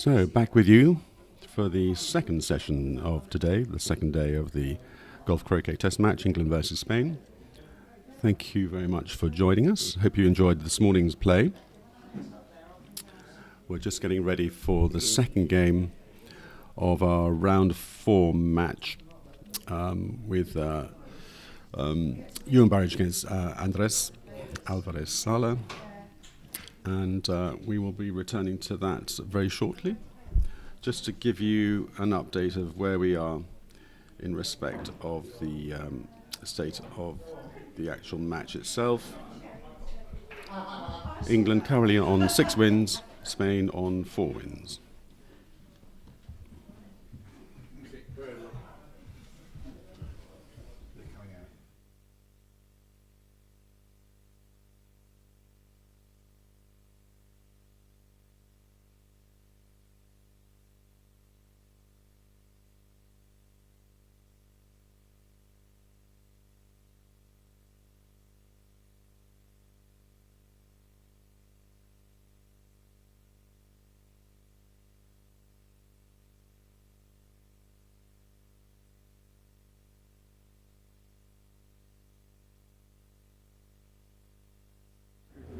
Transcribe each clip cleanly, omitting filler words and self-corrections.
So, back with you for the second session of today, the second day of the Golf Croquet Test match, England versus Spain. Thank you very much for joining us. Hope you enjoyed this morning's play. We're just getting ready for the second game of our round 4 match with Ewan Barrage against Andres Alvarez Sala. And we will be returning to that very shortly. Just to give you an update of where we are in respect of the state of the actual match itself. England currently on 6 wins, Spain on 4 wins.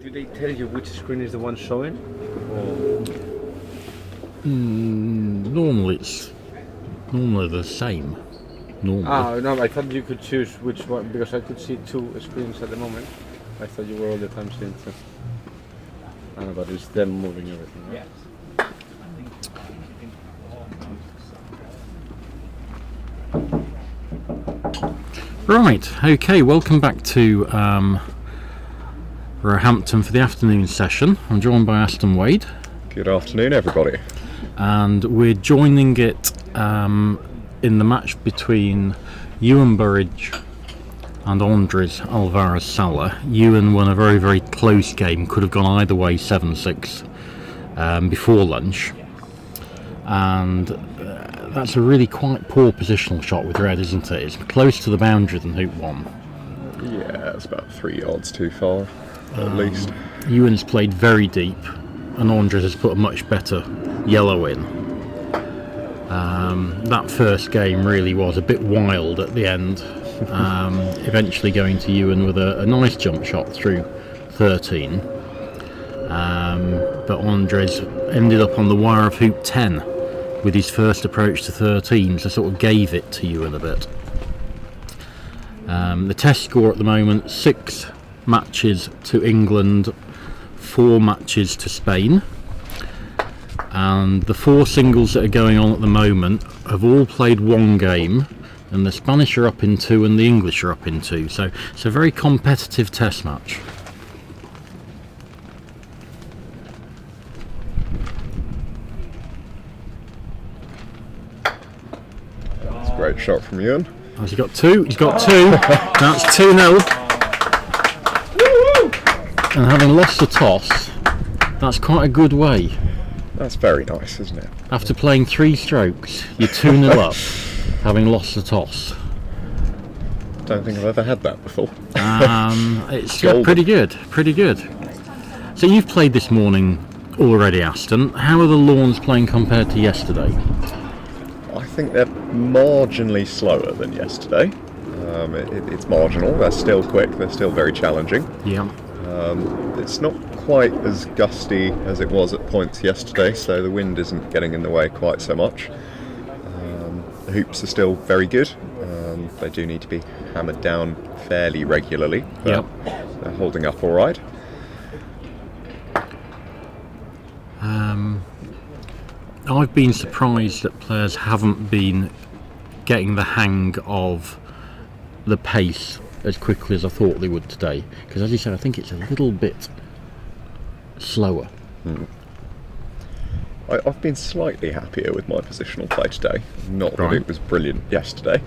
Do they tell you which screen is the one showing? Normally it's the same. Normally. No, I thought you could choose which one, because I could see 2 screens at the moment. I thought you were all the time seeing 2. I know, but it's them moving everything, right? Right, okay, welcome back to Roehampton for the afternoon session. I'm joined by Aston Wade. Good afternoon, everybody. And we're joining it in the match between Ewan Burridge and Andres Alvarez Sala. Ewan won a very, very close game, could have gone either way, 7-6 before lunch. And that's a really quite poor positional shot with red, isn't it? It's close to the boundary than hoop 1. Yeah, it's about 3 yards too far, at least. Ewan's played very deep, and Andres has put a much better yellow in. That first game really was a bit wild at the end, eventually going to Ewan with a nice jump shot through 13. But Andres ended up on the wire of hoop 10 with his first approach to 13, so sort of gave it to Ewan a bit. The test score at the moment, 6 matches to England, 4 matches to Spain. And the 4 singles that are going on at the moment have all played 1 game, and the Spanish are up in 2 and the English are up in 2. So it's a very competitive test match. That's a great shot from Ewan. Has he got 2? He's got 2. That's 2-0. And having lost the toss, that's quite a good way. That's very nice, isn't it? After playing 3 strokes, you're 2-0 up, having lost the toss. Don't think I've ever had that before. It's pretty good, pretty good. So you've played this morning already, Aston. How are the lawns playing compared to yesterday? I think they're marginally slower than yesterday. It's marginal. They're still quick. They're still very challenging. Yeah. It's not quite as gusty as it was at points yesterday, so the wind isn't getting in the way quite so much. The hoops are still very good. They do need to be hammered down fairly regularly, but they're holding up all right. I've been surprised that players haven't been getting the hang of the pace as quickly as I thought they would today, because as you said, I think it's a little bit slower. I've been slightly happier with my positional play today. Not that it was brilliant yesterday.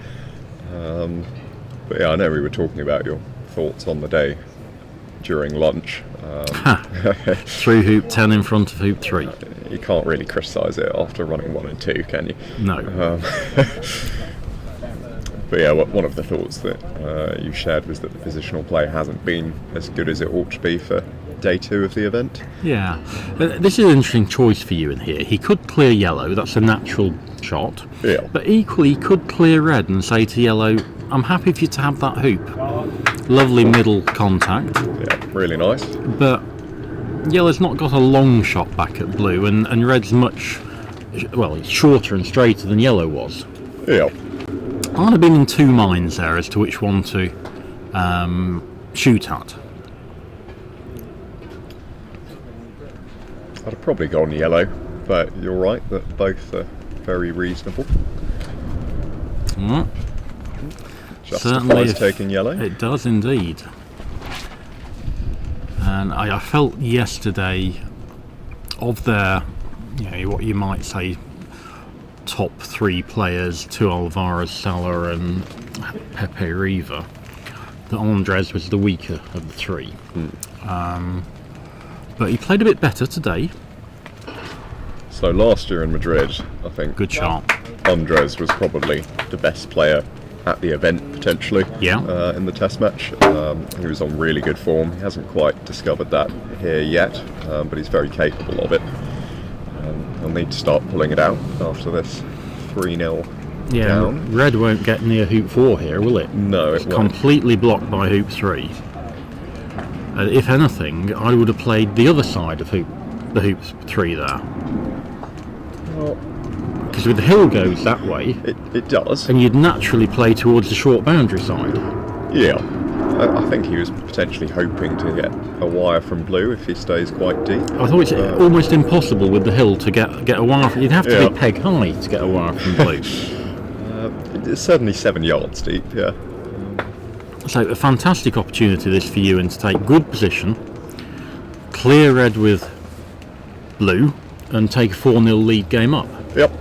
But yeah, I know we were talking about your thoughts on the day during lunch. Through hoop 10 in front of hoop 3. You can't really criticise it after running 1 and 2, can you? No. But yeah, one of the thoughts that you shared was that the positional play hasn't been as good as it ought to be for day 2 of the event. Yeah. This is an interesting choice for you in here. He could clear yellow, that's a natural shot. Yeah. But equally, he could clear red and say to yellow, I'm happy for you to have that hoop. Lovely middle contact. Yeah, really nice. But yellow's not got a long shot back at blue, and red's much, well, it's shorter and straighter than yellow was. Yeah. I'd have been in two minds there as to which one to shoot at. I'd have probably gone yellow, but you're right that both are very reasonable. Mm. Justifies taking yellow. It does indeed. And I felt yesterday of their, what you might say, top 3 players, 2 Alvarez Sala and Pepe Riva, that Andres was the weaker of the 3. But he played a bit better today. So last year in Madrid, I think Good shot. Andres was probably the best player at the event, potentially, in the test match. He was on really good form. He hasn't quite discovered that here yet, but he's very capable of it. He'll need to start pulling it out after this 3-0 down. Red won't get near hoop 4 here, will it? No, it It's won't. completely blocked by hoop 3. If anything, I would have played the other side of the hoop 3 there. Because with the hill goes that way, It does. and you'd naturally play towards the short boundary side. Yeah. I think he was potentially hoping to get a wire from blue if he stays quite deep. I thought it's almost impossible with the hill to get a wire. You'd have to be peg high to get a wire from blue. It's certainly 7 yards deep, yeah. So a fantastic opportunity this for you, and to take good position, clear red with blue, and take a 4-0 lead game up. Yep,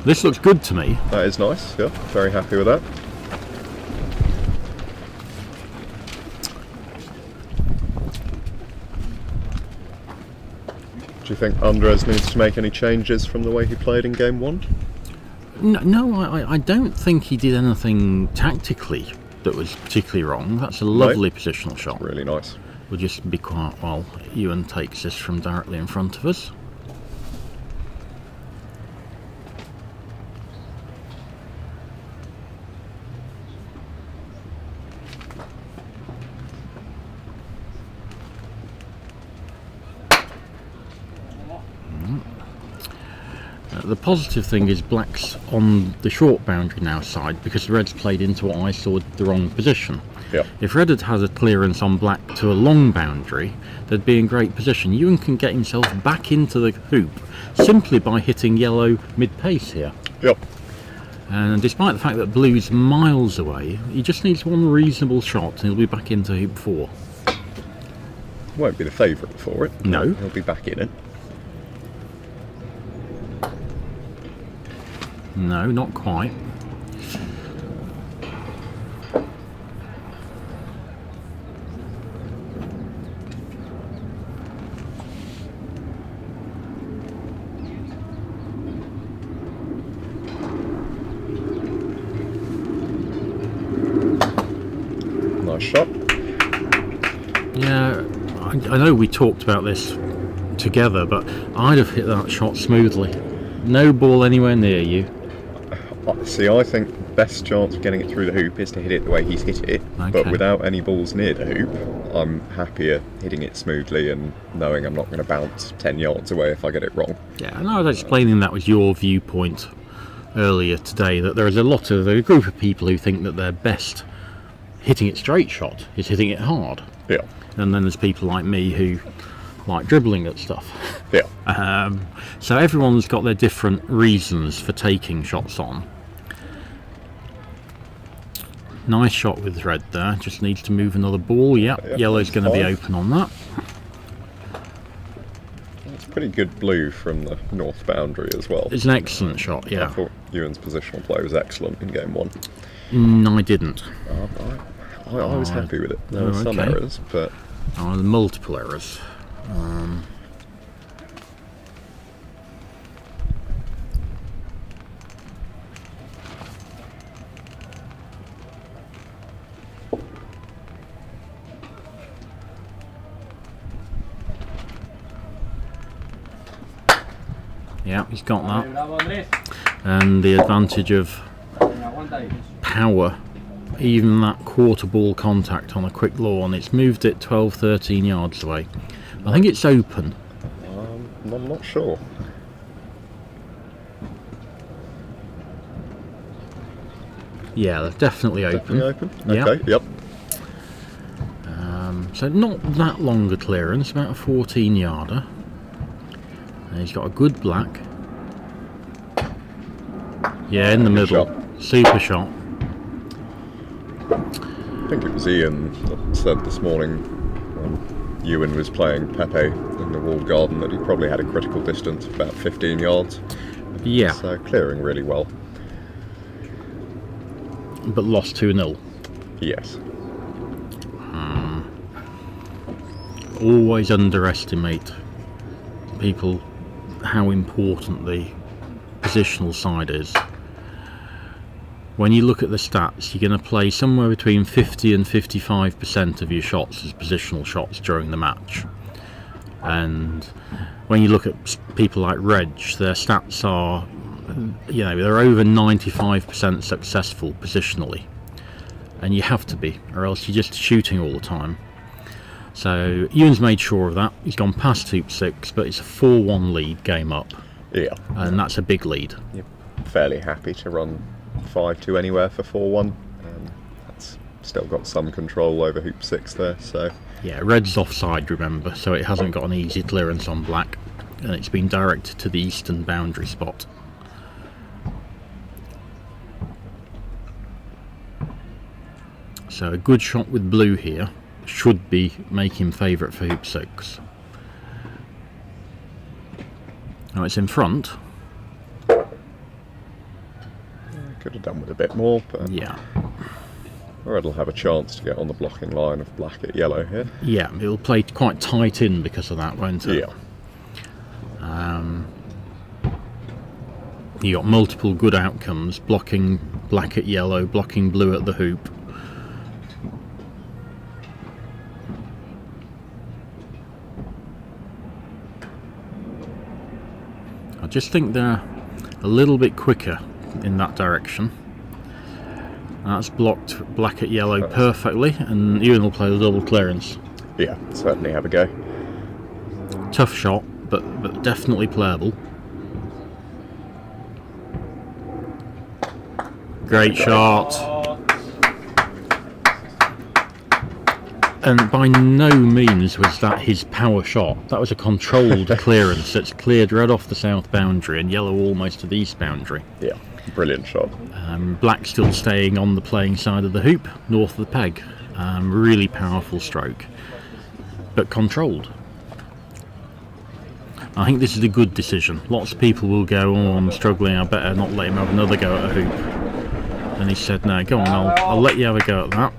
This looks good to me. that is nice, yeah. Very happy with that. Do you think Andres needs to make any changes from the way he played in game 1? No, I don't think he did anything tactically that was particularly wrong. That's a lovely positional shot. Really nice. We'll just be quiet while Ewan takes this from directly in front of us. The positive thing is black's on the short boundary now side, because red's played into what I saw the wrong position. Yeah. If red had had a clearance on black to a long boundary, they'd be in great position. Ewan can get himself back into the hoop simply by hitting yellow mid-pace here. Yep. And despite the fact that blue's miles away, he just needs one reasonable shot and he'll be back into hoop 4. Won't be the favourite for it. No. He'll be back in it. No, not quite. Nice shot. Yeah, I know we talked about this together, but I'd have hit that shot smoothly. No ball anywhere near you. See, I think the best chance of getting it through the hoop is to hit it the way he's hit it, Okay. but without any balls near the hoop, I'm happier hitting it smoothly and knowing I'm not going to bounce 10 yards away if I get it wrong. Yeah, and I was explaining that was your viewpoint earlier today, that there is a group of people who think that their best hitting it straight shot is hitting it hard. Yeah. And then there's people like me who like dribbling at stuff. Yeah. So everyone's got their different reasons for taking shots on. Nice shot with red there, just needs to move another ball. Yep, Yep, yellow's going to be 5. open on that. It's pretty good blue from the north boundary as well. It's an excellent shot, I yeah. thought Ewan's positional play was excellent in game 1. I didn't. I was happy with it. There were some okay. errors, but Multiple errors. Yeah, he's got that. And the advantage of power, even that quarter ball contact on a quick lawn, it's moved it 12-13 yards away. I think it's open. I'm not sure. Yeah, they're definitely open. Definitely open? Yeah. Okay, yep. So not that long a clearance, about a 14 yarder. And he's got a good black. Yeah, in the middle. Shot. Super shot. I think it was Ian that said this morning when Ewan was playing Pepe in the walled garden that he probably had a critical distance of about 15 yards. Yeah. So clearing really well. But lost 2-0. Yes. Always underestimate people how important the positional side is. When you look at the stats, you're going to play somewhere between 50 and 55% of your shots as positional shots during the match. And when you look at people like Reg, their stats are, they're over 95% successful positionally. And you have to be, or else you're just shooting all the time. So Ewan's made sure of that. He's gone past hoop 6, but it's a 4-1 lead game up. Yeah. And that's a big lead. You're fairly happy to run 5-2 anywhere for 4-1. That's still got some control over hoop 6 there, so... Yeah, red's offside, remember, so it hasn't got an easy clearance on black, and it's been directed to the eastern boundary spot. So a good shot with blue here should make him favourite for hoop 6. Now it's in front. Could have done with a bit more, but Yeah. Red will have a chance to get on the blocking line of black at yellow here. Yeah, it'll play quite tight in because of that, won't it? Yeah. You got multiple good outcomes, blocking black at yellow, blocking blue at the hoop. I just think they're a little bit quicker in that direction. That's blocked black at yellow perfectly, and Ewan will play the double clearance. Yeah, certainly have a go. Tough shot, but definitely playable. Great shot. And by no means was that his power shot. That was a controlled clearance that's cleared red off the south boundary and yellow almost to the east boundary. Yeah, brilliant shot. Black still staying on the playing side of the hoop, north of the peg. Really powerful stroke, but controlled. I think this is a good decision. Lots of people will go, oh, I'm struggling, I better not let him have another go at a hoop. And he said, no, go on, I'll let you have a go at that.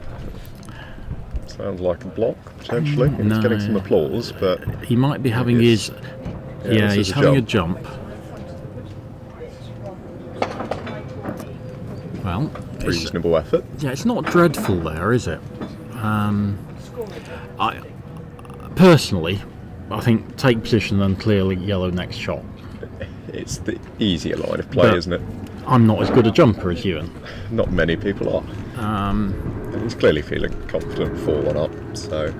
Sounds like a block, potentially. He's getting some applause, but... He might be having his... Yeah, he's having a jump. Well... Reasonable effort. Yeah, it's not dreadful there, is it? Personally, I think take position and clearly yellow next shot. It's the easier line of play, But isn't it? I'm not as good a jumper as Ewan. Not many people are. And he's clearly feeling confident 4-1 up, so...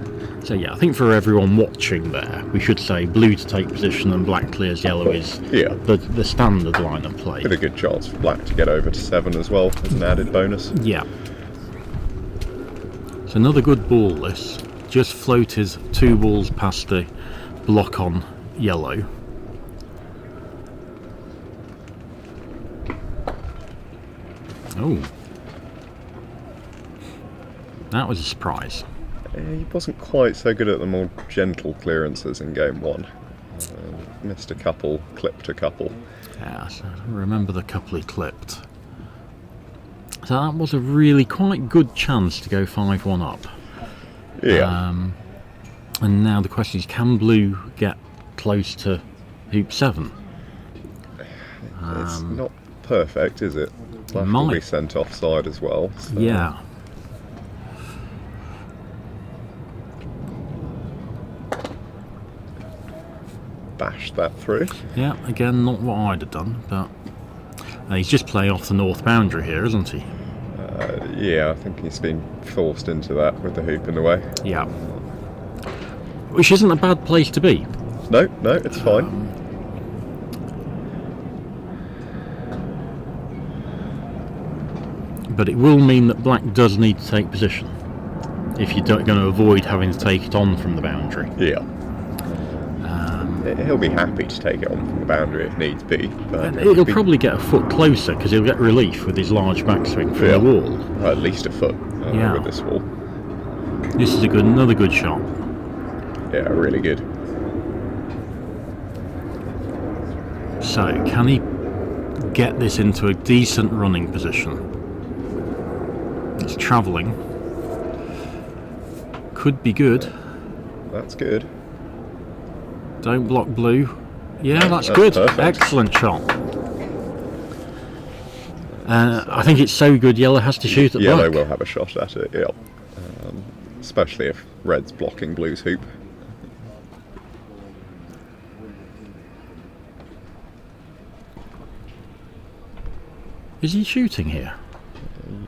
So yeah, I think for everyone watching there, we should say blue to take position and black clears yellow is the standard line of play. With a good chance for black to get over to 7 as well, as an added bonus. Yeah. So another good ball this. Just floated 2 balls past the block on yellow. Oh. That was a surprise. He wasn't quite so good at the more gentle clearances in game 1. Missed a couple, clipped a couple. Yeah, so I remember the couple he clipped. So that was a really quite good chance to go 5-1 up. Yeah. And now the question is, can blue get close to hoop 7? It's not perfect, is it? Black will be sent offside as well. So. Yeah. bashed that through. Yeah, again, not what I'd have done, but he's just playing off the north boundary here, isn't he? Yeah, I think he's been forced into that with the hoop in the way. Yeah. Which isn't a bad place to be. No, it's fine. But it will mean that black does need to take position if you're going to avoid having to take it on from the boundary. Yeah. He'll be happy to take it on from the boundary if needs be. But He'll probably get a foot closer because he'll get relief with his large backswing from the wall. At least a foot with this wall. This is another good shot. Yeah, really good. So, can he get this into a decent running position? It's travelling. Could be good. That's good. Don't block blue. Yeah, that's good. Perfect. Excellent shot. I think it's so good yellow has to shoot at Yellow black. will have a shot at it, yeah. Especially if red's blocking blue's hoop. Is he shooting here?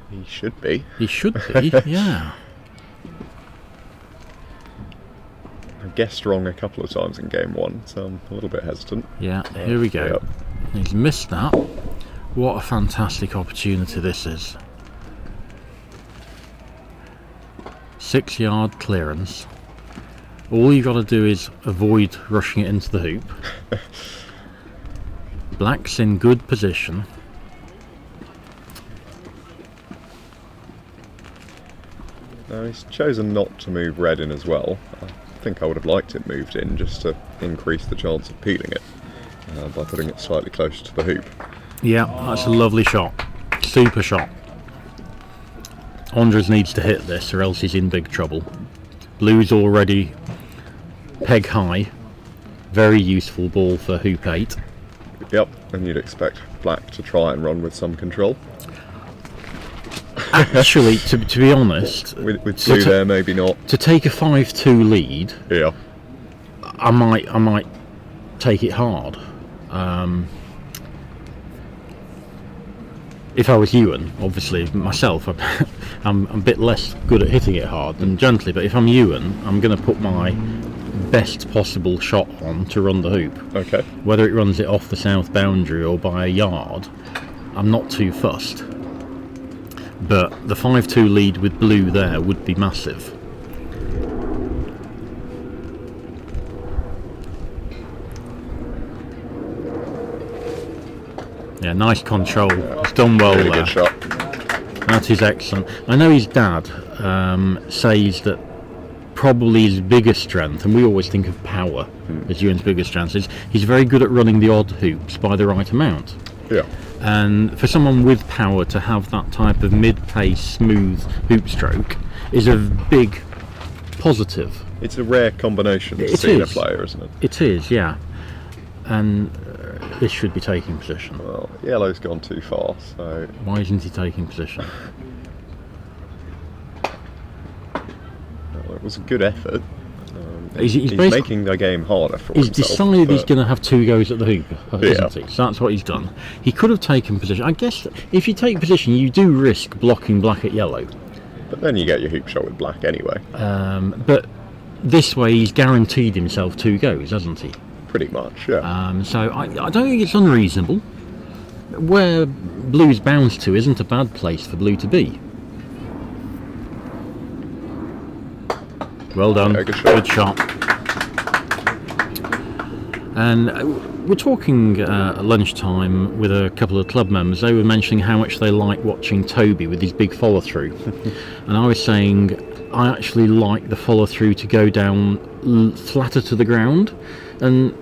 He should be. He should be, yeah. I guessed wrong a couple of times in game one, so I'm a little bit hesitant. Yeah, here we go. Yep. He's missed that. What a fantastic opportunity this is. 6-yard clearance. All you've got to do is avoid rushing it into the hoop. Black's in good position. Now he's chosen not to move red in as well. I think I would have liked it moved in just to increase the chance of peeling it by putting it slightly closer to the hoop. Yeah, that's a lovely shot. Super shot. Andres needs to hit this or else he's in big trouble. Blue's already peg high. Very useful ball for hoop 8. Yep, and you'd expect black to try and run with some control. Actually, to be honest, With blue there, maybe not. to take a 5-2 lead, Yeah. I might take it hard. If I was Ewan, obviously myself, I'm a bit less good at hitting it hard than gently. But if I'm Ewan, I'm going to put my best possible shot on to run the hoop. Okay. Whether it runs it off the south boundary or by a yard, I'm not too fussed. But the 5-2 lead with blue there would be massive. Yeah, nice control. It's done well Really there. good shot. That is excellent. I know his dad says that probably his biggest strength, and we always think of power as Ewan's biggest strength, is he's very good at running the odd hoops by the right amount. Yeah. And for someone with power to have that type of mid-pace, smooth hoop stroke is a big positive. It's a rare combination to see in a player, isn't it? It is, yeah. And this should be taking position. Well, yellow's gone too far, so... Why isn't he taking position? Well, it was a good effort. He's making the game harder for He's himself. decided he's going to have 2 goes at the hoop, isn't Yeah. he? So that's what he's done. He could have taken position. I guess if you take position, you do risk blocking black at yellow. But then you get your hoop shot with black anyway. But this way, he's guaranteed himself 2 goes, hasn't he? Pretty much, yeah. So I don't think it's unreasonable. Where blue's bounced to isn't a bad place for blue to be. Well done. Yeah, good shot. Good shot. And we're talking at lunchtime with a couple of club members. They were mentioning how much they like watching Toby with his big follow through. And I was saying I actually like the follow through to go down flatter to the ground. And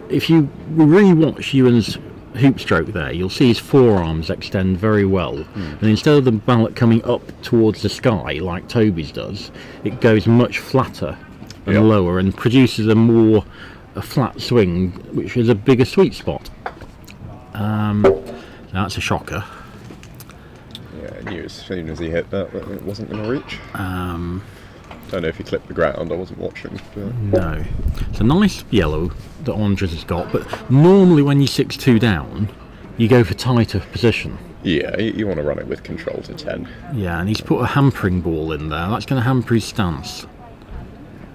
if you really watch Ewan's hoop stroke there, you'll see his forearms extend very well. And instead of the mallet coming up towards the sky like Toby's does, it goes much flatter and lower and produces a flat swing, which is a bigger sweet spot. That's a shocker. Yeah, I knew as soon as he hit that it wasn't going to reach. Don't know if he clipped the ground. I wasn't watching. But... No. It's a nice yellow that Andres has got, but normally when you 6-2 down, you go for tighter position. Yeah, you want to run it with control to 10. Yeah, and he's put a hampering ball in there. That's going to hamper his stance.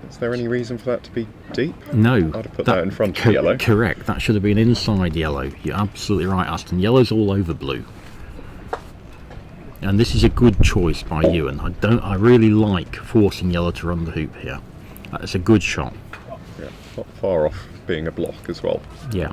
Is there any reason for that to be deep? No. I'd have put that in front of yellow. Correct. That should have been inside yellow. You're absolutely right, Aston. Yellow's all over blue. And this is a good choice by Ewan. I really like forcing yellow to run the hoop here. That's a good shot. Yeah, not far off being a block as well. Yeah.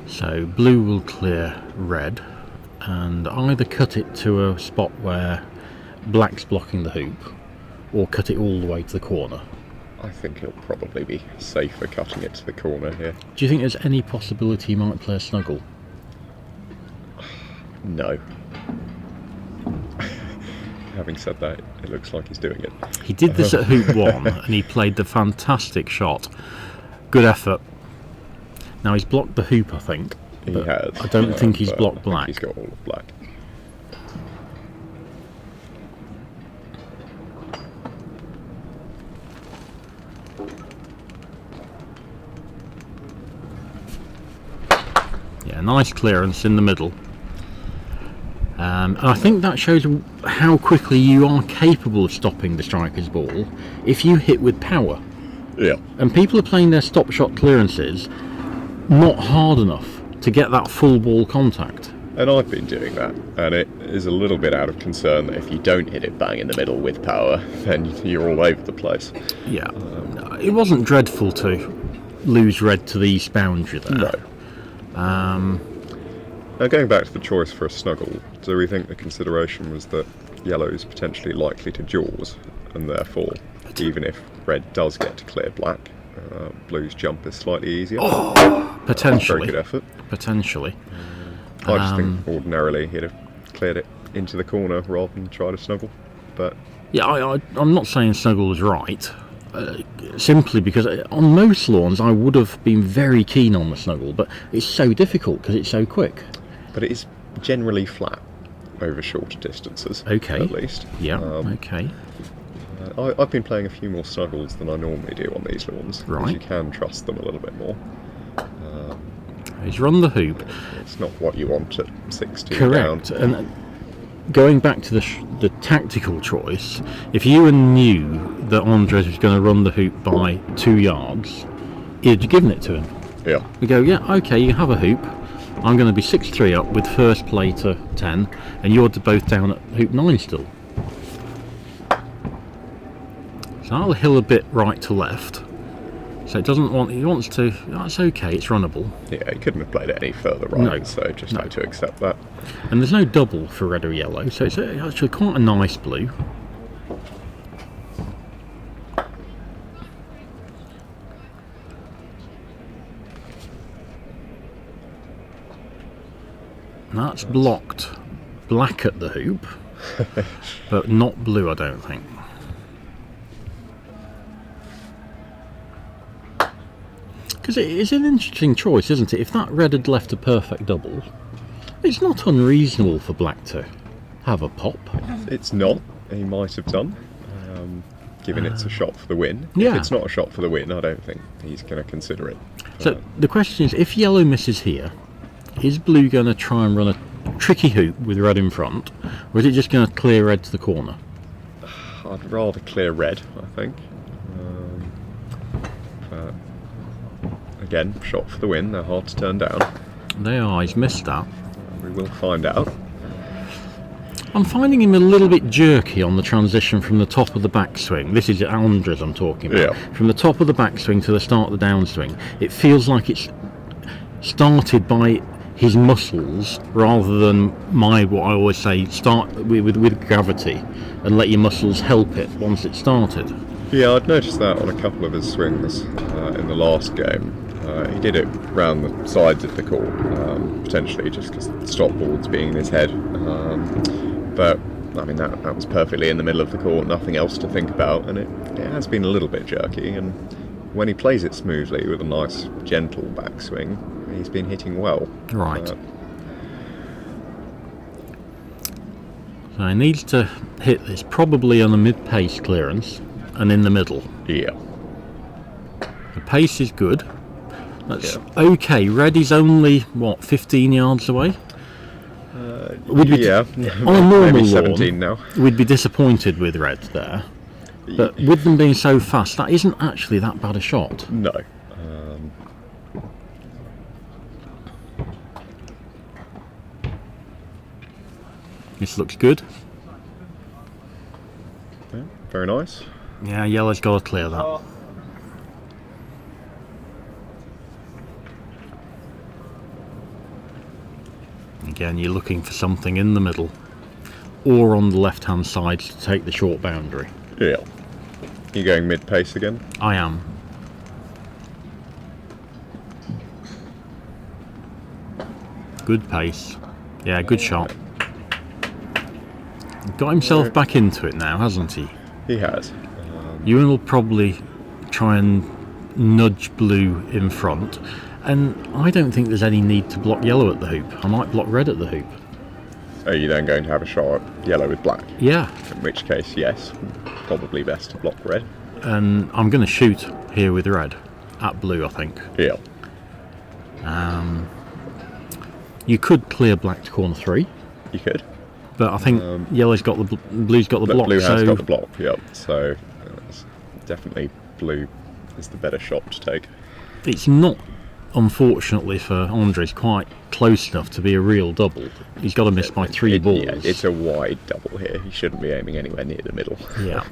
So blue will clear red and either cut it to a spot where black's blocking the hoop or cut it all the way to the corner. I think it'll probably be safer cutting it to the corner here. Do you think there's any possibility he might play a snuggle? No. Having said that, it looks like he's doing it. He did this at hoop 1 and he played the fantastic shot. Good effort. Now he's blocked the hoop, I think. He has. I don't think he's but blocked I think black. He's got all of black. Yeah, nice clearance in the middle. And I think that shows how quickly you are capable of stopping the striker's ball if you hit with power. Yeah. And people are playing their stop shot clearances not hard enough to get that full ball contact. And I've been doing that, and it is a little bit out of concern that if you don't hit it bang in the middle with power, then you're all over the place. Yeah, it wasn't dreadful to lose red to the east boundary there. No. Now going back to the choice for a snuggle, do we think the consideration was that yellow is potentially likely to jaws, and therefore, even if red does get to clear black, blue's jump is slightly easier? Potentially. Very good effort. Potentially. I just think ordinarily he'd have cleared it into the corner rather than try to snuggle. But Yeah, I'm not saying snuggle was right, simply because on most lawns I would have been very keen on the snuggle, but it's so difficult because it's so quick. it is generally flat over shorter distances. Okay. At least. Yeah, okay. I've been playing a few more snuggles than I normally do on these lawns. Right. Because you can trust them a little bit more. He's run the hoop. It's not what you want at 6-2 Correct. down. And going back to the tactical choice, if Ewan knew that Andres was going to run the hoop by 2 yards, he'd have given it to him. Yeah. We go, yeah, okay, you have a hoop. I'm going to be 6-3 up with first play to 10, and you're both down at hoop 9 still. So I'll hill a bit right to left. So it doesn't want, he wants to, that's okay, it's runnable. Yeah, he couldn't have played it any further right, No. so just had to accept that. And there's no double for red or yellow, so it's actually quite a nice blue. That's blocked black at the hoop, but not blue, I don't think. Because it is an interesting choice, isn't it? If that red had left a perfect double, it's not unreasonable for black to have a pop. It's not. He might have done, given it's a shot for the win. Yeah. If it's not a shot for the win, I don't think he's going to consider it. So the question is, if yellow misses here, is blue going to try and run a tricky hoop with red in front, or is it just going to clear red to the corner? I'd rather clear red, I think. But again, shot for the win. They're hard to turn down. They are, he's missed that. We will find out. I'm finding him a little bit jerky on the transition from the top of the backswing. This is Andres I'm talking about. Yeah. From the top of the backswing to the start of the downswing, it feels like it's started by his muscles rather than what I always say, start with gravity and let your muscles help it once it started. Yeah, I'd noticed that on a couple of his swings in the last game. He did it round the sides of the court, potentially just because the stop board's being in his head. But I mean, that was perfectly in the middle of the court, nothing else to think about, and it has been a little bit jerky. And when he plays it smoothly with a nice, gentle backswing, he's been hitting well. Right. So he needs to hit this probably on a mid-pace clearance and in the middle. Yeah. The pace is good. That's okay. Red is only, 15 yards away? On a normal maybe 17 lawn, now. we'd be disappointed with red there. But with them being so fast, that isn't actually that bad a shot. No. This looks good. Yeah, very nice. Yeah, yellow's got to clear that. Again, you're looking for something in the middle or on the left-hand side to take the short boundary. Yeah. You going mid-pace again? I am. Good pace. Yeah, good shot. Got himself back into it now, hasn't he? He has. Ewan will probably try and nudge blue in front, and I don't think there's any need to block yellow at the hoop. I might block red at the hoop. Are you then going to have a shot at yellow with black? Yeah, In which case, yes, probably best to block red. and I'm going to shoot here with red at blue, I think. Yeah. You could clear black to corner 3, You could. but I think yellow's got the blue's got the block. Blue has so got the block, yep. So it's definitely blue is the better shot to take. it's not, unfortunately for Andres, quite close enough to be a real double. He's got to miss by 3 balls. Yeah, it's a wide double here. He shouldn't be aiming anywhere near the middle. Yeah.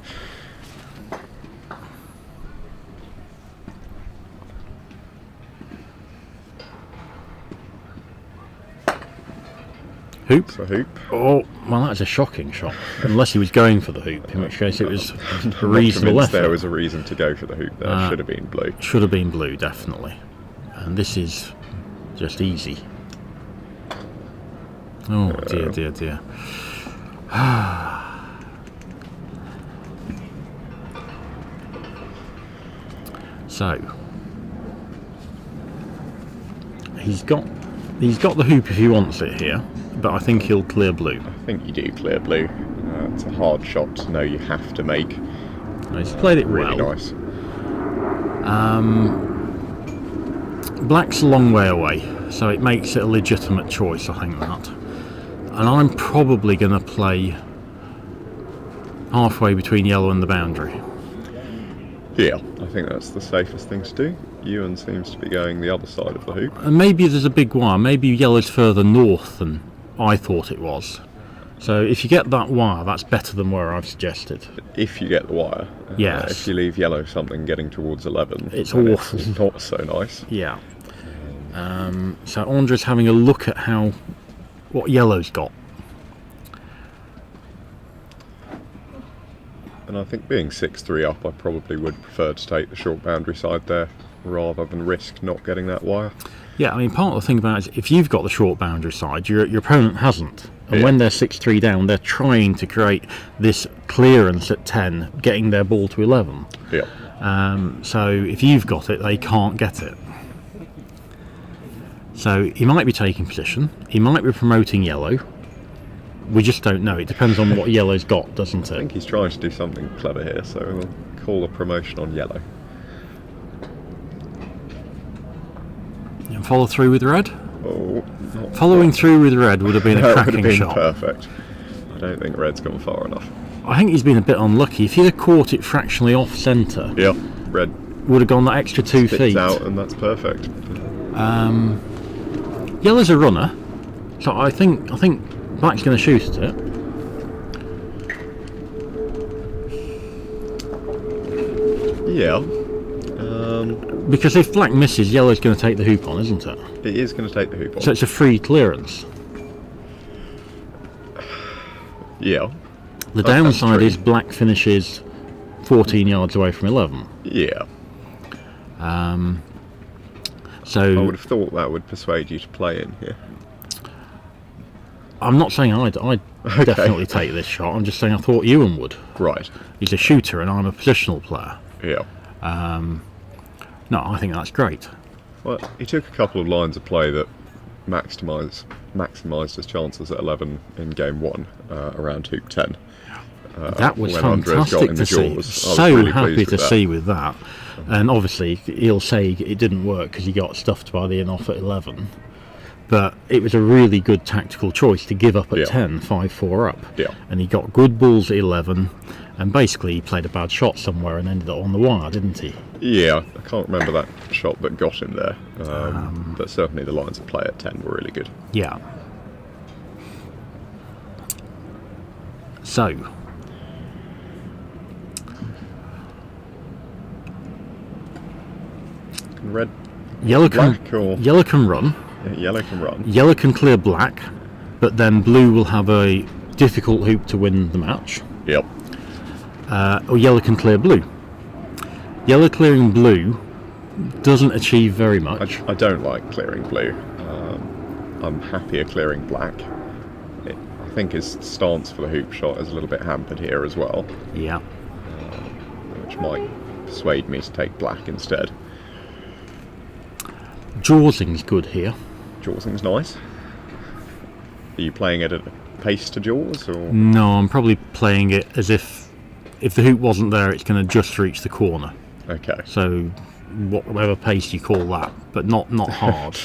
Hoop. So hoop. Oh, well, that's a shocking shot. Unless he was going for the hoop, in which case it was a Not reasonable convinced there effort. was a reason to go for the hoop there. Should have been blue. Should have been blue, definitely. And this is just easy. Oh, dear, dear, dear. So, he's got the hoop if he wants it here, but I think he'll clear blue. I think you do clear blue. It's a hard shot to know you have to make. He's played it Really well. nice. Black's a long way away, so it makes it a legitimate choice, I think that. And I'm probably going to play halfway between yellow and the boundary. Yeah, I think that's the safest thing to do. Ewan seems to be going the other side of the hoop. And maybe there's a big wire, maybe yellow's further north than I thought it was. So if you get that wire, that's better than where I've suggested. If you get the wire. Yes. If you leave yellow something getting towards 11. It's then awful. It's not so nice. Yeah. So Andre's having a look at what yellow's got. And I think being 6-3 up, I probably would prefer to take the short boundary side there rather than risk not getting that wire. Yeah, I mean, part of the thing about it is if you've got the short boundary side, your opponent hasn't. And Yeah. when they're 6-3 down, they're trying to create this clearance at 10, getting their ball to 11. Yeah. So if you've got it, they can't get it. So he might be taking position. He might be promoting yellow. We just don't know. It depends on what yellow's got, doesn't I think it? he's trying to do something clever here, so we'll call a promotion on yellow. And follow through with red? Oh, not Following through with red would have been a that would have cracking been shot. perfect. I don't think red's gone far enough. I think he's been a bit unlucky. If he'd have caught it fractionally off centre, Yeah, red would have gone that extra 2 sticks feet. out, and that's perfect. Yellow's a runner, so I think black's going to shoot at it. Yeah. Because if black misses, yellow's going to take the hoop on, isn't it? It is going to take the hoop on. So it's a free clearance. Yeah. The That's downside true. is black finishes 14 yards away from 11. Yeah. So I would have thought that would persuade you to play in here. I'm not saying I'd Okay. definitely take this shot. I'm just saying I thought Ewan would. Right. He's a shooter and I'm a positional player. Yeah. No, I think that's great. Well, he took a couple of lines of play that maximised his chances at 11 in game 1 around hoop 10. That was when Andres got fantastic in to the see. jaws. I was So really happy pleased to with that. see with that. And obviously he'll say it didn't work because he got stuffed by the in-off at 11. But it was a really good tactical choice to give up at Yeah. 10, 5-4 up. Yeah. And he got good balls at 11. And basically he played a bad shot somewhere and ended up on the wire, didn't he? Yeah, I can't remember that shot that got him there. But certainly the lines of play at 10 were really good. Yeah. So, Red, yellow can black or yellow can run. yellow can run. Yellow can clear black, but then blue will have a difficult hoop to win the match. Yep. Or yellow can clear blue. Yellow clearing blue doesn't achieve very much. I don't like clearing blue. I'm happier clearing black. I think his stance for the hoop shot is a little bit hampered here as well, Yeah. which might persuade me to take black instead. Jawsing's good here. Jawsing's nice. Are you playing it at a pace to jaws, or No, I'm probably playing it as if the hoop wasn't there, it's going to just reach the corner. okay? So whatever pace you call that, but not hard.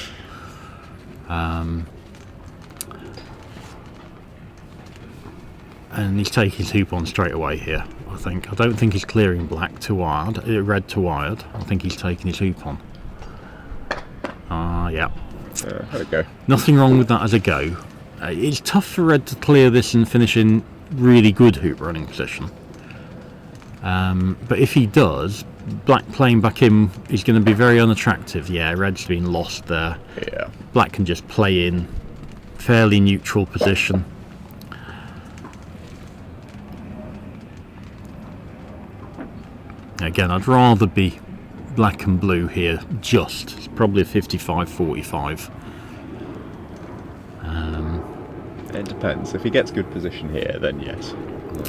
And he's taking his hoop on straight away here, I think. I don't think he's clearing black to wired, red to wired. I think he's taking his hoop on. Yeah. There we go. Nothing wrong with that as a go. It's tough for red to clear this and finish in really good hoop running position. But if he does, black playing back in is going to be very unattractive. Yeah, red's been lost there. Yeah. Black can just play in fairly neutral position. Again, I'd rather be black and blue here, just. It's probably a 55-45. It depends. If he gets good position here, then yes.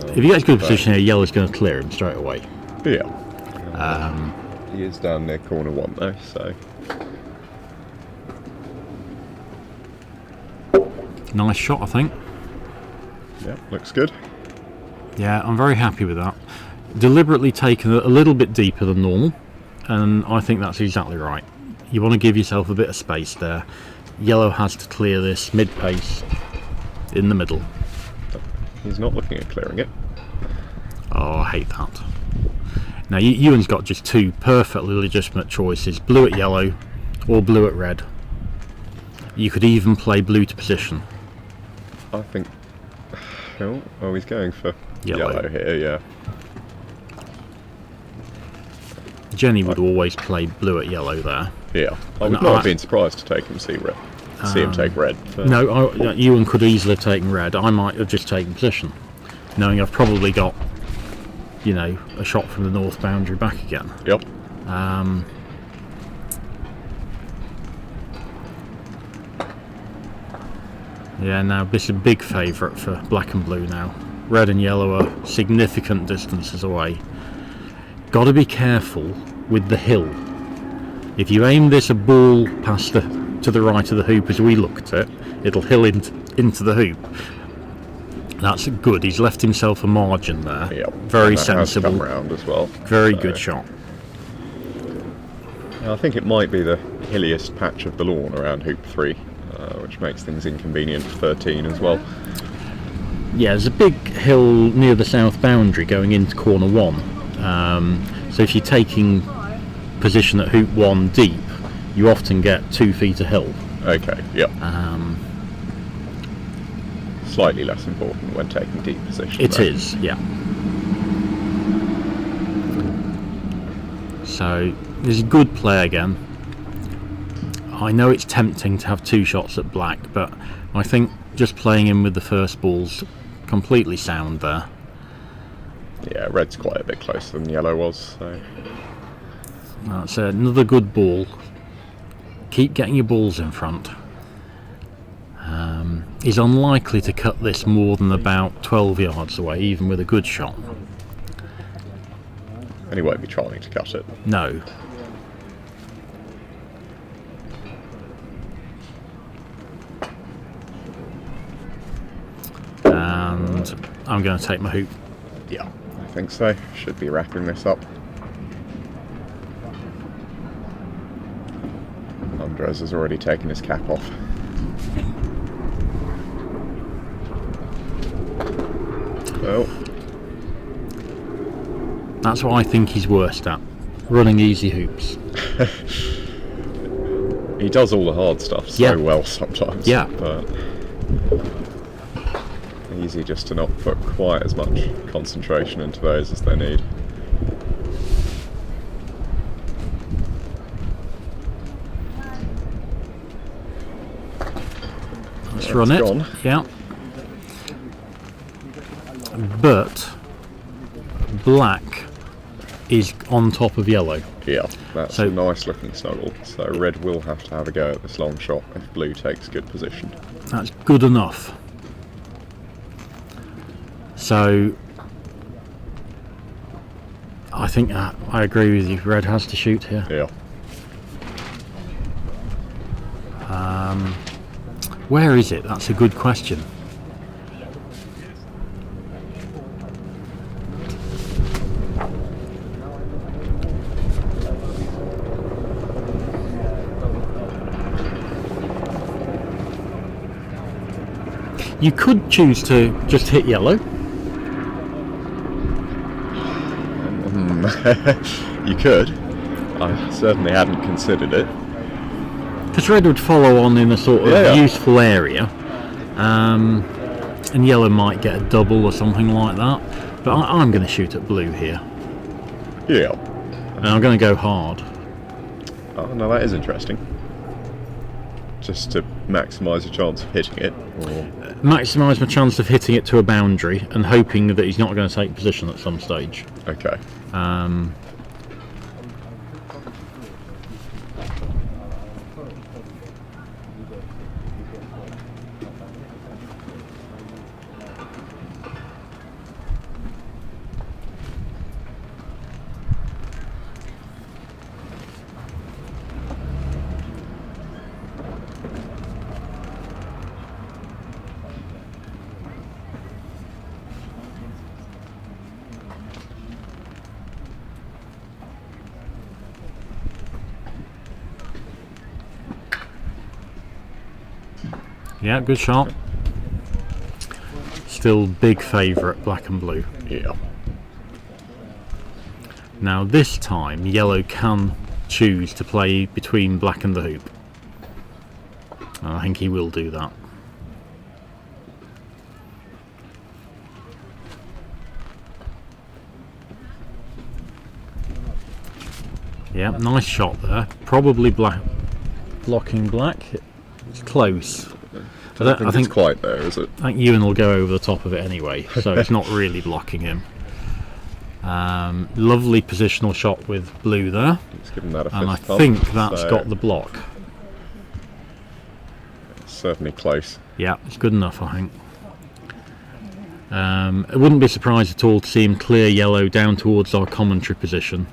If he gets good position here, yellow's going to clear him straight away. Yeah. He is down near corner 1 though, so Nice shot, I think. yeah, looks good. Yeah, I'm very happy with that. Deliberately taken a little bit deeper than normal, and I think that's exactly right. You want to give yourself a bit of space there. Yellow has to clear this mid-pace in the middle. He's not looking at clearing it. Oh, I hate that. Now, Ewan's got just two perfectly legitimate choices, blue at yellow or blue at red. You could even play blue to position. I think. Oh, he's going for Yellow. yellow here, yeah. Jenny would always play blue at yellow there. Yeah. I would No, not have been surprised to take him see him take red. But No, Ewan could easily have taken red. I might have just taken position, knowing I've probably got, a shot from the north boundary back again. Yep. Yeah, now this is a big favourite for black and blue now. Red and yellow are significant distances away. Got to be careful with the hill. If you aim this a ball past to the right of the hoop as we looked at, it'll hill into the hoop. That's good. He's left himself a margin there. Yep. Very And that has sensible. come round as well. Very So, good shot. I think it might be the hilliest patch of the lawn around hoop 3, which makes things inconvenient for 13 as well. Yeah, there's a big hill near the south boundary going into corner 1. So if you're taking position at hoop 1 deep, you often get 2 feet of hill. Okay, yep. Slightly less important when taking deep position. It though. is, yeah. So He's a good play again. I know it's tempting to have 2 shots at black, but I think just playing him with the first ball's completely sound there. Yeah, red's quite a bit closer than yellow was, so That's another good ball. Keep getting your balls in front. He's unlikely to cut this more than about 12 yards away, even with a good shot. and he won't be trying to cut it. No. And I'm going to take my hoop. Yeah, I think so. Should be wrapping this up. Andres has already taken his cap off. Oh. That's what I think he's worst at. Running easy hoops. He does all the hard stuff so Yeah. well sometimes. Yeah. But easy just to not put quite as much concentration into those as they need. Let's run it. Gone. Yeah. But black is on top of yellow. Yeah, that's So- a nice looking snuggle. So red will have to have a go at this long shot if blue takes good position. That's good enough. So I think I agree with you. Red has to shoot here. Yeah. Where is it? That's a good question. You could choose to just hit yellow. You could. I certainly hadn't considered it. Because red would follow on in a sort of Yeah. useful area, and yellow might get a double or something like that. But I'm going to shoot at blue here, Yeah. and I'm going to go hard. Oh, no, that is interesting. Just to maximise your chance of hitting it. Or... Maximise my chance of hitting it to a boundary and hoping that he's not going to take position at some stage. Okay. Yeah, good shot. Still big favourite, black and blue. Yeah. Now this time yellow can choose to play between black and the hoop. And I think he will do that. Yeah, nice shot there. Probably black blocking black. It's close. I think it's quite there, is it? I think Ewan will go over the top of it anyway, so it's not really blocking him. Lovely positional shot with blue there, It's given that a and I fifth pump, think that's so got the block. it's certainly close. Yeah, it's good enough, I think. I wouldn't be surprised at all to see him clear yellow down towards our commentary position,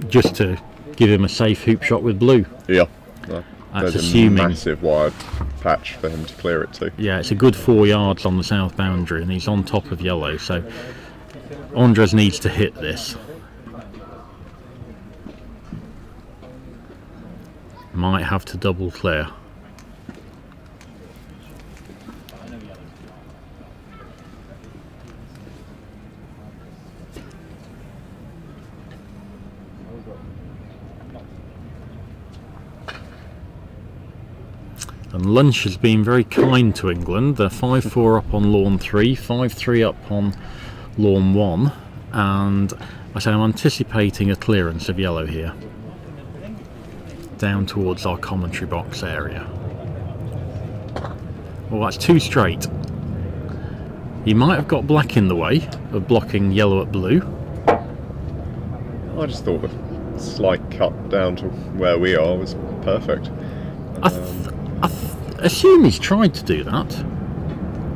just to give him a safe hoop shot with blue. Yeah. That's There's assuming. a massive wide patch for him to clear it to. Yeah, it's a good 4 yards on the south boundary, and he's on top of yellow, so Andres needs to hit this. Might have to double clear. And lunch has been very kind to England. They're 5-4 up on lawn 3, 5-3 up on lawn 1, and I say I'm anticipating a clearance of yellow here, down towards our commentary box area. Well, that's too straight. He might have got black in the way of blocking yellow at blue. I just thought the slight cut down to where we are was perfect. I assume he's tried to do that.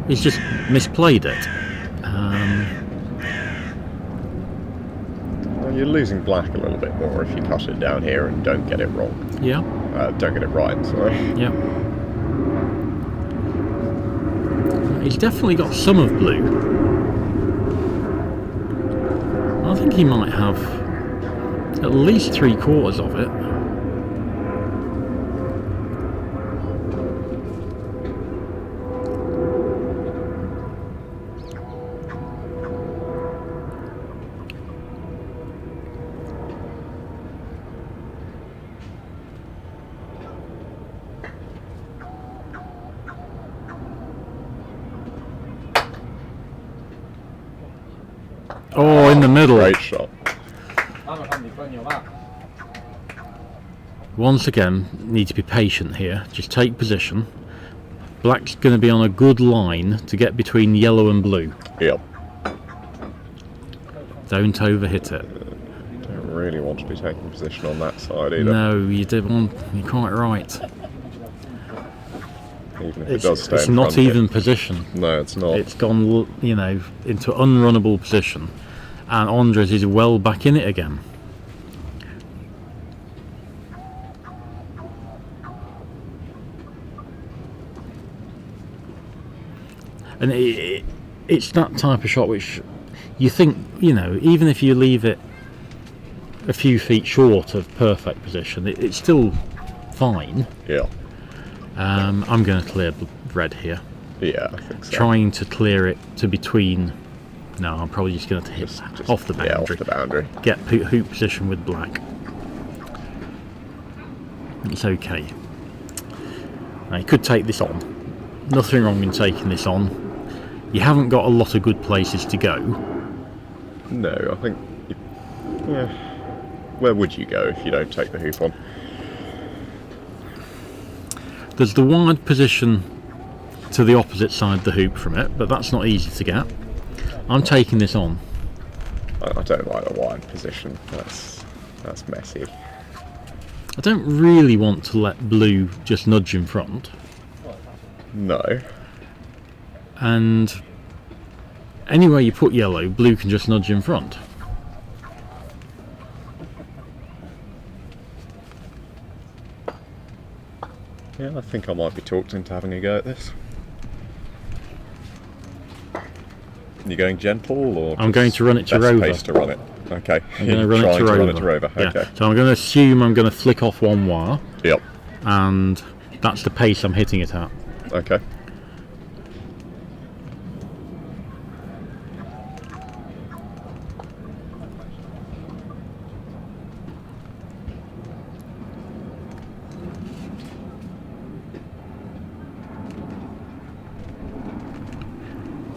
He's just misplayed it. Well, you're losing black a little bit more if you cut it down here and don't get it wrong. Yeah. Don't get it right, sorry. Yeah. He's definitely got some of blue. I think he might have at least 3/4 of it. Oh, in the middle. Great shot. Once again, need to be patient here. Just take position. Black's going to be on a good line to get between yellow and blue. Yep. Don't overhit it. Don't really want to be taking position on that side either. No, you did one. You're quite right. Even if it does stay It's in not front even position. No, it's not. It's gone, you know, into unrunnable position, and Andres is well back in it again. And it's that type of shot which you think, you know, even if you leave it a few feet short of perfect position, it's still fine. Yeah. I'm going to clear red here. Yeah, I think so. Trying to clear it to between. No, I'm probably just going to hit Just off the boundary. Yeah, off the boundary. Get hoop position with black. It's okay. Now, you could take this on. Nothing wrong in taking this on. You haven't got a lot of good places to go. No, I think. Yeah. Where would you go if you don't take the hoop on? There's the wide position to the opposite side of the hoop from it, but that's not easy to get. I'm taking this on. I don't like the wide position. That's messy. I don't really want to let blue just nudge in front. No. And anywhere you put yellow, blue can just nudge in front. Yeah, I think I might be talked into having a go at this. You going gentle or? I'm going to run it to best Rover. pace to run it. Okay. I'm going to run it to Rover. Yeah. Okay. So I'm going to assume I'm going to flick off one wire, Yep. and that's the pace I'm hitting it at. Okay.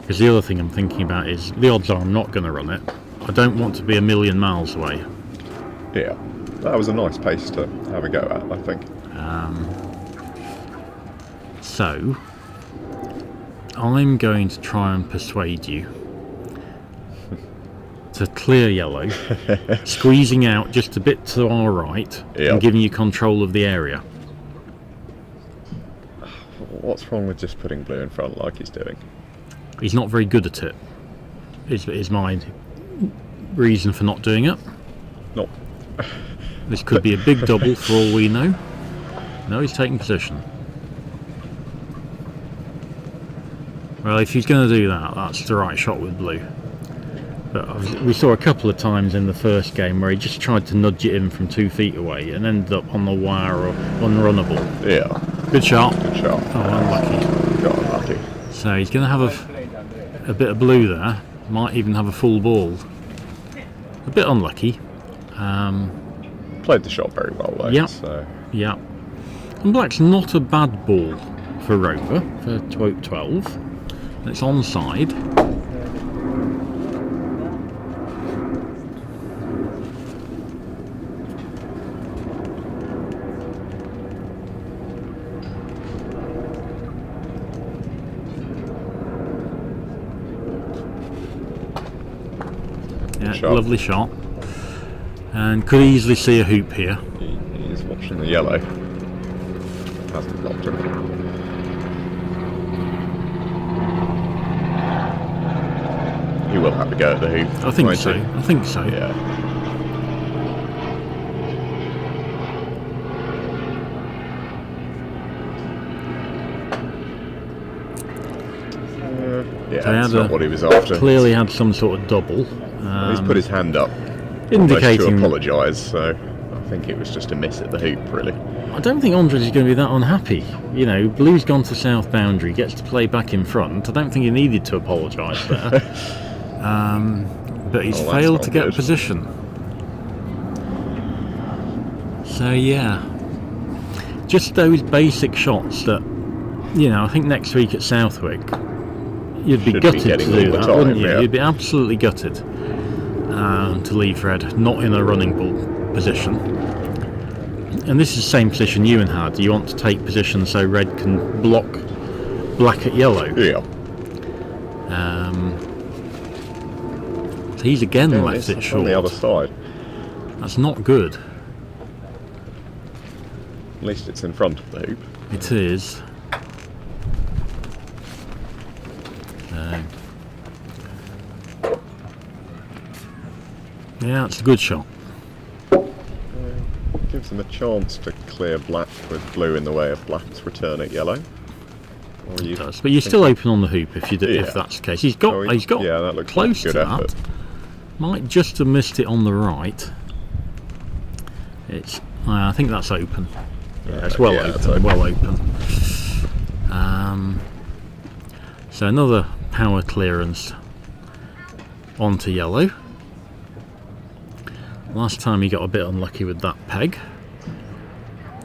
Because the other thing I'm thinking about is the odds are I'm not going to run it. I don't want to be a million miles away. Yeah. That was a nice pace to have a go at, I think. So I'm going to try and persuade you to clear yellow, squeezing out just a bit to our right, Yep. and giving you control of the area. What's wrong with just putting blue in front like he's doing? He's not very good at it, is my reason for not doing it. No. This could be a big double for all we know. No, he's taking position. Well, if he's going to do that, that's the right shot with blue. But we saw a couple of times in the first game where he just tried to nudge it in from 2 feet away and ended up on the wire or unrunnable. Yeah. Good shot. Good shot. Oh, unlucky. Got unlucky. So he's going to have a bit of blue there. Might even have a full ball. A bit unlucky. Played the shot very well though. Yep. So. Yeah. And black's not a bad ball for Rover, for 12. It's onside. Yeah, shot. lovely shot. And could easily see a hoop here. He's watching the yellow. Hasn't blocked him. He will have to go at the hoop. I think won't so. he? I think so. Yeah. Yeah, So he that's had not what he was after. Clearly had some sort of double. He's put his hand up, indicating. to apologise. So I think it was just a miss at the hoop, really. I don't think Andres is going to be that unhappy. You know, Blue's gone to south boundary, gets to play back in front. I don't think he needed to apologise there. But he's Oh, that's failed not to get good. position. So yeah, just those basic shots that, you know, I think next week at Southwick, you'd be Should be gutted to getting all do the that, time, wouldn't you? yeah. You'd be absolutely gutted to leave Red not in a running ball position. And this is the same position Ewan had. You want to take position so Red can block Black at yellow. Yeah. So he's again left It's it on short. the other side. That's not good. At least it's in front of the hoop. It is. Yeah, it's a good shot. Gives them a chance to clear Black with blue in the way of Black's return at yellow. Or you It does, but you're still open on the hoop if you do, Yeah. if that's the case. He's got yeah, that looks close like to a good effort. that. Might just have missed it on the right. It's. I think that's open. Yeah, it's well yeah, it's open. open. Well open. So another power clearance onto yellow. Last time he got a bit unlucky with that peg.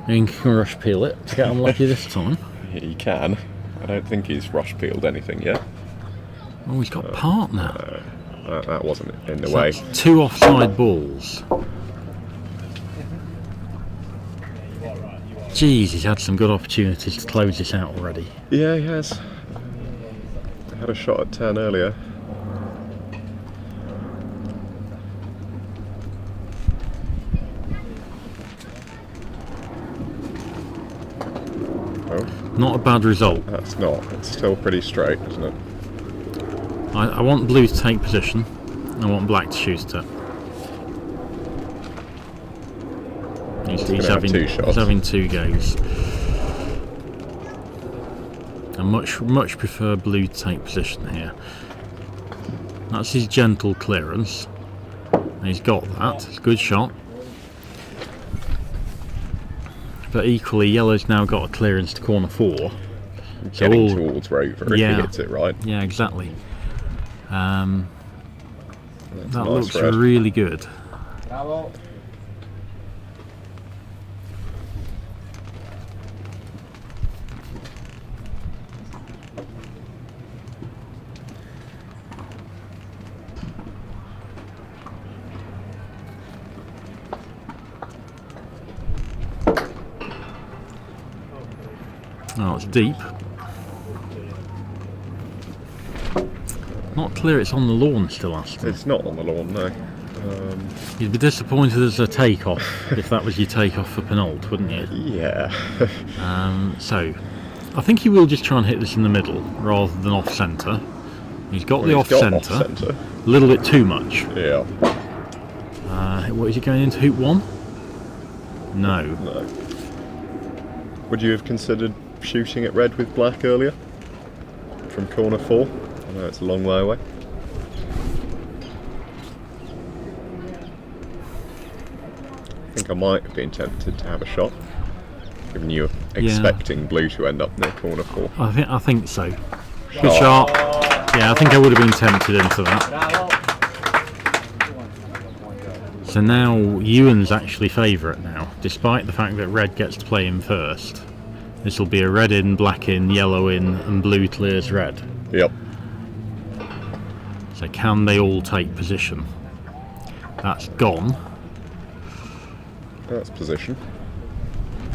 You can rush peel it to get unlucky this time. He can. I don't think he's rush peeled anything yet. Oh, he's got partner. That wasn't in the So way. that's two offside balls. Jeez, he's had some good opportunities to close this out already. Yeah, he has. Had a shot at 10 earlier. Oh, Not a bad result. that's not. It's still pretty straight, isn't it? I want blue to take position. I want black to shoot it. He's gonna have two shots. He's having two goes. I much prefer blue to take position here. That's his gentle clearance. And he's got that. It's a good shot. But equally, yellow's now got a clearance to corner 4. Getting all- towards Rover if Yeah. he hits it right. Yeah, exactly. That's That nice looks red. really good. Oh, it's deep. Not clear it's on the lawn still, Aston. It's not on the lawn, no. You'd be disappointed as a takeoff if that was your takeoff for Penalt, wouldn't you? Yeah. So, I think he will just try and hit this in the middle rather than off centre. He's got the He's off got centre, off-centre. a little bit too much. Yeah. What is he going into hoop 1? No. No. Would you have considered shooting at red with black earlier? From corner 4? I know it's a long way away. I think I might have been tempted to have a shot, given you were expecting blue to end up near corner 4. I think so. Good shot. Yeah, I think I would have been tempted into that. So now Ewan's actually favourite now, despite the fact that red gets to play him first. This will be a red in, black in, yellow in, and blue clears red. Yep. So can they all take position? That's gone. That's position.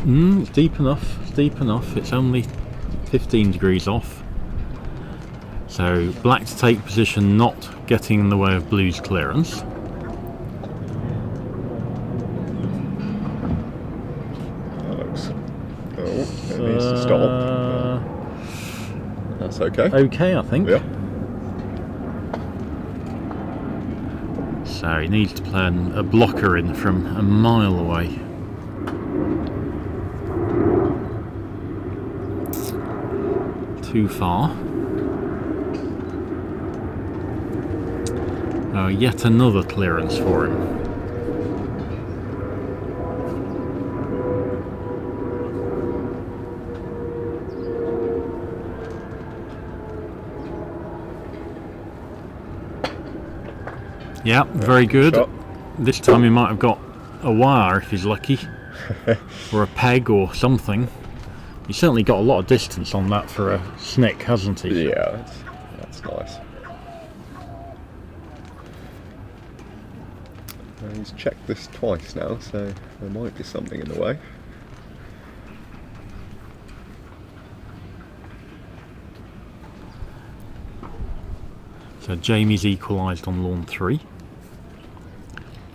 It's deep enough. It's deep enough. It's only 15 degrees off. So black to take position, not getting in the way of blue's clearance. Oh, it needs to stop. That's okay. Okay, I think. Yeah. So he needs to play a blocker in from a mile away. Too far. Oh, yet another clearance for him. Yeah, very good. Shot. This time he might have got a wire if he's lucky, or a peg or something. He's certainly got a lot of distance on that for a snick, hasn't he? Yeah, that's nice. He's checked this twice now, so there might be something in the way. So Jamie's equalised on lawn 3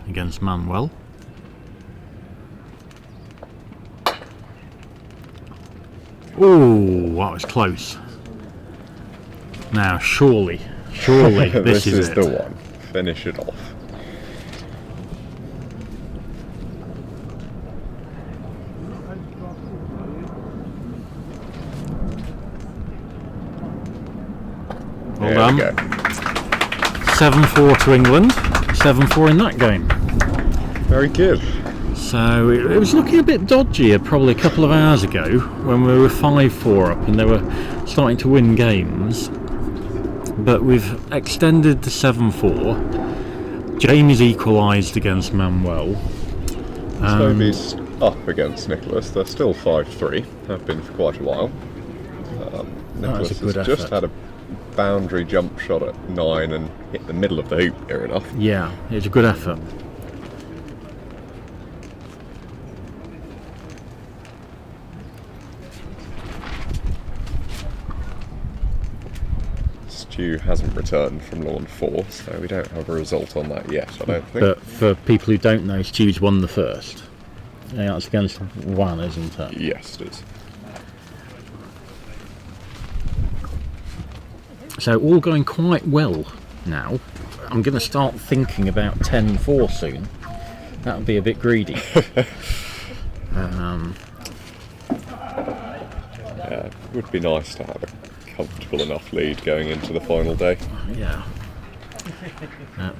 against Manuel. Oh, that was close. Now, surely this is it. The one. Finish it off. Well done. 7-4 to England. 7-4 in that game. Very good. So it was looking a bit dodgy probably a couple of hours ago when we were 5-4 up and they were starting to win games. But we've extended to 7-4. Jamie's equalised against Manuel. Toby's up against Nicholas. They're still 5-3. Have been for quite a while. Nicholas a good has just effort. had a boundary jump shot at 9 and hit the middle of the hoop near enough. Yeah, it was a good effort. Stu hasn't returned from lawn 4, so we don't have a result on that yet, I don't think. But for people who don't know, Stu's won the first. Yeah, that's against Juan, isn't it? Yes, it is. So all going quite well now. I'm going to start thinking about 10-4 soon. That would be a bit greedy. Yeah, it would be nice to have a comfortable enough lead going into the final day. Yeah.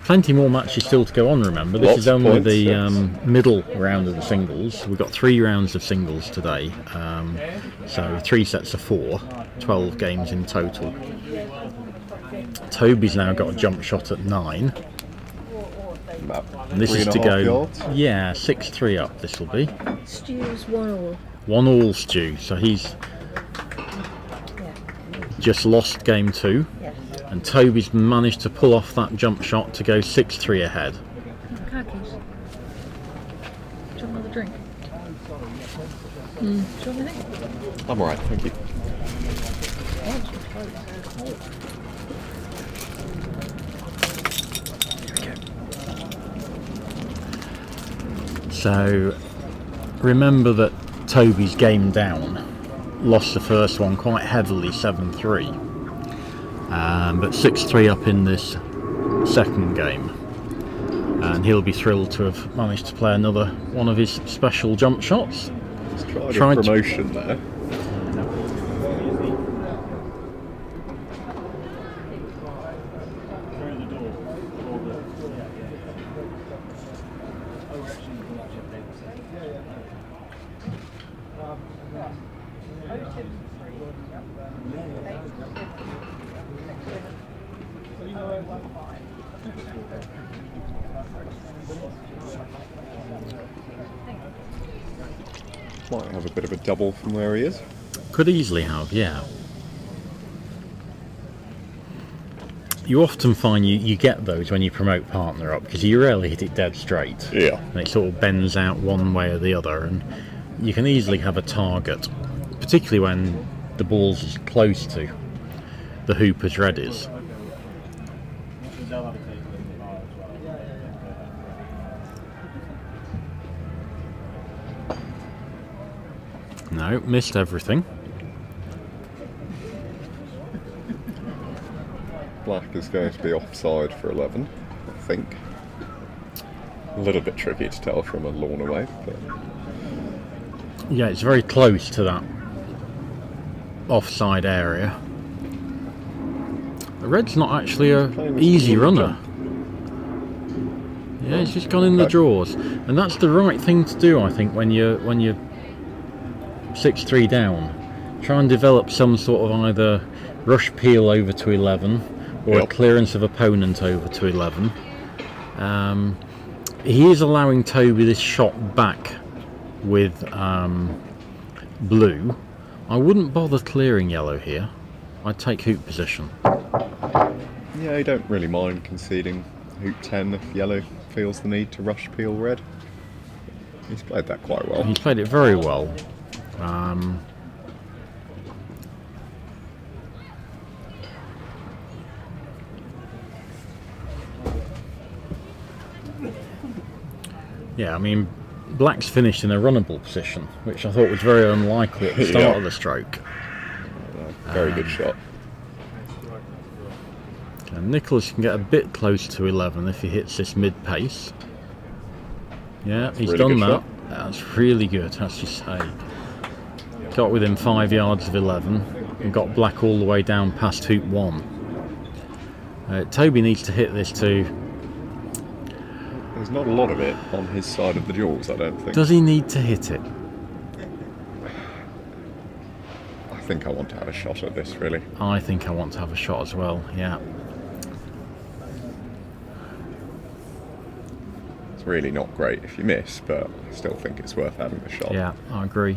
Plenty more matches still to go on, remember. This Lots is of only points, the yes. middle round of the singles. We've got 3 rounds of singles today. So 3 sets of 4, 12 games in total. Toby's now got a jump shot at 9. About And this is to 3.5 go, yards. yeah, 6-3 up this will be. Stu's 1-1. 1-1 Stu, so he's just lost game 2. Yes. And Toby's managed to pull off that jump shot to go 6-3 ahead. Khakis. Do you want another drink? Do you want anything? I'm alright, thank you. So remember that Toby's game down, lost the first one quite heavily, 7-3, but 6-3 up in this second game, and he'll be thrilled to have managed to play another one of his special jump shots. Just tried Tried a to- promotion there. Might have a bit of a double from where he is. Could easily have, yeah. You often find you get those when you promote partner up, because you rarely hit it dead straight. Yeah. And it sort of bends out one way or the other, and you can easily have a target, particularly when the ball's as close to the hoop as red is. No, missed everything. Black is going to be offside for 11, I think. A little bit tricky to tell from a lawn away, but Yeah, it's very close to that offside area. The red's not actually a Playing this easy little runner. Yeah, he's just gone in the Okay. draws, and that's the right thing to do, I think, when you're 6-3 down. Try and develop some sort of either rush peel over to 11 or a Yep. clearance of opponent over to 11. He is allowing Toby this shot back with blue. I wouldn't bother clearing yellow here. I'd take hoop position. yeah, you don't really mind conceding hoop 10 if yellow feels the need to rush peel red. He's played that quite well. He's played it very well. Yeah, I mean, black's finished in a runnable position, which I thought was very unlikely at the start Yeah. of the stroke. Very good shot. And Nicholas can get a bit close to 11 if he hits this mid-pace. Yeah, he's really done good that. shot. That's really good, as you say. Got within 5 yards of 11 and got black all the way down past hoop 1. Toby needs to hit this too. There's not a lot of it on his side of the jaws, I don't think. Does he need to hit it? I think I want to have a shot at this, really. I think I want to have a shot as well, yeah. It's really not great if you miss, but I still think it's worth having a shot. Yeah, I agree.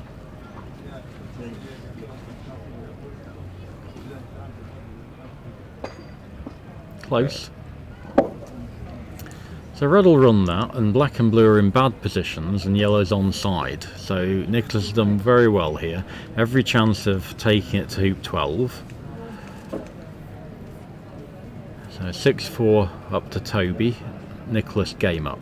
Close. So red will run that, and black and blue are in bad positions, and yellow's onside. So Nicholas has done very well here. Every chance of taking it to hoop 12. So 6-4 up to Toby. Nicholas game up.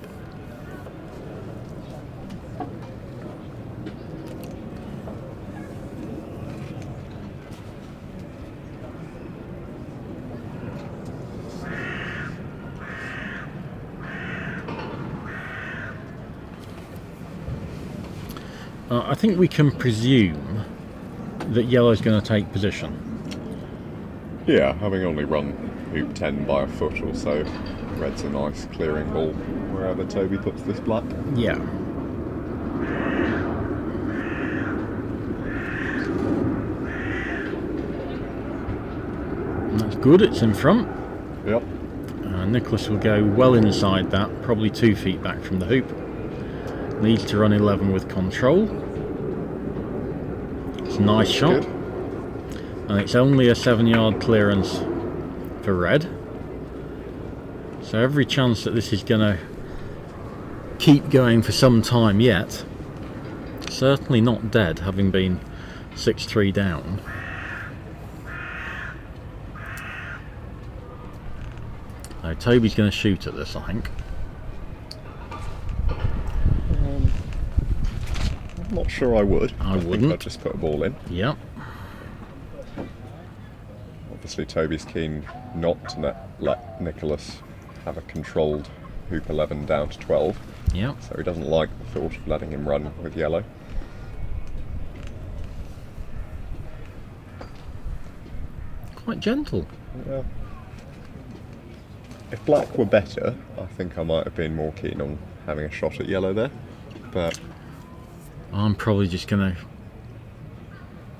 I think we can presume that yellow's going to take position. Yeah, having only run hoop 10 by a foot or so, red's a nice clearing ball wherever Toby puts this black. Yeah. That's good, it's in front. Yep. Nicholas will go well inside that, probably 2 feet back from the hoop. Needs to run 11 with control. It's a nice shot. Good. And it's only a 7-yard clearance for red. So every chance that this is going to keep going for some time yet. Certainly not dead, having been 6-3 down. Now Toby's going to shoot at this, I think. I'm not sure I would. I think wouldn't. I'd just put a ball in. Yep. Obviously Toby's keen not to let Nicholas have a controlled hoop 11 down to 12. Yep. So he doesn't like the thought of letting him run with yellow. Quite gentle. Yeah. If black were better, I think I might have been more keen on having a shot at yellow there. But I'm probably just going to...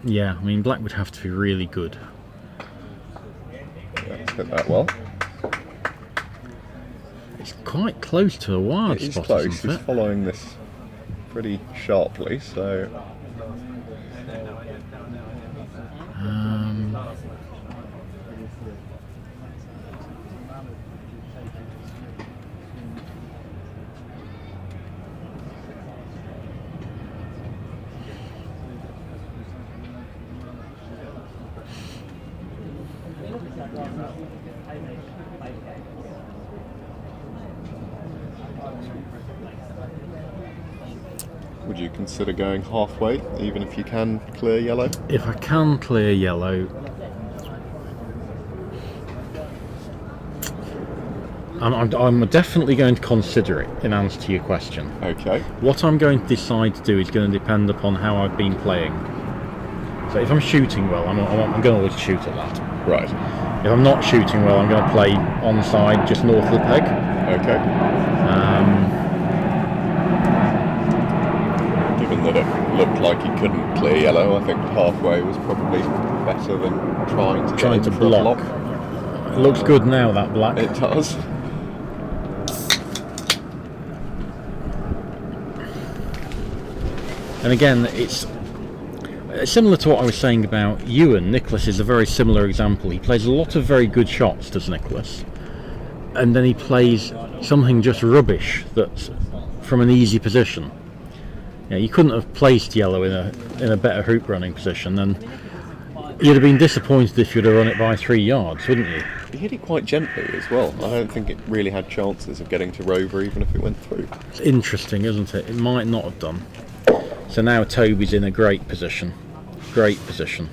Yeah, I mean, black would have to be really good. let's hit that well. It's quite close to a wide He's spot, close. isn't He's it? following this pretty sharply, so Would you consider going halfway, even if you can clear yellow? If I can clear yellow, I'm definitely going to consider it in answer to your question. Okay. What I'm going to decide to do is going to depend upon how I've been playing. So if I'm shooting well, I'm going to always shoot at that. Right. If I'm not shooting well, I'm going to play onside just north of the peg. Okay. Given that it looked like he couldn't clear yellow, I think halfway was probably better than trying to block. It looks good now, that black. It does. And again, it's similar to what I was saying about Ewan. Nicholas is a very similar example. He plays a lot of very good shots, does Nicholas? And then he plays something just rubbish that's from an easy position. Yeah, you couldn't have placed yellow in a better hoop running position, and you'd have been disappointed if you'd have run it by 3 yards, wouldn't you? He hit it quite gently as well. I don't think it really had chances of getting to Rover, even if it went through. It's interesting, isn't it? It might not have done. So now Toby's in a great position. Great position.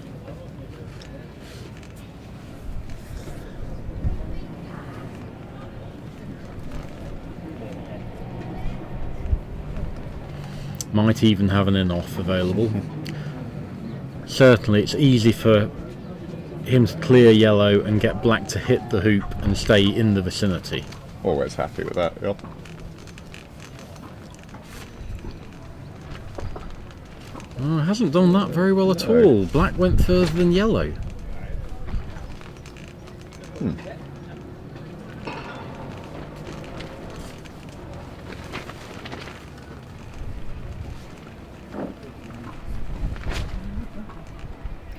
Might even have an in-off available. Certainly it's easy for him to clear yellow and get black to hit the hoop and stay in the vicinity. Always happy with that, yep. Oh, it hasn't done that very well at all. Black went further than yellow.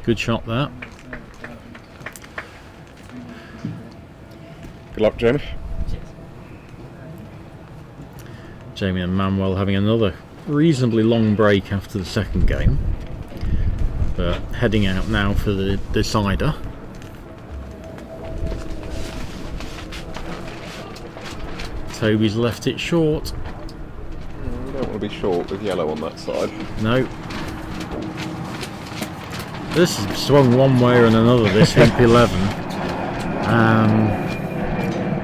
Good shot there. Good luck, Jamie. Jamie and Manuel having another reasonably long break after the second game, but heading out now for the decider. Toby's left it short. You don't want to be short with yellow on that side. No. This has swung one way or another, this hoop 11.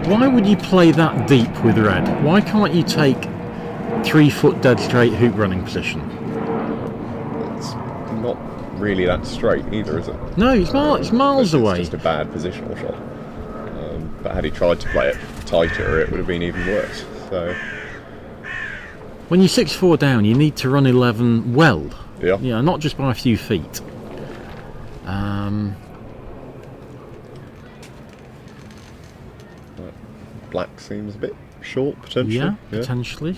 Why would you play that deep with red? Why can't you take 3 foot dead straight hoop running position? It's not really that straight either, is it? No, it's miles away. It's just a bad positional shot. But had he tried to play it tighter, it would have been even worse. So When you're 6-4 down, you need to run 11 well. yeah, Yeah, not just by a few feet. black seems a bit short potentially. Yeah, potentially.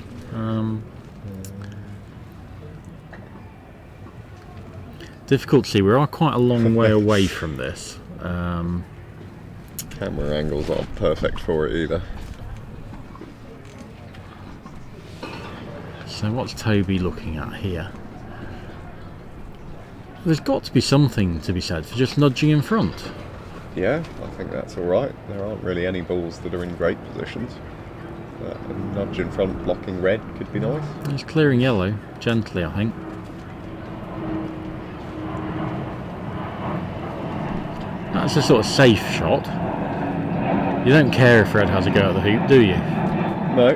Difficult to see. We are quite a long way away from this. Camera angles aren't perfect for it either. So what's Toby looking at here? There's got to be something to be said for just nudging in front. Yeah, I think that's alright. There aren't really any balls that are in great positions. A nudge in front blocking red could be nice. He's clearing yellow, gently I think. That's a sort of safe shot. You don't care if red has a go at the hoop, do you? No.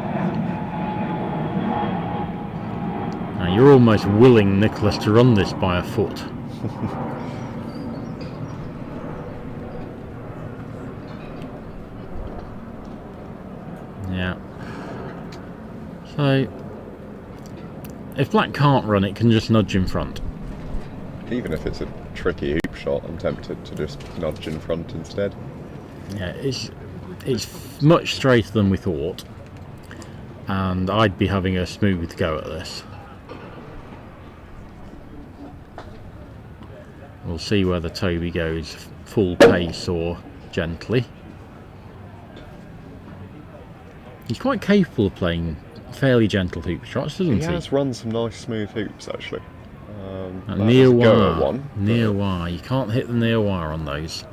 Now, you're almost willing Nicholas to run this by a foot. Yeah. So, if black can't run it, can just nudge in front. Even if it's a tricky hoop shot, I'm tempted to just nudge in front instead. Yeah, it's much straighter than we thought, and I'd be having a smooth go at this. We'll see whether Toby goes full pace or gently. He's quite capable of playing fairly gentle hoop shots, doesn't he? He has run some nice smooth hoops actually. Near That was a go at wire. one, Near wire. You can't hit the near wire on those.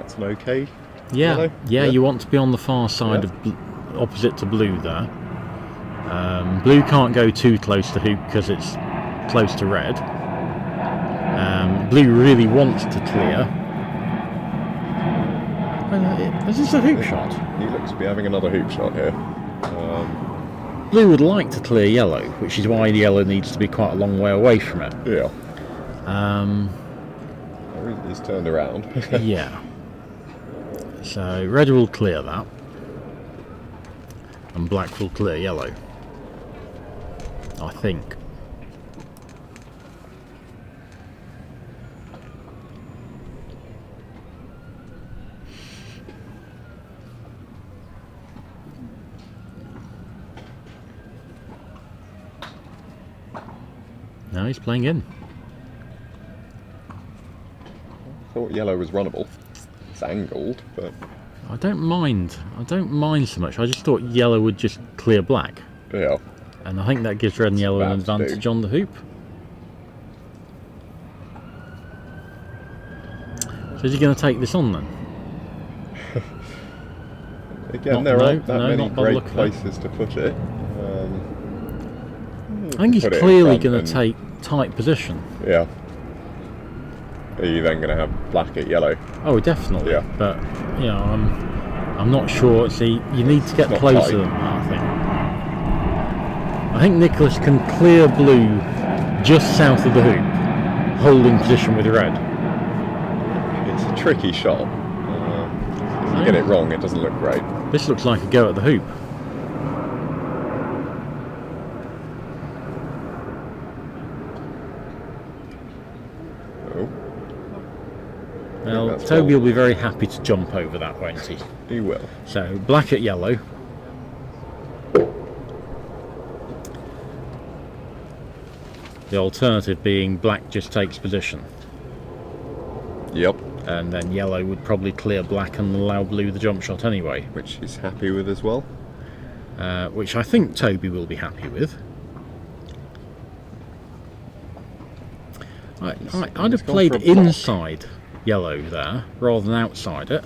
that's an okay. Yeah, Yellow? yeah, you want to be on the far side Yeah. of opposite to blue there. Blue can't go too close to hoop because it's close to red. Blue really wants to clear. Is this a hoop shot? He looks to be having another hoop shot here. Blue would like to clear yellow, which is why the yellow needs to be quite a long way away from it. Yeah. He's turned around. Yeah. So red will clear that, and black will clear yellow, I think. Now he's playing in. Thought yellow was runnable. It's angled, but I don't mind so much. I just thought yellow would just clear black, yeah. and I think that gives red and yellow an bad to do. advantage on the hoop. So is he going to take this on then? Again, Not- there no, aren't that no, many not by the great look of it. places to put it. I think he's Put it in clearly front going and- to take tight position. Yeah. Are you then going to have black at yellow? Oh, definitely. Yeah. But you know, I'm not sure. See, you need to get Not closer tight. than that. I think Nicholas can clear blue just south of the hoop, holding position with red. It's a tricky shot. If you get it wrong, it doesn't look great. This looks like a go at the hoop. Oh, Well, that's Toby well. will be very happy to jump over that, won't he? he will. So black at yellow. The alternative being black just takes position, Yep. and then yellow would probably clear black and allow blue the jump shot anyway, Which he's happy with as well. which I think Toby will be happy with. I'd he's have gone played for a block. inside yellow there rather than outside it.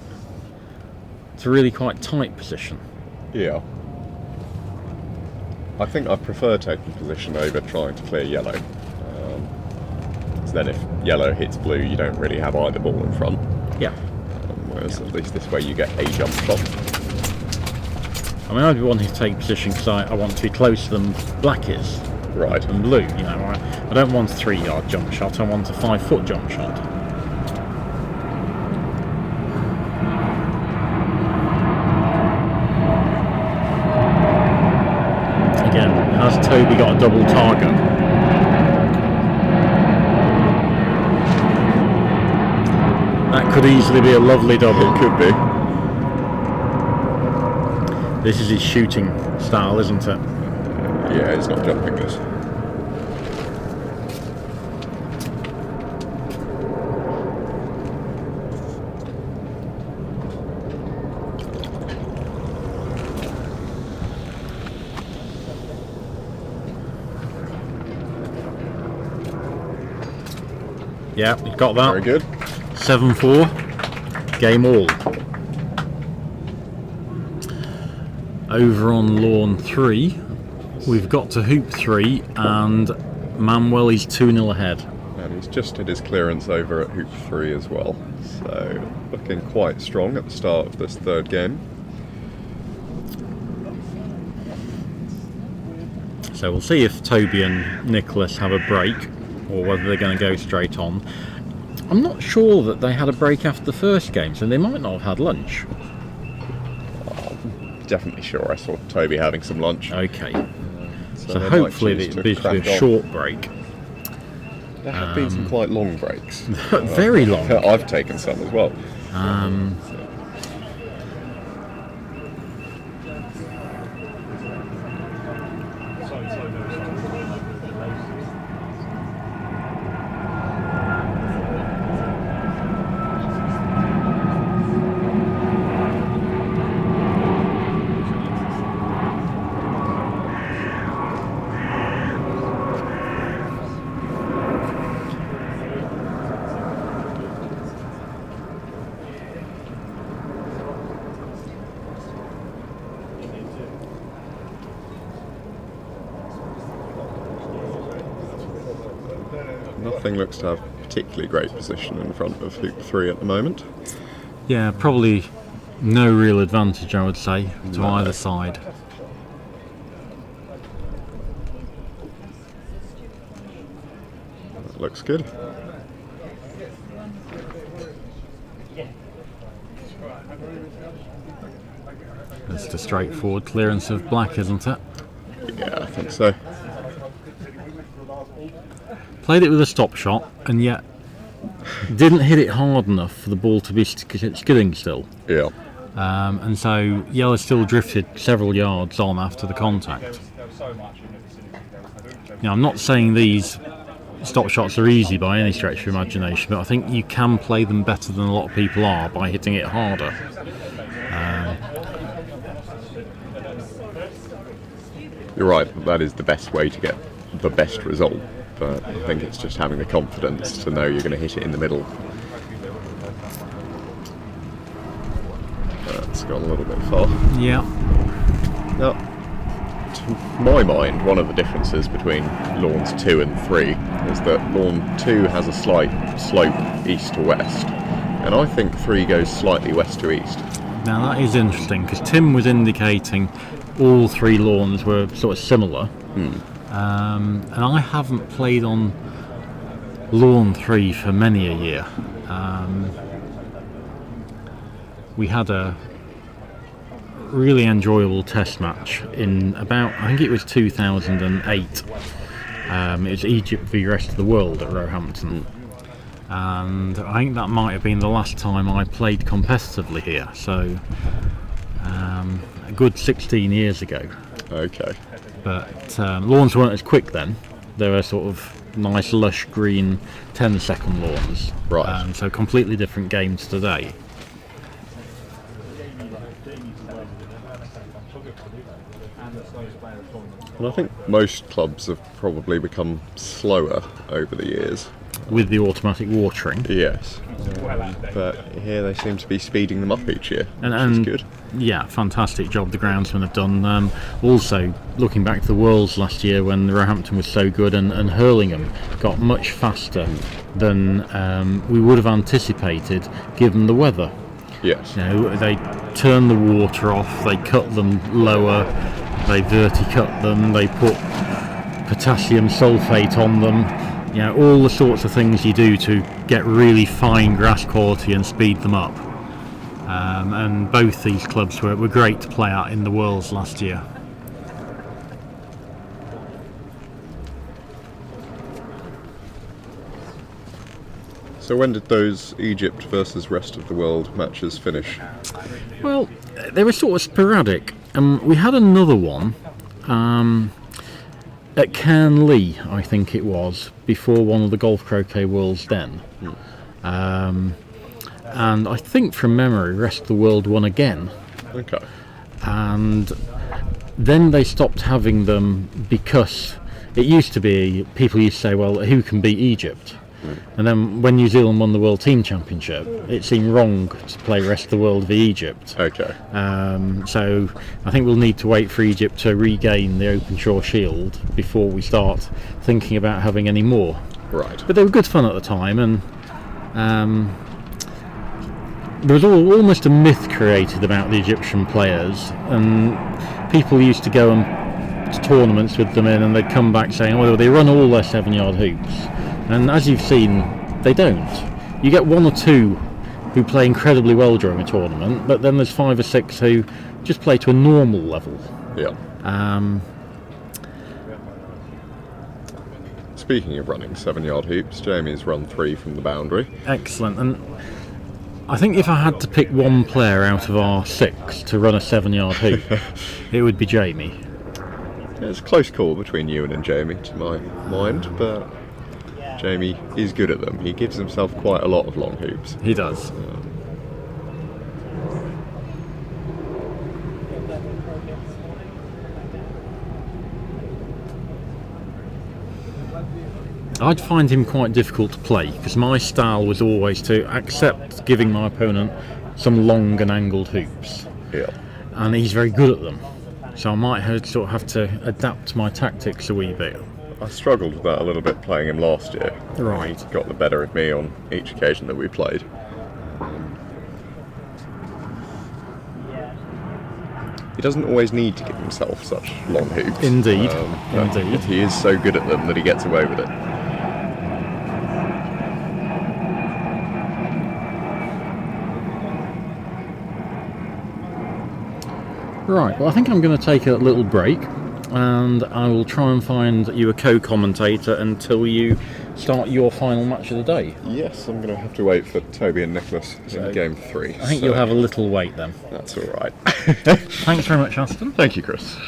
It's a really quite tight position. Yeah. I think I prefer taking position over trying to clear yellow. So then if yellow hits blue, you don't really have either ball in front. Yeah. Whereas at least this way you get a jump shot. I mean, I'd be wanting to take position because I want to be closer than black is. Right. And blue, you know, I don't want a 3-yard jump shot, I want a 5-foot jump shot. Again, has Toby got a double target? That could easily be a lovely double. It could be. This is his shooting style, isn't it? Yeah, he's not jumping this. Yeah, he's got that. Very good. 7-4, game all. Over on lawn 3, we've got to hoop 3, and Manuel is 2-0 ahead. And he's just hit his clearance over at hoop 3 as well. So looking quite strong at the start of this third game. So we'll see if Toby and Nicholas have a break, or whether they're going to go straight on. I'm not sure that they had a break after the first game, so they might not have had lunch. Definitely sure I saw Toby having some lunch. Okay, so they might hopefully choose it'll to be crack a on. short break. There have been some quite long breaks. Very long. I've taken some as well. nothing looks to have particularly great position in front of hoop 3 at the moment. Yeah, probably no real advantage, I would say, to either side. That looks good. It's a straightforward clearance of black, isn't it? Yeah, I think so. Played it with a stop shot, and yet didn't hit it hard enough for the ball to be skidding still. Yeah. And so yellow still drifted several yards on after the contact. Now, I'm not saying these stop shots are easy by any stretch of imagination, but I think you can play them better than a lot of people are by hitting it harder. You're right, that is the best way to get the best result, but I think it's just having the confidence to know you're going to hit it in the middle. That's gone a little bit far. Yeah. Now, to my mind, one of the differences between lawns 2 and 3 is that lawn 2 has a slight slope east to west, and I think 3 goes slightly west to east. Now that is interesting, because Tim was indicating all 3 lawns were sort of similar. And I haven't played on lawn 3 for many a year. We had a really enjoyable test match in about, I think it was 2008. It was Egypt v rest of the world at Roehampton. And I think that might have been the last time I played competitively here, so a good 16 years ago. Okay. But lawns weren't as quick then. They were sort of nice lush green 10-second lawns. Right. So completely different games today. And I think most clubs have probably become slower over the years. With the automatic watering. Yes. But here they seem to be speeding them up each year, which And is good. yeah, fantastic job the groundsmen have done. Also, looking back to the Worlds last year when Roehampton was so good and Hurlingham got much faster than we would have anticipated given the weather. Yes. You know, they turned the water off, they cut them lower, they verticut them, they put potassium sulfate on them. You know, all the sorts of things you do to get really fine grass quality and speed them up. And both these clubs were great to play at in the Worlds last year. So when did those Egypt versus rest of the world matches finish? Well, they were sort of sporadic. We had another one at Cairnlea, I think it was, before one of the Golf Croquet Worlds then. And I think from memory, rest of the world won again. Okay. And then they stopped having them because it used to be, people used to say, well, who can beat Egypt? And then when New Zealand won the World Team Championship, it seemed wrong to play rest of the world v Egypt. Okay. So I think we'll need to wait for Egypt to regain the Openshaw Shield before we start thinking about having any more. Right. But they were good fun at the time, and there was almost a myth created about the Egyptian players, and people used to go to tournaments with them and they'd come back saying, well, they run all their 7-yard hoops. And as you've seen, they don't. You get 1 or 2 who play incredibly well during a tournament, but then there's 5 or 6 who just play to a normal level. Yeah. Speaking of running 7-yard hoops, Jamie's run 3 from the boundary. Excellent. And I think if I had to pick one player out of our 6 to run a 7-yard hoop, it would be Jamie. Yeah, it's a close call between Ewan and Jamie, to my mind, but Jamie is good at them. He gives himself quite a lot of long hoops. He does. I'd find him quite difficult to play because my style was always to accept giving my opponent some long and angled hoops. Yeah. And he's very good at them. So I might have to adapt my tactics a wee bit. I struggled with that a little bit playing him last year. Right. He got the better of me on each occasion that we played. He doesn't always need to give himself such long hoops. Indeed, but indeed. He is so good at them that he gets away with it. Right, well I think I'm going to take a little break and I will try and find you a co-commentator until you start your final match of the day. Yes, I'm going to have to wait for Toby and Nicholas in game 3. I think you'll have a little wait then. That's alright. Thanks very much, Aston. Thank you, Chris.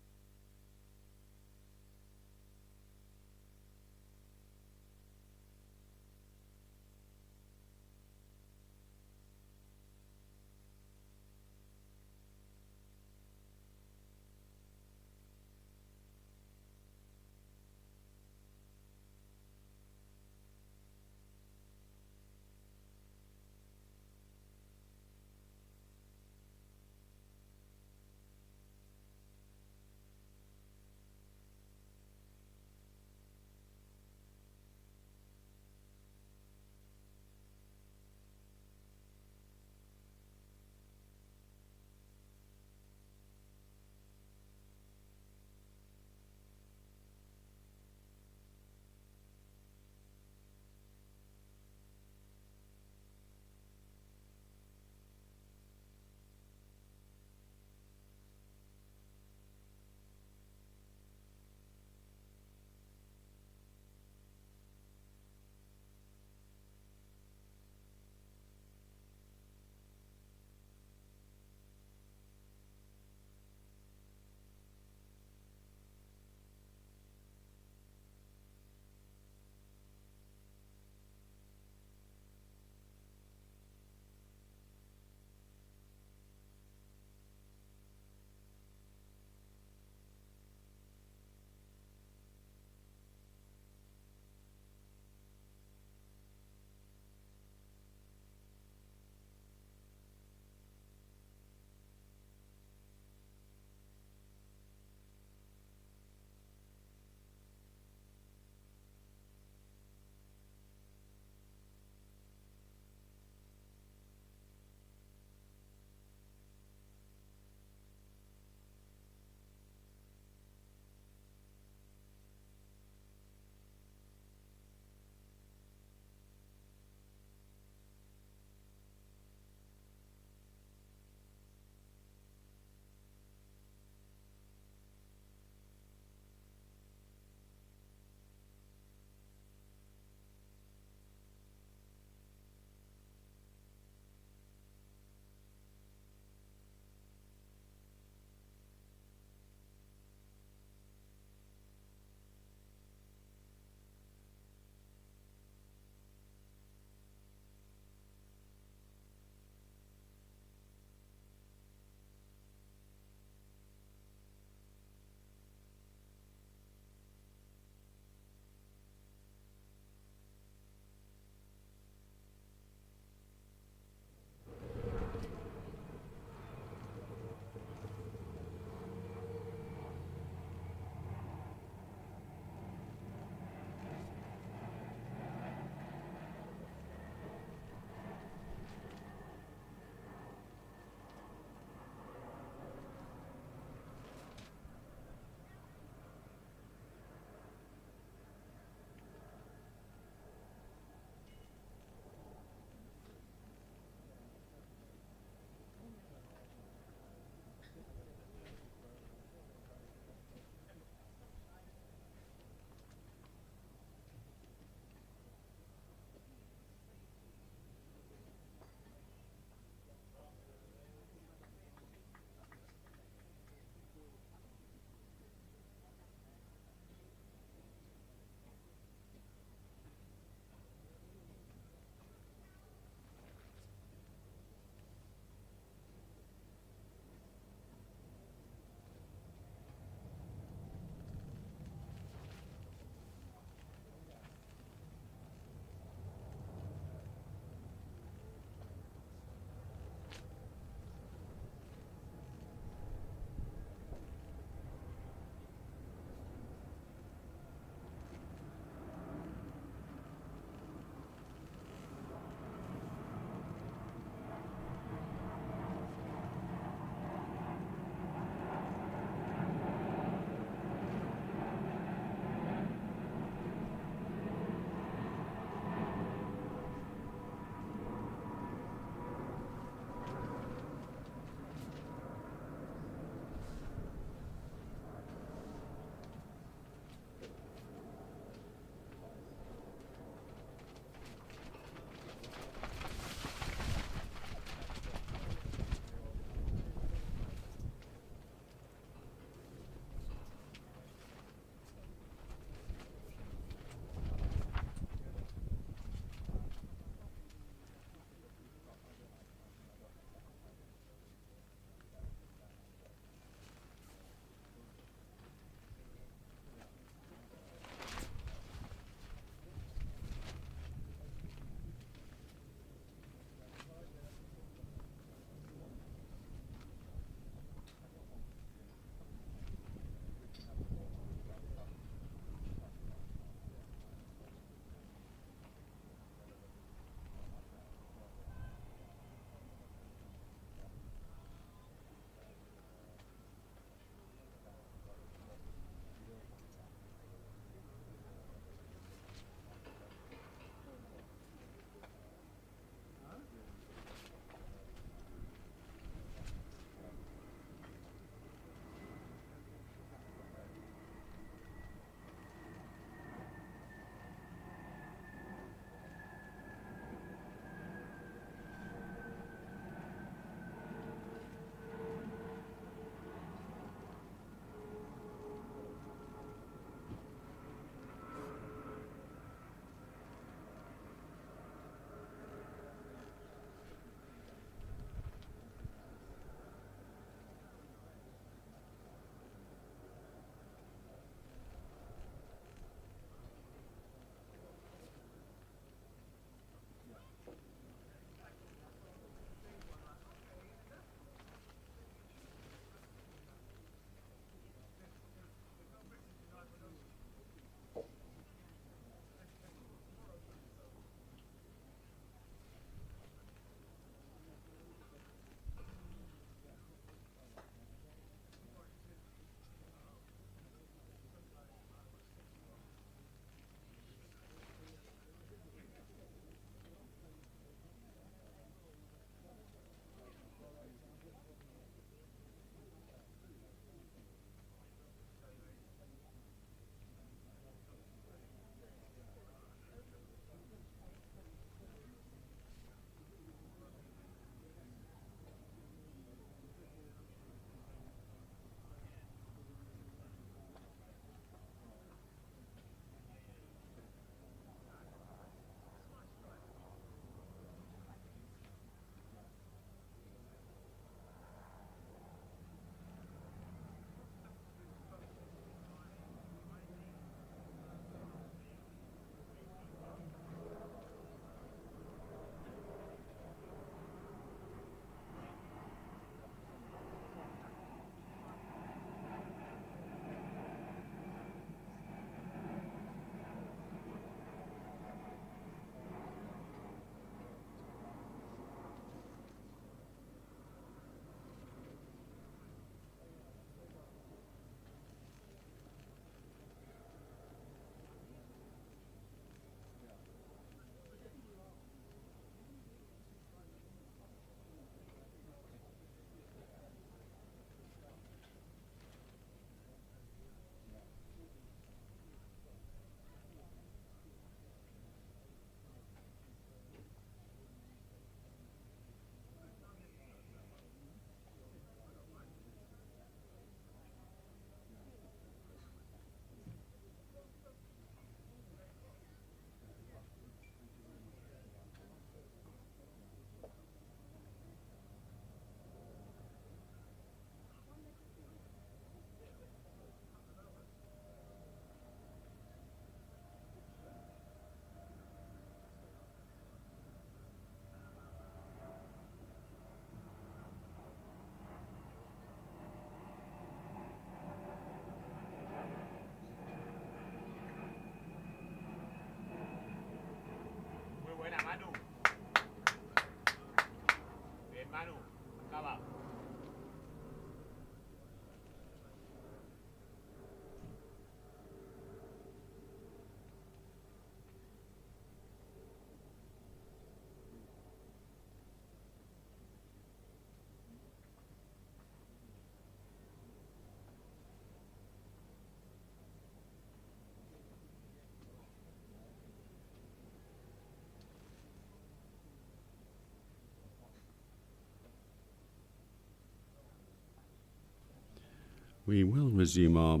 we will resume our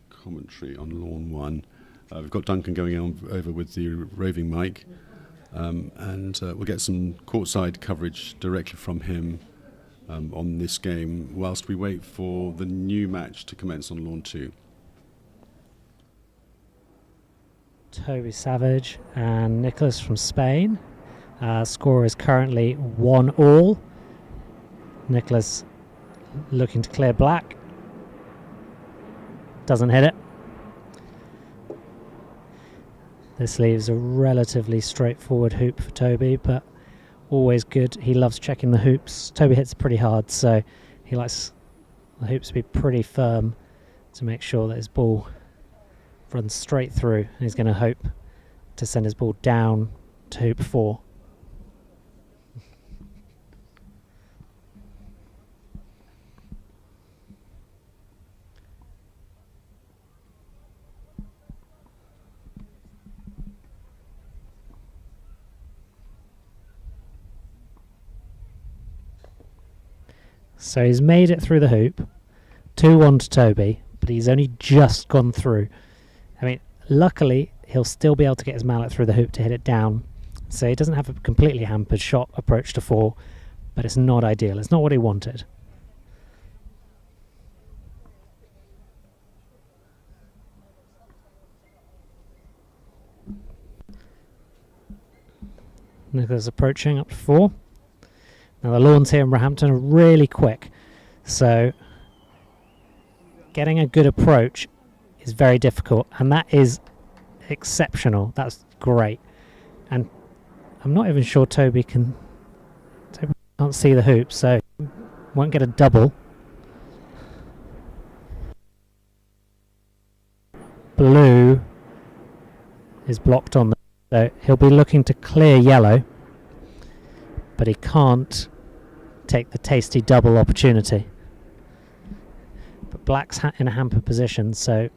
commentary on Lawn 1. We've got Duncan going on over with the roving mic, and we'll get some courtside coverage directly from him on this game whilst we wait for the new match to commence on Lawn 2. Toby Savage and Nicholas from Spain. Score is currently 1-1. Nicholas looking to clear black. Doesn't hit it. This leaves a relatively straightforward hoop for Toby, but always good. He loves checking the hoops. Toby hits pretty hard, so he likes the hoops to be pretty firm to make sure that his ball runs straight through, and he's going to hope to send his ball down to hoop 4. So he's made it through the hoop, 2-1 to Toby, but he's only just gone through. I mean, luckily, he'll still be able to get his mallet through the hoop to hit it down. So he doesn't have a completely hampered shot approach to 4, but it's not ideal. It's not what he wanted. Nicholas approaching up to 4. Now the lawns here in Roehampton are really quick, so getting a good approach is very difficult, and that is exceptional. That's great. And I'm not even sure Toby can't see the hoop, so won't get a double. Blue is blocked on the, so he'll be looking to clear yellow, but he can't take the tasty double opportunity. But black's in a hampered position, so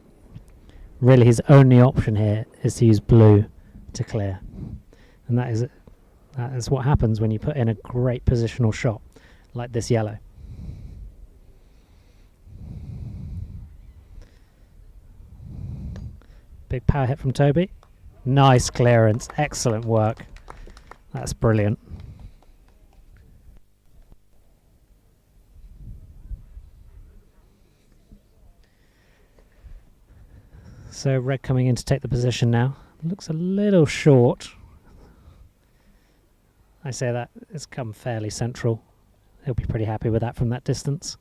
really his only option here is to use blue to clear. And that is what happens when you put in a great positional shot like this yellow. Big power hit from Toby. Nice clearance, excellent work. That's brilliant. So red coming in to take the position now. Looks a little short. I say that it's come fairly central. He'll be pretty happy with that from that distance.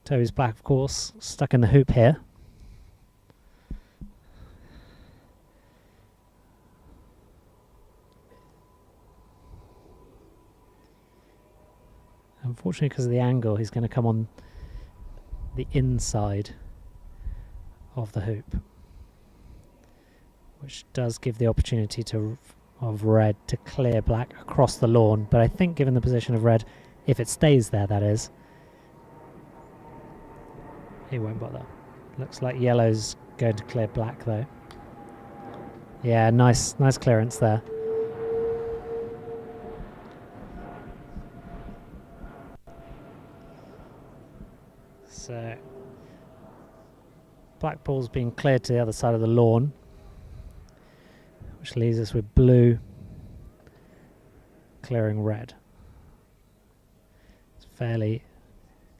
Toby's black, of course, stuck in the hoop here. Unfortunately, because of the angle, he's going to come on the inside of the hoop, which does give the opportunity of red to clear black across the lawn. But I think given the position of red, if it stays there, that is, he won't bother. Looks like yellow's going to clear black though. Yeah, nice clearance there. So black ball's being cleared to the other side of the lawn, which leaves us with blue clearing red. It's fairly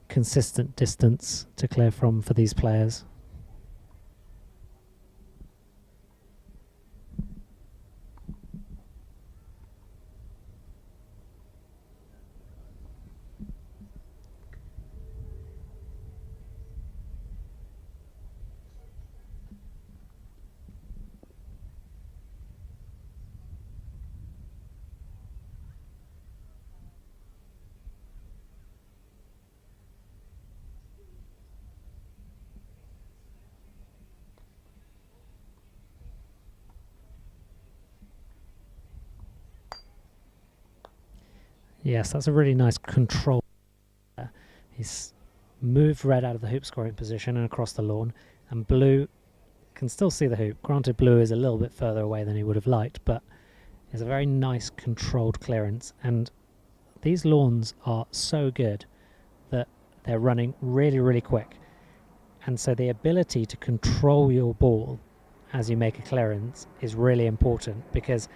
consistent distance to clear from for these players. Yes, that's a really nice control. He's moved red out of the hoop scoring position and across the lawn, and blue can still see the hoop. Granted, blue is a little bit further away than he would have liked, but it's a very nice controlled clearance. And these lawns are so good that they're running really, really quick. And so the ability to control your ball as you make a clearance is really important, because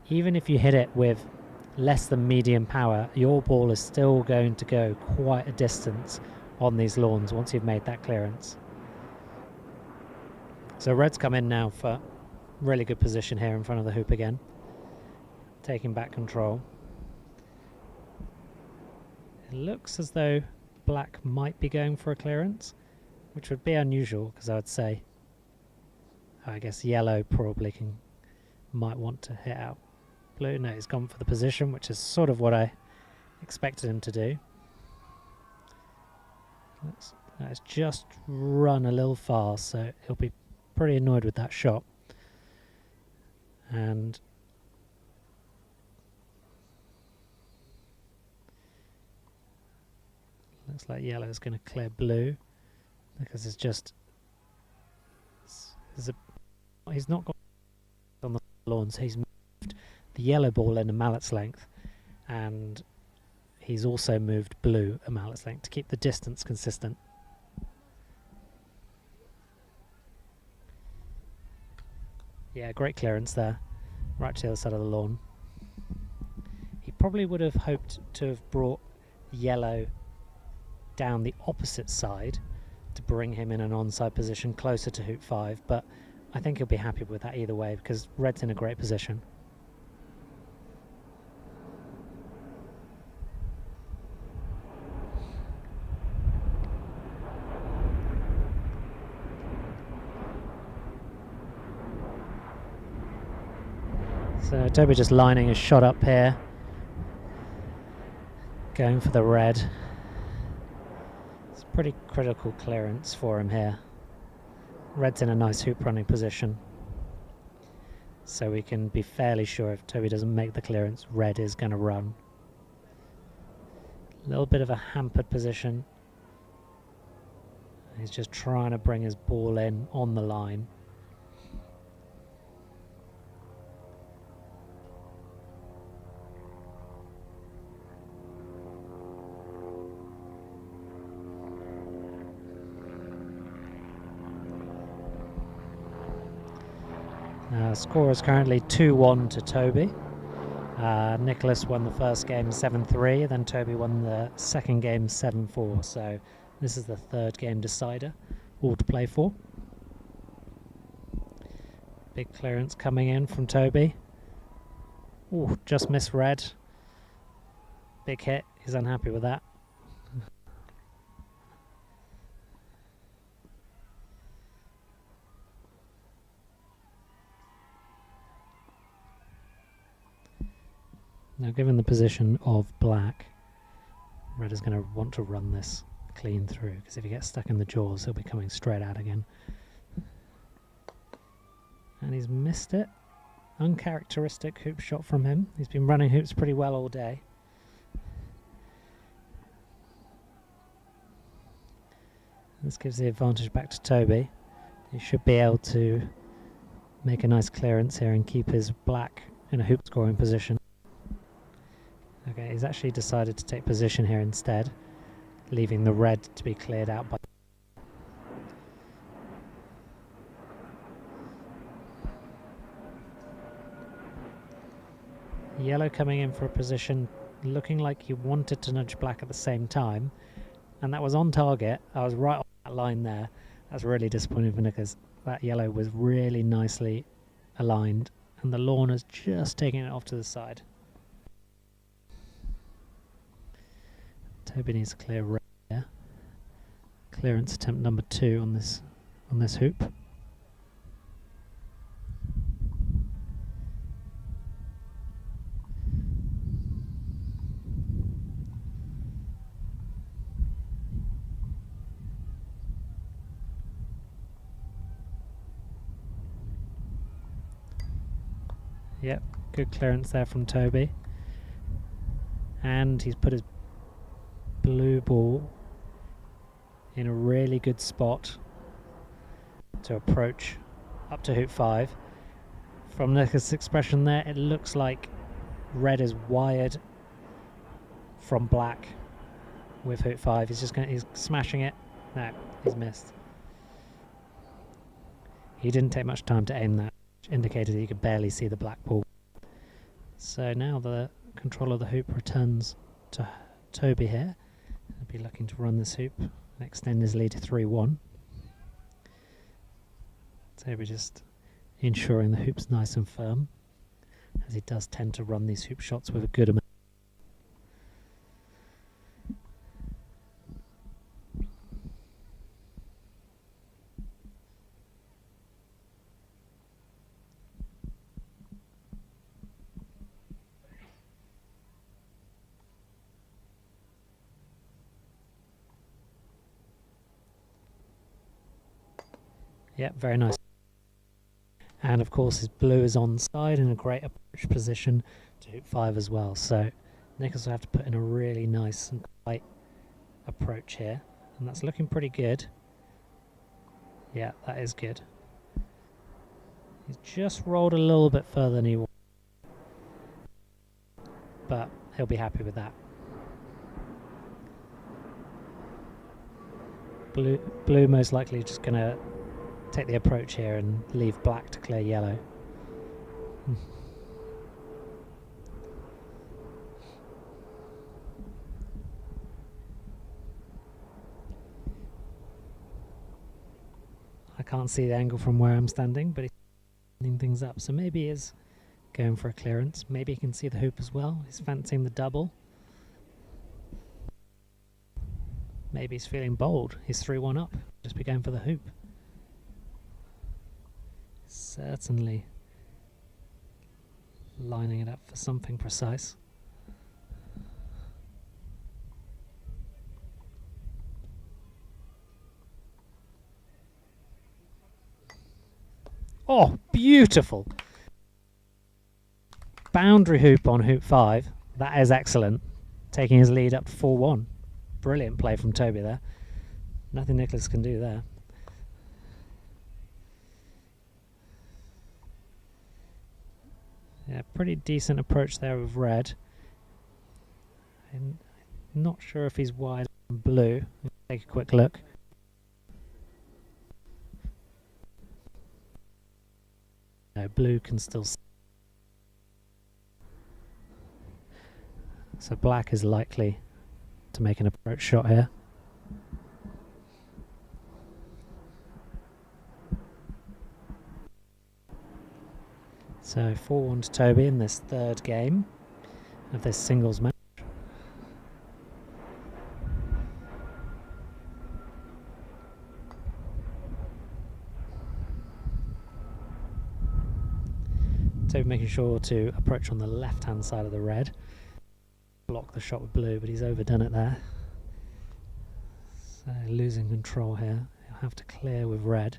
even if you hit it with less than medium power, your ball is still going to go quite a distance on these lawns once you've made that clearance. So red's come in now for really good position here in front of the hoop again, taking back control. It looks as though black might be going for a clearance, which would be unusual, because I would say, I guess yellow probably might want to hit out blue. No, he's gone for the position, which is sort of what I expected him to do. Let's just run a little fast, so he'll be pretty annoyed with that shot. And looks like yellow is going to clear blue, because it's just he's not got on the lawns. He's moved the yellow ball in a mallet's length, and he's also moved blue a mallet's length to keep the distance consistent. Yeah, great clearance there, right to the other side of the lawn. He probably would have hoped to have brought yellow down the opposite side to bring him in an onside position closer to hoop 5, but I think he'll be happy with that either way, because red's in a great position. So Toby just lining his shot up here, going for the red. It's a pretty critical clearance for him here. Red's in a nice hoop running position, so we can be fairly sure if Toby doesn't make the clearance, red is going to run. A little bit of a hampered position. He's just trying to bring his ball in on the line. Score is currently 2-1 to Toby. Nicholas won the first game 7-3, then Toby won the second game 7-4. So this is the third game decider, all to play for. Big clearance coming in from Toby. Ooh, just missed red. Big hit, he's unhappy with that. Now, given the position of black, red is going to want to run this clean through, because if he gets stuck in the jaws, he'll be coming straight out again. And he's missed it. Uncharacteristic hoop shot from him. He's been running hoops pretty well all day. This gives the advantage back to Toby. He should be able to make a nice clearance here and keep his black in a hoop scoring position. Okay, he's actually decided to take position here instead, leaving the red to be cleared out by... Yellow coming in for a position looking like he wanted to nudge black at the same time, and that was on target. I was right on that line there. That's really disappointing for Nicholas. That yellow was really nicely aligned, and the lawn is just taking it off to the side. Toby needs to clear red here. Clearance attempt number 2 on this hoop. Yep, good clearance there from Toby. And he's put his blue ball in a really good spot to approach up to hoop 5. From Nicholas' expression there, it looks like red is wired from black with hoop 5. He's smashing it. No, he's missed. He didn't take much time to aim that, which indicated that you could barely see the black ball. So now the control of the hoop returns to Toby here. He'll be looking to run this hoop and extend his lead to 3-1. Toby just ensuring the hoop's nice and firm, as he does tend to run these hoop shots with a good amount. Yep, very nice. And of course his blue is on side in a great approach position to hoop 5 as well. So Nicholas will have to put in a really nice and tight approach here. And that's looking pretty good. Yeah, that is good. He's just rolled a little bit further than he wanted, but he'll be happy with that. Blue most likely just going to take the approach here and leave black to clear yellow. I can't see the angle from where I'm standing, but he's cleaning things up, so maybe he is going for a clearance. Maybe he can see the hoop as well. He's fancying the double. Maybe he's feeling bold. He's 3-1 up. Just be going for the hoop. Certainly lining it up for something precise. Oh, beautiful! Boundary hoop on hoop 5. That is excellent. Taking his lead up to 4-1. Brilliant play from Toby there. Nothing Nicholas can do there. Yeah, pretty decent approach there with red. I'm not sure if he's wide on blue. Take a quick look. No, blue can still see. So black is likely to make an approach shot here. So 4-1 to Toby in this third game of this singles match. Toby making sure to approach on the left hand side of the red. Block the shot with blue, but he's overdone it there. So losing control here. He'll have to clear with red.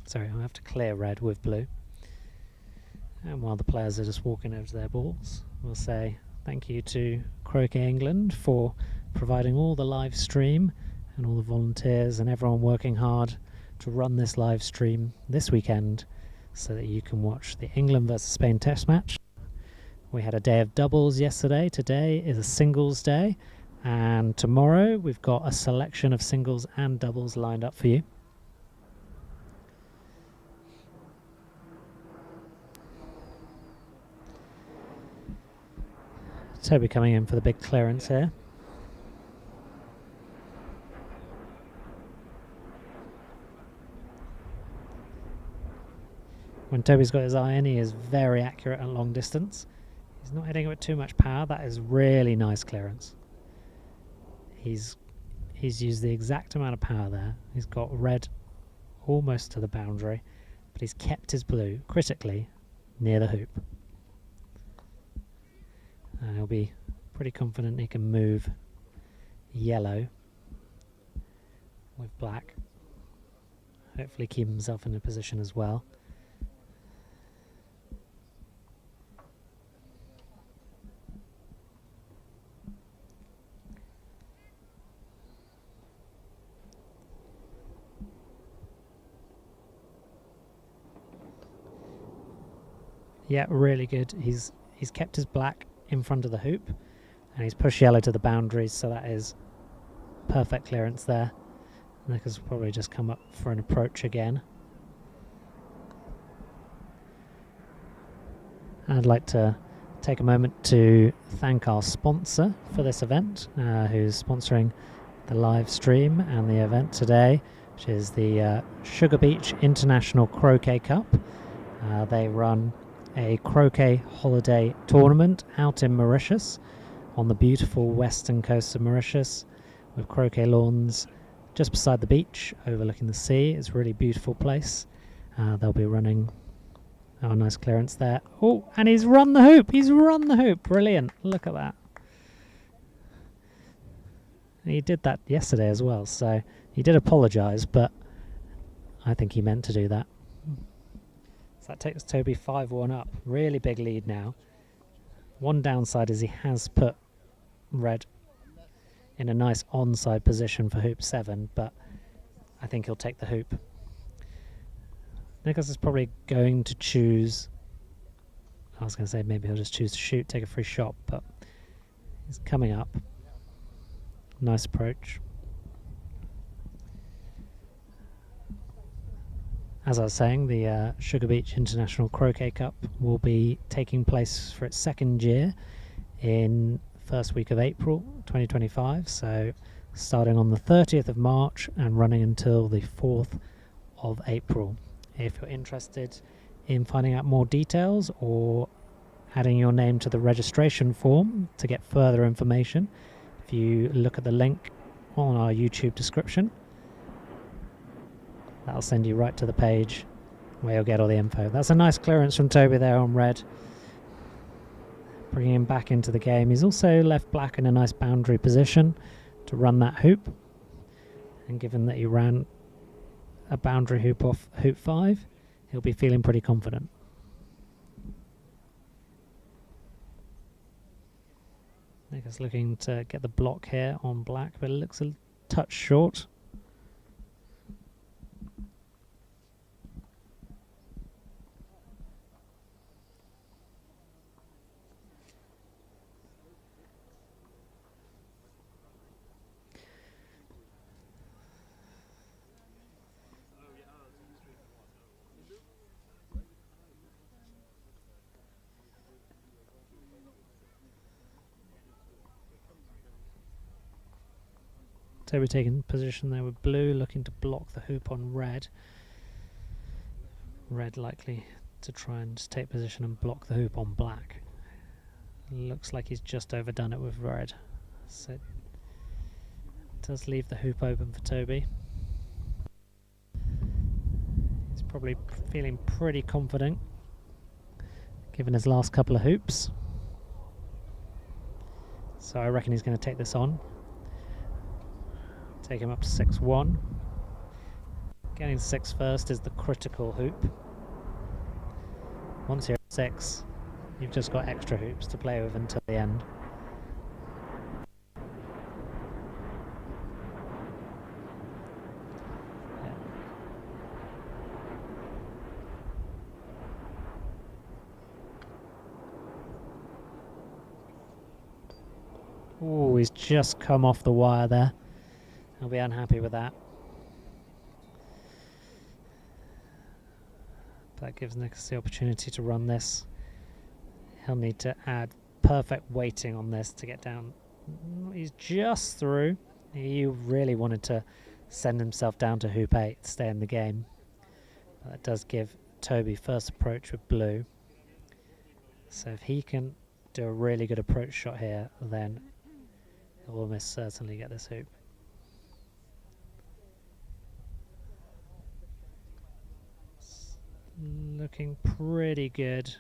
Sorry, I'll have to clear red with blue. And while the players are just walking over to their balls, we'll say thank you to Croquet England for providing all the live stream and all the volunteers and everyone working hard to run this live stream this weekend so that you can watch the England versus Spain test match. We had a day of doubles yesterday. Today is a singles day, and tomorrow we've got a selection of singles and doubles lined up for you. Toby coming in for the big clearance here. When Toby's got his eye in, he is very accurate at long distance. He's not hitting it with too much power. That is really nice clearance. He's used the exact amount of power there. He's got red almost to the boundary, but he's kept his blue critically near the hoop. And he'll be pretty confident he can move yellow with black. Hopefully keep himself in a position as well. Yeah, really good. He's kept his black in front of the hoop, and he's pushed yellow to the boundaries, so that is perfect clearance there. Nick's probably just come up for an approach again. I'd like to take a moment to thank our sponsor for this event, who's sponsoring the live stream and the event today, which is the Sugar Beach International Croquet Cup. They run a croquet holiday tournament out in Mauritius, on the beautiful western coast of Mauritius, with croquet lawns just beside the beach, overlooking the sea. It's a really beautiful place. They'll be running. Oh, nice clearance there. Oh, and he's run the hoop. He's run the hoop. Brilliant. Look at that. He did that yesterday as well, so he did apologise, but I think he meant to do that. So that takes Toby 5-1 up. Really big lead now. One downside is he has put red in a nice onside position for hoop 7, but I think he'll take the hoop. Nicholas is probably going to choose, I was going to say maybe he'll just choose to shoot, take a free shot, but he's coming up. Nice approach. As I was saying, the Sugar Beach International Croquet Cup will be taking place for its second year in first week of April 2025, so starting on the 30th of March and running until the 4th of April. If you're interested in finding out more details or adding your name to the registration form to get further information, if you look at the link on our YouTube description, that'll send you right to the page where you'll get all the info. That's a nice clearance from Toby there on red, bringing him back into the game. He's also left black in a nice boundary position to run that hoop, and given that he ran a boundary hoop off hoop 5, he'll be feeling pretty confident. I think it's looking to get the block here on black, but it looks a touch short. Toby taking position there with blue, looking to block the hoop on red. Red likely to try and just take position and block the hoop on black. Looks like he's just overdone it with red. So it does leave the hoop open for Toby. He's probably feeling pretty confident given his last couple of hoops. So I reckon he's going to take this on. Take him up to 6-1. Getting 6 first is the critical hoop. Once you're at 6, you've just got extra hoops to play with until the end. Oh, he's just come off the wire there. I'll be unhappy with that. That gives Nicholas the opportunity to run this. He'll need to add perfect weighting on this to get down. He's just through. He really wanted to send himself down to hoop 8 to stay in the game. But that does give Toby first approach with blue. So if he can do a really good approach shot here, then he'll almost certainly get this hoop. Looking pretty good.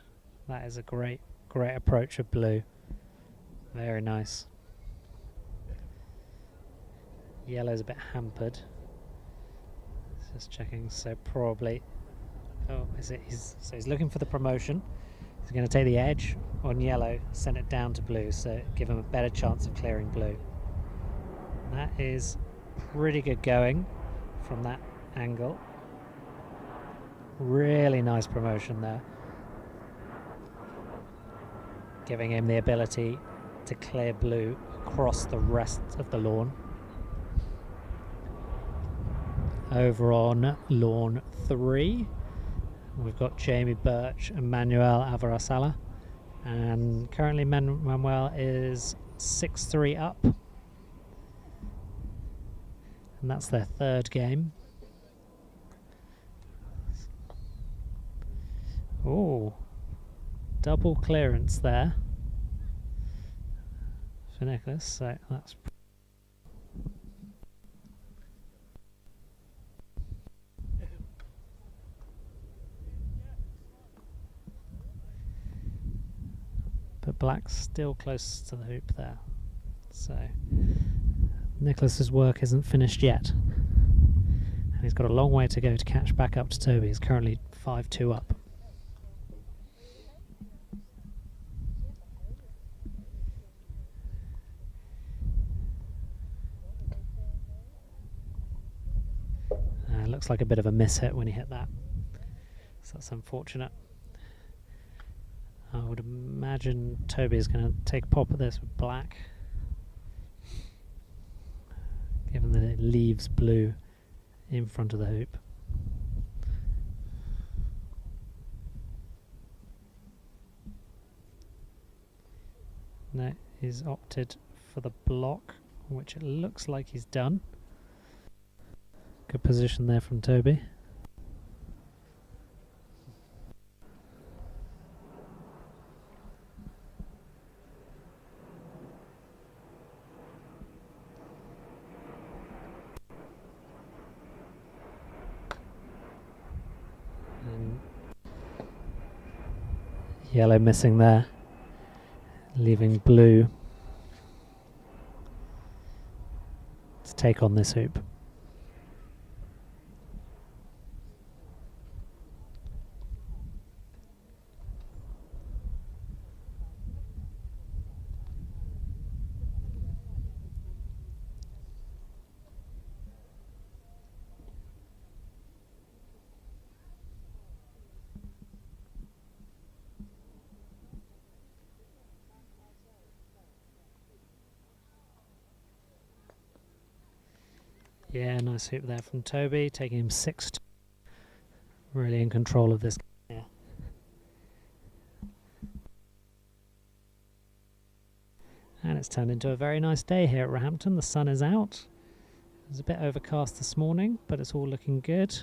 That is a great approach of blue. Very nice. Yellow's a bit hampered. Just checking, so probably. Oh, is it? So he's looking for the promotion. He's going to take the edge on yellow, send it down to blue, so give him a better chance of clearing blue. That is pretty good going from that angle. Really nice promotion there. giving him the ability to clear blue across the rest of the lawn. Over on lawn 3, we've got Jamie Birch and Manuel Alvarasala, and currently Manuel is 6-3 up, and that's their third game. Oh, double clearance there for Nicholas, so that's but Black's still close to the hoop there, so Nicholas's work isn't finished yet, and he's got a long way to go to catch back up to Toby. He's currently 5-2 up. Looks like a bit of a miss hit when he hit that, so that's unfortunate. I would imagine Toby is going to take a pop at this with Black, given that it leaves blue in front of the hoop. No, he's opted for the block, which it looks like he's done. Good position there from Toby. And yellow missing there, leaving blue to take on this hoop. Yeah, nice hoop there from Toby, taking him 6-2. Really in control of this. Yeah. And it's turned into a very nice day here at Roehampton. The sun is out. It was a bit overcast this morning, but it's all looking good.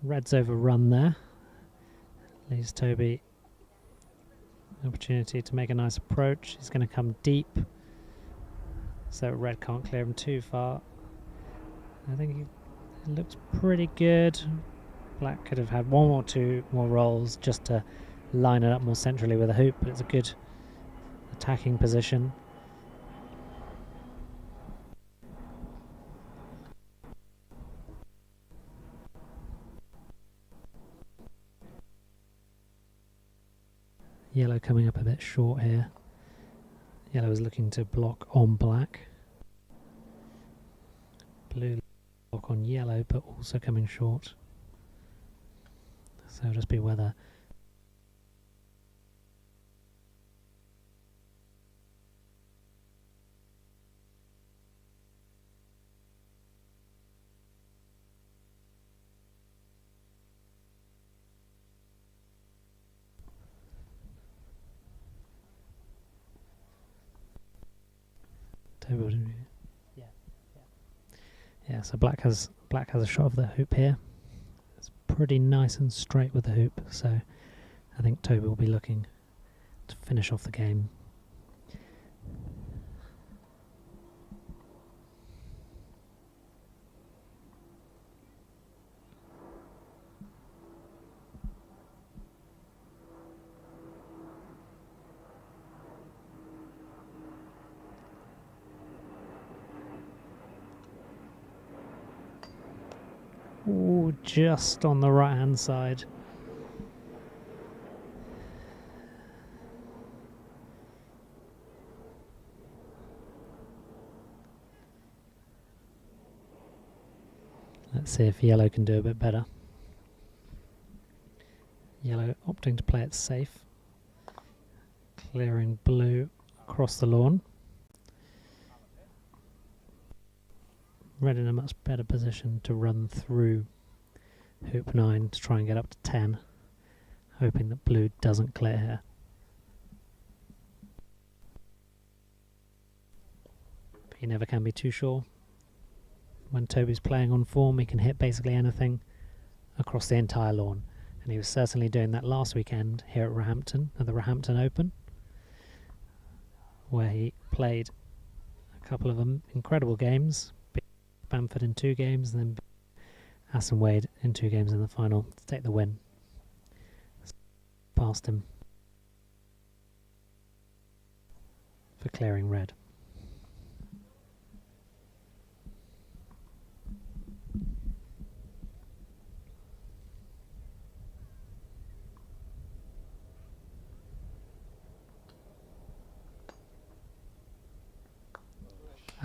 Red's overrun there. Leaves Toby an opportunity to make a nice approach. He's going to come deep, so red can't clear him too far. I think it looks pretty good. Black could have had one or two more rolls just to line it up more centrally with a hoop, but it's a good attacking position. Yellow coming up a bit short here. Yellow is looking to block on black. Blue block on yellow, but also coming short. So it'll just be whether yeah, so black has a shot of the hoop here. It's pretty nice and straight with the hoop, so I think Toby will be looking to finish off the game. Ooh, just on the right hand side. Let's see if yellow can do a bit better. Yellow opting to play it safe. Clearing blue across the lawn. Red in a much better position to run through hoop 9 to try and get up to 10, hoping that blue doesn't clear here. But you never can be too sure. When Toby's playing on form, he can hit basically anything across the entire lawn, and he was certainly doing that last weekend here at Roehampton, at the Roehampton Open, where he played a couple of incredible games, beat Bamford in 2 games, and then Aston Wade in 2 games in the final to take the win. Past him for clearing red.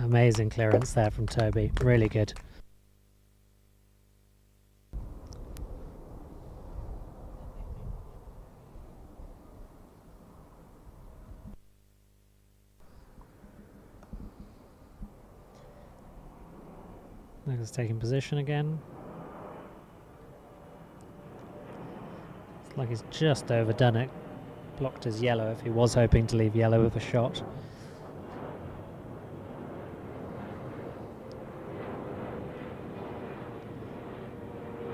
Amazing clearance there from Toby, really good. He's taking position again. It's like he's just overdone it. Blocked his yellow if he was hoping to leave yellow with a shot.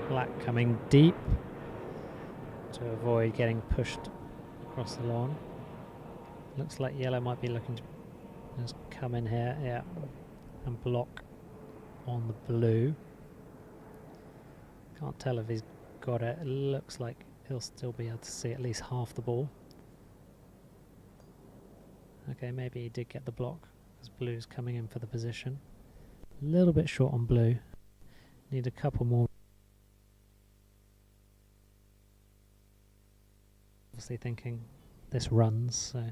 Black coming deep to avoid getting pushed across the lawn. Looks like yellow might be looking to just come in here, yeah, and block on the blue. Can't tell if he's got it. It looks like he'll still be able to see at least half the ball. Okay, maybe he did get the block because blue's coming in for the position. A little bit short on blue. Need a couple more. Obviously thinking this runs, so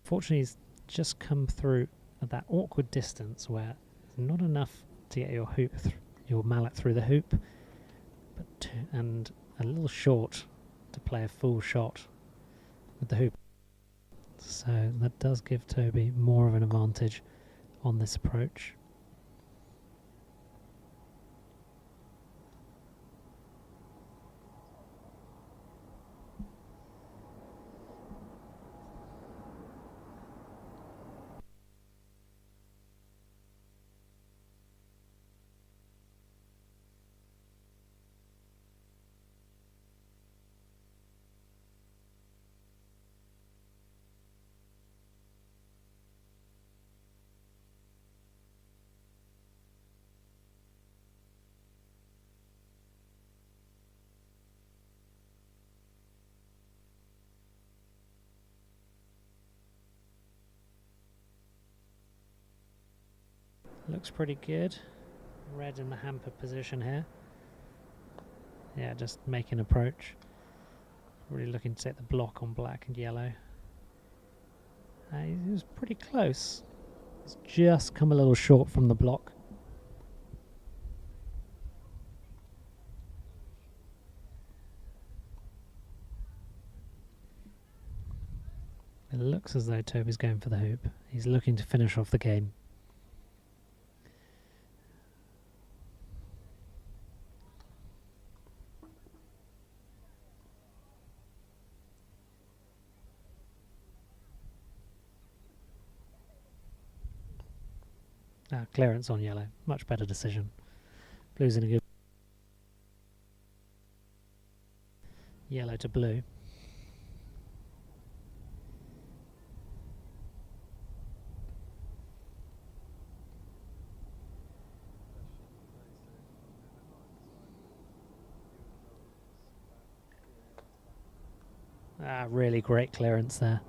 fortunately he's just come through at that awkward distance where it's not enough to get your hoop, your mallet through the hoop, but and a little short to play a full shot with the hoop. So that does give Toby more of an advantage on this approach. Looks pretty good. Red in the hampered position here. Yeah, just making approach. Really looking to take the block on black and yellow. He was pretty close. He's just come a little short from the block. It looks as though Toby's going for the hoop. He's looking to finish off the game. Clearance on yellow, much better decision. Blue's in a good. Yellow to blue. Really great clearance there.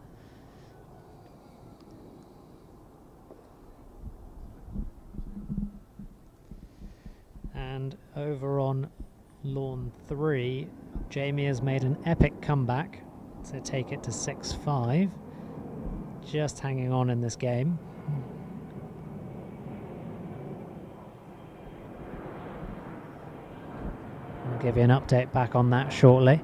And over on lawn 3, Jamie has made an epic comeback to take it to 6-5. Just hanging on in this game. give you an update back on that shortly.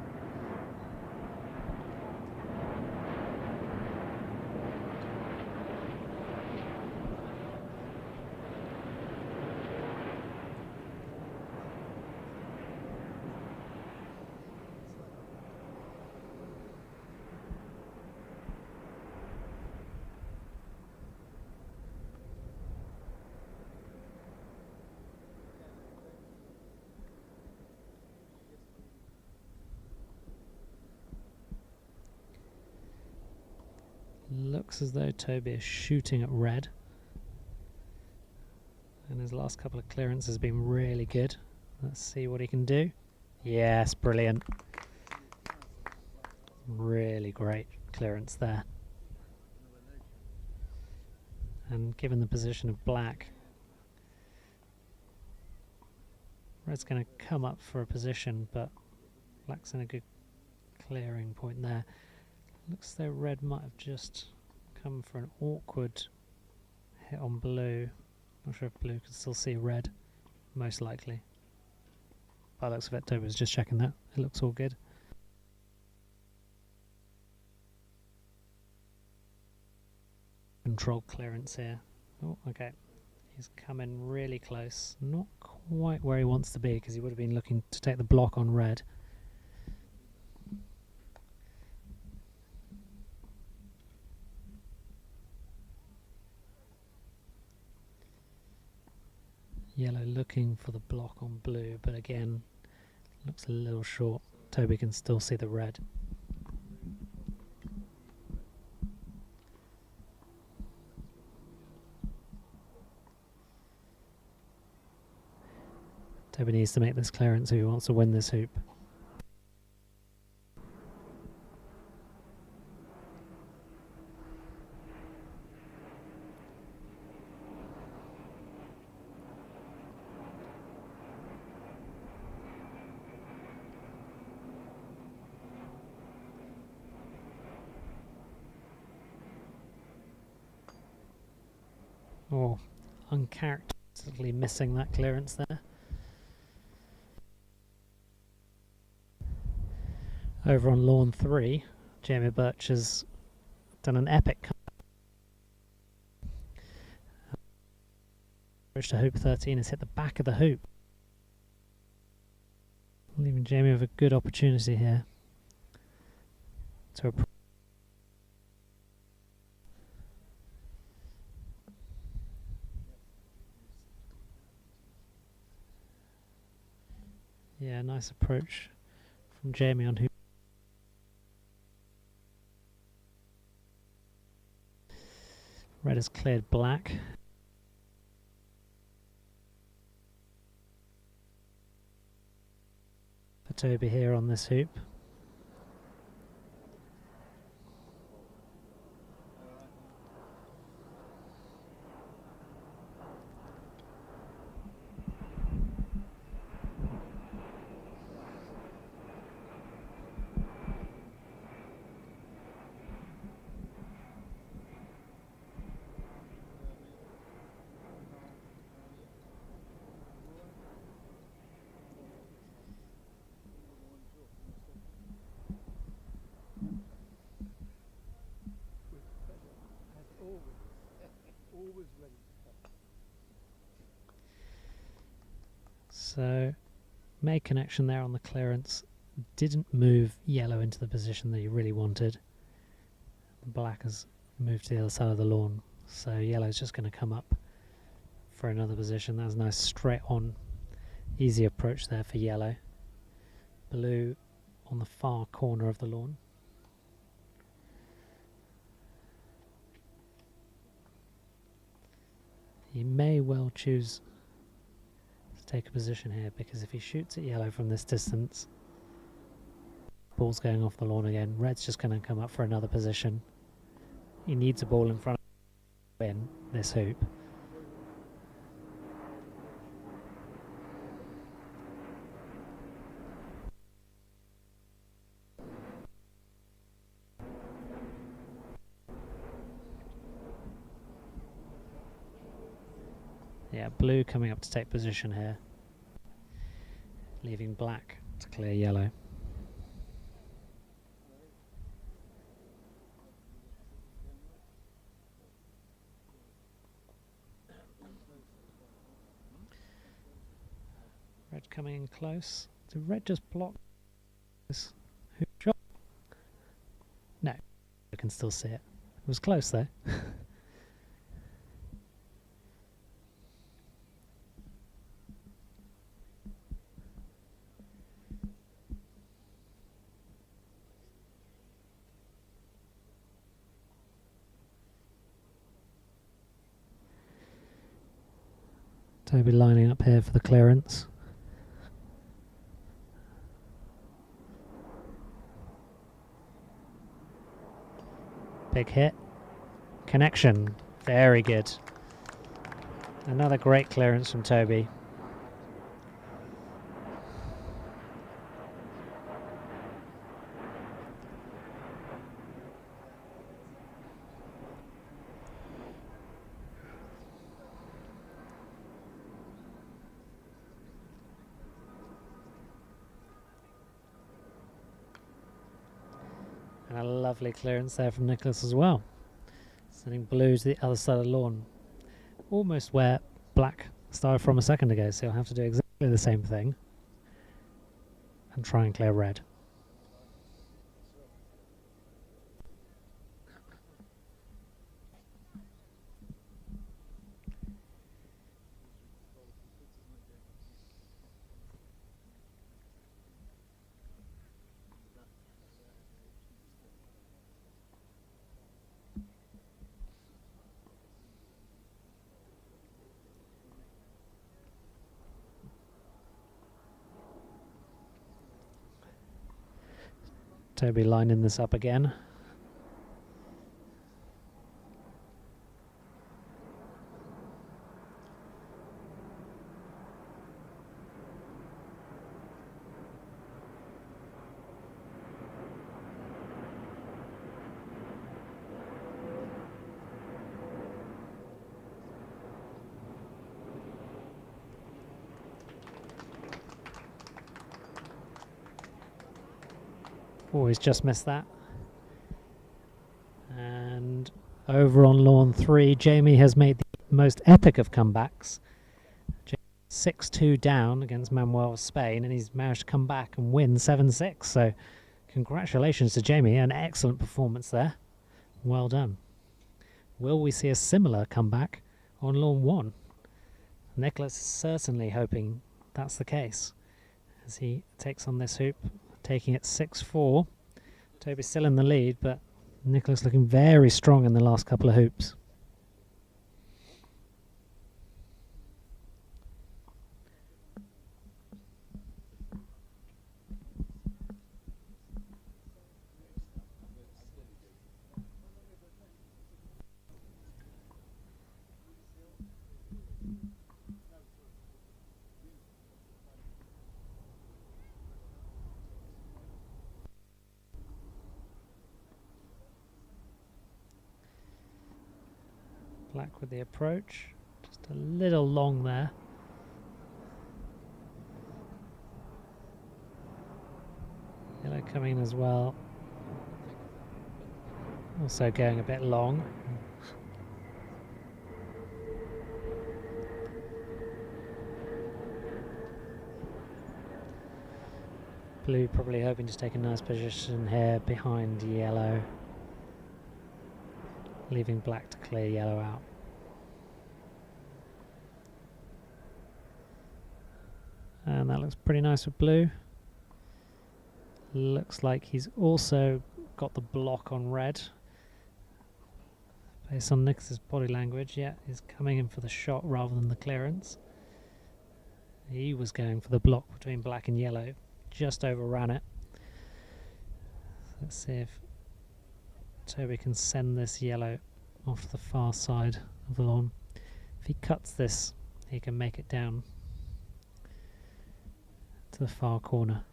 Looks as though Toby is shooting at red. And his last couple of clearances has been really good. Let's see what he can do. Yes, brilliant. Really great clearance there. And given the position of black, red's going to come up for a position, but black's in a good clearing point there. Looks as though red might have just come for an awkward hit on blue. Not sure if blue can still see red, most likely. By the looks of it, Toby was just checking that. It looks all good. Controlled clearance here. Oh, okay. He's coming really close. Not quite where he wants to be, because he would have been looking to take the block on red. Yellow looking for the block on blue, but again, looks a little short. Toby can still see the red. Toby needs to make this clearance if he wants to win this hoop. Oh, uncharacteristically missing that clearance there. Over on lawn 3, Jamie Birch has done an epic approach to hoop 13, has hit the back of the hoop, leaving Jamie with a good opportunity here to approach. Yeah, nice approach from Jamie on hoop. Red has cleared black. For Toby here on this hoop. So, made connection there on the clearance. Didn't move yellow into the position that he really wanted. Black has moved to the other side of the lawn. So yellow's just going to come up for another position. That was a nice straight on, easy approach there for yellow. Blue on the far corner of the lawn. He may well choose to take a position here, because if he shoots at yellow from this distance, ball's going off the lawn again. Red's just going to come up for another position. He needs a ball in front of him in this hoop. Yeah, blue coming up to take position here, leaving black to clear yellow. Red coming in close. Did red just block this hoop shot? No, I can still see it. It was close though. Toby lining up here for the clearance. Big hit. Connection. Very good. Another great clearance from Toby. And a lovely clearance there from Nicholas as well. Sending blue to the other side of the lawn. Almost where black started from a second ago, so you'll have to do exactly the same thing. And try and clear red. Toby lining this up again. Oh, he's just missed that. And over on lawn 3, Jamie has made the most epic of comebacks. 6-2 down against Manuel of Spain, and he's managed to come back and win 7-6. So congratulations to Jamie, an excellent performance there. Well done. Will we see a similar comeback on lawn 1? Nicholas is certainly hoping that's the case as he takes on this hoop, taking it 6-4. Toby's still in the lead, but Nicholas looking very strong in the last couple of hoops. Black with the approach, just a little long there. Yellow coming in as well, also going a bit long. Blue probably hoping to take a nice position here behind yellow, leaving black to clear yellow out. And that looks pretty nice with blue. Looks like he's also got the block on red. Based on Nick's body language, yeah, he's coming in for the shot rather than the clearance. He was going for the block between black and yellow, just overran it. Let's see if Toby can send this yellow off the far side of the lawn. If he cuts this, he can make it down to the far corner.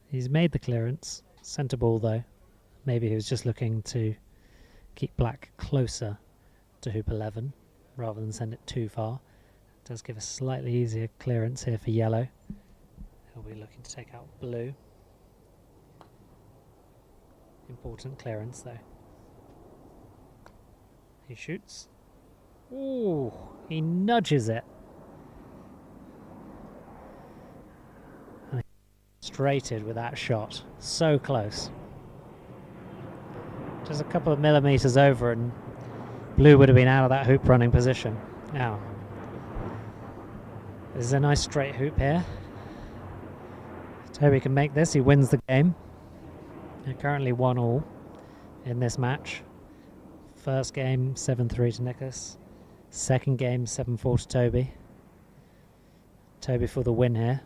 He's made the clearance. Centre ball though. Maybe he was just looking to keep black closer to hoop 11 rather than send it too far. It does give a slightly easier clearance here for yellow. He'll be looking to take out blue. Important clearance though. He shoots. Ooh, he nudges it. And he frustrated with that shot. So close. Just a couple of millimetres over and blue would have been out of that hoop running position. Now, this is a nice straight hoop here. Toby can make this, he wins the game. They're currently 1-1 in this match. First game 7-3 to Nicholas. Second game 7-4 to Toby. Toby for the win here.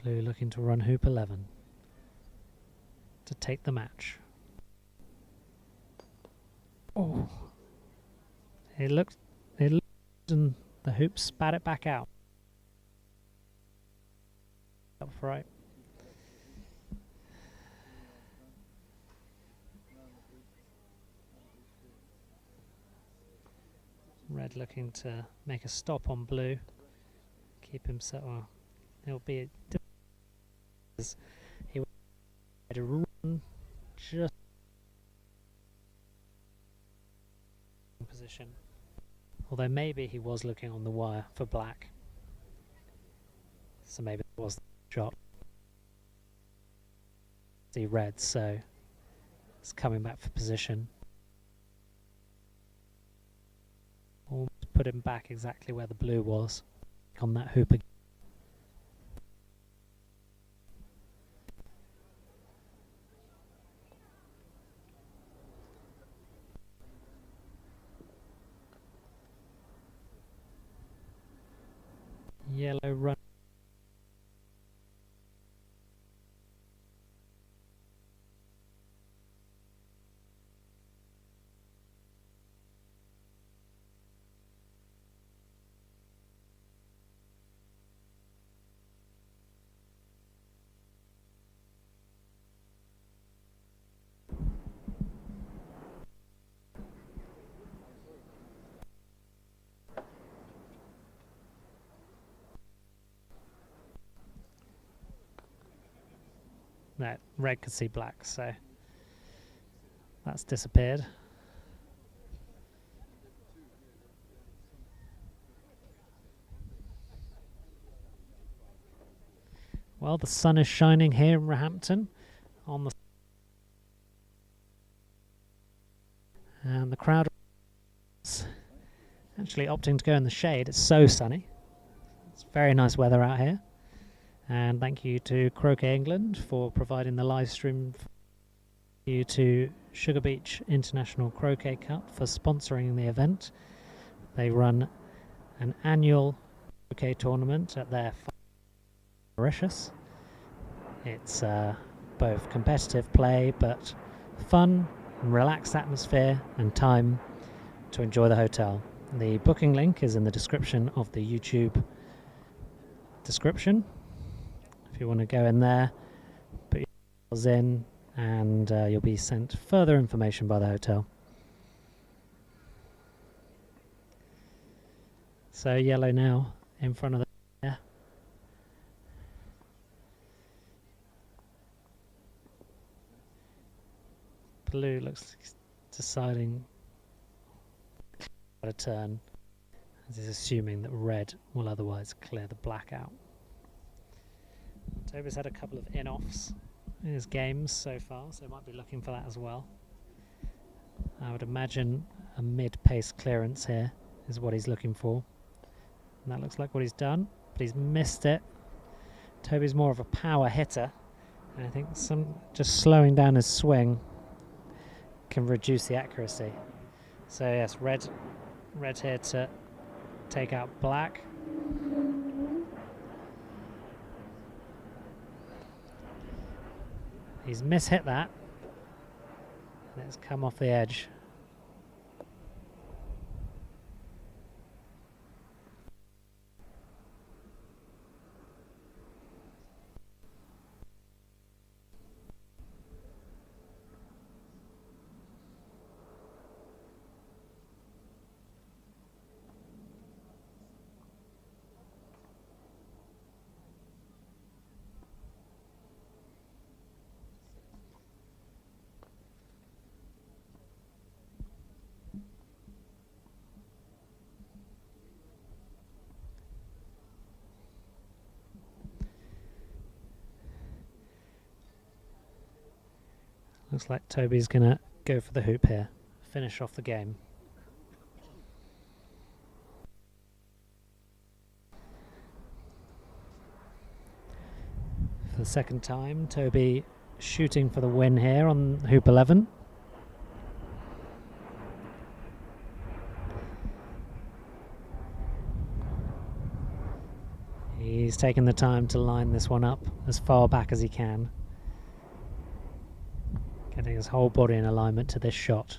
Blue looking to run hoop 11 to take the match. Oh, it looked and the hoop spat it back out. Up right. Red looking to make a stop on blue. Keep himself. Well, it'll be he will try to run just in position. Although maybe he was looking on the wire for black. So maybe it was the shot. See red, so it's coming back for position. Almost put him back exactly where the blue was on that hoop again. Yellow run. No, red could see black, so that's disappeared. Well, the sun is shining here in Roehampton on the and the crowd is actually opting to go in the shade. It's so sunny. It's very nice weather out here. And thank you to Croquet England for providing the live stream. Thank you to Sugar Beach International Croquet Cup for sponsoring the event. They run an annual croquet tournament at their Mauritius. It's both competitive play but fun and relaxed atmosphere and time to enjoy the hotel. The booking link is in the description of the YouTube description. If you want to go in there, put your details in, and you'll be sent further information by the hotel. So yellow now in front of the blue looks deciding how to turn, as he's assuming that red will otherwise clear the black out. Toby's had a couple of in-offs in his games so far, so might be looking for that as well. I would imagine a mid-pace clearance here is what he's looking for. And that looks like what he's done, but he's missed it. Toby's more of a power hitter, and I think just slowing down his swing can reduce the accuracy. So yes, red here to take out black. He's mishit that, and it's come off the edge. Looks like Toby's going to go for the hoop here. Finish off the game. For the second time, Toby shooting for the win here on hoop 11. He's taken the time to line this one up as far back as he can, getting his whole body in alignment to this shot.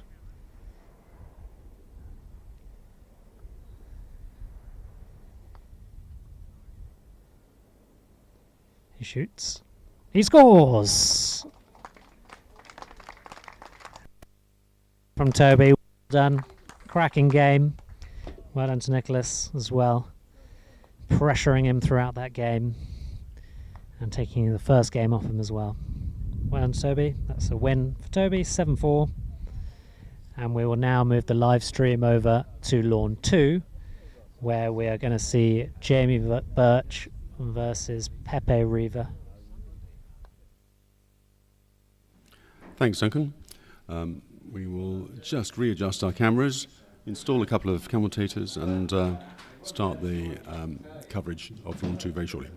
He shoots. He scores! From Toby. Well done. Cracking game. Well done to Nicholas as well. Pressuring him throughout that game and taking the first game off him as well. Well done, Toby. That's a win for Toby, 7-4. And we will now move the live stream over to Lawn 2, where we are going to see Jamie Birch versus Pepe Riva. Thanks, Duncan. We will just readjust our cameras, install a couple of commentators, and start the coverage of Lawn 2 very shortly.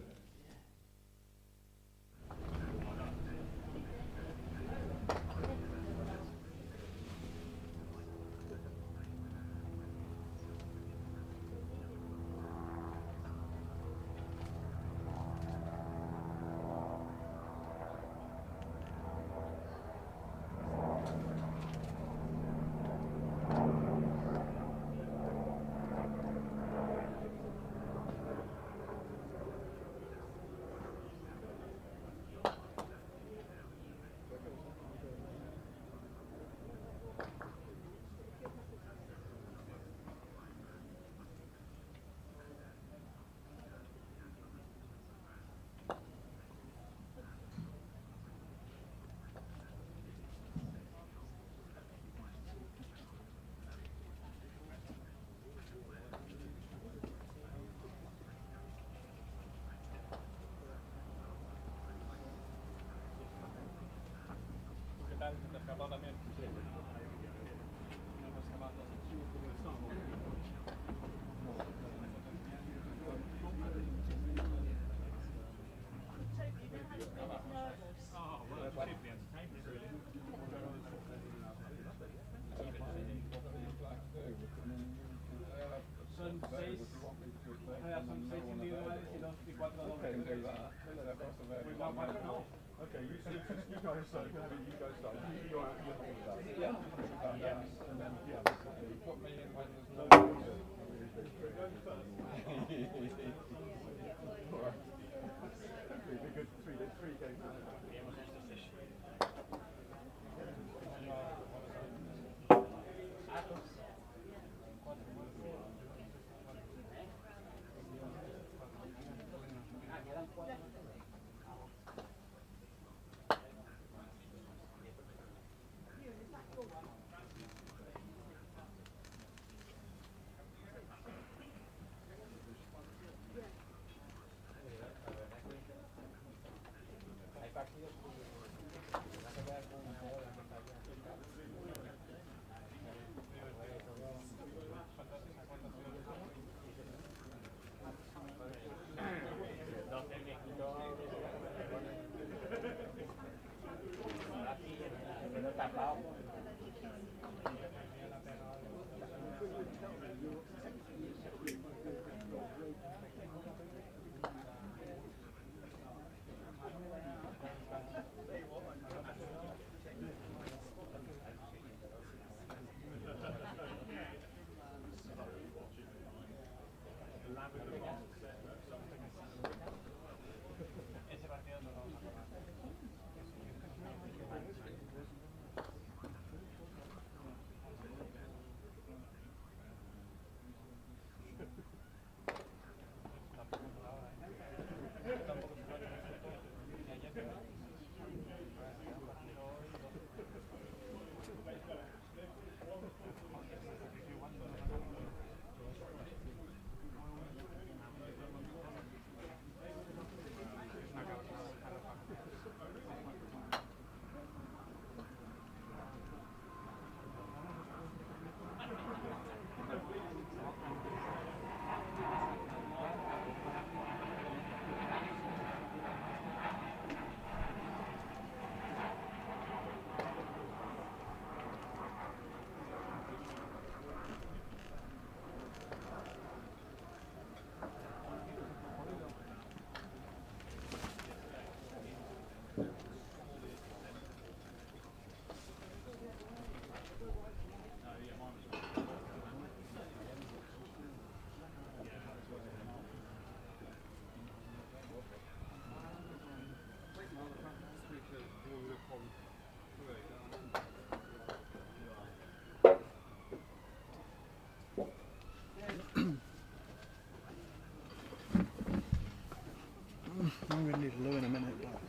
I'm going to need a loo in a minute, but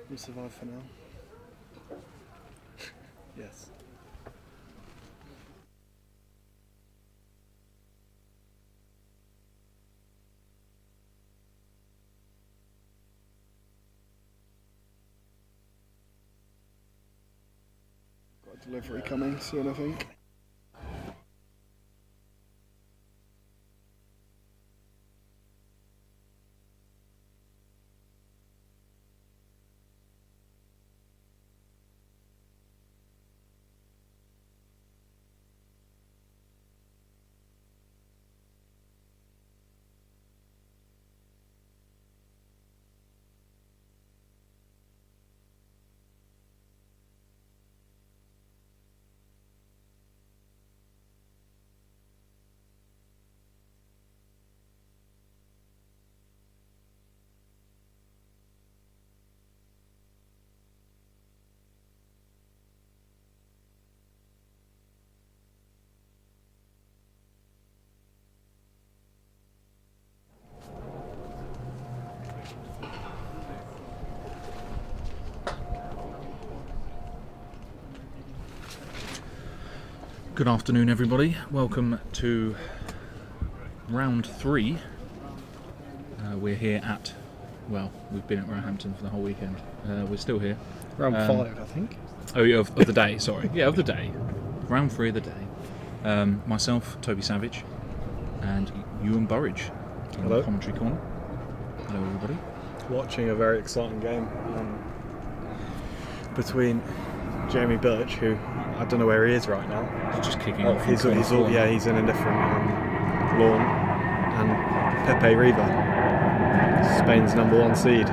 we'll survive for now. Yes. Got a delivery coming soon, I think. Good afternoon, everybody. Welcome to round 3. We're here at, well, we've been at Roehampton for the whole weekend. We're still here. Round 5, I think. Oh, yeah, of the day, sorry. Yeah, of the day. Round 3 of the day. Myself, Toby Savage, and Ewan Burridge in Hello. the commentary corner. Hello, everybody. Watching a very exciting game between Jamie Birch, who I don't know where he is right now. He's just kicking off. He's in a different lawn, and Pepe Riva, Spain's number 1 seed.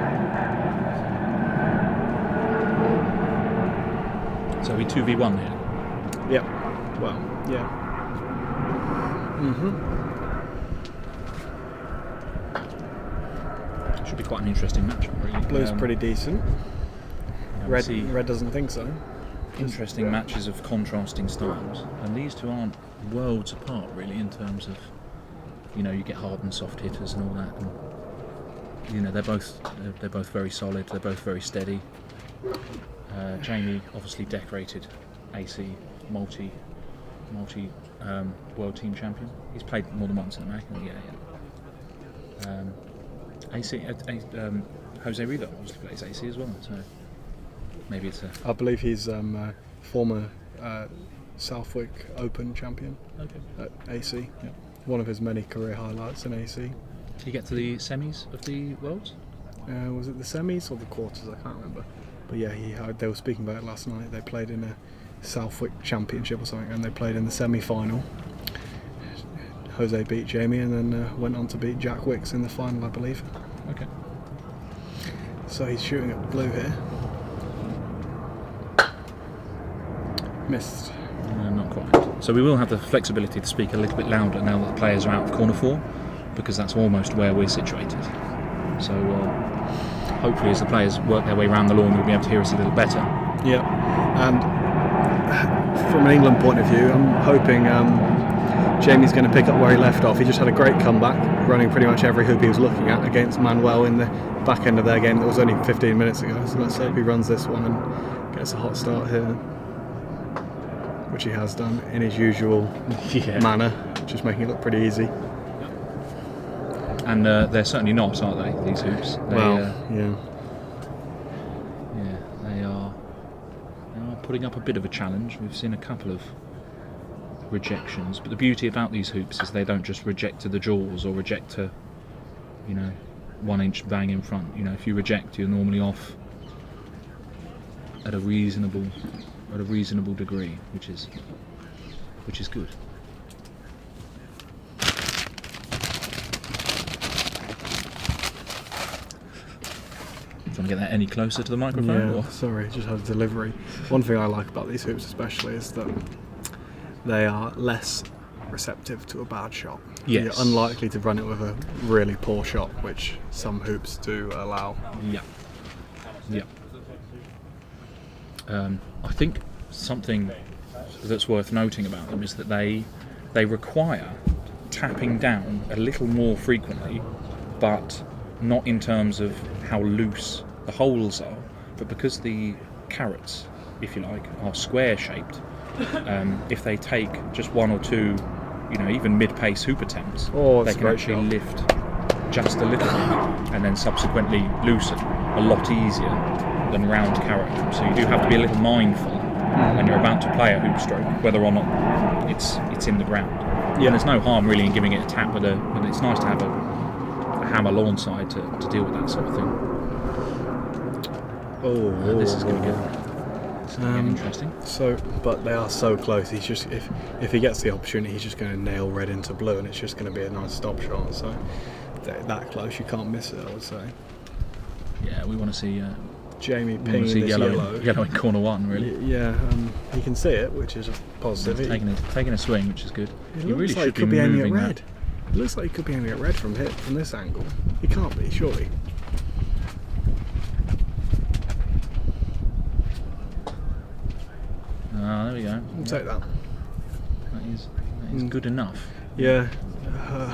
So we 2v1 here. Yeah. Well, yeah. Should be quite an interesting match, really. Blue's pretty decent. we see Red doesn't think so. interesting matches of contrasting styles, and these two aren't worlds apart, really, in terms of, you know, you get hard and soft hitters and all that, and you know they're both very solid. They're both very steady. Jamie obviously decorated AC multi world team champion. He's played more than once in America. Yeah. AC Jose Riva obviously plays AC as well, so maybe it's a. I believe he's former Southwick Open champion at AC. Yeah. One of his many career highlights in AC. Did he get to the semis of the Worlds? Was it the semis or the quarters? I can't remember. But yeah, they were speaking about it last night. They played in a Southwick Championship or something, and they played in the semi-final. Jose beat Jamie and then went on to beat Jack Wicks in the final, I believe. Okay. So he's shooting at blue here. Missed. Not quite. So we will have the flexibility to speak a little bit louder now that the players are out of corner 4, because that's almost where we're situated. So hopefully as the players work their way around the lawn, we'll be able to hear us a little better. Yeah, and from an England point of view, I'm hoping Jamie's going to pick up where he left off. He just had a great comeback, running pretty much every hoop he was looking at against Manuel in the back end of their game that was only 15 minutes ago. So let's hope he runs this one and gets a hot start here, which he has done in his usual manner, just making it look pretty easy. And they're certainly not, aren't they, these hoops? Yeah. Yeah, they are putting up a bit of a challenge. We've seen a couple of rejections, but the beauty about these hoops is they don't just reject to the jaws or reject to, 1 inch bang in front. You know, if you reject, you're normally off at a reasonable degree, which is good. Do you want to get that any closer to the microphone? Yeah, Or? sorry, just had a delivery. One thing I like about these hoops especially is that they are less receptive to a bad shot. Yes. You're unlikely to run it with a really poor shot, which some hoops do allow. Yeah. I think something that's worth noting about them is that they require tapping down a little more frequently, but not in terms of how loose the holes are, but because the carrots, if you like, are square shaped. If they take just one or two, even mid-pace hoop attempts, they can actually lift just a little bit and then subsequently loosen a lot easier than round carrot hoops. So you do have to be a little mindful when you're about to play a hoop stroke, whether or not it's in the ground. Yeah. And there's no harm really in giving it a tap but it's nice to have a hammer lawn side to deal with that sort of thing. This is going to get interesting. So, but they are so close. He's just if he gets the opportunity, he's just going to nail red into blue, and it's just going to be a nice stop shot. So that close, you can't miss it, I would say. Yeah, we want to see Jamie pinging this yellow in corner one, really. Yeah, he can see it, which is a positive. He's taking a swing, which is good. It He looks really like should he could be be aiming moving at red. that. It looks like he could be aiming at red from this angle. He can't be, surely. There we go. I'll take that. That is good enough. Yeah,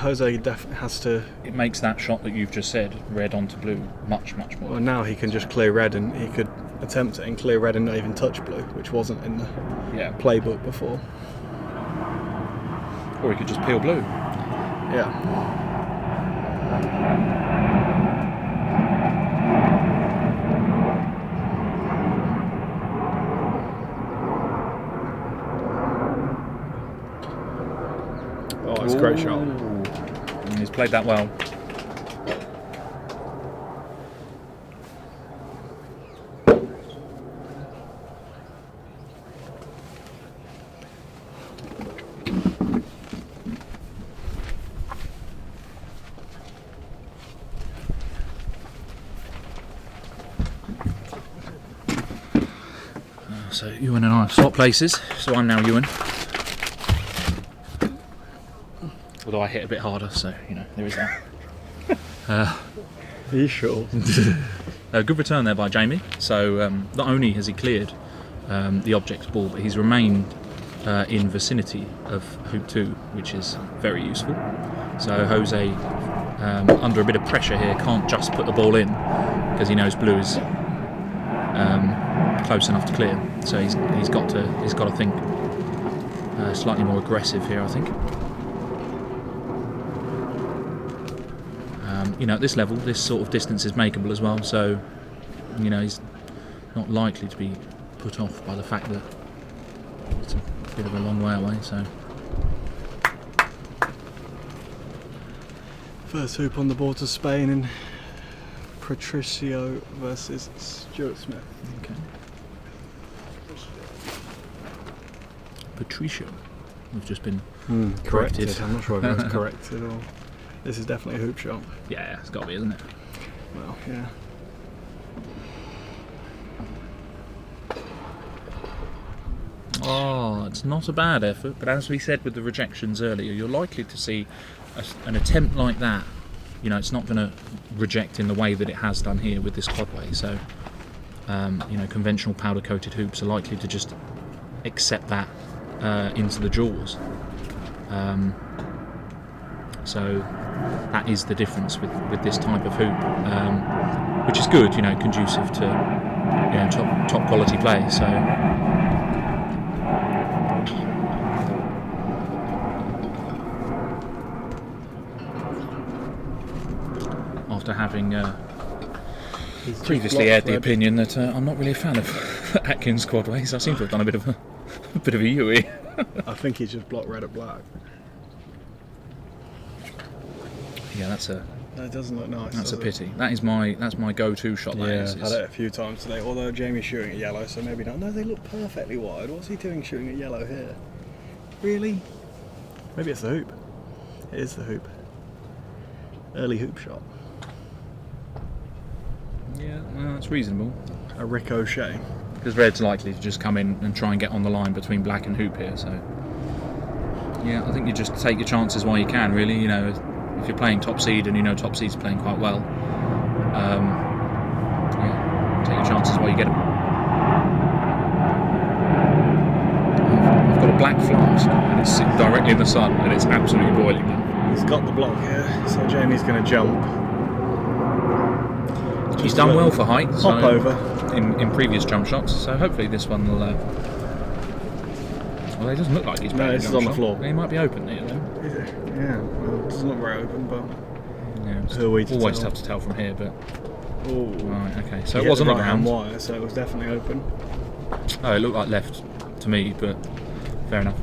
Jose definitely has to. It makes that shot that you've just said, red onto blue, much more. Well, now he can just clear red, and he could attempt it and clear red and not even touch blue, which wasn't in the playbook before. Or he could just peel blue. Yeah. Oh, it's a great shot. And he's played that well. So Ewan and I have swapped places, so I'm now Ewan. Although I hit a bit harder, so there is that. Are you sure? A good return there by Jamie. So not only has he cleared the object's ball, but he's remained in vicinity of hoop 2, which is very useful. So Jose, under a bit of pressure here, can't just put the ball in because he knows blue is close enough to clear. So he's got to think slightly more aggressive here, I think. At this level, this sort of distance is makeable as well. So he's not likely to be put off by the fact that it's a bit of a long way away. So first hoop on the board to Spain in Patricio versus Stuart Smith. Okay. Patricio. We've just been corrected. I'm not sure if I was corrected or. This is definitely a hoop shot. Yeah, it's got to be, isn't it? Well, yeah. Oh, it's not a bad effort, but as we said with the rejections earlier, you're likely to see an attempt like that. It's not going to reject in the way that it has done here with this quadway. So, conventional powder-coated hoops are likely to just accept that into the jaws. So that is the difference with this type of hoop, which is good, conducive to top quality play. So after having previously aired the opinion that I'm not really a fan of Atkins quadways, I seem to have done a bit of a Yui. I think he's just blocked red at black. Yeah, that doesn't look nice. That's a pity. That's my go-to shot. Yeah, I've had it a few times today. Although Jamie's shooting at yellow, so maybe not. No, they look perfectly wide. What's he doing shooting at yellow here? Really? Maybe it's the hoop. It is the hoop. Early hoop shot. Yeah, well, that's reasonable. A ricochet. Because red's likely to just come in and try and get on the line between black and hoop here. So yeah, I think you just take your chances while you can. Really, if you're playing top seed and top seed's playing quite well, take your chances while you get them. I've got a black flask and it's sitting directly in the sun and it's absolutely boiling now. He's got the block here, so Jamie's going to jump. He's done well for height. Hop over. In previous jump shots, so hopefully this one will. Well, it doesn't look like he's. No, this is on the floor. He might be open here, though. Is it? Yeah, well, it doesn't look very open, but Yeah, it's who are we to always tell? tough to tell from here, but Ooh. right, okay. So You it was hit on the the right-hand ground. wire, so it was definitely open. Oh, it looked like left to me, but fair enough.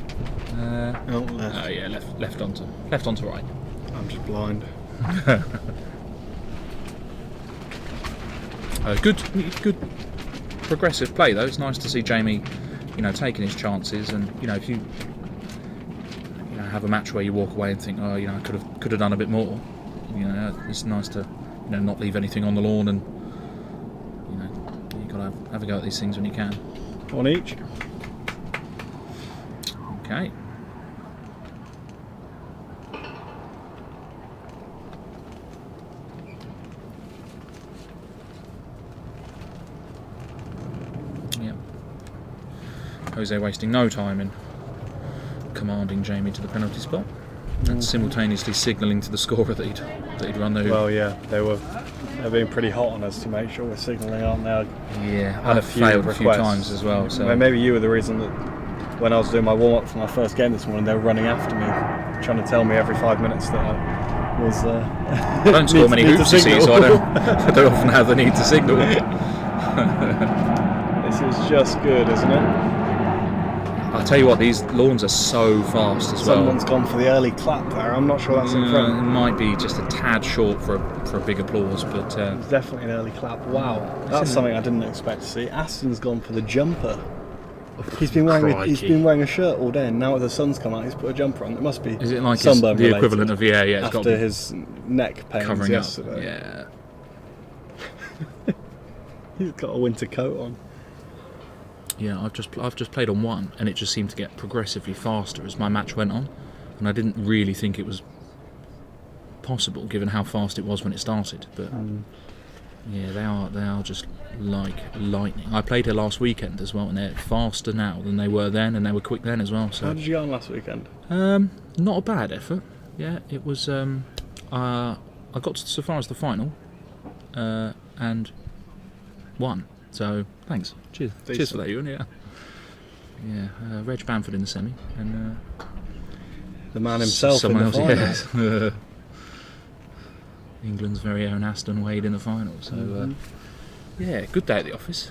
Oh, left. Oh yeah, left onto right. I'm just blind. Good progressive play though. It's nice to see Jamie, taking his chances, and if you have a match where you walk away and think, oh, I could have done a bit more. It's nice to not leave anything on the lawn, and you got to have a go at these things when you can. One each. Okay. Yep. Jose wasting no time in commanding Jamie to the penalty spot and simultaneously signalling to the scorer that he'd run the hoop. Well, yeah, they're being pretty hot on us to make sure we're signalling, aren't they? Yeah, I've failed a few times as well. So maybe you were the reason that when I was doing my warm-up for my first game this morning, they were running after me, trying to tell me every 5 minutes that I was. I don't score many hoops, you see, so I don't often have the need to signal. This is just good, isn't it? I'll tell you what, these lawns are so fast as well. Someone's gone for the early clap there. I'm not sure that's in It front. might be just a tad short for a big applause, but It's definitely an early clap. Wow, that's something I didn't expect to see. Aston's gone for the jumper. He's been wearing a shirt all day, and now the sun's come out, he's put a jumper on. It must be. is it like sunburn the related equivalent of it's got to after be his neck pains covering yesterday? up? Yeah. He's got a winter coat on. Yeah, I've just played on one, and it just seemed to get progressively faster as my match went on, and I didn't really think it was possible given how fast it was when it started. But yeah, they are just like lightning. I played here last weekend as well, and they're faster now than they were then, and they were quick then as well. So How did you go on last weekend? not a bad effort. Yeah, it was. I got so far as the final, and won. So thanks. Cheers. Decent. Cheers for that, Ewan. Yeah. Reg Bamford in the semi, and The man himself someone in the else. final. Yes. England's very own Aston Wade in the final. So yeah, good day at the office.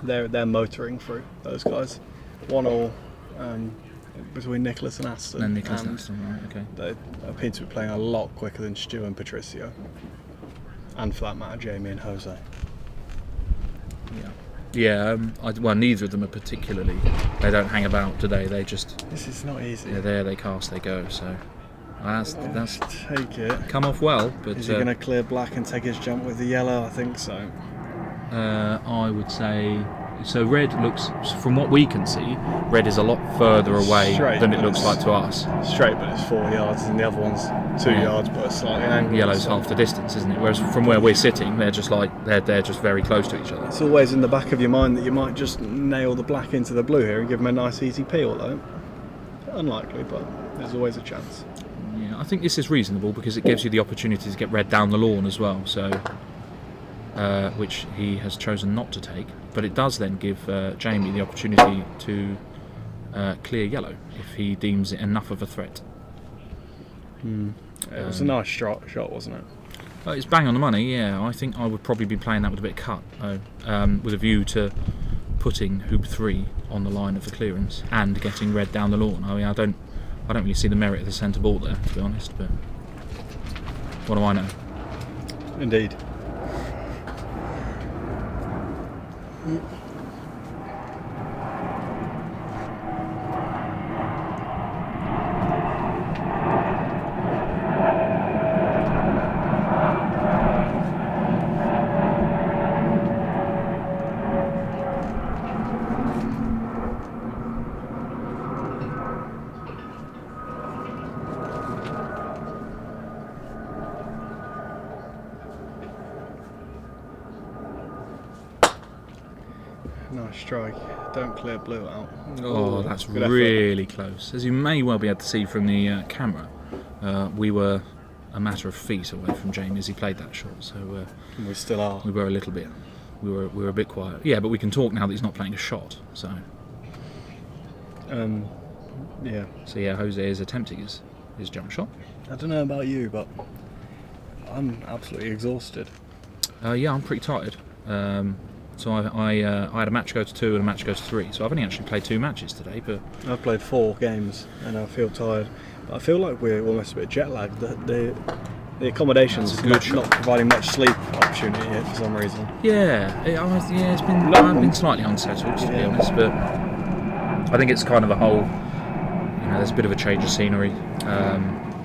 They're motoring through, those guys. 1-1 between Nicholas and Aston. And Nicholas and Aston, right? Okay. They appear to be playing a lot quicker than Stu and Patricio. And for that matter, Jamie and Jose. Yeah. Well, neither of them are particularly. They don't hang about today. They just. This is not easy. They're there. They cast. They go. So that's Take it. come off well. But Is he going to clear black and take his jump with the yellow? I think so. I would say. So red looks, from what we can see, red is a lot further away Straight, than it but looks it's- like to us. Straight, but it's 4 yards, and the other one's 2 yards, but it's slightly angled. Yellow's so half the distance, isn't it? Whereas from where we're sitting, they're just like they're just very close to each other. It's always in the back of your mind that you might just nail the black into the blue here and give them a nice easy peel, though. Unlikely, but there's always a chance. Yeah, I think this is reasonable because it gives you the opportunity to get red down the lawn as well. So, which he has chosen not to take, but it does then give Jamie the opportunity to clear yellow if he deems it enough of a threat. It was a nice shot, wasn't it? It's bang on the money, yeah. I think I would probably be playing that with a bit of cut, with a view to putting hoop 3 on the line of the clearance and getting red down the lawn. I mean, I don't really see the merit of the centre ball there, to be honest. But what do I know? Indeed. Nice strike. Don't clear blue out. Oh, that's good effort. really close. As you may well be able to see from the camera, we were a matter of feet away from Jamie as he played that shot. So We still are. we were a little bit, we were a bit quiet. Yeah, but we can talk now that he's not playing a shot. So Yeah. so yeah, Jose is attempting his jump shot. I don't know about you, but I'm absolutely exhausted. Yeah, I'm pretty tired. So I had a match go to 2 and a match go to 3. So I've only actually played 2 matches today, but I've played 4 games and I feel tired. But I feel like we're almost a bit jet lagged. The accommodation's That's a good not providing much sleep opportunity here for some reason. it's been I've been slightly unsettled to be honest, but I think it's kind of a whole. There's a bit of a change of scenery.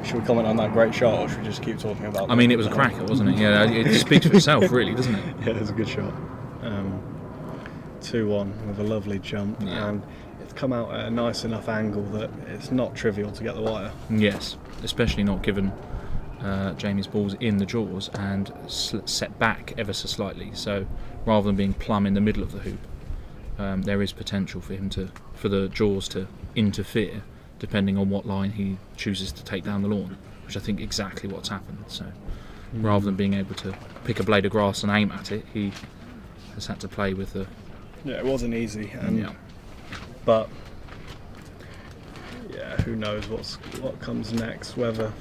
Should we comment on that great shot, or should we just keep talking about I mean, it was a cracker, wasn't it? Yeah, it speaks for itself, really, doesn't it? Yeah, it was a good shot. 2-1 with a lovely jump, and it's come out at a nice enough angle that it's not trivial to get the wire. Yes, especially not given Jamie's ball's in the jaws and set back ever so slightly. So rather than being plumb in the middle of the hoop, there is potential for the jaws to interfere, depending on what line he chooses to take down the lawn, which I think exactly what's happened. So rather than being able to pick a blade of grass and aim at it, he has had to play with the. Yeah, it wasn't easy, but who knows what comes next? Whether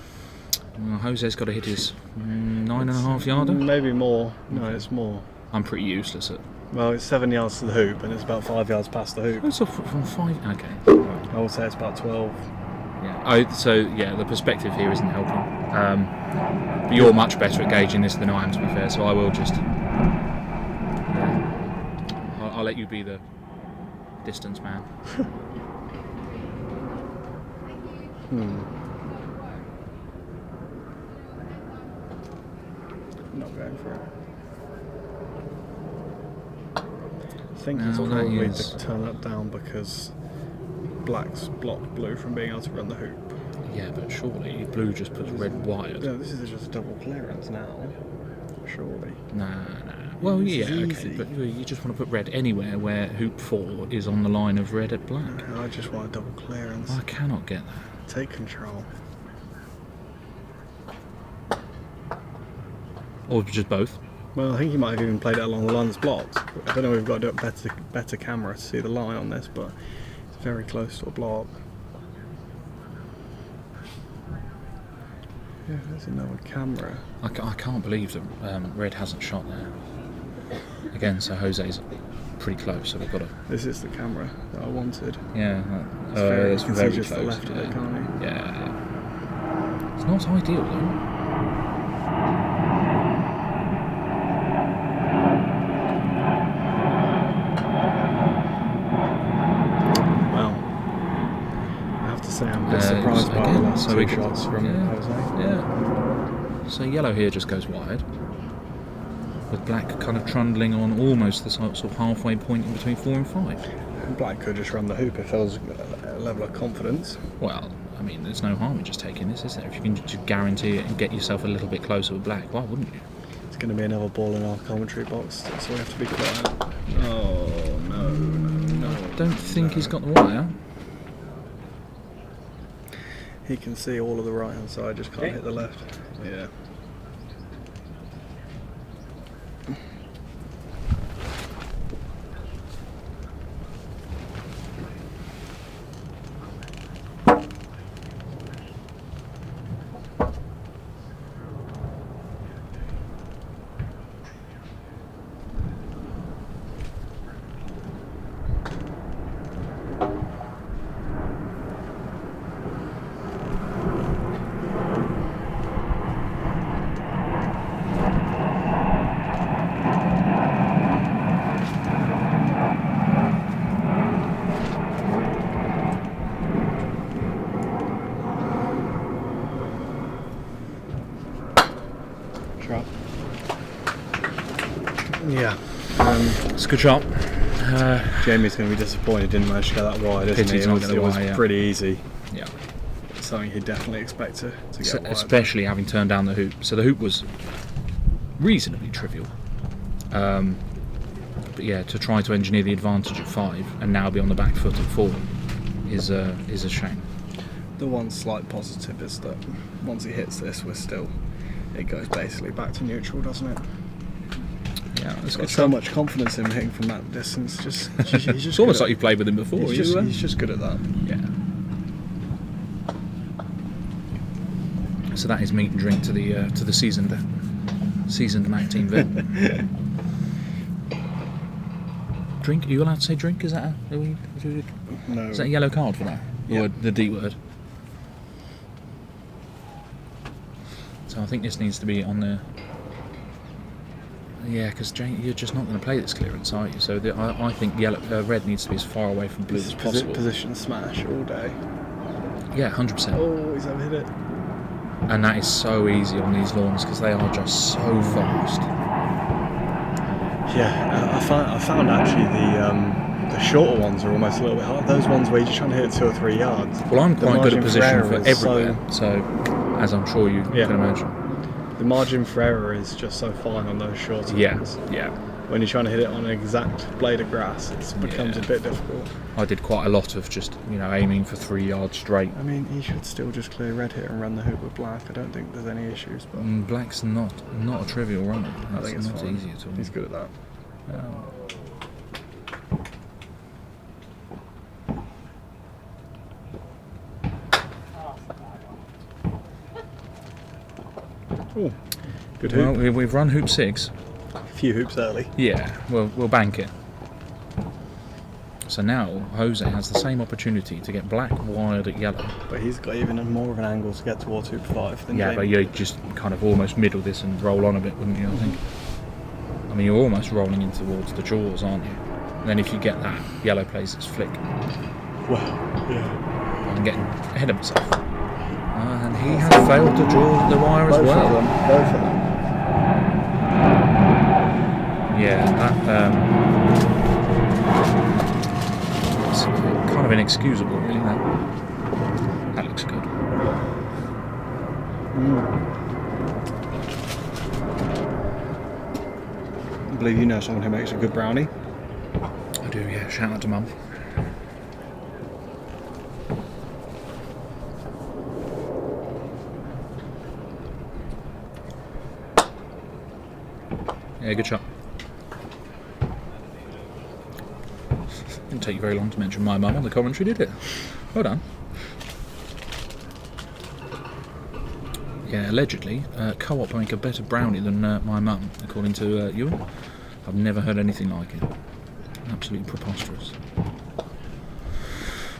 Jose's got to hit his 9.5 yarder. Maybe more. No, it's more. I'm pretty useless at. Well, it's 7 yards to the hoop, and it's about 5 yards past the hoop. Oh, so from 5. Okay. I would say it's about 12. Yeah. The perspective here isn't helping. But you're much better at gauging this than I am, to be fair. So I will just. I'll let you be the distance man. Not going for it. I think he's No, that probably is- to turn that down because black's blocked blue from being able to run the hoop. Yeah, but surely blue just puts red wide. No, this is just double clearance now. Surely. Nah. Well, This yeah, is okay, easy. but you just want to put red anywhere where hoop 4 is on the line of red at black. I just want a double clearance. I cannot get that. Take control. Or just both. Well, I think he might have even played it along the line that's blocked. I don't know, we've got to do a better camera to see the line on this, but it's very close to a block. Yeah, there's another camera. I can't believe that red hasn't shot there. Again, so Jose's pretty close, so we've got to. This is the camera that I wanted. Yeah, It's it's you can very see just close. the left of it, can't you? Yeah. It's not ideal though. Well, I have to say I'm a bit surprised by the again, last so two we can- shots from Jose. Yeah. So yellow here just goes wide, with black kind of trundling on almost the sort of halfway point in between 4 and 5. Black could just run the hoop if there was a level of confidence. Well, I mean, there's no harm in just taking this, is there? If you can just guarantee it and get yourself a little bit closer with black, why wouldn't you? It's going to be another ball in our commentary box, so we have to be quiet. Oh, no. I don't think he's got the wire. He can see all of the right hand side, just can't hit the left. Yeah. Shot. Yeah. It's a good shot. Jamie's going to be disappointed didn't manage to get that wide, isn't Pity he? he's not It got the was wire, yeah. pretty easy. Yeah. Something he'd definitely expect to get wide. Especially having turned down the hoop. So the hoop was reasonably trivial. But yeah, to try to engineer the advantage at 5 and now be on the back foot at 4 is a shame. The one slight positive is that once he hits this, it goes basically back to neutral, doesn't it? Yeah, He's got so much confidence in hitting from that distance. He's just It's almost like you've played with him before. he's just good at that. Yeah. So that is meat and drink to the seasoned Mac team vet. Drink? Are you allowed to say drink? Is that No. is that a yellow card for that? Yeah. Or the D word? So I think this needs to be on the. Yeah, because you're just not going to play this clearance, are you? So I think red needs to be as far away from blue as possible. Position smash all day. Yeah, 100%. Oh, he's overhit it. And that is so easy on these lawns because they are just so fast. Yeah, I found actually the shorter ones are almost a little bit hard. Those ones where you're just trying to hit 2 or 3 yards. Well, I'm quite good at margin for position error for is everywhere, so as I'm sure you Yeah. can imagine. The margin for error is just so fine on those shorter ones. Yeah. When you're trying to hit it on an exact blade of grass, it becomes a bit difficult. I did quite a lot of just, aiming for 3 yards straight. I mean, he should still just clear red here and run the hoop with black. I don't think there's any issues, but Black's not a trivial runner. I think it's not fine. easy at all. He's good at that. Oh, good hoop. Well, we've run hoop 6. A few hoops early. Yeah, we'll bank it. So now Jose has the same opportunity to get black wired at yellow. But he's got even more of an angle to get towards hoop 5 than Yeah, Jamie. but you just kind of almost middle this and roll on a bit, wouldn't you, I think? I mean, you're almost rolling in towards the jaws, aren't you? And then if you get that, yellow plays its flick. Well, yeah. I'm getting ahead of myself. And he has failed to draw the wire as well. Both of them. Yeah, that it's kind of inexcusable, really. That looks good. I believe you know someone who makes a good brownie. I do, yeah. Shout out to Mum. Yeah, good shot. Didn't take you very long to mention my mum on the commentary, did it? Well done. Yeah, allegedly, Co-op make a better brownie than my mum, according to Ewan. I've never heard anything like it. Absolutely preposterous.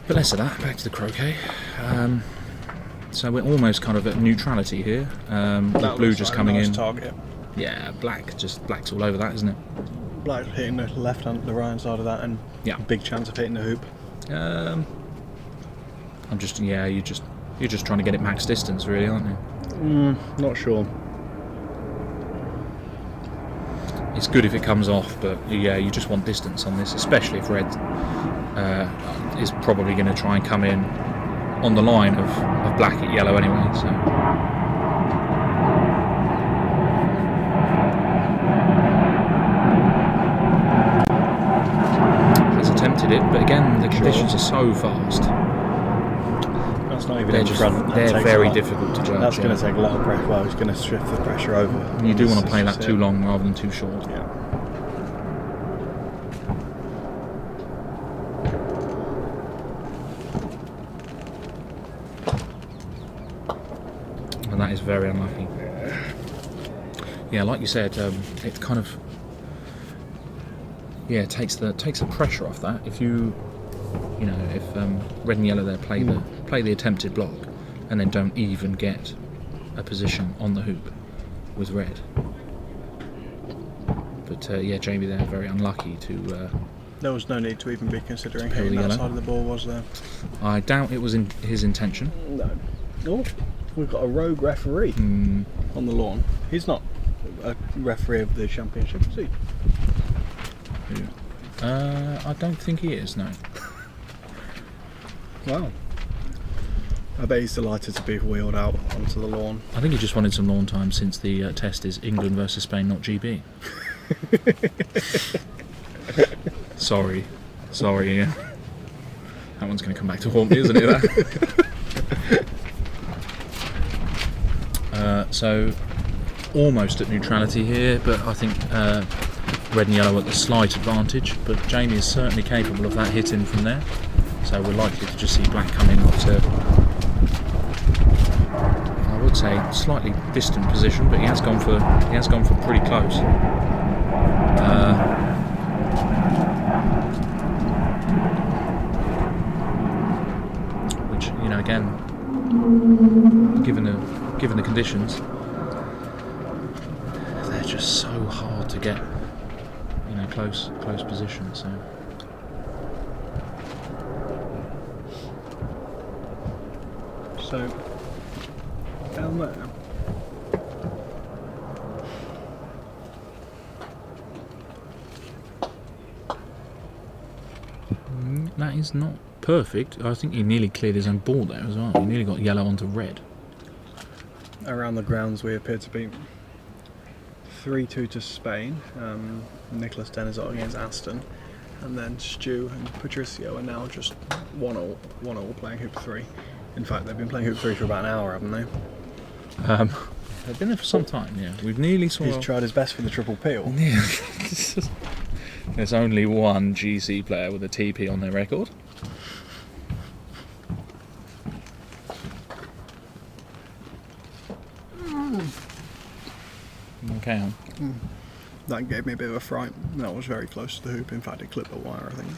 But less of that, back to the croquet. So we're almost kind of at neutrality here. With blue just coming in. Target. Yeah, black's all over that, isn't it? Black hitting the left hand, the right hand side of that, and Yeah. big chance of hitting the hoop. I'm just, you're just trying to get it max distance, really, aren't you? Not sure. It's good if it comes off, but yeah, you just want distance on this, especially if red is probably going to try and come in on the line of black at yellow anyway. So. Has attempted it, but again, the conditions are so fast. That's not even They're in just front. That they're takes very a lot. difficult to judge. That's going yeah. to take a lot of pressure. Well, he's going to shift the pressure over. You do This want to play is that just too it. long rather than too short. Yeah. And that is very unlucky. Yeah, like you said, it kind of takes the pressure off that. If if red and yellow there play the attempted block, and then don't even get a position on the hoop with red. But Jamie there very unlucky to. There was no need to even be considering Pill hitting that yellow. side of the ball, was there? I doubt it was in his intention. No. Oh, we've got a rogue referee on the lawn. He's not a referee of the championship, is he? I don't think he is. No. Wow. I bet he's delighted to be wheeled out onto the lawn. I think he just wanted some lawn time since the test is England versus Spain, not GB. Sorry, yeah. That one's going to come back to haunt me, isn't it? That? So almost at neutrality here, but I think red and yellow at the slight advantage, but Jamie is certainly capable of that hitting from there, so we're likely to just see black come in to, I would say, slightly distant position, but he has gone for pretty close. Which, you know, again, given the conditions, they're just so hard to get, you know, close position. So down there. That is not perfect. I think he nearly cleared his own ball there as well. He nearly got yellow onto red. Around the grounds we appear to be 3-2 to Spain. Nicholas Denizot against Aston, and then Stu and Patricio are now just 1-1 playing hoop 3. In fact, they've been playing hoop 3 for about an hour, haven't they? They've been there for some time, yeah. We've nearly He's tried his best for the triple peel. Yeah. There's only one GC player with a TP on their record. Okay on. That gave me a bit of a fright. That was very close to the hoop. In fact, it clipped the wire, I think.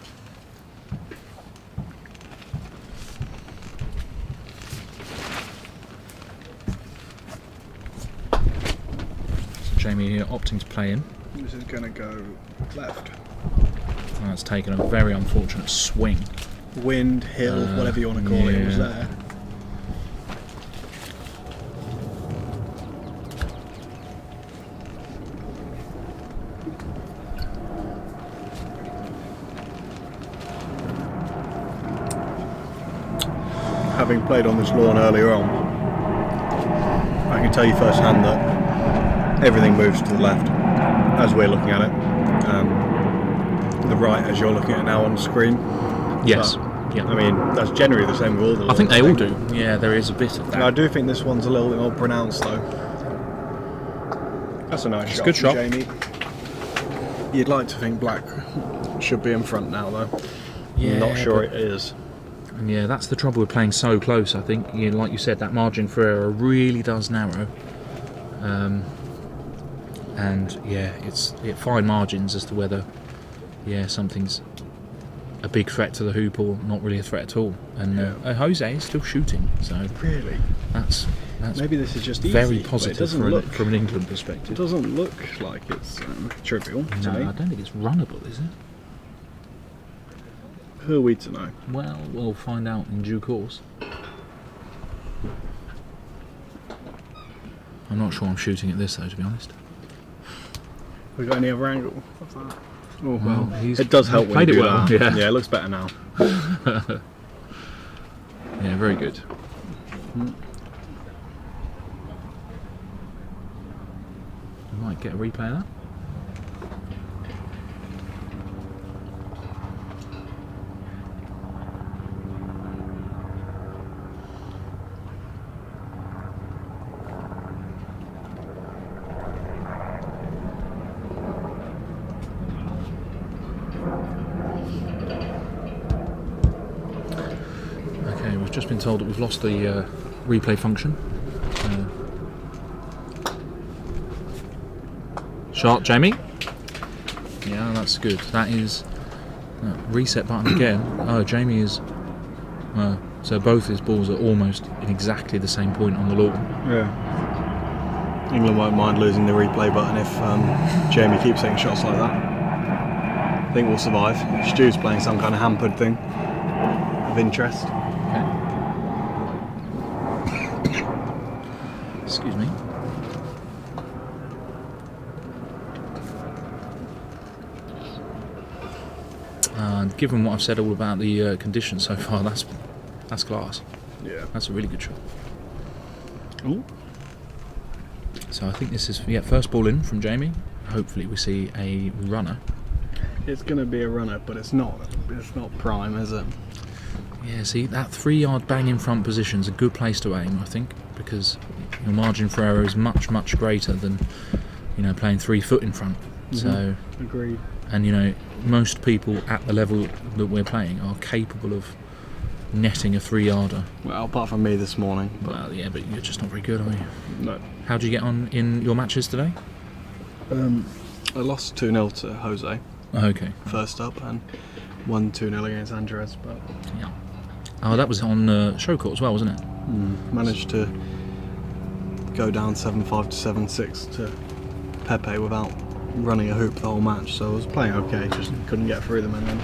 So Jamie here opting to play in. This is going to go left. And that's taken a very unfortunate swing. Wind, hill, whatever you want to call it was there. Having played on this lawn earlier on, I can tell you firsthand that everything moves to the left as we're looking at it. The right as you're looking at it now on the screen. Yes. But, Yeah. I mean, that's generally the same with all the lawns. I think they all do. Yeah, there is a bit of that. And I do think this one's a little bit more pronounced though. That's a nice shot. Good shot. Jamie. You'd like to think black should be in front now though. Yeah, Not sure but- it is. Yeah, that's the trouble with playing so close, I think. You know, like you said, that margin for error really does narrow. And yeah, it's fine margins as to whether something's a big threat to the hoop or not really a threat at all. And Jose is still shooting, so Really? that's Maybe this is just easy, very but it positive doesn't look, from an England it perspective. doesn't look like it's trivial to No, me. I don't think it's runnable, is it? Who are we to know? Well, we'll find out in due course. I'm not sure I'm shooting at this though, to be honest. We got any other angle of that? Oh, Well, he's it does help when played you it do well. that. Yeah. It looks better now. Yeah, very good. We might get a replay of that. Okay, we've just been told that we've lost the replay function. Shot, Jamie. Yeah, that's good. That is reset button again. Oh, Jamie is. So both his balls are almost in exactly the same point on the lawn. Yeah. England won't mind losing the replay button if Jamie keeps taking shots like that. I think we'll survive. Stu's playing some kind of hampered thing of interest. Excuse me. And given what I've said all about the conditions so far, that's class. Yeah. That's a really good shot. Ooh. So I think this is first ball in from Jamie. Hopefully we see a runner. It's going to be a runner, but it's not prime, is it? Yeah, see, that 3-yard bang in front position is a good place to aim, I think, because your margin for error is much, much greater than, playing 3 foot in front. So, agreed. And, most people at the level that we're playing are capable of netting a 3-yarder. Well, apart from me this morning. Well, yeah, but you're just not very good, are you? No. How do you get on in your matches today? I lost 2-0 to Jose. Okay. First up, and won 2-0 against Andres, but Yeah. Oh, that was on show court as well, wasn't it? managed to go down 7-5 to 7-6 to Pepe without running a hoop the whole match. So I was playing okay, just couldn't get through them, and then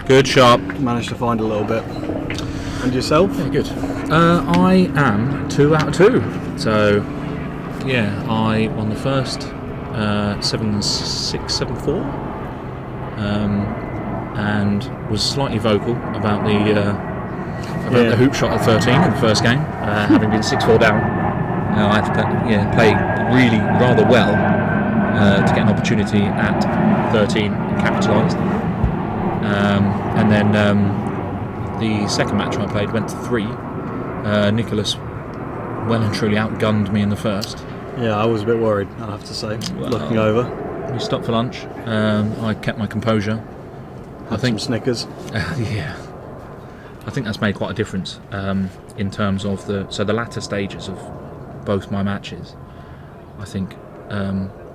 Good shot. managed to find a little bit. And yourself? Yeah, good. I am 2 out of 2. So, yeah, I won the first 7-6, 7-4, and was slightly vocal about the hoop shot at 13 in the first game, having been 6-4 down. I had to play really rather well to get an opportunity at 13 and capitalised. And then the second match I played went to 3. Nicholas well and truly outgunned me in the first. Yeah, I was a bit worried, I have to say, looking over. We stopped for lunch. I kept my composure. I think some Snickers. Yeah, I think that's made quite a difference in terms of the latter stages of both my matches. I think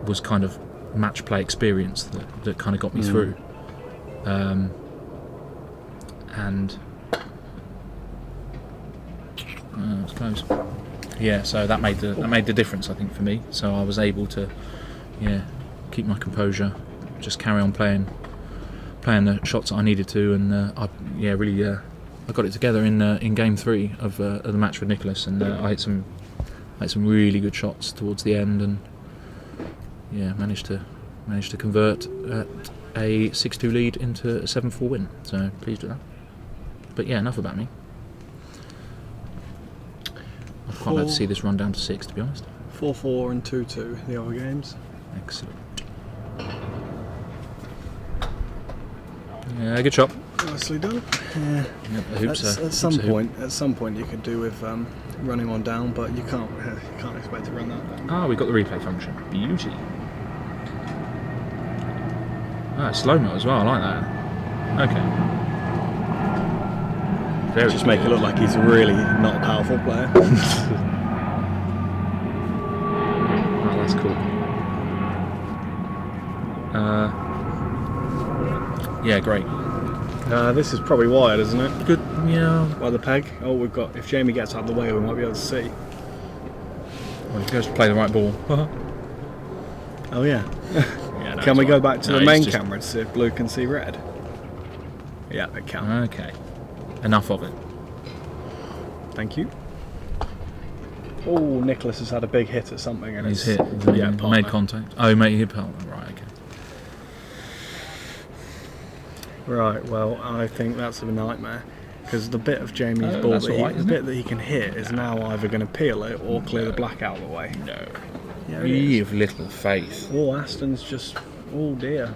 was kind of match play experience that kind of got me through. And it's close. Yeah, so that made the difference, I think, for me. So I was able to, keep my composure, just carry on playing the shots that I needed to, and I got it together in game 3 of the match with Nicholas, and I hit some really good shots towards the end, and managed to convert at a 6-2 lead into a 7-4 win. So pleased with that. But yeah, enough about me. I'd quite like to see this run down to 6, to be honest. 4-4 and 2-2 the other games. Excellent. Yeah, good shot. Nicely done. Yep, the hoops At some point you could do with running on down, but you can't expect to run that down. We've got the replay function. Beauty. Slow-mo as well, I like that. Okay. Very Just make it look like he's really not a powerful player. Oh, that's cool. Yeah, great. This is probably wired, isn't it? Good, yeah. By the peg. Oh, we've got. If Jamie gets out of the way, we might be able to see. Well, he goes to play the right ball. Oh yeah. Yeah, no, Can we it's go fine. back to No, the it's main just- camera to see if blue can see red? Yeah, it can. Okay. Enough of it. Thank you. Oh, Nicholas has had a big hit at something, and He's it's hit. Made contact. Oh, mate, he hit partner. Right. Okay. Right. Well, I think that's a nightmare because the bit of Jamie's ball, that's all right, the isn't bit that he can hit, is now either going to peel it or clear the black out of the way. No. Yeah, it is. You've little faith. Oh, Aston's just. Oh dear.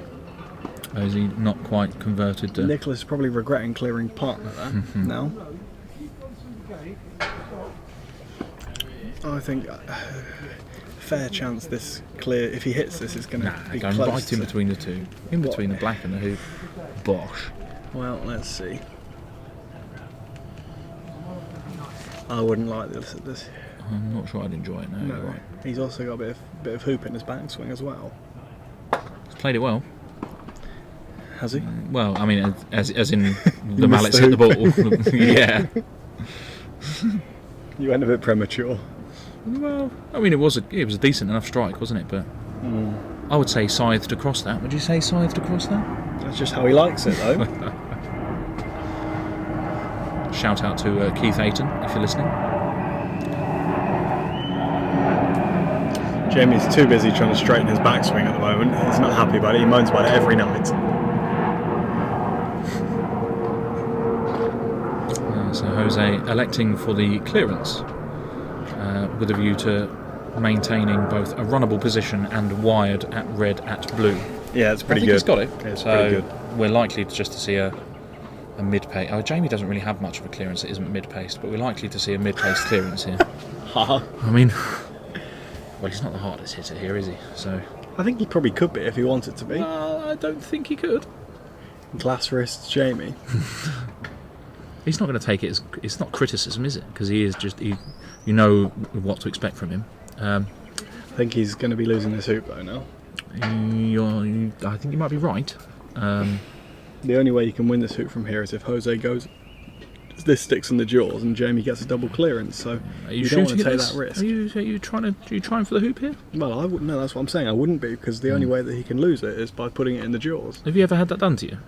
Oh, is he not quite converted to... Nicholas is probably regretting clearing partner there now. I think fair chance this clear. If he hits this, it's going to be going close. right in between the two. In between the black and the hoop. Bosh. Well, let's see. I wouldn't like this. I'm not sure I'd enjoy it, no. No, You're right. he's also got a bit of hoop in his backswing as well. He's played it well. Has he? Well, I mean, as in the missed mallets the hit the ball. Yeah. You went a bit premature. Well, I mean, it was a decent enough strike, wasn't it? But I would say scythed across that. Would you say scythed across that? That's just how he likes it, though. Shout out to Keith Ayton, if you're listening. Jamie's too busy trying to straighten his backswing at the moment. He's not happy about it. He moans about it every night. So Jose electing for the clearance with a view to maintaining both a runnable position and wired at red at blue. Yeah, it's pretty I think good. he's got it. It's so pretty good. we're likely to see a a mid-pace. Oh, Jamie doesn't really have much of a clearance that isn't mid-paced, but we're likely to see a mid-paced clearance here. I mean, well, he's not the hardest hitter here, is he? So I think he probably could be if he wanted to be. I don't think he could. Glass wrist Jamie. He's not going to take it as it's not criticism, is it? Because he is just you know what to expect from him. I think he's going to be losing this hoop though now. I think you might be right. The only way you can win this hoop from here is if Jose goes. This sticks in the jaws and Jamie gets a double clearance. So you don't want to take that risk. Are you trying for the hoop here? Well, I wouldn't. No, that's what I'm saying. I wouldn't be because the only way that he can lose it is by putting it in the jaws. Have you ever had that done to you?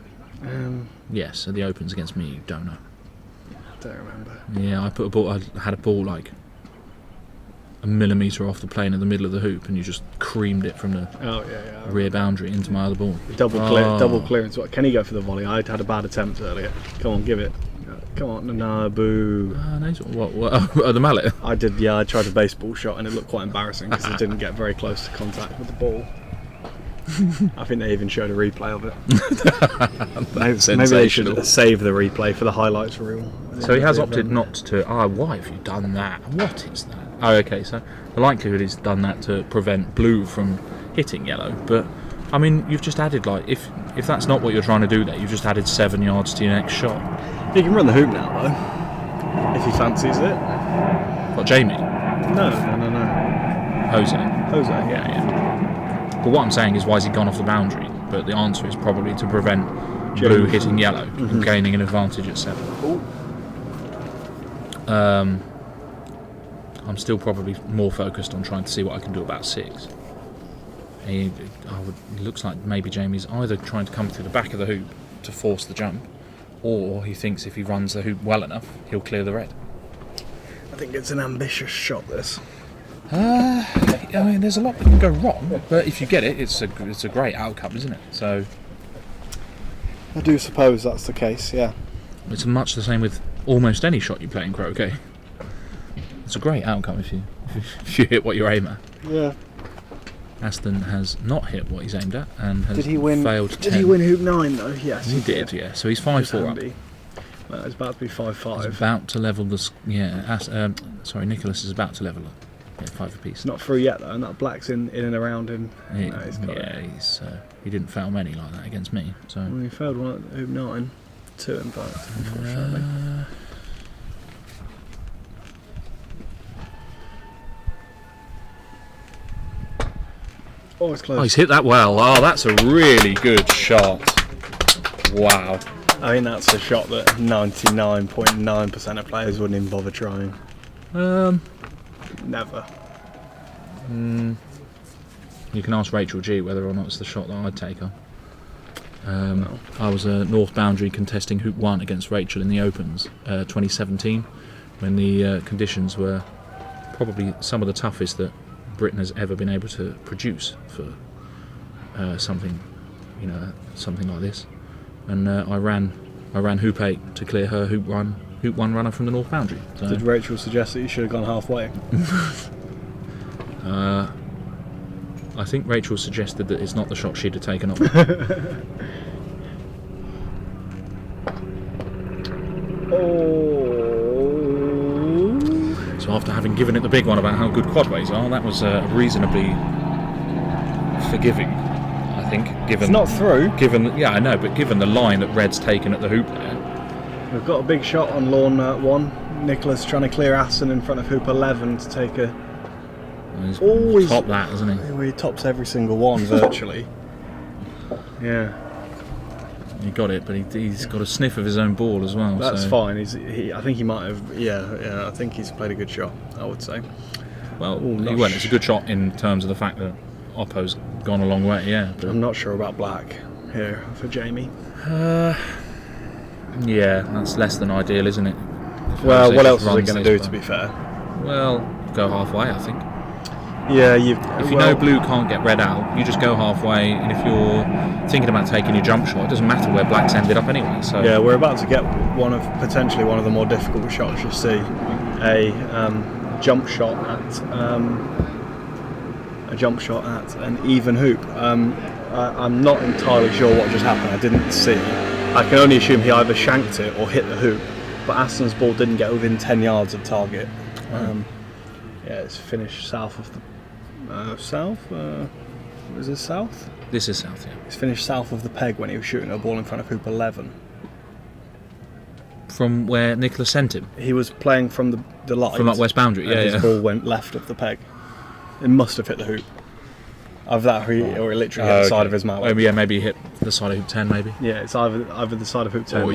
Yes, at the Opens against me, you don't know. I don't remember. Yeah, I had a ball like a millimetre off the plane in the middle of the hoop, and you just creamed it from the rear boundary into my other ball. Double clearance. What? Can he go for the volley? I'd had a bad attempt earlier. Come on, give it. Come on, no, boo. What, the mallet? I did, yeah, I tried a baseball shot and it looked quite embarrassing because it didn't get very close to contact with the ball. I think they even showed a replay of it. Maybe they should save the replay for the highlights reel. So he has opted not to. Why have you done that? What is that? Oh, okay, so the likelihood he's done that to prevent blue from hitting yellow, but I mean, you've just added, like, if that's not what you're trying to do there, you've just added 7 yards to your next shot. He can run the hoop now, though, if he fancies it. What, Jamie? No. Jose, yeah. But what I'm saying is, why has he gone off the boundary? But the answer is probably to prevent blue hitting yellow and gaining an advantage at 7. I'm still probably more focused on trying to see what I can do about 6. It looks like maybe Jamie's either trying to come through the back of the hoop to force the jump, or he thinks if he runs the hoop well enough, he'll clear the red. I think it's an ambitious shot, this. I mean, there's a lot that can go wrong, but if you get it, it's a great outcome, isn't it? So I do suppose that's the case, yeah. It's much the same with almost any shot you play in croquet. It's a great outcome if you hit what you aim at. Yeah. Aston has not hit what he's aimed at and has failed 10. Did he win hoop 9 though? Yes, he did. Yeah. So he's 5-4 up. Well, it's about to be 5-5. He's about to level the. Nicholas is about to level up. Yeah, 5 apiece. It's not through yet though, and that black's in and around him. He didn't fail many like that against me. So he failed one at hoop 9, 2 in fact, unfortunately. Oh, it's close. Oh, he's hit that well. Oh, that's a really good shot. Wow. I think that's a shot that 99.9% of players wouldn't even bother trying. Never. You can ask Rachel G whether or not it's the shot that I'd take on. I was a north boundary contesting hoop 1 against Rachel in the Opens 2017, when the conditions were probably some of the toughest that Britain has ever been able to produce for something like this, and I ran hoop 8 to clear her hoop 1 runner from the north boundary. So, did Rachel suggest that you should have gone halfway? I think Rachel suggested that it's not the shot she'd have taken off. So after having given it the big one about how good quadways are, that was reasonably forgiving, I think. Given it's not through. Yeah, I know, but given the line that Red's taken at the hoop there. We've got a big shot on lawn 1. Nicholas trying to clear Aston in front of hoop 11 to take a... He's always top that, isn't he? He tops every single one, virtually. Yeah. He got it, but he's got a sniff of his own ball as well. That's fine. I think he might have. Yeah. I think he's played a good shot, I would say. Well, it's a good shot in terms of the fact that Oppo's gone a long way. Yeah. But I'm not sure about black here for Jamie. Yeah, that's less than ideal, isn't it? Well, what else is it going to do? To be fair. Well, go halfway, I think. Yeah, if you know blue can't get red out, you just go halfway, and if you're thinking about taking your jump shot, it doesn't matter where black's ended up anyway. So yeah, we're about to get potentially one of the more difficult shots you see, a jump shot at an even hoop. I'm not entirely sure what just happened. I didn't see, I can only assume he either shanked it or hit the hoop, but Aston's ball didn't get within 10 yards of target. Yeah, it's finished south of the is it south? This is south, yeah. It's finished south of the peg when he was shooting a ball in front of hoop 11. From where Nicholas sent him? He was playing from the line. From like west boundary, and his ball went left of the peg. It must have hit the hoop. Either that or it literally hit the side of his mallet. Yeah, maybe he hit the side of hoop 10, maybe. Yeah, it's either the side of hoop 10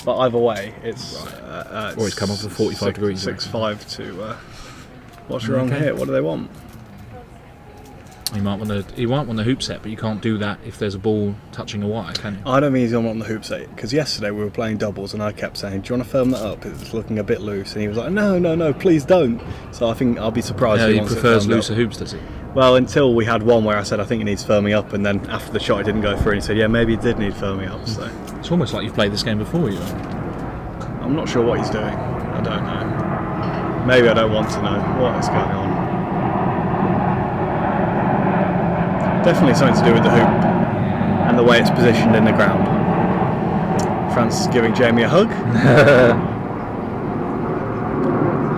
but either way, it's... or it's come off for 45 degrees. 6-5 to... what's wrong here? What do they want? He might want the hoop set, but you can't do that if there's a ball touching a wire, can you? I don't mean he's on the hoop set, because yesterday we were playing doubles and I kept saying, do you want to firm that up? It's looking a bit loose. And he was like, no, please don't. So I think I'll be surprised if he wants prefers looser hoops, does he? Well, until we had one where I said, I think it needs firming up, and then after the shot it didn't go through, and he said, yeah, maybe it did need firming up. So it's almost like you've played this game before, you know? I'm not sure what he's doing. I don't know. Maybe I don't want to know what is going on. Definitely something to do with the hoop and the way it's positioned in the ground. France is giving Jamie a hug.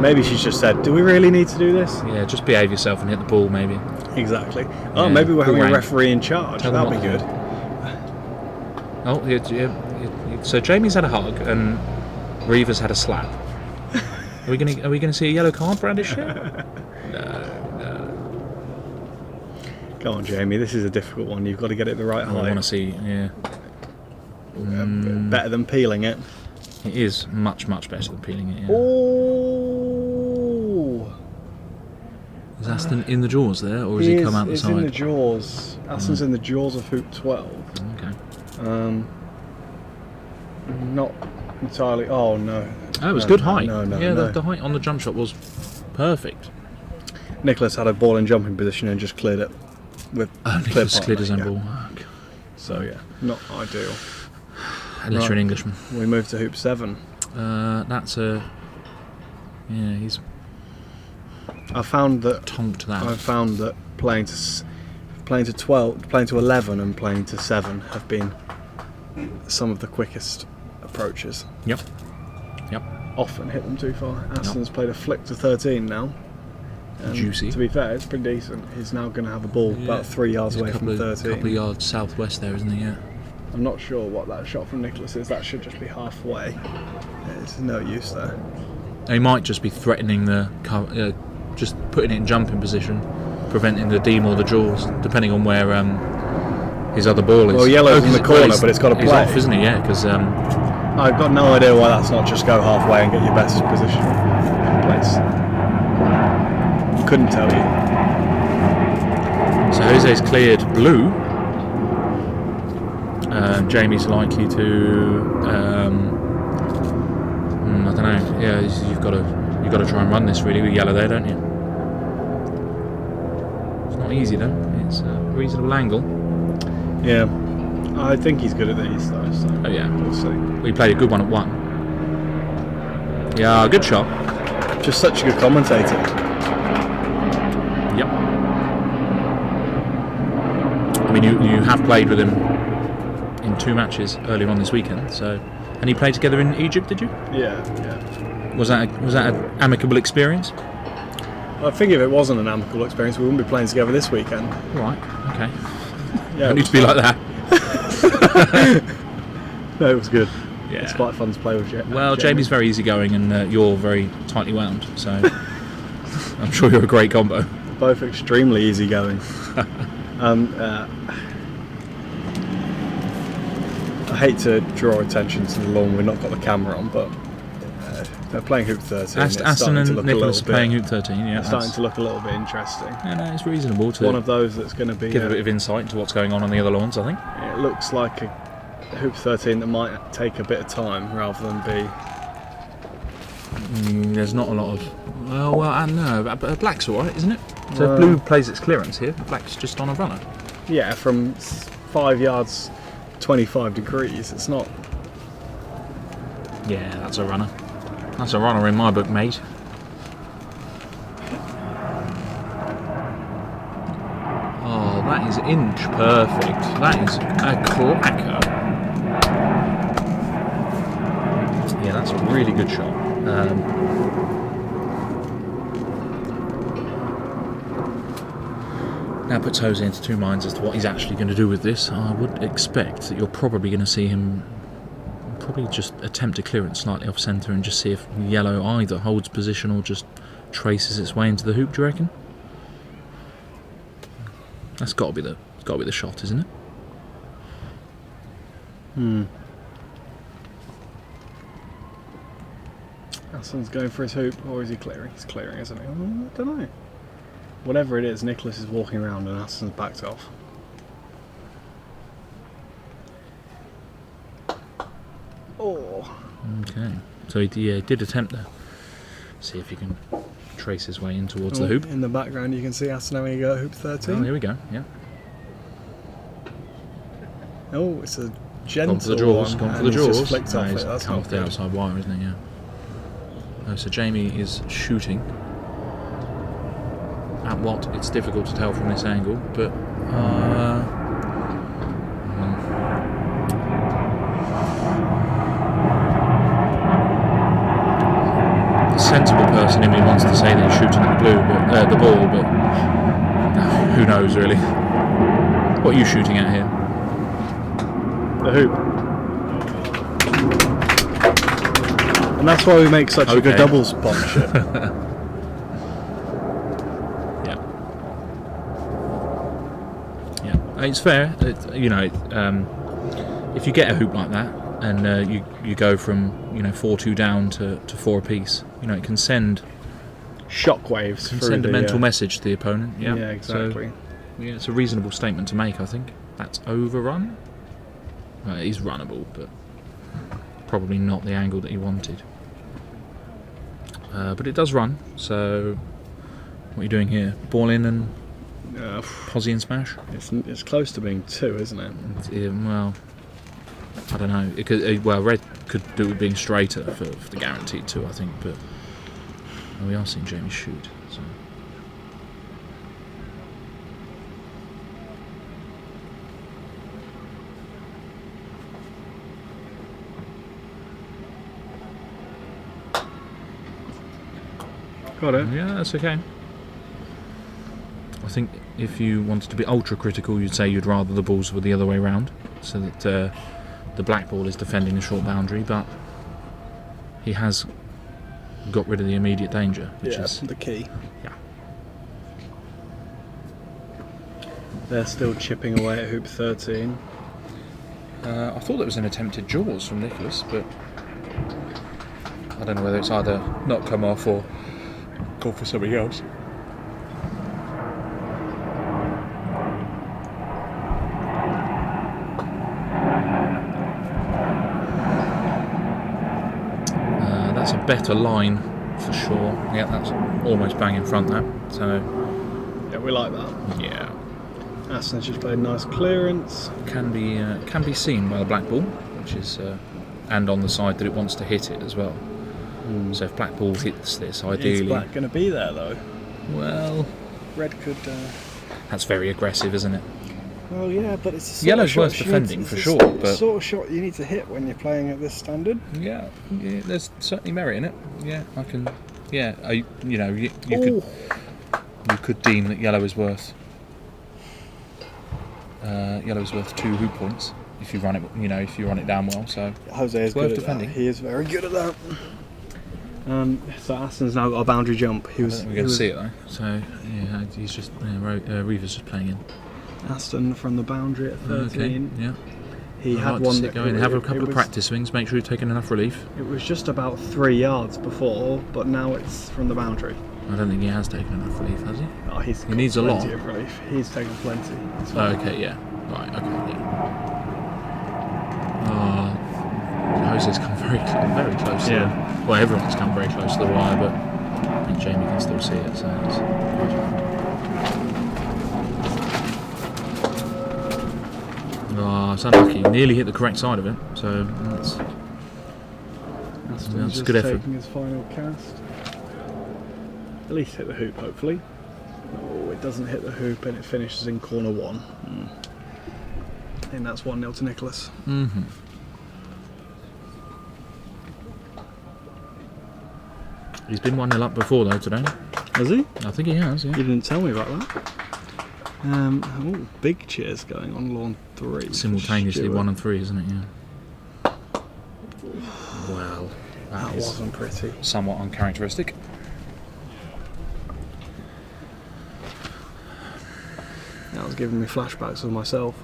Maybe she's just said, do we really need to do this? Yeah, just behave yourself and hit the ball, maybe. Exactly. Oh, maybe we're having a referee in charge. That'll be good. Oh, yeah. So Jamie's had a hug and Reeva's had a slap. Are we gonna see a yellow card brandished here? No. Come on, Jamie. This is a difficult one. You've got to get it the right height. I want to see. Yeah. Better than peeling it. It is much better than peeling it. Yeah. Oh. Is Aston in the jaws there, or has he come out the side? He's in the jaws. Aston's in the jaws of hoop 12. Okay. Not entirely. Oh no. Oh, it was good height. No. The height on the jump shot was perfect. Nicholas had a ball in jumping position and just cleared it with. Nicholas cleared his own ball. Okay. So yeah, not ideal. Unless you're an Englishman. We move to hoop 7. That's a. Yeah, he's. I found that playing to 12, playing to 11, and playing to 7 have been some of the quickest approaches. Yep. Often hit them too far. Aston's played a flick to 13 now. Juicy. To be fair, it's pretty decent. He's now going to have a ball about 3 yards away from 13. A couple of yards southwest there, isn't he? Yeah. I'm not sure what that shot from Nicholas is. That should just be halfway. There's no use there. He might just be threatening just putting it in jumping position, preventing the deem or the jaws, depending on where his other ball is. Well, yellow's in the corner, but it's got to play. He's off, isn't he? Yeah, because I've got no idea why that's not just go halfway and get your best position in place. Couldn't tell you. So Jose's cleared blue. Jamie's likely to. I don't know. Yeah, you've got to try and run this really with yellow there, don't you? It's not easy though. It's a reasonable angle. Yeah, I think he's good at these though. So oh yeah, we'll see. We played a good one at 1. Yeah, good shot. Just such a good commentator. Yep. I mean, you have played with him in 2 matches earlier on this weekend, so. And you played together in Egypt, did you? Yeah. Was that an amicable experience? I think if it wasn't an amicable experience, we wouldn't be playing together this weekend. Right. Okay. Yeah. Don't need to be like that. No, it was good. Yeah. It's quite fun to play with. Well, Jamie's very easygoing, and you're very tightly wound, so I'm sure you're a great combo. Both extremely easygoing. I hate to draw attention to the lawn. We've not got the camera on, but they're playing hoop 13. Aston and Nicholas playing hoop 13. Yeah, it's starting to look a little bit interesting. Yeah, no, it's reasonable to. One of those that's going to be give a bit of insight into what's going on the other lawns. I think it looks like a hoop 13 that might take a bit of time rather than be. There's not a lot of. Well, I don't know. But black's all right, isn't it? So blue plays its clearance here. Black's just on a runner. Yeah, from 5 yards. 25 degrees, it's not. Yeah, that's a runner. That's a runner in my book, mate. Oh, that is inch perfect. That is a cracker. Yeah, that's a really good shot. Now puts Jose into two minds as to what he's actually going to do with this. I would expect that you're probably going to see him probably just attempt to clear it slightly off centre and just see if yellow either holds position or just traces its way into the hoop. Do you reckon? That's got to be the shot, isn't it? Aston's going for his hoop, or is he clearing? He's clearing, isn't he? I don't know. Whatever it is, Nicholas is walking around and Aston's backed off. Oh. Okay. So he did attempt to see if he can trace his way in towards the hoop. In the background you can see Aston having a go at hoop 13. Oh, here we go, yeah. Oh, it's a gentle Gone for the jaws, one, gone for and the he's just jaws. flicked off He's it. That's come not off the good. outside wire, isn't he? Yeah. Oh, so Jamie is shooting at what? It's difficult to tell from this angle, but the sensible person in me wants to say that he's shooting at the ball, but who knows really? What are you shooting at here? The hoop. And that's why we make such a good doubles partnership. Yeah, it's fair. If you get a hoop like that and you go from 4-2 down to 4 apiece, it can send shockwaves. Can send a mental message to the opponent. Yeah, exactly. So, it's a reasonable statement to make. I think that's overrun. It is runnable, but probably not the angle that he wanted. But it does run, so what are you doing here? Ball in and posi and smash? It's close to being 2, isn't it? Well, I don't know. It could, red could do it being straighter for the guaranteed 2, I think, but we are seeing Jamie shoot. So. Got it. Yeah, that's okay. I think if you wanted to be ultra critical, you'd say you'd rather the balls were the other way round, so that the black ball is defending the short boundary, but he has got rid of the immediate danger, which is the key. Yeah. They're still chipping away at hoop 13. I thought that was an attempted jaws from Nicholas, but I don't know whether it's either not come off or go for something else. That's a better line for sure. Yeah, that's almost bang in front that. So yeah, we like that. Yeah. Aston's just played nice clearance. Can be seen by the black ball, which is and on the side that it wants to hit it as well. So if black ball hits this, ideally... Is black going to be there though? Well... Red could... That's very aggressive, isn't it? Well, yeah, but it's a sort yellow's of shot worth defending for sure, but... but... sort of shot you need to hit when you're playing at this standard. Yeah, there's certainly merit in it. Yeah, I can... Yeah, you could deem that yellow is worth... yellow is worth 2 hoop points if you run it, if you run it down well. So Jose is worth good at defending. that. He is very good at that. So Aston's now got a boundary jump. We're going to see it though. So yeah, he's just Reeva's just playing in. Aston from the boundary at 13. Okay, yeah. He had one that going. Have a couple of practice swings. Make sure you're taking enough relief. It was just about 3 yards before, but now it's from the boundary. I don't think he has taken enough relief, has he? Oh, he needs a lot. Plenty of relief. He's taken plenty. Oh, okay, yeah. Right, okay, yeah. Jose's come very close. Yeah. Well, everyone's come very close to the wire, but I think Jamie can still see it, so it's good. It's unlucky. Nearly hit the correct side of it, so that's a good effort. Taking his final cast. At least hit the hoop, hopefully. Oh, it doesn't hit the hoop and it finishes in corner 1. I think that's 1-0 to Nicholas. Mm-hmm. He's been 1-0 up before though today. Has he? I think he has, yeah. You didn't tell me about that. Big cheers going on lawn 3. Simultaneously Stewart. 1 and 3, isn't it? Yeah. Well, That is wasn't pretty. somewhat uncharacteristic. That was giving me flashbacks of myself.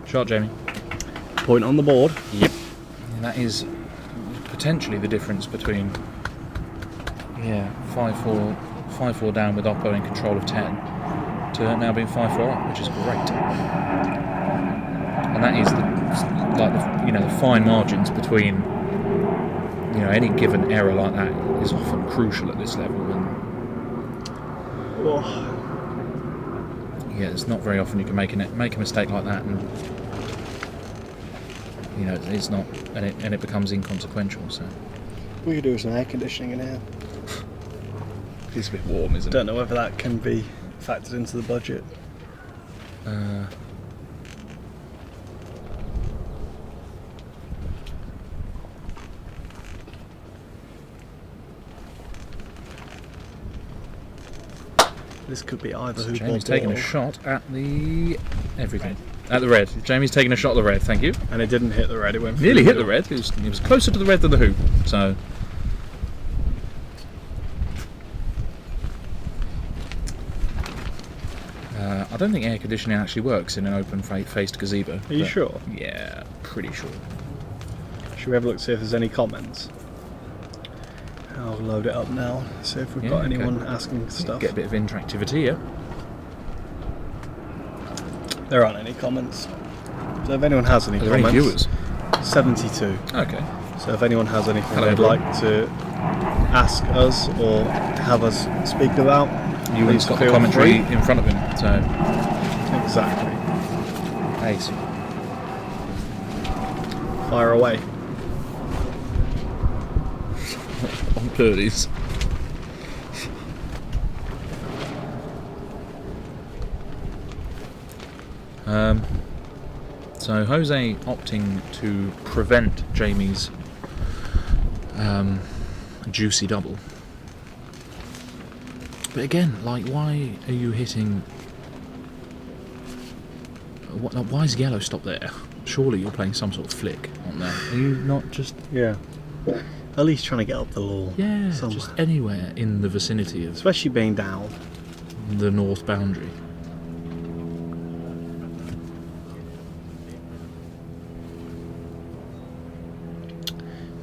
Shot, Jamie. Point on the board. Yep. And that is potentially the difference between 5-4 down with Oppo in control of 10 to now being 5-4 up, which is great. And that is the fine margins between any given error like that is often crucial at this level. And yeah, it's not very often you can make a mistake like that, and it's not, and it becomes inconsequential. So We could do some air conditioning in here. it's a bit warm, isn't it? Don't know whether that can be factored into the budget. This could be either hoop or Jamie's taking a ball. shot at the everything. At the red. Jamie's taking a shot at the red, thank you. And it didn't hit the red, it went Nearly through hit the red. He was closer to the red than the hoop. So I don't think air conditioning actually works in an open-faced gazebo. Are you but sure? Yeah, pretty sure. Should we have a look to see if there's any comments? I'll load it up now, see if we've Yeah, got okay. anyone asking stuff. Get a bit of interactivity, yeah. There aren't any comments. So if anyone has any Are there comments, any viewers? 72. Okay. So if anyone has anything Hello, they'd everyone. like to ask us or have us speak about, Ewan's please got the feel commentary free. in front of him, so Exactly. ace. Fire away. On birdies. So Jose opting to prevent Jamie's juicy double. But again, why are you hitting? Why is yellow stopped there? Surely you're playing some sort of flick on there. Are you not just? Yeah. At least trying to get up the law. Yeah, somewhere. just anywhere in the vicinity of Especially being down. the north boundary.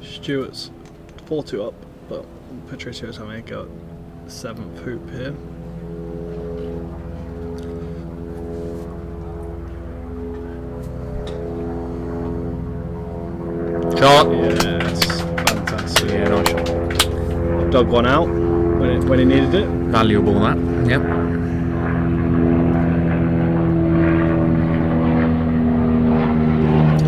Stewart's 4-2 up, but Patricio's having a go at 7th hoop here. Shot. Yes, fantastic. Yeah, nice shot. Dug one out when he needed it. Valuable that. Yep.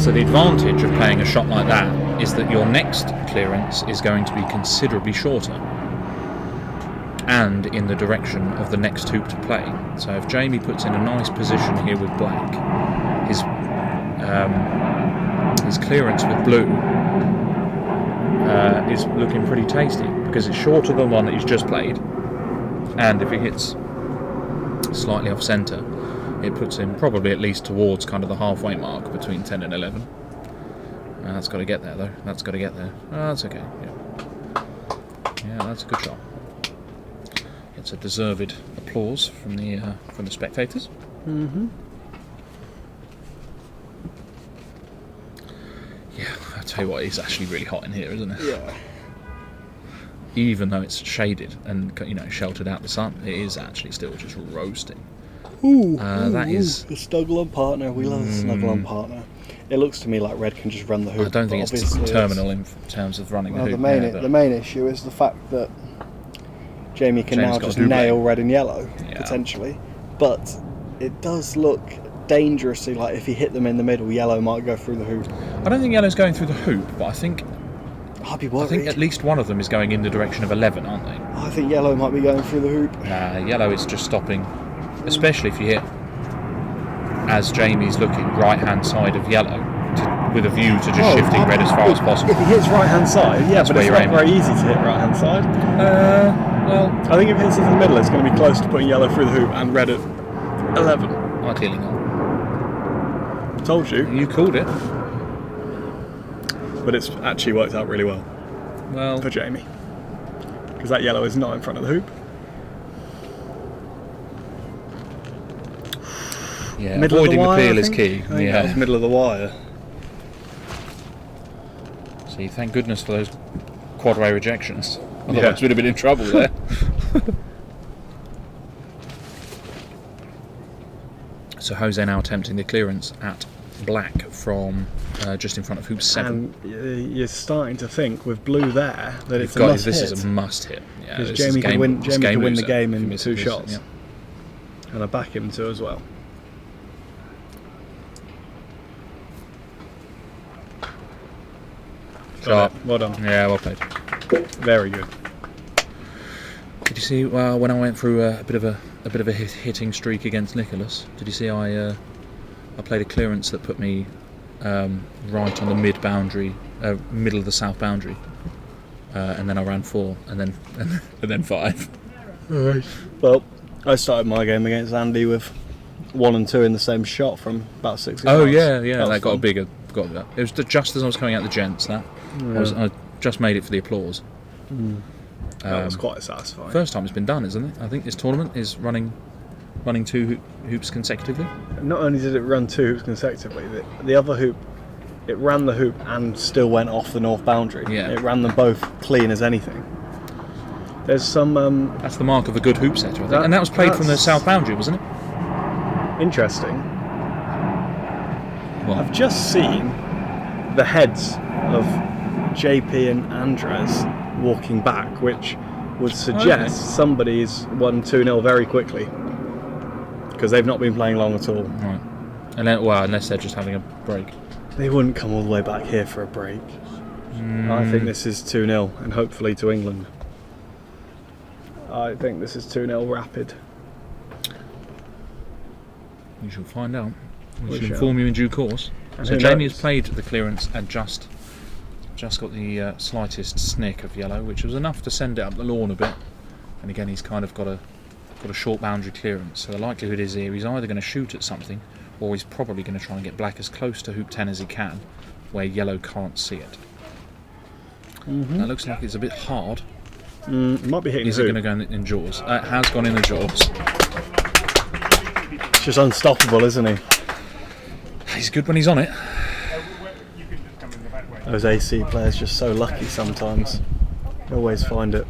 So the advantage of playing a shot like that is that your next clearance is going to be considerably shorter and in the direction of the next hoop to play. So if Jamie puts in a nice position here with black, his clearance with blue is looking pretty tasty because it's shorter than the one that he's just played, and if he hits slightly off centre, it puts him probably at least towards kind of the halfway mark between 10 and 11. That's got to get there though. That's got to get there. That's okay. Yeah, that's a good shot. It's a deserved applause from the spectators. Mm-hmm. Yeah, I tell you what, it's actually really hot in here, isn't it? Yeah. Even though it's shaded and sheltered out the sun, it is actually still just roasting. Ooh, That is. the snuggle on partner. We love the snuggle on partner. It looks to me like red can just run the hoop. I don't think but it's obviously terminal in terms of running Well, the hoop. the main issue is the fact that Jamie can Jamie's now got just a double. nail red and yellow Yeah. potentially, but it does look dangerously like if he hit them in the middle, yellow might go through the hoop. I don't think yellow's going through the hoop, but I think I'd be I worried. think at least one of them is going in the direction of 11, aren't they? I think yellow might be going through the hoop. Nah, yellow is just stopping, especially if you hit, as Jamie's looking, right-hand side of yellow, with a view to just shifting red as far as possible. If he hits right-hand side, yeah, That's but where it's you're not very easy to hit right-hand side. Well, I think if it hits in the middle, it's going to be close to putting yellow through the hoop and red at 11. ideally not. Told you. You called it. But it's actually worked out really well Well, for Jamie. Because that yellow is not in front of the hoop. yeah, Middle of avoiding the the wire, peel I is think. key. I think that was middle of the wire. See, thank goodness for those quadway rejections. Otherwise, we'd have been in trouble there. So Jose now attempting the clearance at black from just in front of hoop 7. And you're starting to think with blue there that it's a Guys, must this hit. is a must hit. Yeah, Because this Jamie is could win. this Jamie could win the loser game if he in misses 2 this, shots, yeah. and I back him to as well. Sharp. Well done. Yeah, well played. Very good. Did you see? Well, when I went through a bit of a hitting streak against Nicholas, did you see? I played a clearance that put me right on the mid boundary, middle of the south boundary, and then I ran 4, and then 5. Well, I started my game against Andy with 1 and 2 in the same shot from about 60 Oh yards. yeah, that got a fun. bigger. Got that. It was just as I was coming out the gents. That I just made it for the applause. That was quite satisfying. First time it's been done, isn't it? I think this tournament is running 2 hoops consecutively. Not only did it run 2 hoops consecutively, the other hoop, it ran the hoop and still went off the north boundary. Yeah. It ran them both clean as anything. There's some That's the mark of a good hoop setter, I think. And that was played from the that's- south boundary, wasn't it? interesting. Well, I've just seen the heads of JP and Andres walking back, which would suggest somebody's won 2-0 very quickly. Because they've not been playing long at all. right. And then, well, unless they're just having a break. They wouldn't come all the way back here for a break. I think this is 2-0 and hopefully to England. I think this is 2-0 rapid. We shall find out. We We shall shall. inform you in due course. And So who Jamie knows? has played the clearance and just got the slightest snick of yellow, which was enough to send it up the lawn a bit. And again, he's kind of got a short boundary clearance. So the likelihood is here he's either going to shoot at something, or he's probably going to try and get black as close to hoop 10 as he can, where yellow can't see it. That looks like it's a bit hard. It might be hitting Is the it hoop. going to go in jaws? It has gone in the jaws. It's just unstoppable, isn't he? He's good when he's on it. Those AC players just so lucky sometimes. They always find it.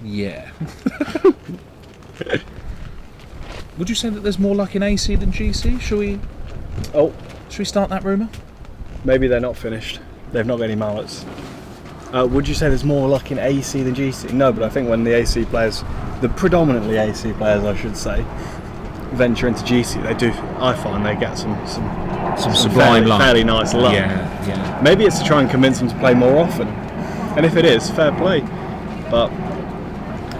Yeah. Would you say that there's more luck in AC than GC? Should we start that rumour? Maybe they're not finished. They've not got any mallets. Would you say there's more luck in AC than GC? No, but I think when the AC players, the predominantly AC players I should say, venture into GC, they do. I find they get some sublime luck. fairly nice luck. Yeah. Maybe it's to try and convince them to play more often. And if it is, fair play. But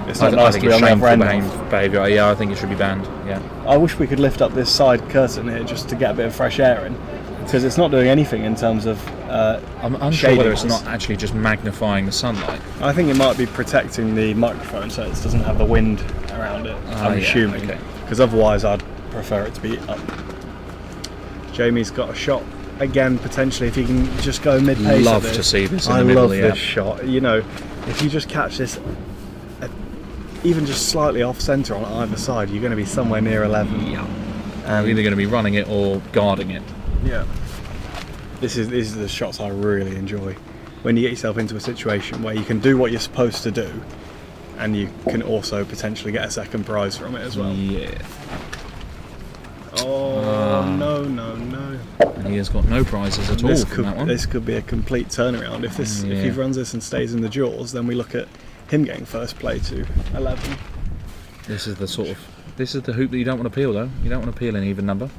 it's not nice to think be it's on the other shameful end of. behaviour. Yeah, I think it should be banned. Yeah. I wish we could lift up this side curtain here just to get a bit of fresh air in, because it's not doing anything in terms of I'm unsure whether it's shadiness. not actually just magnifying the sunlight. I think it might be protecting the microphone so it doesn't have the wind around it. I'm yeah, assuming, okay. because otherwise I'd prefer it to be up. Jamie's got a shot again, potentially, if he can just go mid-pace. Love at to this. see this in I the middle, love yeah. this shot. You know, if you just catch this, even just slightly off centre on either side, you're going to be somewhere near 11. Yeah. And You're either going to be running it or guarding it. yeah. These are the shots I really enjoy. When you get yourself into a situation where you can do what you're supposed to do, and you can also potentially get a second prize from it as well. Yeah. Oh no! And he has got no prizes at all from that one. This could be a complete turnaround. If he runs this and stays in the jaws, then we look at him getting first play to 11. This is the hoop that you don't want to peel though. You don't want to peel an even number.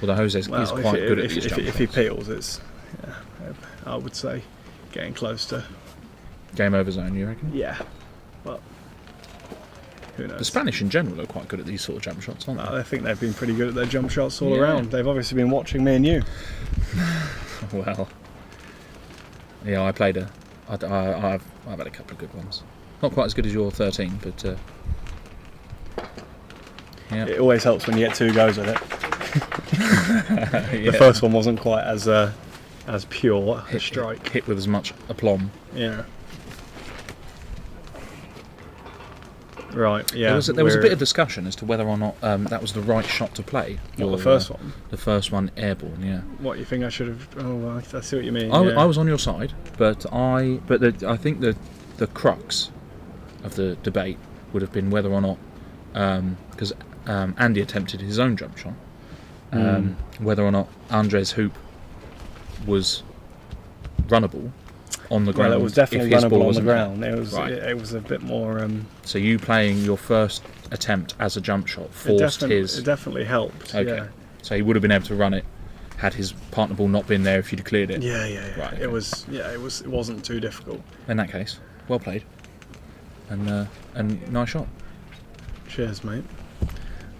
Although Jose's is quite good at these jump if he shots. peels, it's I would say getting close to. Game over zone, you reckon? Yeah, but who knows? The Spanish in general are quite good at these sort of jump shots, aren't they? I think they've been pretty good at their jump shots all Yeah. around. They've obviously been watching me and you. Well, yeah, I've had a couple of good ones. Not quite as good as your 13, but yeah. It always helps when you get 2 goes with it. Yeah. The first one wasn't quite as pure a strike. Hit with as much aplomb. Yeah. Right. Yeah. There was a bit of discussion as to whether or not that was the right shot to play. Not the first one. The first one, airborne. Yeah. What you think I should have? Oh, I see what you mean. I was on your side, but I think the crux of the debate would have been whether or not, because Andy attempted his own jump shot, whether or not Andre's hoop was runnable on the ground. Well, it was definitely runnable on the ground. There. It was. Right. It was a bit more. So you playing your first attempt as a jump shot forced his. It definitely helped. Okay. Yeah. So he would have been able to run it had his partner ball not been there if you'd have cleared it. Yeah. Right, okay. It was. Yeah. It was. It wasn't too difficult. In that case, well played. And nice shot. Cheers, mate.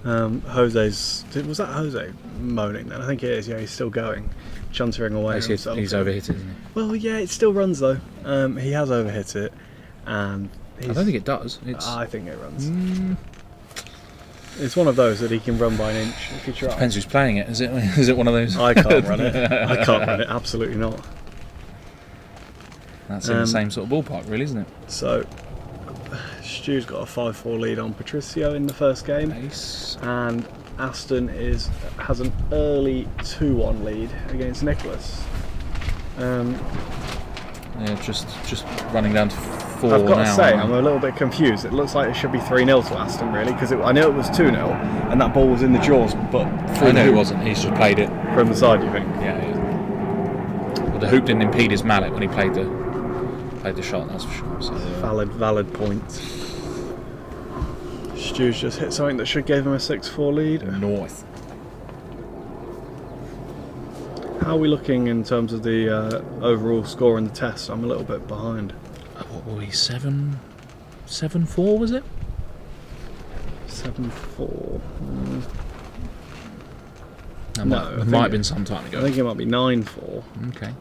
Jose's. Was that Jose moaning then? I think it is. Yeah, he's still going, chuntering away. He's overhit it, isn't he? Well, yeah, it still runs though. He has overhit it, and I don't think it does. I think it runs. It's one of those that he can run by an inch if you try. Depends who's playing it. Is it one of those? I can't run it. I can't run it. Absolutely not. That's in the same sort of ballpark, really, isn't it? So, Stu's got a 5-4 lead on Patricio in the first game, Nice. and Aston has an early 2-1 lead against Nicholas. Yeah, just running down to 4 I've got now. to say, I'm a little bit confused. It looks like it should be 3-0 to Aston, really, because I know it was 2-0, and that ball was in the jaws, but I know it wasn't. He's just played it. from the side, you think? Yeah. But the hoop didn't impede his mallet when he played the shot. That's for sure. So, Valid point. Stu's just hit something that should give him a 6-4 lead. north. How are we looking in terms of the overall score in the test? I'm a little bit behind. What were we? 7-4 was it? 7-4. That No, might I think have been some time I ago. think it might be 9-4. Okay.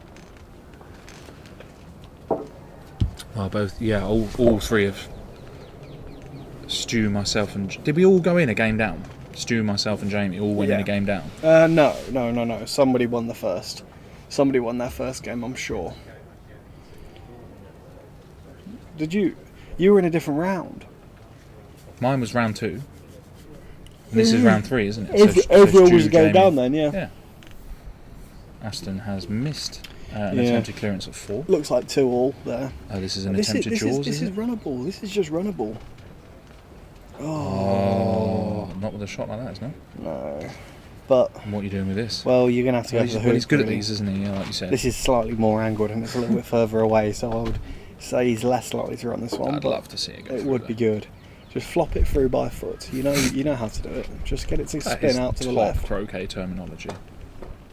Well, both. Yeah, all three of Stu, myself, and did we all go in a game down? Stu, myself, and Jamie all went in a game down. No. Somebody won the first. Somebody won their first game, I'm sure. Did you? You were in a different round. Mine was round 2. And this is round 3, isn't it? Everyone Stu, was going Jamie- down then, yeah. Yeah. Aston has missed an attempted clearance of 4. Looks like 2-2 there. Oh, this is an attempted jaws, This is is it? runnable. This is just runnable. Oh, not with a shot like that, isn't it? No. But, And what are you doing with this? well, you're going to have to go for the hoop. He's good at really. these, isn't he? Yeah, like you said. This is slightly more angled and it's a little bit further away, so I would say he's less likely to run this one. I'd but love to see it go it through would be there. good. Just flop it through by foot. You know how to do it. Just get it to That spin is out to the top left. croquet terminology.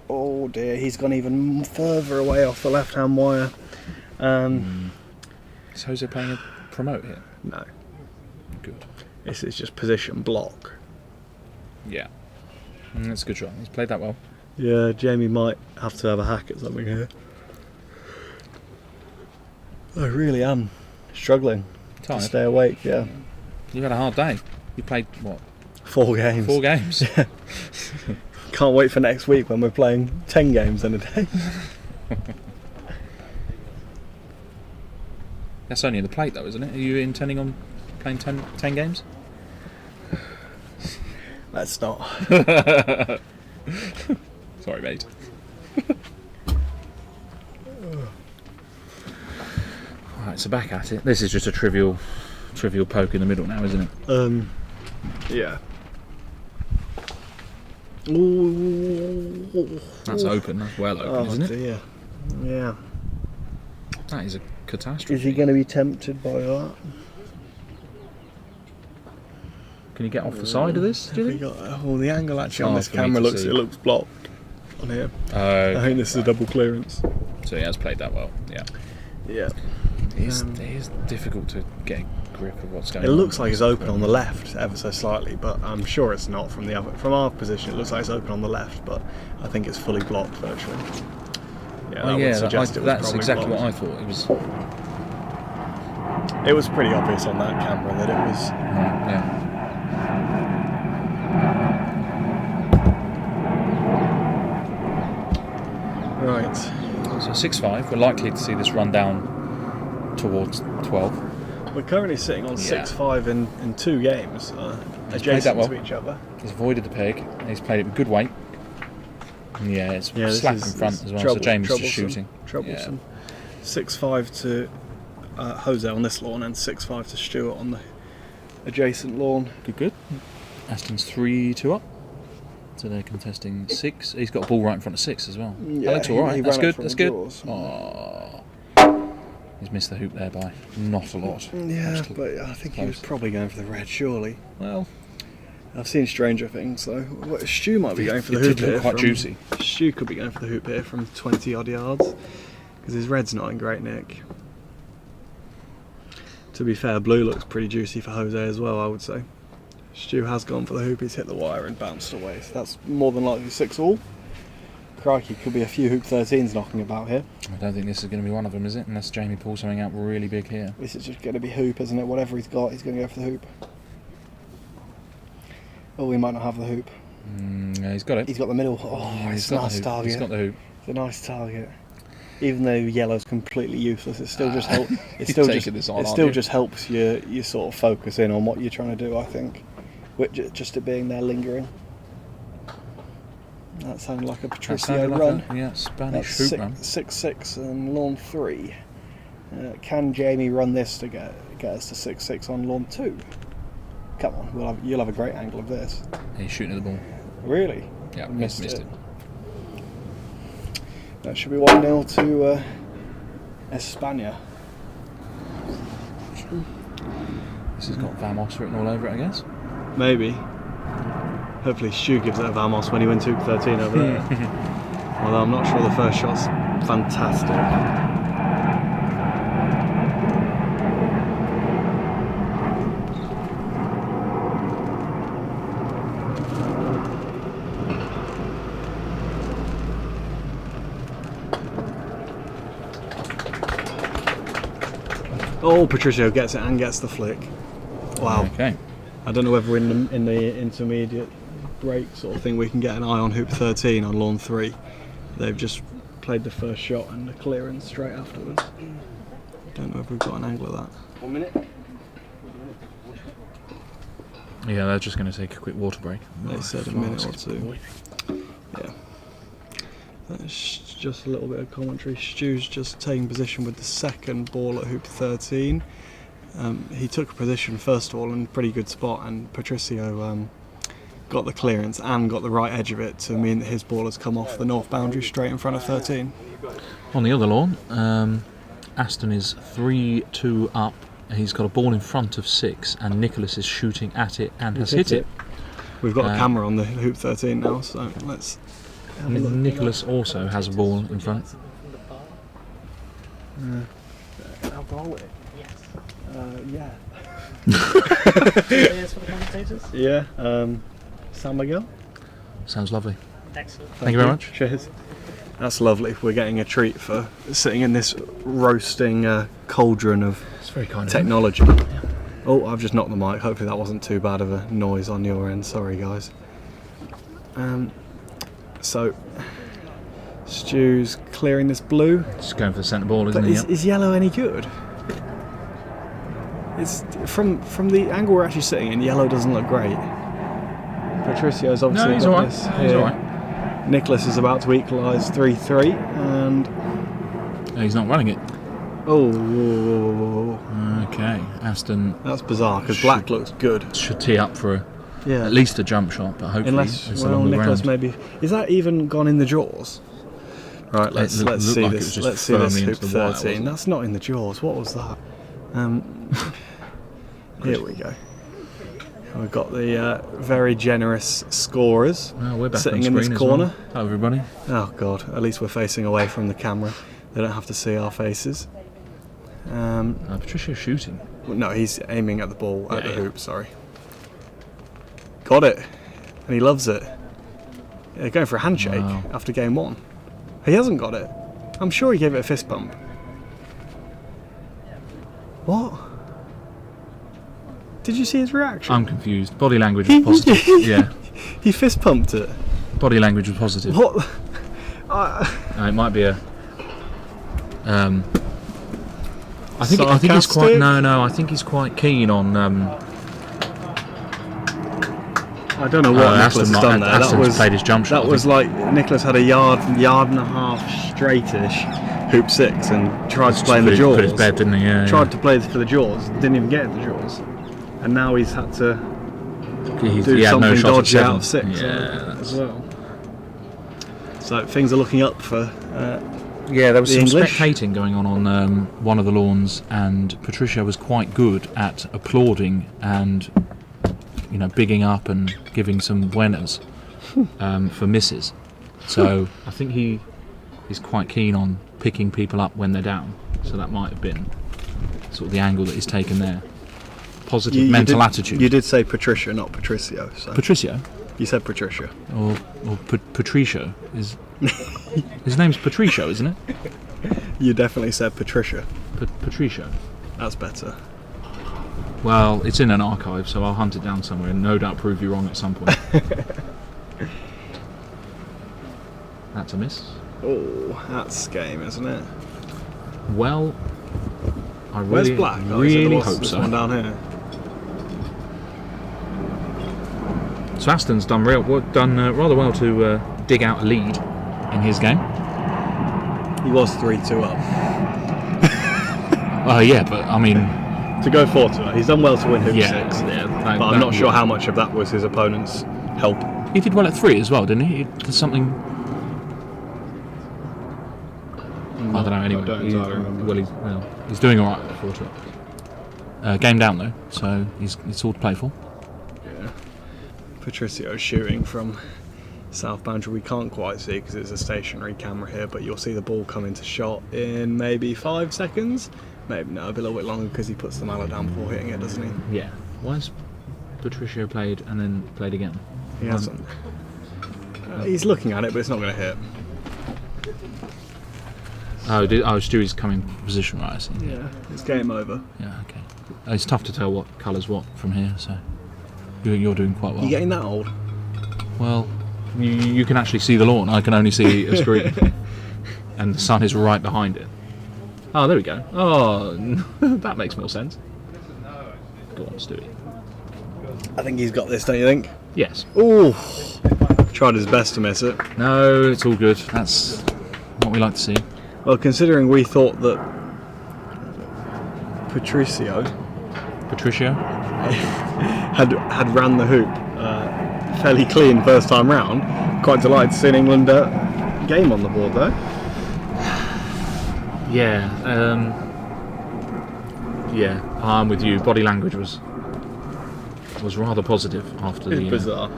Oh dear, he's gone even further away off the left-hand wire. Is Jose playing a promote here? No, Good. this is just position block. Yeah. That's a good shot. He's played that well. Yeah, Jamie might have to have a hack at something here. I really am struggling to Tired. stay awake. Yeah, You've had a hard day. You played, what, 4 games. 4 games? Can't wait for next week when we're playing 10 games in a day. That's only the plate, though, isn't it? Are you intending on playing 10 games? Let's not. Sorry, mate. Alright, so back at it. This is just a trivial poke in the middle now, isn't it? Yeah. Ooh. That's open. That's well open, isn't it? Dear. Yeah. That is a catastrophe. Is he going to be tempted by that? Can you get off the side of this, do you think? The angle actually on hard this for me camera to see. looks blocked. on here. I I think this is a double clearance. So he has played that well. Yeah. Yeah. It is difficult to get a grip of what's going It on. looks like it's open on the left ever so slightly, but I'm sure it's not from the other. From our position, it looks like it's open on the left, but I think it's fully blocked virtually. Yeah, that would suggest it was that's probably exactly blocked. what I thought. It was. It was pretty obvious on that camera that it was. Yeah. Right. So 6-5. We're likely to see this run down towards 12. We're currently sitting on 6-5 in 2 games, adjacent to each other. He's avoided the peg. And he's played it with good weight. Yeah, it's slap in front as well. So Jamie's just shooting. Troublesome. 6-5 to Jose on this lawn, and 6-5 to Stuart on the adjacent lawn. Good. Aston's 3-2 up. So they're contesting 6. He's got a ball right in front of 6 as well. Yeah, That looks all right. he That's ran it good. from That's the good. draws. Oh. He's missed the hoop there by not a lot. Yeah, but I think he was probably going for the red, surely. Well, I've seen stranger things, though. Stu might be going for the it hoop did look here. quite juicy. Stu could be going for the hoop here from 20 odd yards, because his red's not in great nick. To be fair, blue looks pretty juicy for Jose as well, I would say. Stu has gone for the hoop, he's hit the wire and bounced away, so that's more than likely 6-all. Crikey, could be a few hoop 13s knocking about here. I don't think this is going to be one of them, is it? Unless Jamie pulls something out really big here. This is just going to be hoop, isn't it? Whatever he's got, he's going to go for the hoop. Oh, he might not have the hoop. Yeah, he's got it. He's got the middle. Oh, it's a nice target. He's got the hoop. It's a nice target. Even though yellow's completely useless, it still just helps. It You're still taking this on, aren't still you? just helps you sort of focus in on what you're trying to do. I think, just it being there lingering. That sounded like a Patricio run. Spanish That's hoop run. 6-6 and lawn 3. Can Jamie run this to get us to 6-6 on lawn 2? Come on, you'll have a great angle of this. He's shooting at the ball. Really? Yeah, Missed missed it. it. That should be 1-0 to España. This has got Vamos written all over it, I guess. Maybe. Hopefully Stu gives it a Vamos when he wins hoop 13 over there. Although I'm not sure the first shot's fantastic. Oh, Patricio gets it and gets the flick. Wow. Okay. I don't know whether in the intermediate break sort of thing we can get an eye on hoop 13 on lawn 3. They've just played the first shot and the clearance straight afterwards. Don't know if we've got an angle of that. 1 minute. Yeah, they're just going to take a quick water break. They said a minute or 2. Yeah. That's just a little bit of commentary. Stu's just taking position with the second ball at hoop 13. He took a position first of all in a pretty good spot, and Patricio got the clearance and got the right edge of it to mean that his ball has come off the north boundary straight in front of 13. On the other lawn, Aston is 3-2 up. He's got a ball in front of 6, and Nicholas is shooting at it and has hit it. We've got a camera on the hoop 13 now, so let's have a look. Nicholas also has a ball in front. Alcoholic? Yes. Yeah. Cheers for the commentators. Yeah. San Miguel? Sounds lovely. Excellent. Thank you very much. Cheers. That's lovely. We're getting a treat for sitting in this roasting cauldron of It's very kind of technology. Oh, I've just knocked the mic. Hopefully that wasn't too bad of a noise on your end. Sorry, guys. So, Stu's clearing this blue. Just going for the centre ball, isn't But he? is yellow any good? It's from the angle we're actually sitting in. Yellow doesn't look great. Patricio's obviously No, he's got alright. this He's here. alright. Nicholas is about to equalise 3-3, and No, he's not running it. oh, whoa. Okay, Aston That's bizarre because black looks good. should tee up for Yeah, at least a jump shot, but hopefully unless it's along the Nicholas ground. maybe is that even gone in the jaws? Right, let's looked see like it this. was just Let's see this firmly hoop into the wire, 13. wasn't it? That's not in the jaws. What was that? Here we go. We've got the very generous scorers Well, we're back sitting on in this screen as corner. well. Hello, everybody. Oh God! At least we're facing away from the camera. They don't have to see our faces. Patricia's shooting. No, he's aiming at the ball at the Yeah. hoop. Sorry. Got it, and he loves it. Yeah, going for a handshake Wow. after game one. He hasn't got it. I'm sure he gave it a fist pump. What? Did you see his reaction? I'm confused. Body language was positive. Yeah, He fist pumped it. body language was positive. What? It might be a. I think he's quite. Sarcastic? No. I think he's quite keen on. I don't know what Nicholas has done there. Aston's played his jump shot. That was like Nicholas had a yard and a half straightish hoop six and tried to play in the jaws. Put his bed, didn't he? Yeah. Tried to play for the jaws, didn't even get in the jaws, and now he's had to do He had something no shot at dodgy out seven. of six Yeah, as well. So things are looking up for. Yeah, there was The some English? spectating going on one of the lawns, and Patricia was quite good at applauding and, bigging up and giving some buenas for misses. So I think he's quite keen on picking people up when they're down. So that might have been sort of the angle that he's taken there. Positive mental attitude. You did say Patricia, not Patricio. So Patricio you said Patricia. or Patricio is his name's Patricio, isn't it? You definitely said Patricia. Patricio. That's better. Well, it's in an archive, so I'll hunt it down somewhere and no doubt prove you wrong at some point. That's a miss. Oh, that's game, isn't it? Well, I Where's really, Black? Oh, he's at the really bottom. hope This so. one down here. So Aston's done rather well to dig out a lead in his game. He was 3-2 up. Yeah, but I mean, To go 4-2, he's done well to win hoop yeah, six. yeah. But I'm not sure how much of that was his opponent's help. He did well at 3 as well, didn't he? There's something. I don't know. Anyway, I don't entirely remember. He's doing all right at 4-2 up. Game down though, so it's all to play for. Yeah. Patricio's shooting from south boundary. We can't quite see because it's a stationary camera here, but you'll see the ball come into shot in maybe 5 seconds. Maybe no, a little bit longer because he puts the mallet down before hitting it, doesn't he? Yeah. Why has Patricio played and then played again? He hasn't. He's looking at it, but it's not going to hit. Stewie's come in position, right? I see. Yeah, it's game over. Yeah, okay. It's tough to tell what colour's what from here, so you're doing quite well. You getting that old? Well, you can actually see the lawn. I can only see a screen, and the sun is right behind it. Oh, there we go. Oh, that makes more sense. Go on, Stewie. I think he's got this, don't you think? Yes. Ooh, tried his best to miss it. No, it's all good. That's what we like to see. Well, considering we thought that Patricio had ran the hoop fairly clean first time round, quite delighted to see an England game on the board though. Yeah. I'm with you. Body language was rather positive after the. It's bizarre.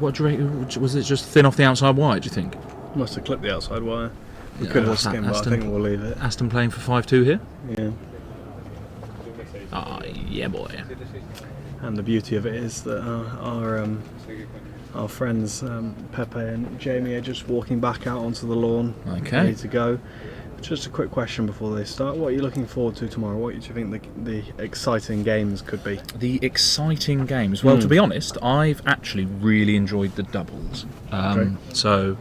What do you reckon? Was it just thin off the outside wide? Do you think? Must have clipped the outside wire. We Yeah, could have what's that, skimmed, but I Aston? think we'll leave it. Aston playing for 5-2 here. Yeah. Yeah, boy. And the beauty of it is that our friends Pepe and Jamie are just walking back out onto the lawn, Okay. ready to go. Just a quick question before they start. What are you looking forward to tomorrow? What do you think the exciting games could be? The exciting games. Well, to be honest, I've actually really enjoyed the doubles. Okay. So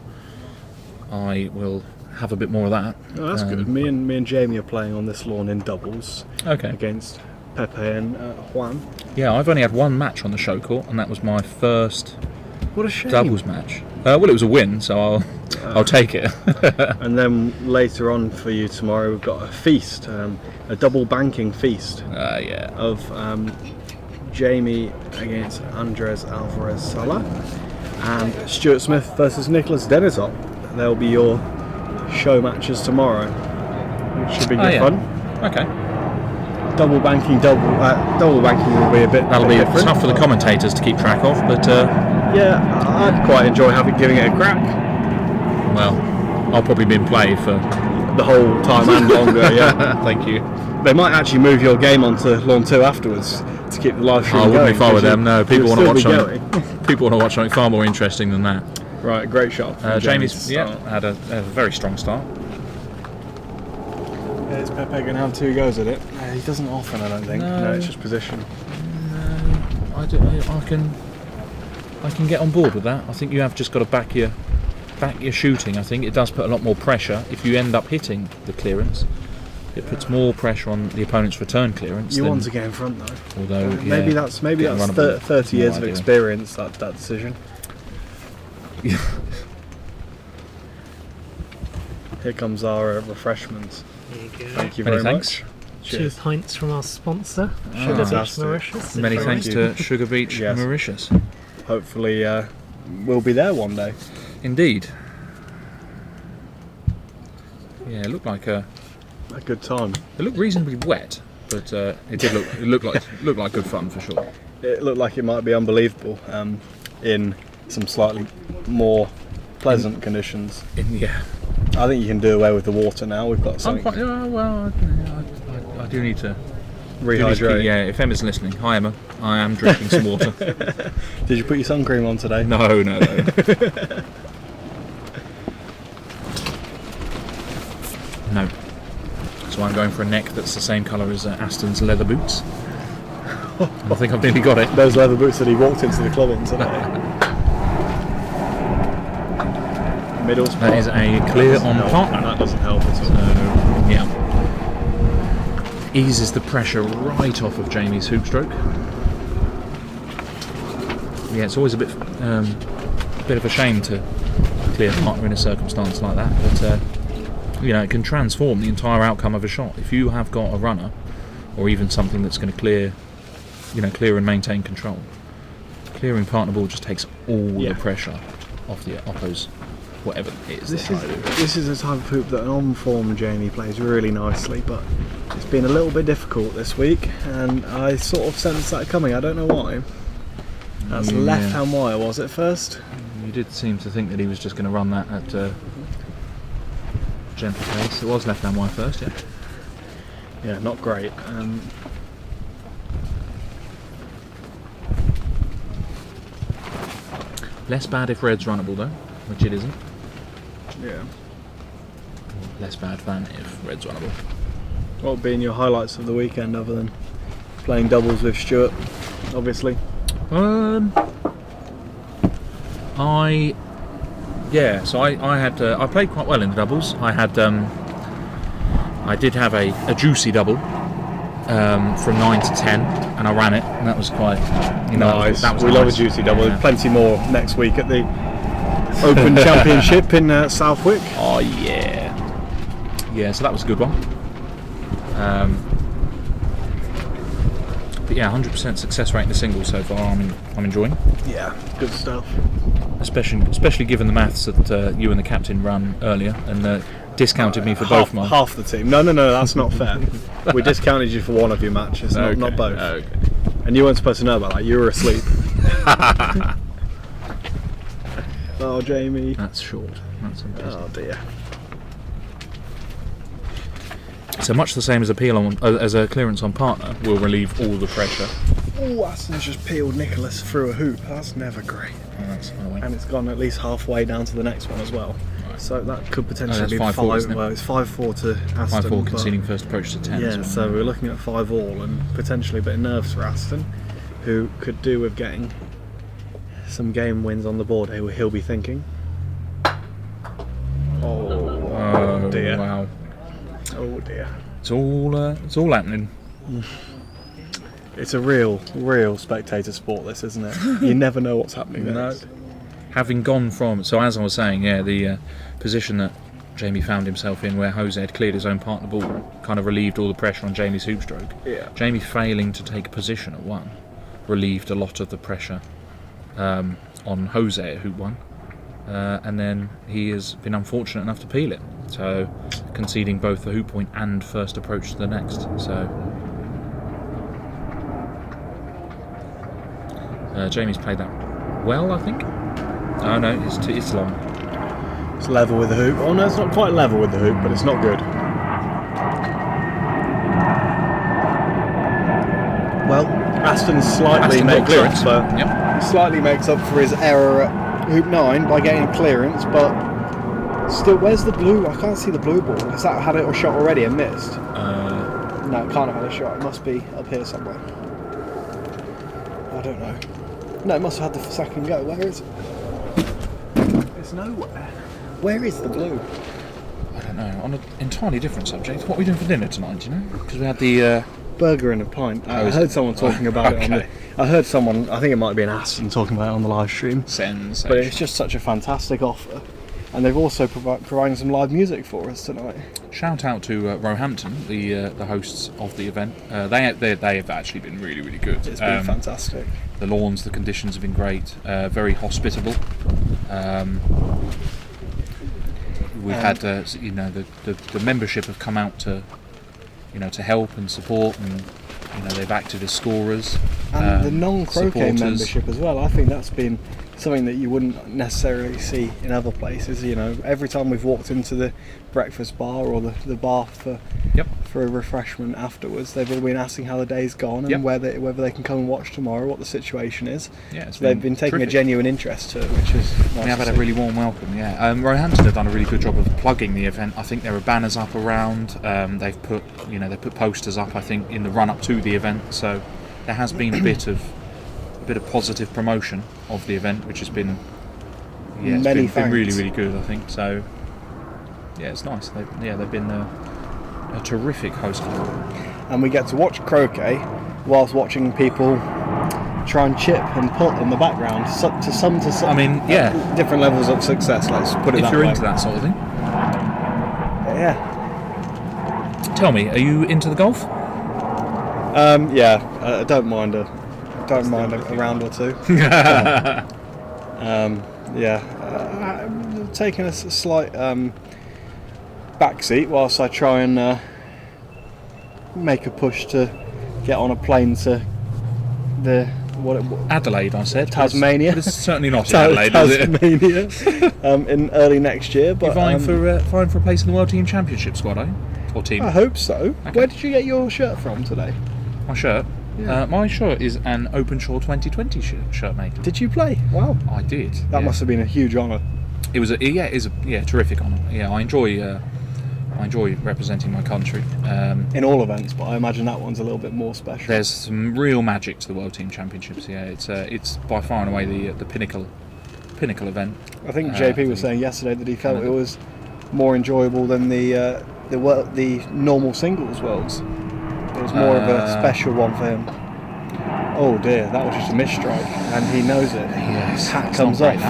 I will have a bit more of that. Oh, that's good. Me and Jamie are playing on this lawn in doubles Okay. against Pepe and Juan. Yeah, I've only had one match on the show court, and that was my first What a shame. doubles match. Well, it was a win, so I'll take it. And then later on for you tomorrow, we've got a feast, a double banking feast Yeah. of Jamie against Andres Alvarez Sala and Stuart Smith versus Nicholas Denizop. They'll be your show matches tomorrow, which should be good fun. Okay. double banking will be a bit. That'll be different, tough for the but commentators to keep track of, but yeah, I'd quite enjoy giving it a crack well, I'll probably be in play for. the whole time and longer. Yeah, Thank you. they might actually move your game onto Lawn 2 afterwards to keep the live stream I going. wouldn't be far with them. No, people want to watch something. something. People want to watch something far more interesting than that. Right, great shot. from Jamie's Jamie's had a very strong start. Is Pepe going to have 2 goes at it? He doesn't often, I don't think. No. It's just position. I can get on board with that. I think you have just got to back your shooting. I think it does put a lot more pressure if you end up hitting the clearance. It puts more pressure on the opponent's return clearance. You want to get in front though. Although Maybe that's getting runnable, 30 no years of idea. experience, that decision. Here comes our refreshments. There you go. Thank you Many very thanks. much. 2 pints from our sponsor, Sugar Beach fantastic. Mauritius. Many Thank thanks you. to Sugar Beach Yes. Mauritius. Hopefully we'll be there one day. Indeed. Yeah, it looked like A good time. it looked reasonably wet, but it did look like good fun for sure. It looked like it might be unbelievable in some slightly more pleasant conditions. Yeah. I think you can do away with the water now. We've got I'm something. quite, well, I do need to Rehydrate. Yeah, if Emma's listening, hi Emma, I am drinking some water. Did you put your sun cream on today? No. No. So I'm going for a neck that's the same colour as Aston's leather boots. I think I've nearly got it. Those leather boots that he walked into the club in today. Middle spot. That is a clear on No, partner. that doesn't help at all. So, yeah. Eases the pressure right off of Jamie's hoop stroke. Yeah, it's always a bit of a shame to clear partner in a circumstance like that, but it can transform the entire outcome of a shot. If you have got a runner, or even something that's going to clear and maintain control, clearing partner ball just takes all the pressure off the oppos, whatever it is. This is a type of hoop that an on-form Jamie plays really nicely, but it's been a little bit difficult this week, and I sort of sensed that coming. I don't know why. That's left-hand wire, was it first? You did seem to think that he was just going to run that at gentle pace. It was left-hand wire first, yeah. Yeah, not great. Less bad if red's runnable though, which it isn't. Yeah. Less bad than if red's runnable. What would be in your highlights of the weekend other than playing doubles with Stuart, obviously? I played quite well in the doubles. I did have a juicy double from 9 to 10, and I ran it, and that was quite Nice. That was we nice. love a juicy double. Yeah. Plenty more next week at the Open Championship in Southwick. Oh yeah, so that was a good one. But yeah, 100% success rate in the singles so far. I'm enjoying, Yeah, good stuff. especially given the maths that you and the captain ran earlier and discounted me for both mine. Half the team. No, that's not fair. We discounted you for one of your matches, not both. Okay. And you weren't supposed to know about that. You were asleep. Oh, Jamie. That's short. That's impressive. Oh dear. So much the same as as a clearance on partner will relieve all the pressure. Oh, Aston's just peeled Nicholas through a hoop. That's never great. And that's annoying. And it's gone at least halfway down to the next one as well. Right. So that could potentially that's be 5-4, isn't it? Well, it's 5-4 to Aston. 5-4 but- conceding first approach to 10. as Yeah, well. so we're looking at 5 all and potentially a bit of nerves for Aston, who could do with getting some game wins on the board. He'll be thinking. Oh dear. Wow. Oh dear. It's all happening. It's a real spectator sport, this, isn't it? You never know what's happening next. Having gone from, so as I was saying, the position that Jamie found himself in, where Jose had cleared his own partner ball, kind of relieved all the pressure on Jamie's hoop stroke. Yeah. Jamie failing to take a position at one relieved a lot of the pressure on Jose at hoop one. And then he has been unfortunate enough to peel it, so conceding both the hoop point and first approach to the next. So Jamie's played that well, I think. Oh no, it's long. It's level with the hoop. Oh no, it's not quite level with the hoop, but it's not good. Well, Aston slightly makes up for his error at hoop 9 by getting a clearance, but still, where's the blue? I can't see the blue ball. Has that had a shot already and missed? No, it can't have had a shot. It must be up here somewhere. I don't know. No, it must have had the second go. Where is it? It's nowhere. Where is the blue? I don't know. On an entirely different subject, what are we doing for dinner tonight, do you know? Because we had the... burger and a pint. I heard someone talking about it on the... I heard someone, I think it might be an Aston, talking about it on the live stream. Sensation. But it's just such a fantastic offer. And they've also providing some live music for us tonight. Shout out to Roehampton, the hosts of the event. They have actually been really, really good. It's been fantastic. The lawns, the conditions have been great. Very hospitable. We've had, the membership have come out to, to help and support, and they've acted as scorers. And the non-croquet supporters. membership as well. I think that's been something that you wouldn't necessarily see in other places. Every time we've walked into the breakfast bar or the bar for a refreshment afterwards, they've all been asking how the day's gone and whether they can come and watch tomorrow, what the situation is. Yeah, so they've been taking a genuine interest to it, which is nice. We have had a really warm welcome. Yeah, Roehampton have done a really good job of plugging the event. I think there are banners up around. They've put posters up, I think, in the run up to the event. So there has been a bit of positive promotion of the event, which has been been really, really good, I think. So yeah, it's nice. They've been a terrific host club. And we get to watch croquet whilst watching people try and chip and putt in the background to some. I mean, different levels of success. Let's put it that way. If you're into that sort of thing. Yeah. Tell me, are you into the golf? I don't mind a round or two. I'm taking a slight backseat whilst I try and make a push to get on a plane to Adelaide, I said. Tasmania. This is certainly not Adelaide, Tasmania, is it? in early next year. But you're vying for a place in the World Team Championship squad, eh? Or team? I hope so. Okay. Where did you get your shirt from today? My shirt? Yeah. My shirt is an Openshaw 2020 shirt maker. Did you play? Wow. I did. That must have been a huge honour. It was a terrific honour. Yeah, I enjoy representing my country. In all events, but I imagine that one's a little bit more special. There's some real magic to the World Team Championships. Yeah, it's by far and away the pinnacle event. I think JP was saying yesterday that he felt it was more enjoyable than the normal singles worlds. It was more of a special one for him. Oh dear, that was just a misstrike, and he knows it. Yes, hat comes off.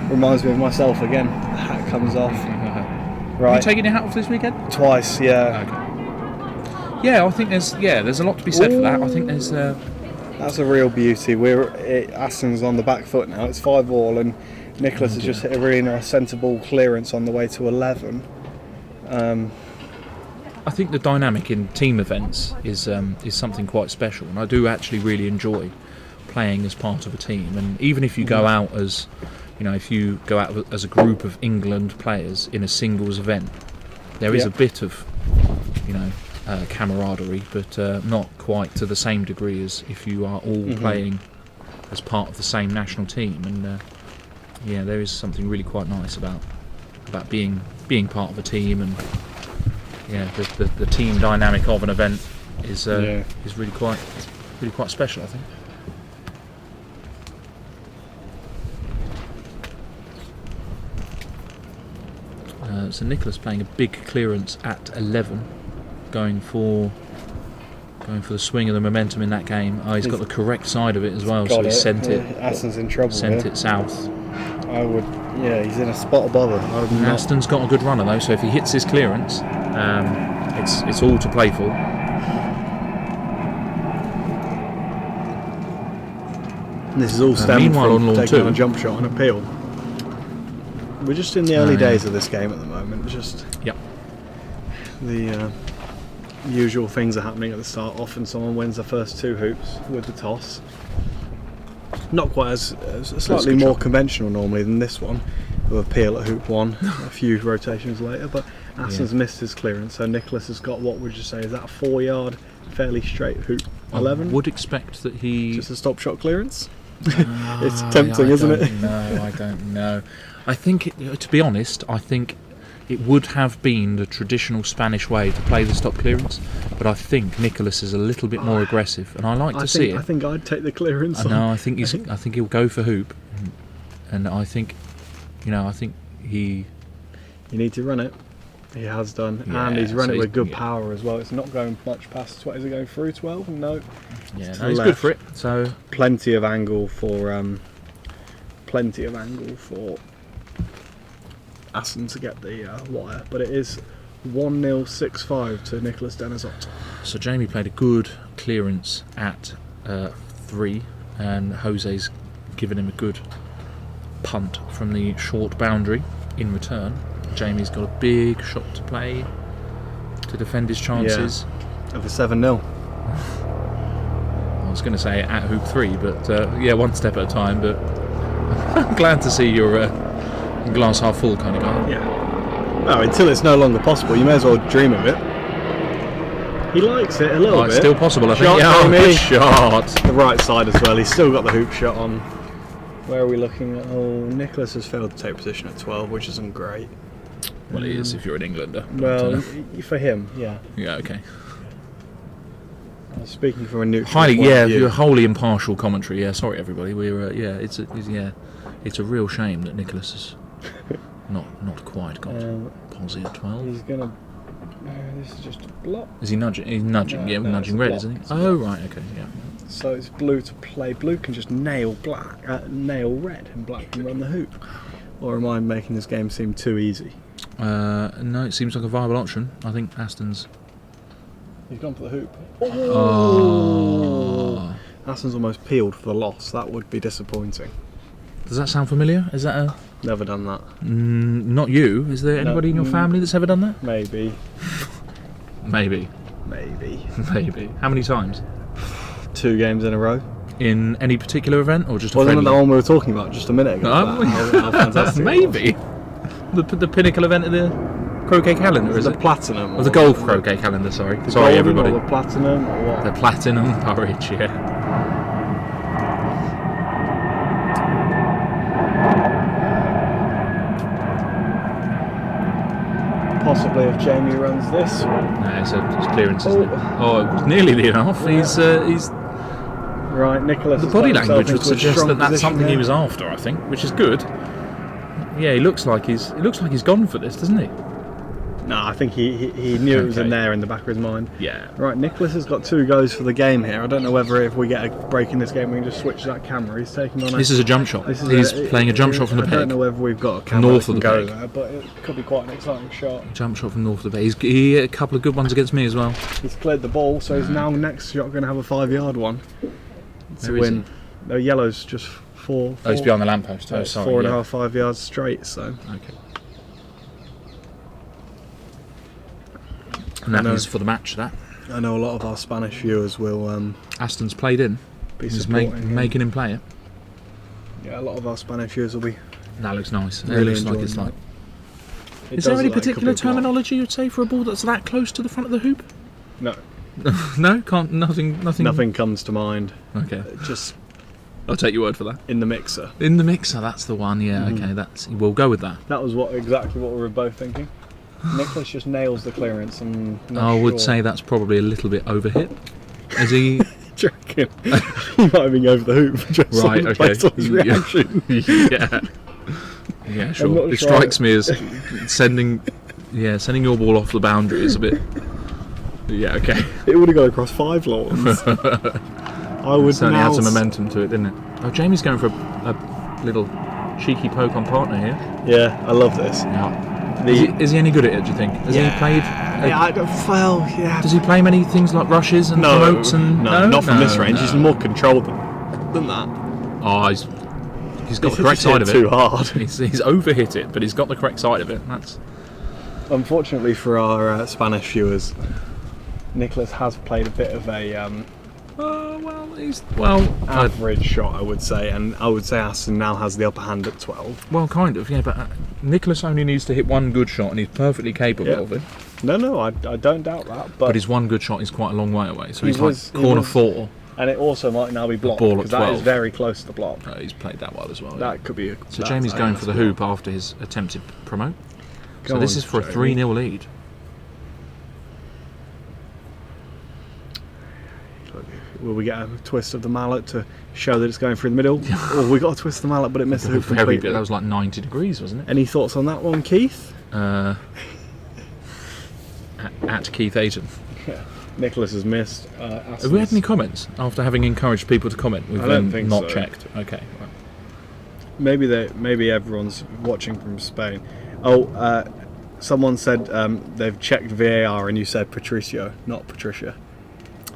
Reminds me of myself again. The hat comes off. Right. Are you taking your hat off this weekend? Twice, yeah. Okay. Yeah, I think there's a lot to be said for that. I think there's. That's a real beauty. Aston's on the back foot now. It's 5-all, and Nicholas has just hit a really nice centre ball clearance on the way to 11. I think the dynamic in team events is something quite special, and I do actually really enjoy playing as part of a team. And even if you go out as, if you go out as a group of England players in a singles event, there is a bit of, camaraderie, but not quite to the same degree as if you are all playing as part of the same national team. And there is something really quite nice about being part of a team, and the team dynamic of an event is really quite special, I think. So Nicholas playing a big clearance at 11, going for the swing of the momentum in that game. He's got the correct side of it as well, so he sent it. Aston's in trouble. Sent it south. He's in a spot above it. Aston's got a good runner though, so if he hits his clearance, it's all to play for. This is all stemming from taking on a jump shot and appeal. We're just in the early days of this game at the moment. Just the usual things are happening at the start. Often someone wins the first two hoops with the toss. Not quite as slightly more conventional normally than this one, with a peel at hoop 1, a few rotations later. But Aston's missed his clearance, so Nicholas has got, what would you say, is that a 4-yard, fairly straight hoop 11? I would expect that he... Just a stop shot clearance? It's tempting, isn't it? No, I don't know. I think, to be honest, I think it would have been the traditional Spanish way to play the stop clearance, but I think Nicholas is a little bit more aggressive, and I like to see it. I think I'd take the clearance. I think he'll go for hoop, and I think, I think he. You need to run it. He has done, Yeah, and he's run so it with he's- good power as well. It's not going much past. What is it going through 12? No. Yeah, to no, he's the good left. for it. So Plenty of angle for Aston to get the wire, but it is 1-0 6-5 to Nicholas Denizot. So Jamie played a good clearance at 3, and Jose's given him a good punt from the short boundary in return. Jamie's got a big shot to play to defend his chances. Of a 7-0. I was going to say at hoop 3, but one step at a time. But I'm glad to see you're glass half full kind of guy. Yeah. Well, until it's no longer possible, you may as well dream of it. He likes it a little bit. It's still possible, I think. Shot, Yeah, Jamie. shot. The right side as well. He's still got the hoop shot on. Where are we looking at? Oh, Nicholas has failed to take position at 12, which isn't great. Well, it is if you're an Englander. Well, for him, yeah. Yeah, okay. Speaking from a neutral Highly, point of view. you're wholly impartial commentary. Yeah, sorry everybody. We're it's a real shame that Nicholas has not quite got Posy at 12. He's gonna. This is just a block. Is he nudging? He's nudging. No, Yeah, no, nudging it's a red, block. isn't he? It's a Oh right, okay, yeah. So it's blue to play. Blue can just nail nail red, and black can run the hoop. Or am I making this game seem too easy? No, it seems like a viable option. I think Aston's. He's gone for the hoop. Oh. Aston's almost peeled for the loss. That would be disappointing. Does that sound familiar? Is that a? Never done that. Not you. Is there anybody in your family that's ever done that? Maybe. Maybe. Maybe. How many times? 2 games in a row. In any particular event, or just a Wasn't it friendly? the one we were talking about just a minute ago? Oh, How fantastic. Maybe. The pinnacle event of the croquet calendar, is The it? platinum. Or the golf croquet calendar, sorry. The Sorry, golden everybody. Or the platinum or what? The platinum porridge, yeah. Possibly if Jamie runs this. No, it's clearance, isn't it? Oh, it was nearly enough. He's Right, Nicholas. the has body got himself language would into a suggest strong that that's position something he there. was after, I think, which is good. Yeah, he looks like he's gone for this, doesn't he? No, I think he knew it was in Okay. there in the back of his mind. Yeah. Right, Nicholas has got 2 goes for the game here. I don't know whether if we get a break in this game we can just switch that camera. He's taking on a... This is a jump shot. this is He's a- playing a jump shot from the I don't peg. know whether we've got a camera North that of can the go peg. there, but it could be quite an exciting shot. Jump shot from north of the bay. He hit a couple of good ones against me as well. He's cleared the ball, so he's now next shot going to have a 5-yard one to Where is win. No, yellow's just 4. Oh, he's behind the lamppost. Oh, It's sorry. 4.5, 5 yards straight. So Okay. And that know. is for the match, that. I know a lot of our Spanish viewers will Aston's played in. be He's supporting him. making him play it. Yeah, a lot of our Spanish viewers will be. That looks nice. Really It looks like enjoying it's that. like. It Is there does any look like it could particular be a block. terminology you'd say for a ball that's that close to the front of the hoop? No, No, can't. Nothing. nothing comes to mind. Okay, Just I'll take your word for that. in the mixer. In the mixer, that's the one. Yeah. Mm-hmm. Okay, we'll go with that. That was exactly what we were both thinking. Nicholas just nails the clearance, and I would say that's probably a little bit overhit. Is he? Do you reckon? He might have been over the hoop just Right, okay. based on his reaction. Yeah. Yeah, I'm sure. not It sure. strikes me as sending your ball off the boundary is a bit. Yeah, okay. It would have gone across 5 lawns. I would Certainly now had some momentum to it, didn't it? Oh, Jamie's going for a little cheeky poke on partner here. Yeah, I love this. Yeah. Is he any good at it, do you think? Has he played? Does he play many things like rushes and promotes and no, not from this No, range. no. He's more controlled than that. Oh, he's got the He's correct hit side of it. too hard. He's overhit it, but he's got the correct side of it. That's Unfortunately for our Spanish viewers, Nicholas has played a bit of a average shot, I would say, and I would say Aston now has the upper hand at 12. Well, kind of, yeah, but Nicholas only needs to hit one good shot and he's perfectly capable of it. No, I don't doubt that. But his one good shot is quite a long way away, so He he's was- like he corner was- 4. And it also might now be blocked, ball at because that is 12. very close to block. He's played that well as well. That could be a... So Jamie's going for the hoop after his attempted promote. So this is for a 3-0 lead. Will we get a twist of the mallet to show that it's going through the middle? Or we got a twist of the mallet, but it missed the hoop Very completely. good. That was like 90 degrees, wasn't it? Any thoughts on that one, Keith? At Keith Ayton. Yeah. Nicholas has missed. Have we had any comments after having encouraged people to comment? We've I don't think not so. checked. Okay. Right. Maybe everyone's watching from Spain. Oh, someone said they've checked VAR and you said Patricio, not Patricia.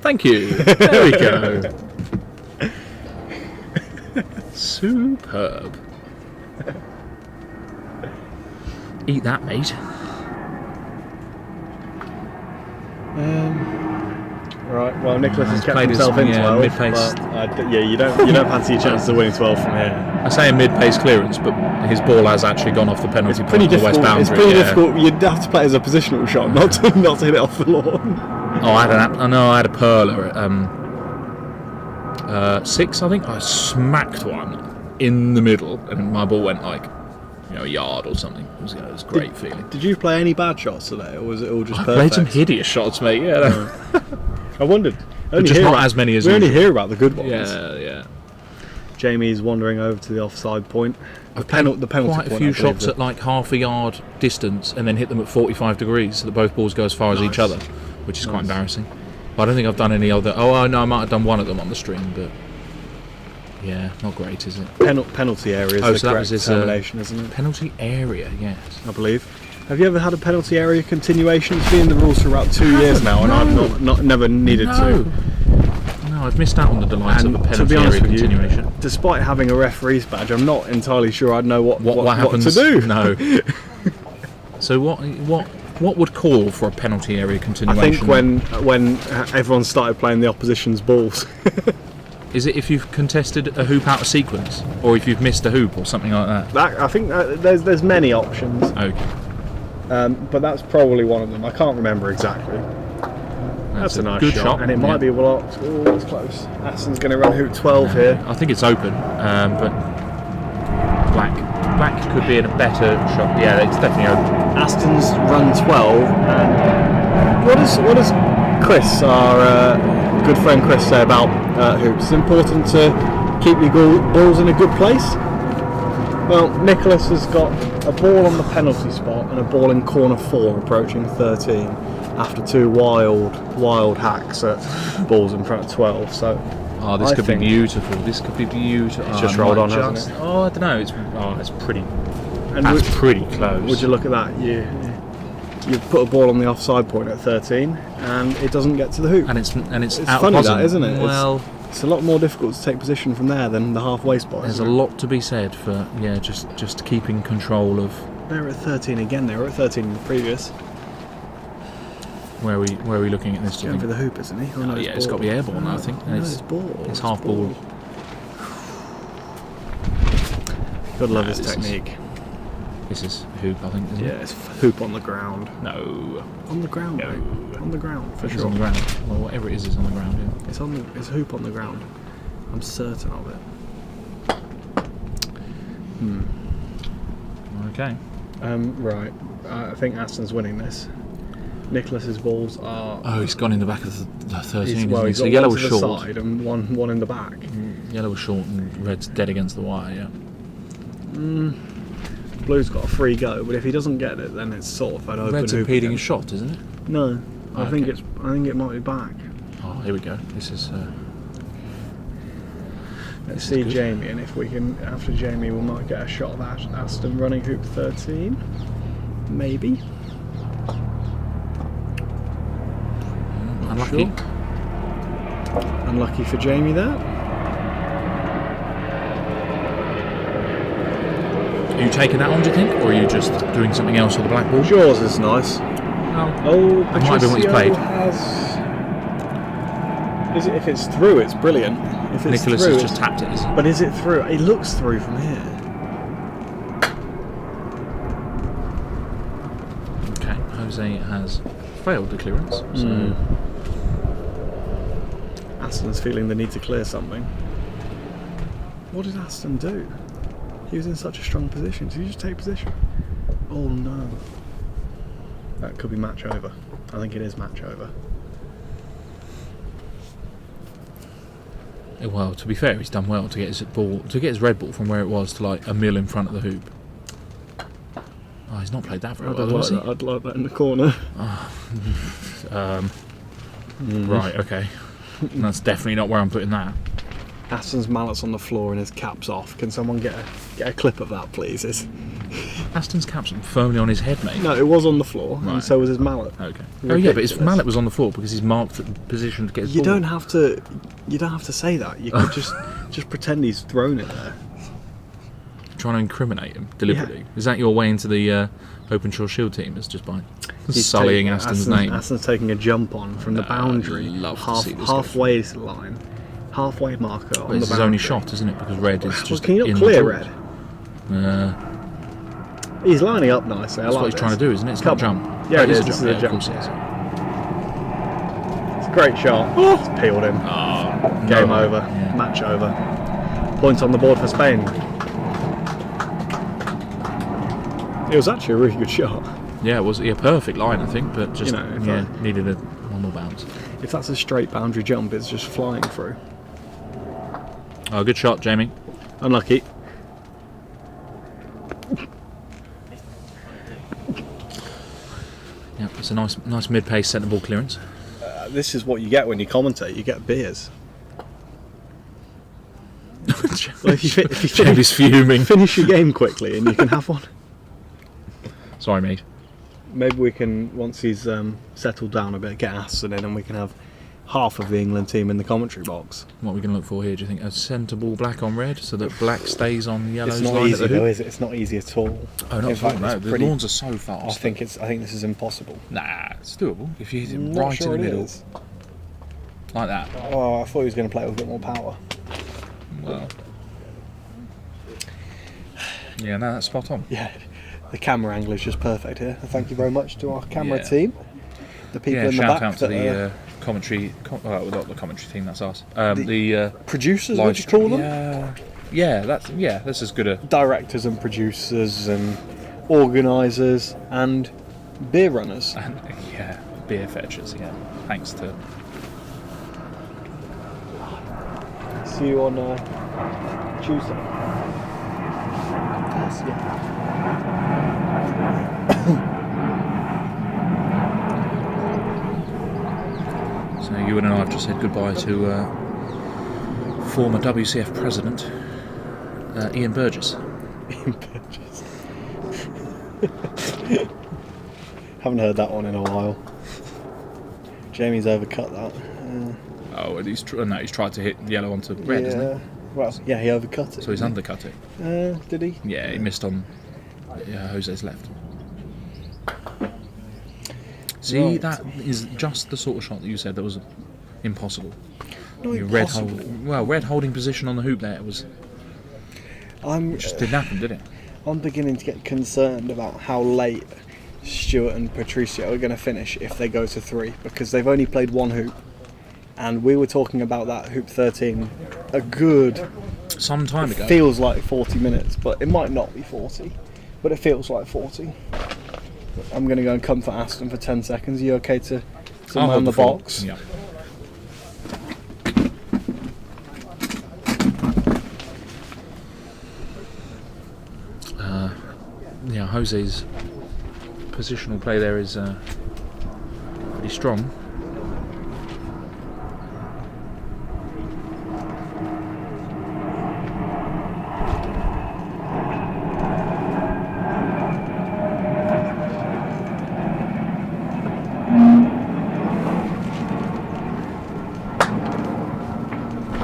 Thank you. There we go. Superb. Eat that, mate. Right. Well, Nicholas has kept played his- himself in yeah, 12. mid-pace. But, you don't fancy your chances of winning 12 from here. I say a mid-pace clearance, but his ball has actually gone off the penalty point Pretty to the west difficult. boundary. It's pretty yeah. difficult. You'd have to play as a positional shot, not to hit it off the lawn. Oh, I had a perler at 6, I think. I smacked one in the middle, and my ball went like, a yard or something. It was a great feeling. Did you play any bad shots today, or was it all just I perfect? played some hideous shots, mate. Yeah, I wondered. just not as many as we only usual. hear about the good ones. yeah. Jamie's wandering over to the offside point. The I've played penalty quite point. a few I believe shots that- at like half a yard distance, and then hit them at 45 degrees, so that both balls go as far as each other, which is quite embarrassing. But I don't think I've done any other. Oh no, I might have done one of them on the string, but yeah, not great, is it? penalty area is Oh, the so that correct was his termination, isn't it? penalty area. Yes. I believe. Have you ever had a penalty area continuation? It's been in the rules for about 2 years now, and I've never needed to. No, I've missed out on the delights And of a to penalty be honest area with you, continuation. despite having a referee's badge, I'm not entirely sure I'd know what happens? to do. No. So what would call for a penalty area I continuation? think when everyone started playing the opposition's balls. Is it if you've contested a hoop out of sequence, or if you've missed a hoop, or something like that? I think there's many options, Okay. but that's probably one of them. I can't remember exactly. That's a nice good shot, and it might be blocked. Oh, that's close. Aston's going to run hoop 12 here. I think it's open, but black could be in a better shot. Yeah, it's definitely open. Aston's run 12, and what does Chris, our good friend Chris, say about hoops? It's important to keep your balls in a good place. Well, Nicholas has got a ball on the penalty spot and a ball in corner 4 approaching 13 after 2 wild hacks at balls in front of 12. So This I could be think beautiful. This could be beautiful. It's just rolled on, hasn't it? Oh, I don't know. It's pretty. And That's pretty close. Would you look at that? You put a ball on the offside point at 13, and it doesn't get to the hoop. And it's It's out funny of that, isn't it? Well, It's a lot more difficult to take position from there than the halfway spot. there's a isn't it? lot to be said for just keeping control of They're at 13 again. They were at 13 in the previous. where we looking at this. Going for the hoop, isn't he? Oh, yeah, it's got to be airball now, I think. No, it's ball. It's half ball. Gotta love No, his this is- technique. This is hoop, I think. Isn't Yeah, it? it's hoop on the ground. No. On the ground, No. mate. On the ground, for It's sure. on the ground. Well, whatever it is on the ground. Yeah. It's hoop on the ground. I'm certain of it. Okay. Right. I think Aston's winning this. Nicholas's balls are. Oh, he's gone in the back of the 13. He's isn't he? got So yellow one was to the short. side and one in the back. Yellow was short and red's dead against the wire. Yeah. Blue's got a free go, but if he doesn't get it, then it's sort of an open Red's hoop impeding again. a shot, isn't it? No, I think Okay. it might be back. Oh, here we go. This is. Let's This is see good. Jamie, and if we can, after Jamie, we might get a shot of Aston running hoop 13. Maybe. Unlucky. Unlucky for Jamie there. Are you taking that on, do you think? Or are you just doing something else with the black ball? Yours is nice. Oh, might have been what he's Patricio played. has If it's through, it's brilliant. If it's Nicholas through, has just tapped it, is he? But is it through? It looks through from here. Okay, Jose has failed the clearance. So Aston's feeling the need to clear something. What did Aston do? He was in such a strong position. Did he just take position? Oh no. That could be match over. I think it is match over. well, to be fair, he's done well to get his red ball from where it was to like a mil in front of the hoop. Oh, he's not played that very well, has he? I'd like that in the corner. Right, okay. That's definitely not where I'm putting that. Aston's mallet's on the floor and his cap's off. Can someone get a clip of that, please? Aston's cap's firmly on his head, mate. No, it was on the floor, Right. and so was his mallet. Okay. Ridiculous. Oh yeah, but his mallet was on the floor because he's marked the position to get his You ball. don't have to say that. You could just pretend he's thrown it there. Trying to incriminate him deliberately. Yeah. Is that your way into the Openshaw Shield team? Is just by sullying Aston's name? Aston's taking a jump on from the boundary, halfway line, halfway marker on the boundary. This is only shot, isn't it? Because red is just. Can you not clear red? He's lining up nicely. That's what he's trying to do, isn't it? It's not a jump. Yeah, it is. This is a jump. Of course it is. It's a great shot. It's peeled him. Game over. Yeah. Match over. Point on the board for Spain. It was actually a really good shot. Yeah, it was a perfect line, I think, but just needed one more bounce. If that's a straight boundary jump, it's just flying through. Oh, good shot, Jamie. Unlucky. Yeah, it's a nice mid-pace centre ball clearance. This is what you get when you commentate. You get beers. Well, if you fuming. Finish your game quickly, and you can have one. Sorry, mate. Maybe we can, once he's settled down a bit, get Aston in, and we can have half of the England team in the commentary box. What are we going to look for here, do you think? A centre ball black on red, so that black stays on yellow's line? It's not easy though, is it? It's not easy at all. Oh, not at all, no. The lawns are so fast. I think this is impossible. Nah, it's doable. If you hit it right in the middle. Like that. Oh, I thought he was going to play it with a bit more power. Well. Yeah, no, that's spot on. Yeah, the camera angle is just perfect here. Thank you very much to our camera team. The people in the back. Shout out to the commentary, not the commentary team, that's us. The producers, would you call them? Yeah, that's as good a... Directors and producers and organisers and beer runners. And, beer fetchers, thanks to... See you on Tuesday. Yes, So Ewan and I have just said goodbye to former WCF president Ian Burgess. Ian Burgess. Haven't heard that one in a while. Jamie's overcut that. And he's tried to hit yellow onto red, isn't he? Well, yeah, he overcut it. So he's undercut it. Did he? Yeah, he missed on Jose's left. See, right. That is just the sort of shot that you said that was impossible. Not impossible. Red holding position on the hoop there was. It just didn't happen, did it? I'm beginning to get concerned about how late Stuart and Patricio are going to finish if they go to 3, because they've only played one hoop. And we were talking about that hoop 13 a good... some time ago. It feels like 40 minutes, but it might not be 40. But it feels like 40. I'm going to go and comfort Aston for 10 seconds. Are you okay to man the box? Yeah. Jose's positional play there is pretty strong.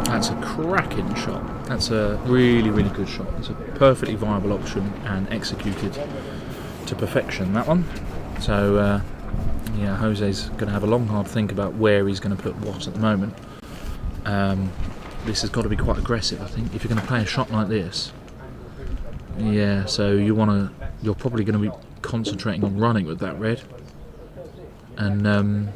That's a cracking shot. That's a really, really good shot. It's a perfectly viable option and executed to perfection, that one. So, Jose's going to have a long, hard think about where he's going to put what at the moment. this has got to be quite aggressive, I think, if you're going to play a shot like this. Yeah, so you're probably going to be concentrating on running with that red, and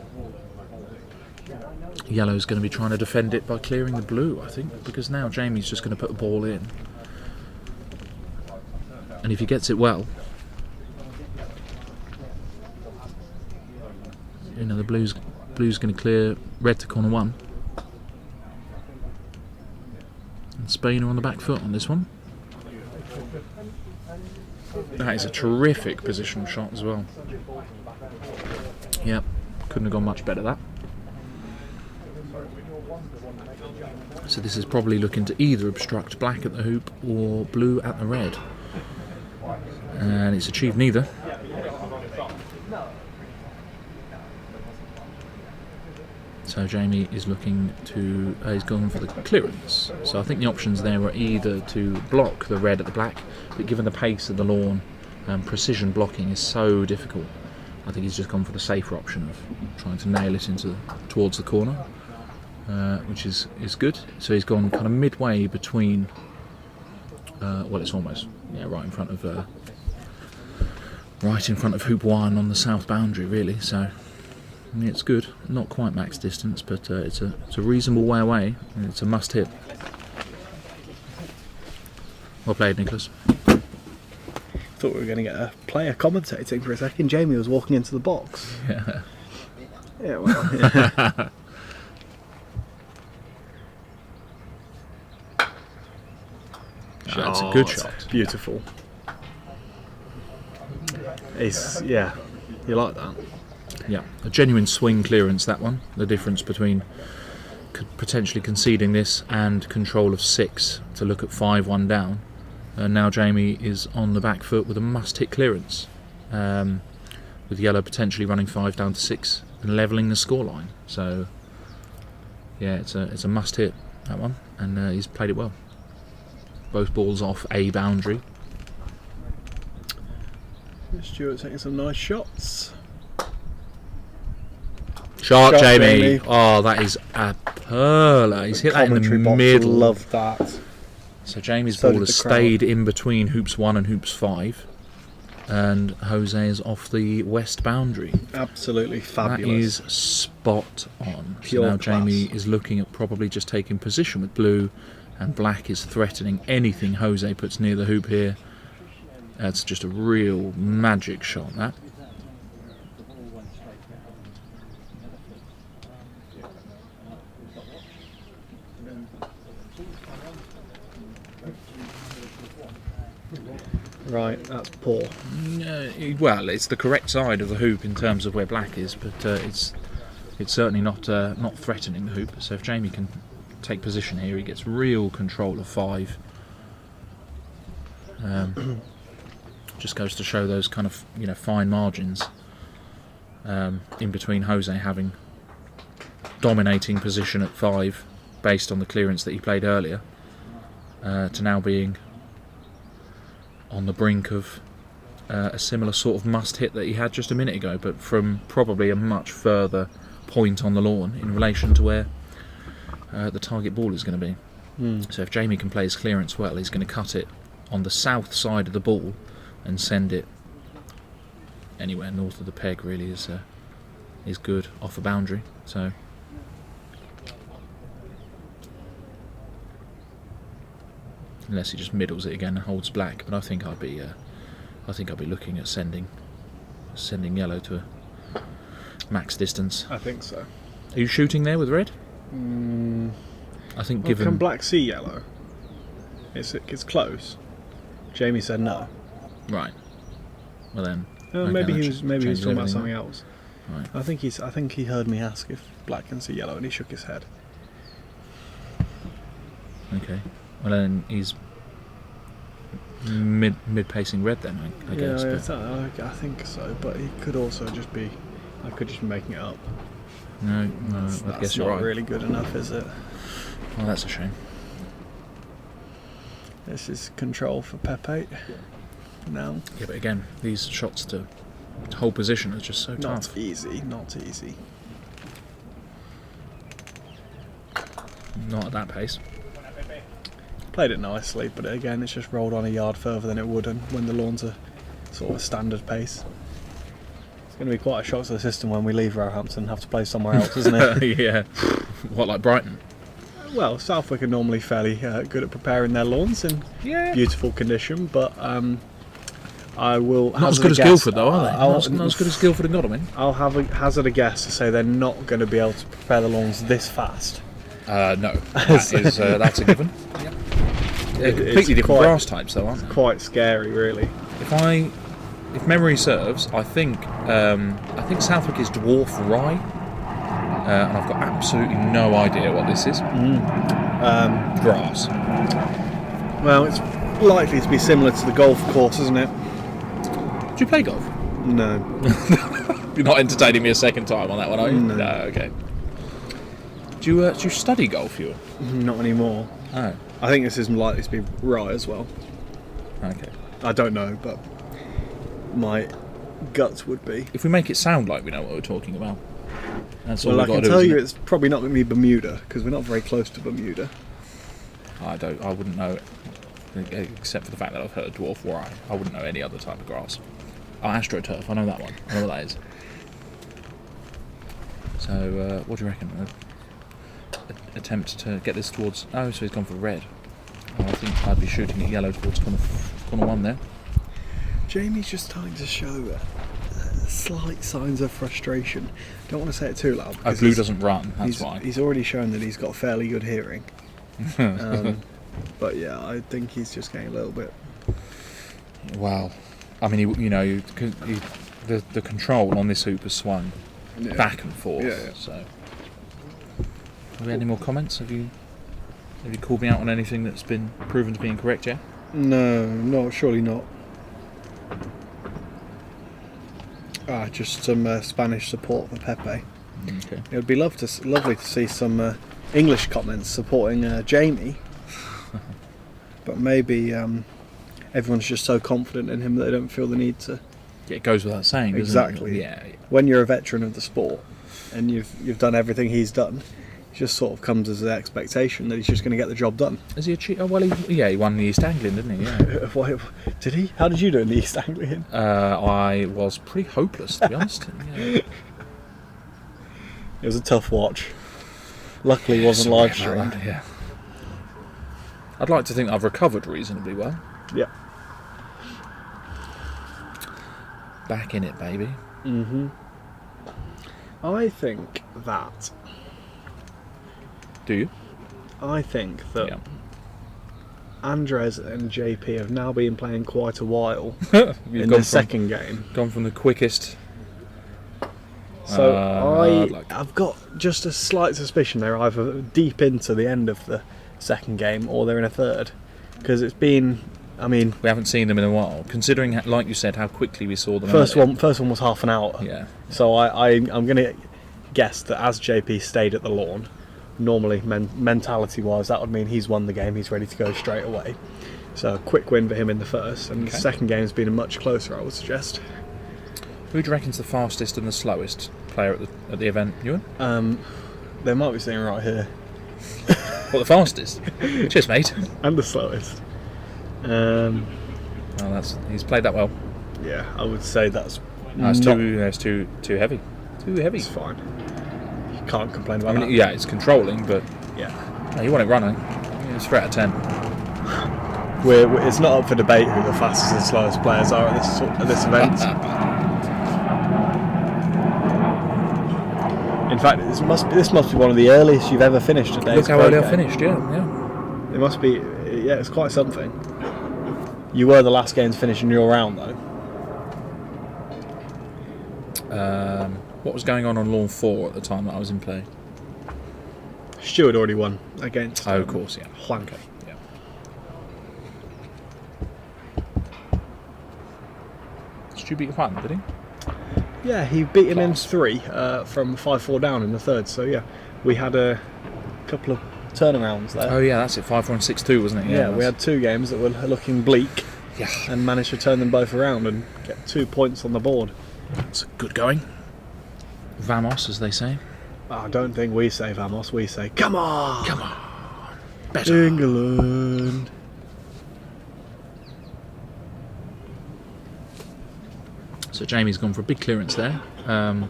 yellow's going to be trying to defend it by clearing the blue, I think, because now Jamie's just going to put the ball in, and if he gets it well, you know, the blue's going to clear red to corner 1, and Spain are on the back foot on this one. That is a terrific positional shot as well. Yep, couldn't have gone much better, that. So this is probably looking to either obstruct black at the hoop or blue at the red, and it's achieved neither. So Jamie is looking to, he's gone for the clearance. So I think the options there were either to block the red at the black, but given the pace of the lawn, precision blocking is so difficult. I think he's just gone for the safer option of trying to nail it towards the corner, which is good. So he's gone kind of midway between, well, it's almost right in front of hoop 1 on the south boundary, really. So. Yeah, it's good. Not quite max distance, but it's a reasonable way away, and it's a must hit. Well played, Nicholas. Thought we were going to get a player commentating for a second. Jamie was walking into the box. Yeah. Yeah, well. Yeah. That's a good shot. Beautiful. Yeah, you like that. Yeah, a genuine swing clearance, that one. The difference between potentially conceding this and control of 6 to look at 5-1 down. And now Jamie is on the back foot with a must-hit clearance, with yellow potentially running 5 down to 6 and levelling the scoreline. So, yeah, it's a must-hit, that one, and he's played it well. Both balls off a boundary. Stuart taking some nice shots. Shot, Jamie. Oh, that is a perler. He's hit that in the middle. Love that. So Jamie's ball has stayed in between hoops 1 and hoops 5, and Jose is off the west boundary. Absolutely fabulous. That is spot on. Pure so now class. Jamie is looking at probably just taking position with blue, and black is threatening anything Jose puts near the hoop here. That's just a real magic shot, that. Right, that's poor. Well, it's the correct side of the hoop in terms of where black is, but it's certainly not threatening the hoop. So if Jamie can take position here, he gets real control of 5. Just goes to show those kind of fine margins in between Jose having dominating position at 5 based on the clearance that he played earlier, to now being on the brink of a similar sort of must hit that he had just a minute ago, but from probably a much further point on the lawn in relation to where the target ball is going to be. So if Jamie can play his clearance well, he's going to cut it on the south side of the ball and send it anywhere north of the peg. Really is good off a boundary. So unless he just middles it again and holds black, but I think I'd be looking at sending yellow to a max distance. I think so. Are you shooting there with red? I think given Can black see yellow? It's close. Jamie said no. Right. Well then. Okay, Maybe he was changes talking about everything something then. else. Right. I think he heard me ask if black can see yellow, and he shook his head. Okay. Well then he's mid pacing red then, I guess. But I think so, but he could also just be. I could just be making it up. no, I guess you're not right. really good enough, is it? Well, that's a shame. This is control for Pepe. Now, Yeah, but again, these shots to hold position are just so tough. not easy. Not at that pace. Played it nicely, but again, it's just rolled on a yard further than it would when the lawn's a sort of a standard pace. It's going to be quite a shock to the system when we leave Roehampton and have to play somewhere else, isn't it? Yeah. What, like Brighton? Well, Southwick are normally fairly good at preparing their lawns in beautiful condition, but I will Not as good as Guildford, though, are they? Not as good as Guildford and Godalming. I'll hazard a guess to say they're not going to be able to prepare the lawns this fast. No, that's a given. Yep. They're completely different grass types, though, aren't they? Quite scary, really. If memory serves, I think Southwick is dwarf rye, and I've got absolutely no idea what this is. Grass. Well, it's likely to be similar to the golf course, isn't it? Do you play golf? No. You're not entertaining me a second time on that one, are you? No. Okay. Do you study golf, you? Not anymore. Oh. I think this is likely to be rye as well. Okay. I don't know, but my guts would be. If we make it sound like we know what we're talking about, that's all Well, I we've got can to do. tell you isn't it's probably not going to be Bermuda, because we're not very close to Bermuda. it? I wouldn't know it, except for the fact that I've heard dwarf rye. I wouldn't know any other type of grass. Oh, AstroTurf, I know that one. I know what that is. So, what do you reckon? Attempt to get this towards... Oh, so he's gone for red. Oh, I think I'd be shooting at yellow towards corner one there. Jamie's just starting to show slight signs of frustration. Don't want to say it too loud. Oh, blue doesn't run, that's why. He's already shown that he's got fairly good hearing. But yeah, I think he's just getting a little bit... Well, I mean, the control on this hoop has swung back and forth. Yeah. So, have we had any more comments? Have you called me out on anything that's been proven to be incorrect yet? No, surely not. Just some Spanish support for Pepe. Okay. It would be lovely to see some English comments supporting Jamie, but maybe everyone's just so confident in him that they don't feel the need to. Yeah, it goes without saying, doesn't Exactly. it? Yeah. When you're a veteran of the sport and you've done everything he's done, it just sort of comes as an expectation that he's just going to get the job done. Is he a cheat? Oh, well, he won the East Anglian, didn't he? Yeah. Why, did he? How did you do in the East Anglian? I was pretty hopeless, to be honest. Yeah. It was a tough watch. Luckily, it wasn't live streamed. Yeah. I'd like to think I've recovered reasonably well. Yeah. Back in it, baby. Mhm. I think that. Do you? I think that Yeah. Andres and JP have now been playing quite a while You've in gone the second game. Gone from the quickest. So like- I've got just a slight suspicion they're either deep into the end of the second game or they're in a third, because it's been. I mean, We haven't seen them in a while, considering, like you said, how quickly we saw them. first earlier. one was half an hour. Yeah. So I'm going to guess that as JP stayed at the lawn, normally mentality-wise, that would mean he's won the game. He's ready to go straight away. So a quick win for him in the first, and the second game's been much closer, I would suggest. Who do you reckon's the fastest and the slowest player at the event, Ewan? They might be sitting right here. What, the fastest? Cheers, mate. And the slowest. Oh, he's played that well. Yeah, I would say that's That's too heavy. Too heavy. It's fine. You can't complain I about mean, that. yeah, it's controlling, but Yeah. no, you want it running. Yeah, it's 3 out of 10. It's not up for debate who the fastest and slowest players are at this event. In fact, this must be one of the earliest you've ever finished a day's Look how early I croquet. finished. Yeah. It must be. Yeah, it's quite something. You were the last game to finish in your round, though. What was going on lawn 4 at the time that I was in play? Stuart already won against. Oh, of course, yeah. Juan. Okay, yeah. Stu beat Juan, did he? Yeah, he beat him in Class. 3 from 5-4 down in the third. So yeah, we had a couple of turnarounds there. Oh yeah, that's it. 5-4 and 6-2, wasn't it? Yeah, we had 2 games that were looking bleak. Yeah. And managed to turn them both around and get 2 points on the board. It's good going. Vamos, as they say. I don't think we say vamos, we say come on! Come on. Better. England. So Jamie's gone for a big clearance there. Are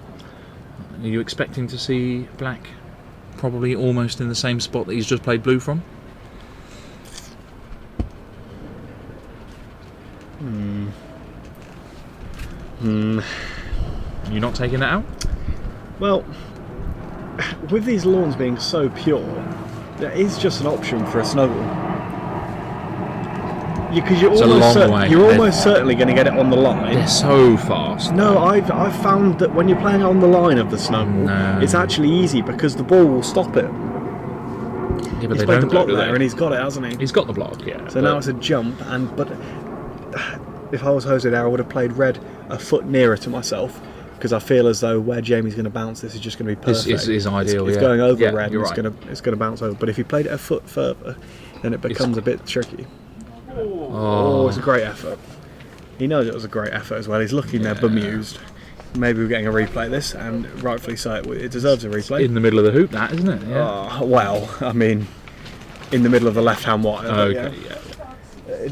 you expecting to see black probably almost in the same spot that he's just played blue from? You're not taking that out? Well, with these lawns being so pure, there is just an option for a snuggle. Because you're It's a almost, long way. you're almost certainly going to get it on the line. They're so fast. No, I've found that when you're playing on the line of the snuggle, No. it's actually easy because the ball will stop it. Yeah, but He's they played the don't block do there that. and he's got it, hasn't he? He's got the block, yeah. So now it's a jump, but if I was Jose there, I would have played red a foot nearer to myself because I feel as though where Jamie's going to bounce, this is just going to be perfect. Is ideal. It's yeah. going over Yeah, red, and you're it's right. going to bounce over. But if you played it a foot further, then it becomes a bit tricky. Oh, it's a great effort. He knows it was a great effort as well. He's looking there bemused. Maybe we're getting a replay of this, and rightfully so, it deserves a replay. In the middle of the hoop, that, isn't it? Yeah. Well, I mean, in the middle of the left-hand wire. Okay, yeah.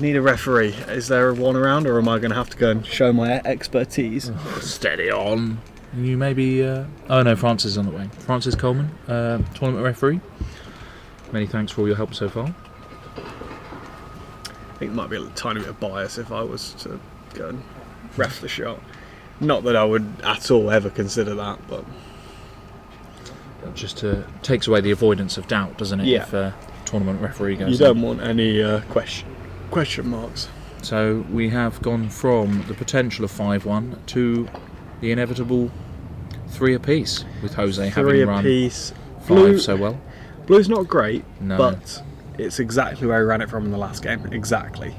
Need a referee. Is there one around, or am I going to have to go and show my expertise? Steady on. You maybe... oh no, Francis is on the way. Francis Coleman, tournament referee. Many thanks for all your help so far. I think it might be a tiny bit of bias if I was to go and ref the shot. Not that I would at all ever consider that, but... It just takes away the avoidance of doubt, doesn't it? Yeah. If tournament referee goes You in. don't want any question marks. So we have gone from the potential of 5-1 to the inevitable 3 apiece, with Jose Three having run apiece. 5 so well. Blue's not great, No. but it's exactly where he ran it from in the last game. Exactly.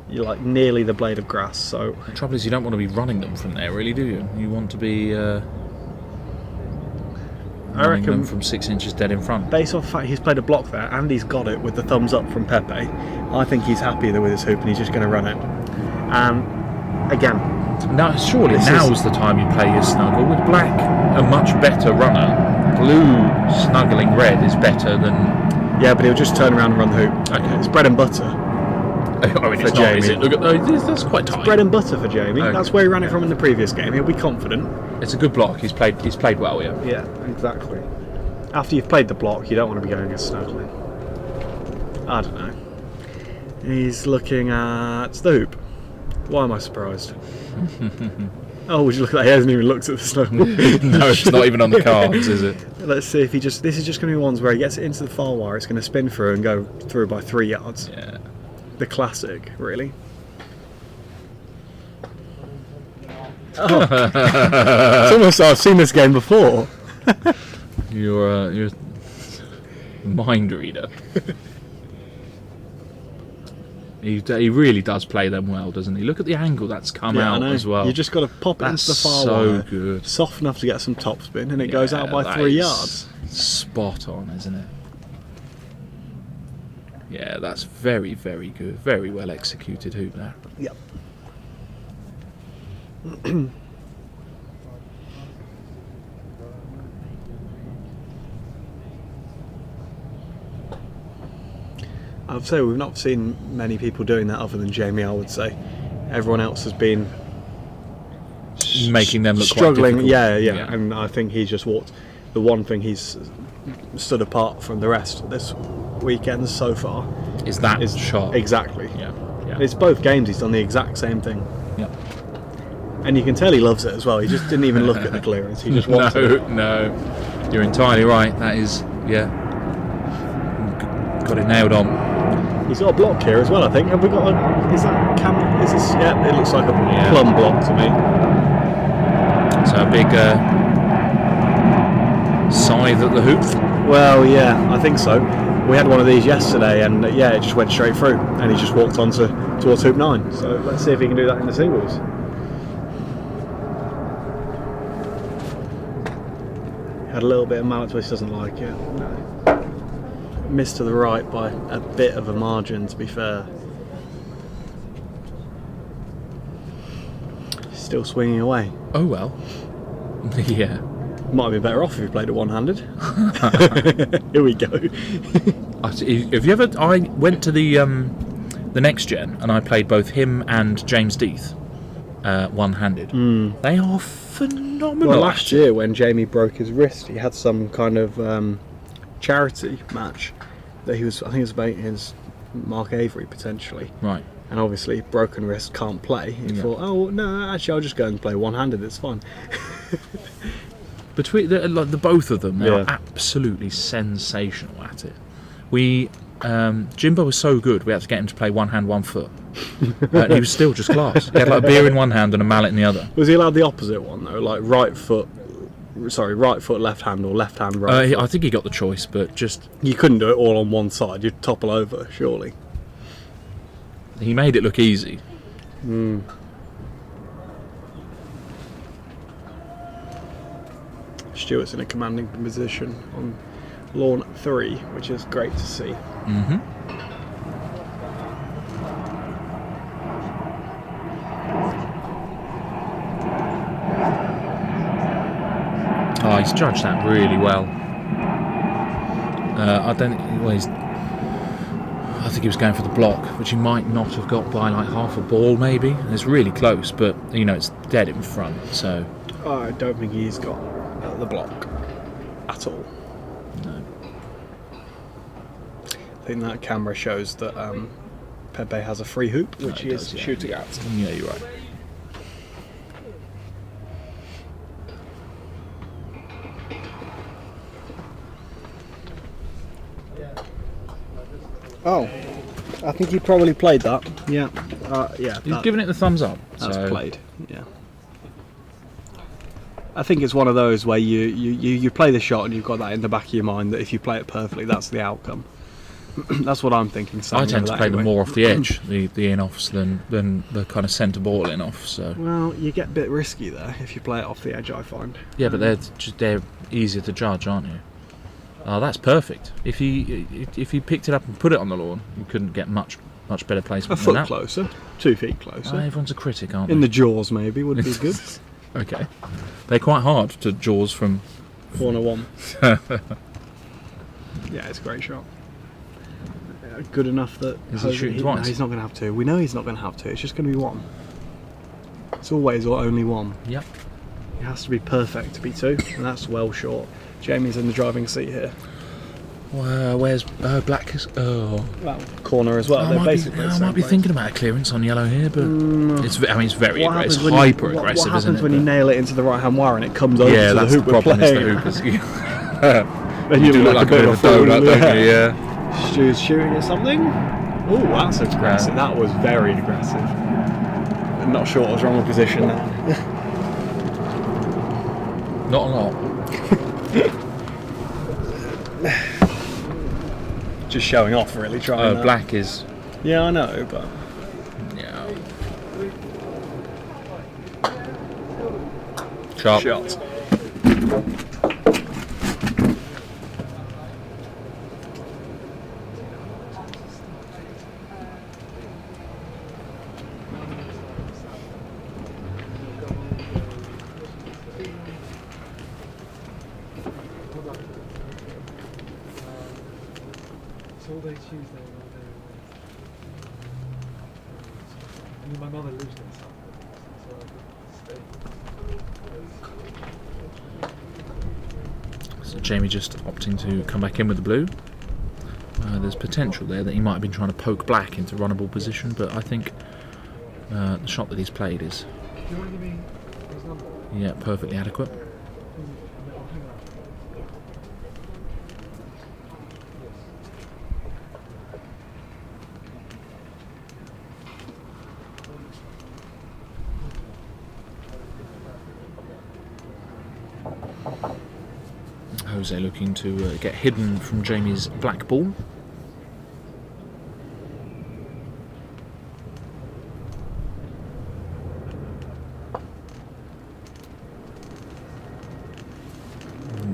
You're like nearly the blade of grass, so... The trouble is you don't want to be running them from there, really, do you? You want to be running them from 6 inches dead in front. Based off the fact he's played a block there and he's got it with the thumbs up from Pepe, I think he's happy there with his hoop and he's just going to run it. Again, Now, surely This now's the time you play your snuggle. With black, a much better runner. Blue snuggling red is better than... yeah, but he'll just turn around and run the hoop. Okay. It's bread and butter. I mean, For it's not, is Jamie. it? Look at that's quite tight. Bread and butter for Jamie. Okay. That's where he ran it from in the previous game. He'll be confident. It's a good block. He's played well, yeah. Yeah, exactly. After you've played the block, you don't want to be going against snuggling. I don't know. He's looking at the hoop. Why am I surprised? Oh, would you look at that? He hasn't even looked at the snuggle. No, it's not even on the cards, is it? Let's see if he just... This is just going to be ones where he gets it into the far wire, it's going to spin through and go through by 3 yards. Yeah. The classic, really. Oh. It's almost like I've seen this game before. You're a mind reader. He really does play them well, doesn't he? Look at the angle that's come Yeah, I out know. as well. You just got to pop it That's into the far so wire. good. Soft enough to get some topspin, and it goes out by that 3 is yards. Spot on, isn't it? Yeah, that's very, very good. Very well executed hoop there. Yep. I'd say we've not seen many people doing that other than Jamie, I would say. Everyone else has been Making them look struggling. quite difficult. Yeah, and I think he's just walked. The one thing he's stood apart from the rest this weekend so far Is that is sharp? Exactly. Yeah. Yeah. It's both games he's done the exact same thing. Yeah. And you can tell he loves it as well. He just didn't even look at the clearance. He just wants it. No. You're entirely right. That is, yeah. Got it nailed on. He's got a block here as well, I think. Have we got a... Is that cam... Is this... Yeah, it looks like a plum block to me. So a big scythe at the hoop. Well, yeah, I think so. We had one of these yesterday, and it just went straight through, and he just walked on towards hoop 9. So let's see if he can do that in the singles. Had a little bit of mallet twist, doesn't like it. No. Missed to the right by a bit of a margin, to be fair. Still swinging away. Oh well. Yeah. Might be better off if you played it one-handed. Here we go. Have you ever? I went to the next gen and I played both him and James Death one-handed. They are phenomenal. Well, last year when Jamie broke his wrist, he had some kind of charity match that he was. I think it was about his Mark Avery potentially. Right. And obviously, broken wrist can't play. He thought, oh no, actually, I'll just go and play one-handed. It's fine. Between the both of them, they are Yeah. absolutely sensational at it. We Jimbo was so good, we had to get him to play one hand, one foot. And he was still just class. He had like a beer in one hand and a mallet in the other. Was he allowed the opposite one though, like right foot, left hand, or left hand, right foot? I think he got the choice, but just You couldn't do it all on one side. You'd topple over, surely. he made it look easy. Stuart's in a commanding position on lawn 3, which is great to see. Oh, he's judged that really well. I think he was going for the block, which he might not have got by like half a ball, maybe. It's really close, but it's dead in front. So I don't think he's got the block at all. no. I think that camera shows that Pepe has a free hoop, which he is shooting at. Yeah, you're right. Oh, I think he probably played that. Yeah, He's giving it the thumbs up. That's so. played. Yeah. I think it's one of those where you play the shot and you've got that in the back of your mind that if you play it perfectly, that's the outcome. That's what I'm thinking. I tend to play them more off the edge, the in-offs, than the kind of centre ball in-off. So. Well, you get a bit risky there if you play it off the edge, I find. Yeah, but they're easier to judge, aren't you? Oh, that's perfect. If he picked it up and put it on the lawn, you couldn't get much better placement. A foot than that. closer, 2 feet closer. Everyone's a critic, aren't they? In the jaws, maybe, would be good. Okay. They're quite hard to jaws from. Corner 1. Yeah, it's a great shot. Good enough that Is he shooting no, twice? he's not going to have to. We know he's not going to have to. It's just going to be 1. It's always or only 1. Yep. It has to be perfect to be 2, and that's well short. Jamie's in the driving seat here. Where's black? Oh. Well, corner as well. I They're might basically be, the I same might be place. thinking about a clearance on yellow here, but it's very What aggressive. happens It's when hyper what aggressive, happens isn't it? when you nail it into the right hand wire and it comes over Yeah, to that's the the hoop we're problem. Is the playing? hoop is. Then you look like a bit of a fool. donut, don't you? Yeah. Stu's shooting at something. Oh, that's aggressive. That was very aggressive. I'm not sure what was wrong with position there. Not a lot. Just showing off, really, trying that. Black is. Yeah, I know, but... Yeah. Sharp. Shot. All day Tuesday and all day Wednesday. I mean, my mother lives there, so I could stay. So Jamie just opting to come back in with the blue. There's potential there that he might have been trying to poke black into runnable position, but I think the shot that he's played is Do you want to give me his number? perfectly adequate. I'll hang up. Jose looking to get hidden from Jamie's black ball.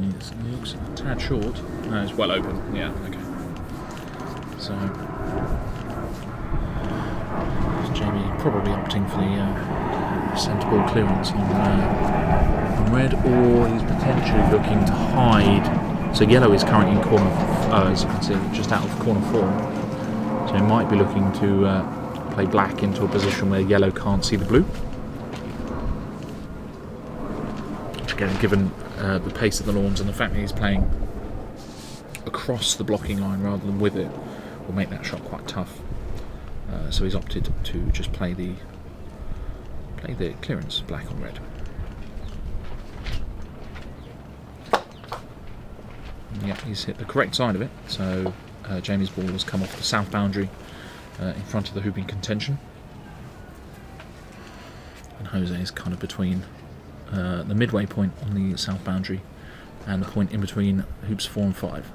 Yes, it looks a tad short. No, it's well open. Yeah, okay. So Jamie probably opting for the centre ball clearance on red, or he's potentially looking to hide. So yellow is currently in corner, as you can see, just out of corner 4. So he might be looking to play black into a position where yellow can't see the blue. Which again, given the pace of the lawns and the fact that he's playing across the blocking line rather than with it, will make that shot quite tough. So he's opted to just play the clearance black on red. Yeah, he's hit the correct side of it. So Jamie's ball has come off the south boundary in front of the hooping contention, and Jose is kind of between the midway point on the south boundary and the point in between hoops 4 and 5.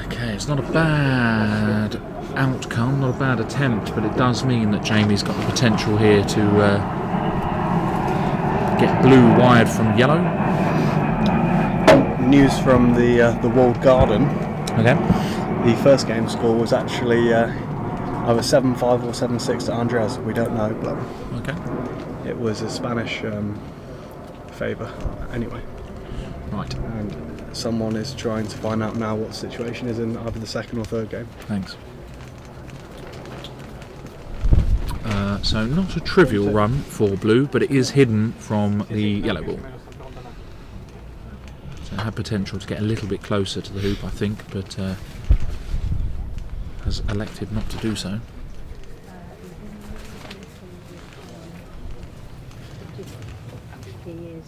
Okay, it's not a bad outcome, not a bad attempt, but it does mean that Jamie's got the potential here to get blue wired from yellow. News from the walled garden. Okay. The first game score was actually either 7-5 or 7-6 to Andres. We don't know, but Okay. it was a Spanish favour anyway. Right. And someone is trying to find out now what the situation is in either the second or third game. Thanks. So not a trivial run for blue, but it is hidden from the yellow ball. So it had potential to get a little bit closer to the hoop, I think, but has elected not to do so.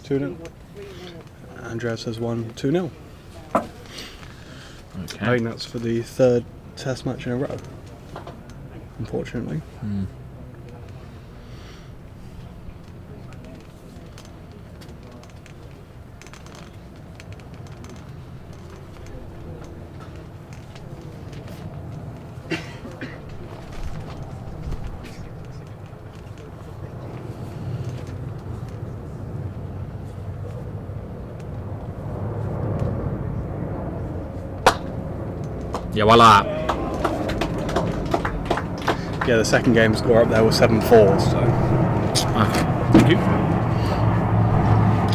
Two 0. Andres has won 2-0. Okay. I think that's for the third test match in a row, unfortunately. Yeah, voila. Yeah, the second game score up there was 7-4, so... Okay, thank you.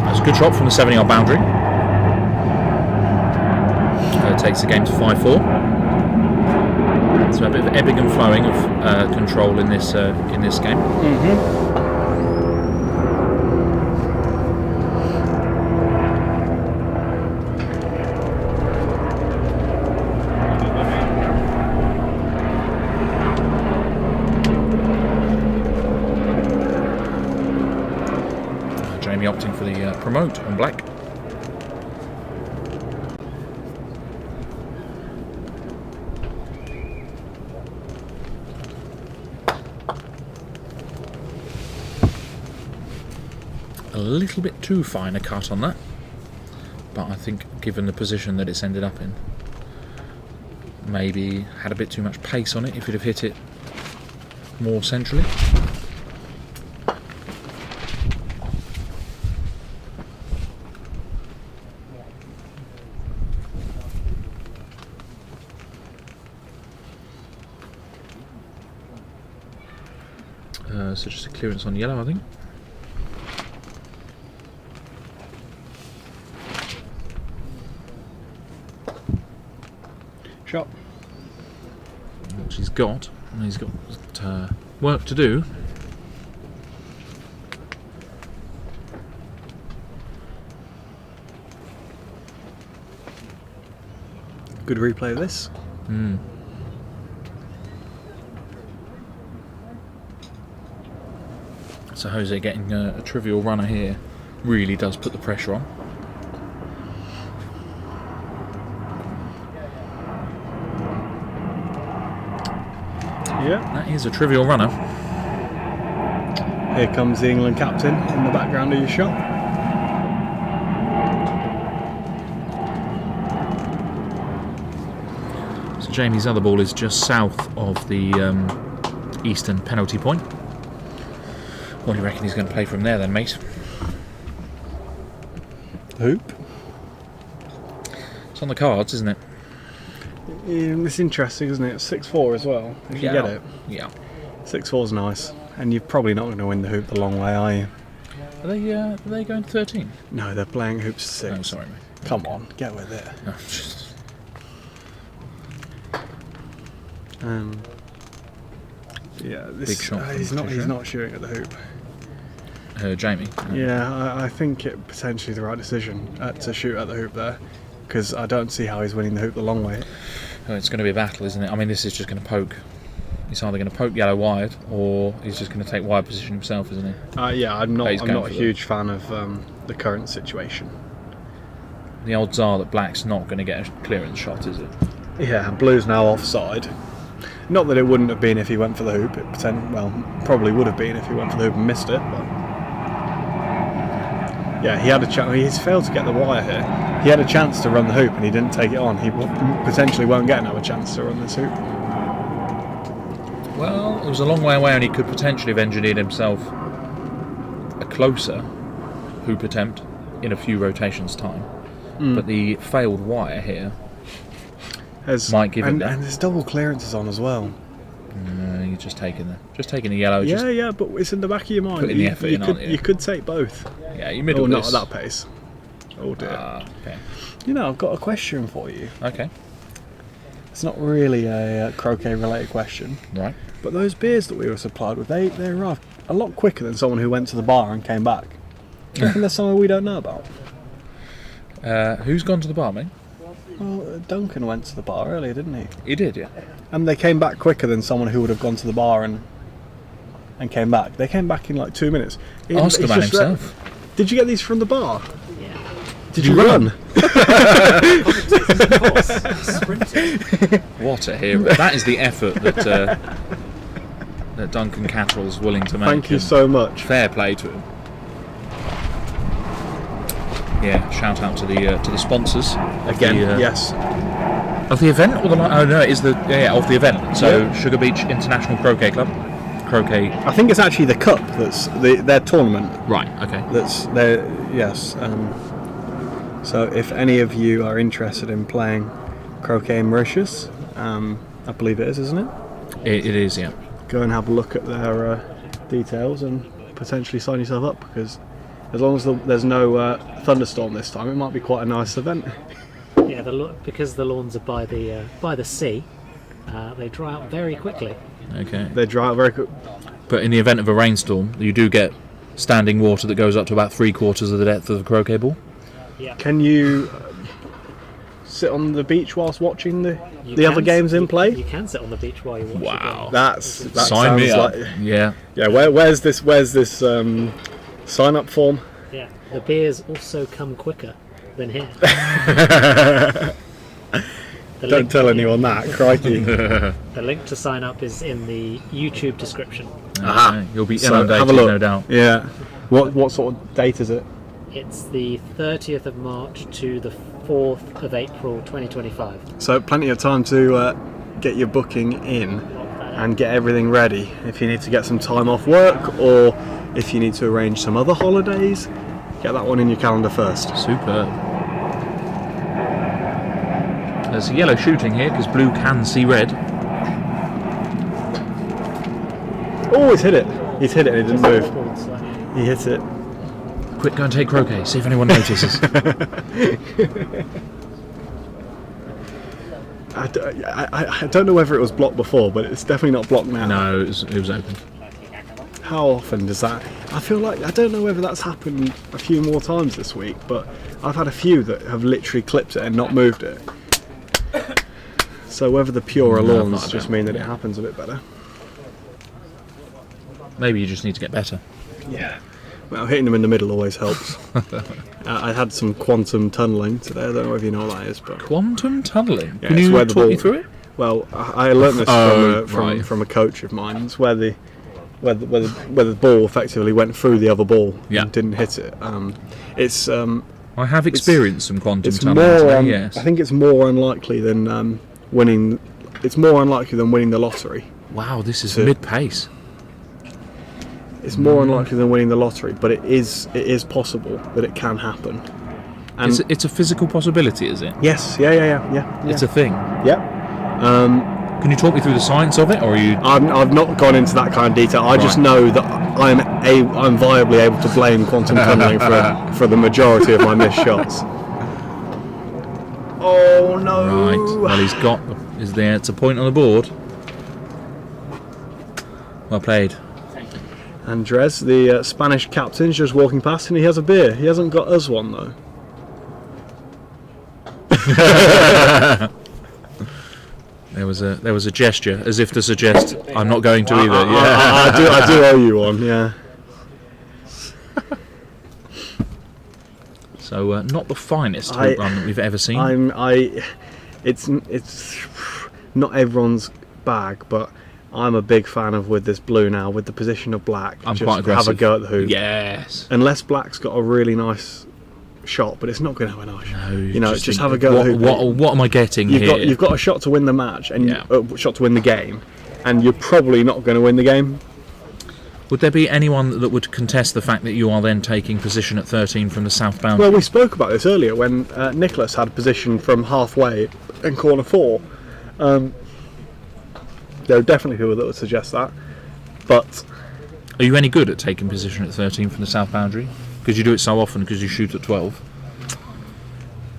That's a good shot from the 7-yard boundary. Takes the game to 5-4. So a bit of ebbing and flowing of control in this game. Jamie opting for the promote on black. A little bit too fine a cut on that, but I think given the position that it's ended up in, maybe had a bit too much pace on it if you'd have hit it more centrally. So just a clearance on yellow, I think. Shot. Which he's got work to do. Good replay of this. So Jose getting a trivial runner here really does put the pressure on. Yeah. That is a trivial runner. Here comes the England captain in the background of your shot. So Jamie's other ball is just south of the eastern penalty point. What do you reckon he's going to play from there then, mate? Hoop. It's on the cards, isn't it? It's interesting, isn't it? 6-4 as well, if you get it. Yeah. 6-4's nice. And you're probably not going to win the hoop the long way, are you? Are they going to 13? No, they're playing hoops 6. Oh, sorry, mate. Come on, get with it. Oh, just... Yeah, Big shot from he's Patricia. not shooting at the hoop. Jamie. Yeah, I think it potentially the right decision to shoot at the hoop there, because I don't see how he's winning the hoop the long way. Oh, it's going to be a battle, isn't it? I mean, this is just going to poke. He's either going to poke yellow wide, or he's just going to take wide position himself, isn't he? Yeah, I'm not a for huge fan of the current situation. The odds are that black's not going to get a clearance shot, is it? Yeah, and blue's now offside. Not that it wouldn't have been if he went for the hoop. It probably would have been if he went for the hoop and missed it. But yeah, he had a chance. He's failed to get the wire here. He had a chance to run the hoop and he didn't take it on. He potentially won't get another chance to run this hoop. Well, it was a long way away, and he could potentially have engineered himself a closer hoop attempt in a few rotations' time. But the failed wire here might give him that. And there's double clearances on as well. No, you're just taking the yellow. Yeah, but it's in the back of your mind. Putting the effort in, aren't you? You could take both. Yeah, you middle not this. at that pace. Oh dear. Okay. I've got a question for you. Okay. It's not really a croquet-related question. Right. But those beers that we were supplied with, they arrived a lot quicker than someone who went to the bar and came back. Do you reckon there's something we don't know about? Who's gone to the bar, mate? Well, Duncan went to the bar earlier, didn't he? He did, yeah. And they came back quicker than someone who would have gone to the bar and came back. They came back in like 2 minutes. Ask the man himself. Did you get these from the bar? Yeah. Did you run? What a hero. That is the effort that Duncan Cattrall's willing to make. Thank you so much. Fair play to him. Yeah, shout out to the sponsors Again, yes. of the event, or it is of the event. So Sugar Beach International Croquet Club, croquet. I think it's actually the cup that's their tournament. Right. Okay. That's their yes. So if any of you are interested in playing croquet in Mauritius, I believe it is, isn't it? It is, yeah. Go and have a look at their details and potentially sign yourself up, because as long as there's no thunderstorm this time, it might be quite a nice event. Yeah, because the lawns are by the sea, they dry out very quickly. Okay. They dry out very quick. But in the event of a rainstorm, you do get standing water that goes up to about 3/4 of the depth of the croquet ball. Yeah. Can you sit on the beach whilst watching the other games in play? You can sit on the beach while you watch Wow. That Sign me sounds up. like Yeah. yeah. Where's this sign up form? Yeah. The beers also come quicker than here. Don't tell anyone that, crikey. The link to sign up is in the YouTube description. Aha. You'll be So, inundated, have a look. no doubt. Yeah. What sort of date is it? It's the 30th of March to the 4th of April 2025. So plenty of time to get your booking in and get everything ready. If you need to get some time off work, or if you need to arrange some other holidays, get that one in your calendar first. Superb. There's a yellow shooting here because blue can see red. Oh, he's hit it. He's hit it and it didn't move. He hit it. Quick, go and take croquet, see if anyone notices. I don't know whether it was blocked before, but it's definitely not blocked now. No, it was open. How often does that... I feel like... I don't know whether that's happened a few more times this week, but I've had a few that have literally clipped it and not moved it. So whether the purer lawns just mean that it happens a bit better. Maybe you just need to get better. Yeah. Well, hitting them in the middle always helps. I had some quantum tunnelling today. I don't know if you know what that is, but Quantum tunnelling? Yeah, Can it's you where the talk me ball- through it? well, I learned this Oh, right. from a coach of mine. It's where the where the ball effectively went through the other ball Yeah. and didn't hit it. It's I have experienced some quantum it's tunneling. more. Yes. I think it's more unlikely than winning. It's more unlikely than winning the lottery. Wow, this is So- mid-pace. It's more unlikely than winning the lottery, but it is possible that it can happen. And It's a physical possibility, is it? yes, yeah. It's a thing. Yeah. Can you talk me through the science of it, or are you? I've not gone into that kind of detail. I just Right. know that I'm viably able to blame quantum tunneling for the majority of my missed shots. Oh no! Right. Well, he's got. Is there? It's a point on the board. Well played. Andres, the Spanish captain's just walking past, and he has a beer. He hasn't got us one though. There was a gesture, as if to suggest I'm not going to either. I do owe you one. Yeah. So not the finest hoop run that we've ever seen. It's not everyone's bag, but I'm a big fan of with this blue now, with the position of black. I'm just quite aggressive. have a go at the hoop. Yes. Unless black's got a really nice shot, but it's not going to have a nice shot. You know, just think, have a go at the hoop. What am I getting here? You've got a shot to win the match, and Yeah. a shot to win the game, and you're probably not going to win the game. Would there be anyone that would contest the fact that you are then taking position at 13 from the south boundary? Well, we spoke about this earlier when Nicholas had position from halfway in corner 4. There are definitely people that would suggest that, but Are you any good at taking position at 13 from the south boundary? Because you do it so often because you shoot at 12.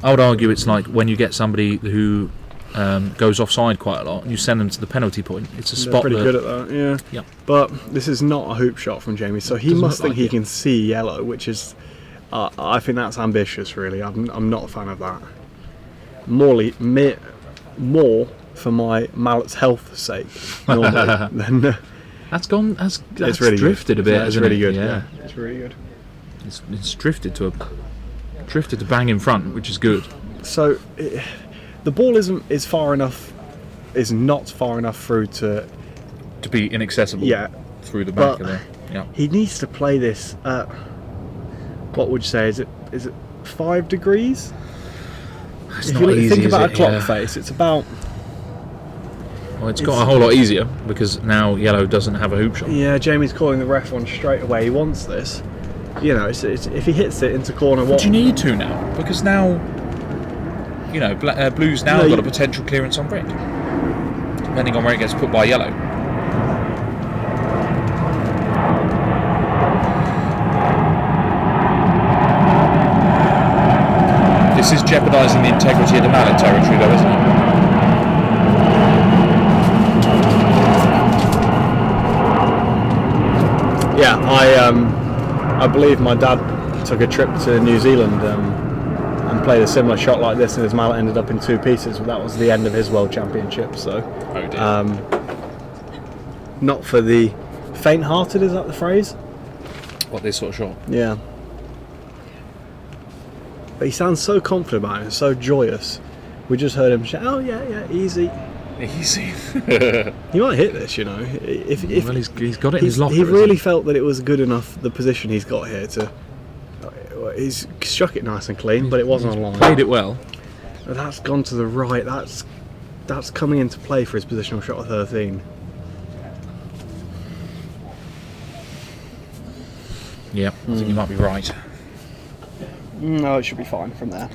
I would argue it's like when you get somebody who goes offside quite a lot and you send them to the penalty point. It's a they're spot pretty that... good at that. Yeah. Yeah. But this is not a hoop shot from Jamie, so he Doesn't must look think like he it. can see yellow, which is, I think that's ambitious. Really, I'm not a fan of that. More for my mallet's health sake normally than. That's It's really drifted good. a bit, It's hasn't really it? good. Yeah. It's really good. It's drifted to bang in front, which is good. So the ball is not far enough through to be inaccessible. Yeah. Through the back But- of there. Yeah. He needs to play this at, what would you say, is it 5 degrees? It's If not you easy, think is about it? a clock Yeah. face, it's about, Well, it's got a whole lot easier because now yellow doesn't have a hoop shot. yeah, Jamie's calling the ref on straight away. He wants this. You know, it's if he hits it into corner 1. But you need to now because now, you know, blue's now No, got you- a potential clearance on red, depending on where it gets put by yellow. This is jeopardising the integrity of the mallet territory, though, isn't it? Yeah, I believe my dad took a trip to New Zealand and played a similar shot like this, and his mallet ended up in 2 pieces. But that was the end of his world championship. So, Oh dear. not for the faint-hearted. Is that the phrase? What, this sort of shot? Yeah. But he sounds so confident about it, so joyous. We just heard him shout, "Oh yeah, easy." Easy. He might hit this, you know. If Well, he's got it in his locker. he hasn't really felt that it was good enough, the position he's got here to. He's struck it nice and clean, but it wasn't on line. Played it well. That's gone to the right. That's coming into play for his positional shot of 13. Yeah, I think you might be right. No, it should be fine from there.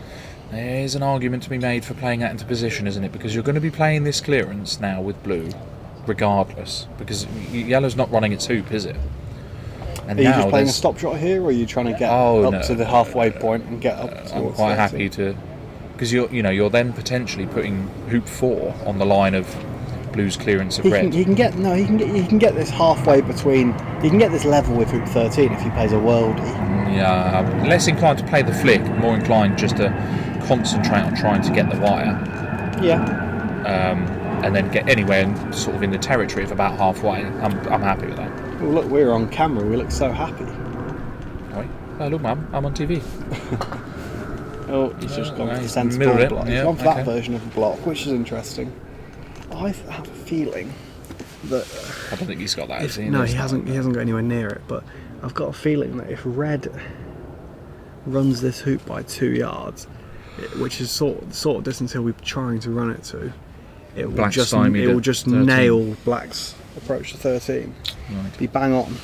There's an argument to be made for playing that into position, isn't it? Because you're going to be playing this clearance now with blue, regardless. Because yellow's not running its hoop, is it? And Are you now just playing a there's- stop shot here, or are you trying to get Oh, up no. to the halfway point and get up towards I'm quite 13? happy to, because you're then potentially putting hoop 4 on the line of blue's clearance of red. He can get this halfway between. He can get this level with hoop 13 if he plays a worldie. Yeah, I'm less inclined to play the flick, more inclined just to concentrate on trying to get the wire, Yeah. and then get anywhere and sort of in the territory of about halfway. I'm happy with that. Well, look, we're on camera. We look so happy. Right. Oh look, Mum, I'm on TV. Oh, he's just gone for the he's centre middled ball it, block. yeah, He's gone for okay. that version of the block, which is interesting. I have a feeling that I don't think he's got that. Has he? no, he hasn't got anywhere near it. But I've got a feeling that if red runs this hoop by 2 yards, which is sort of distance he'll be trying to run it to, it will Black's just stymied at 13. nail Black's approach to 13. Right. Be bang on.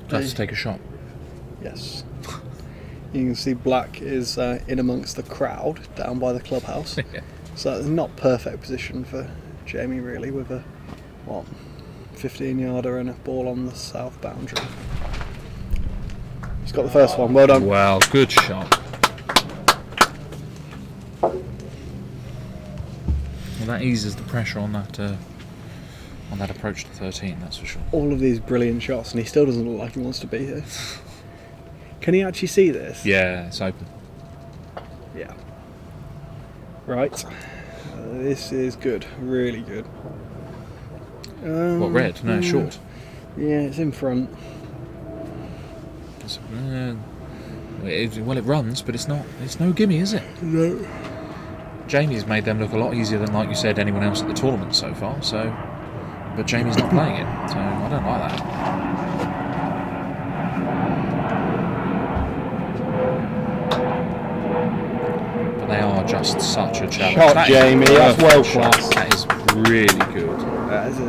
Let's take a shot. Yes. You can see Black is in amongst the crowd down by the clubhouse. So not perfect position for Jamie really, with a 15-yarder and a ball on the south boundary. He's got the first one. Well done. Well, good shot. Well, that eases the pressure on that approach to 13. That's for sure. All of these brilliant shots, and he still doesn't look like he wants to be here. Can he actually see this? Yeah, it's open. Yeah. Right. This is good. Really good. What, red? No, short. Yeah, it's in front. It's, well, it runs, but it's no gimme, is it? No. Jamie's made them look a lot easier than, like you said, anyone else at the tournament so far. But Jamie's not playing it, so I don't like that. But they are just such a challenge. Shot, Jamie. That's world class. That is really good.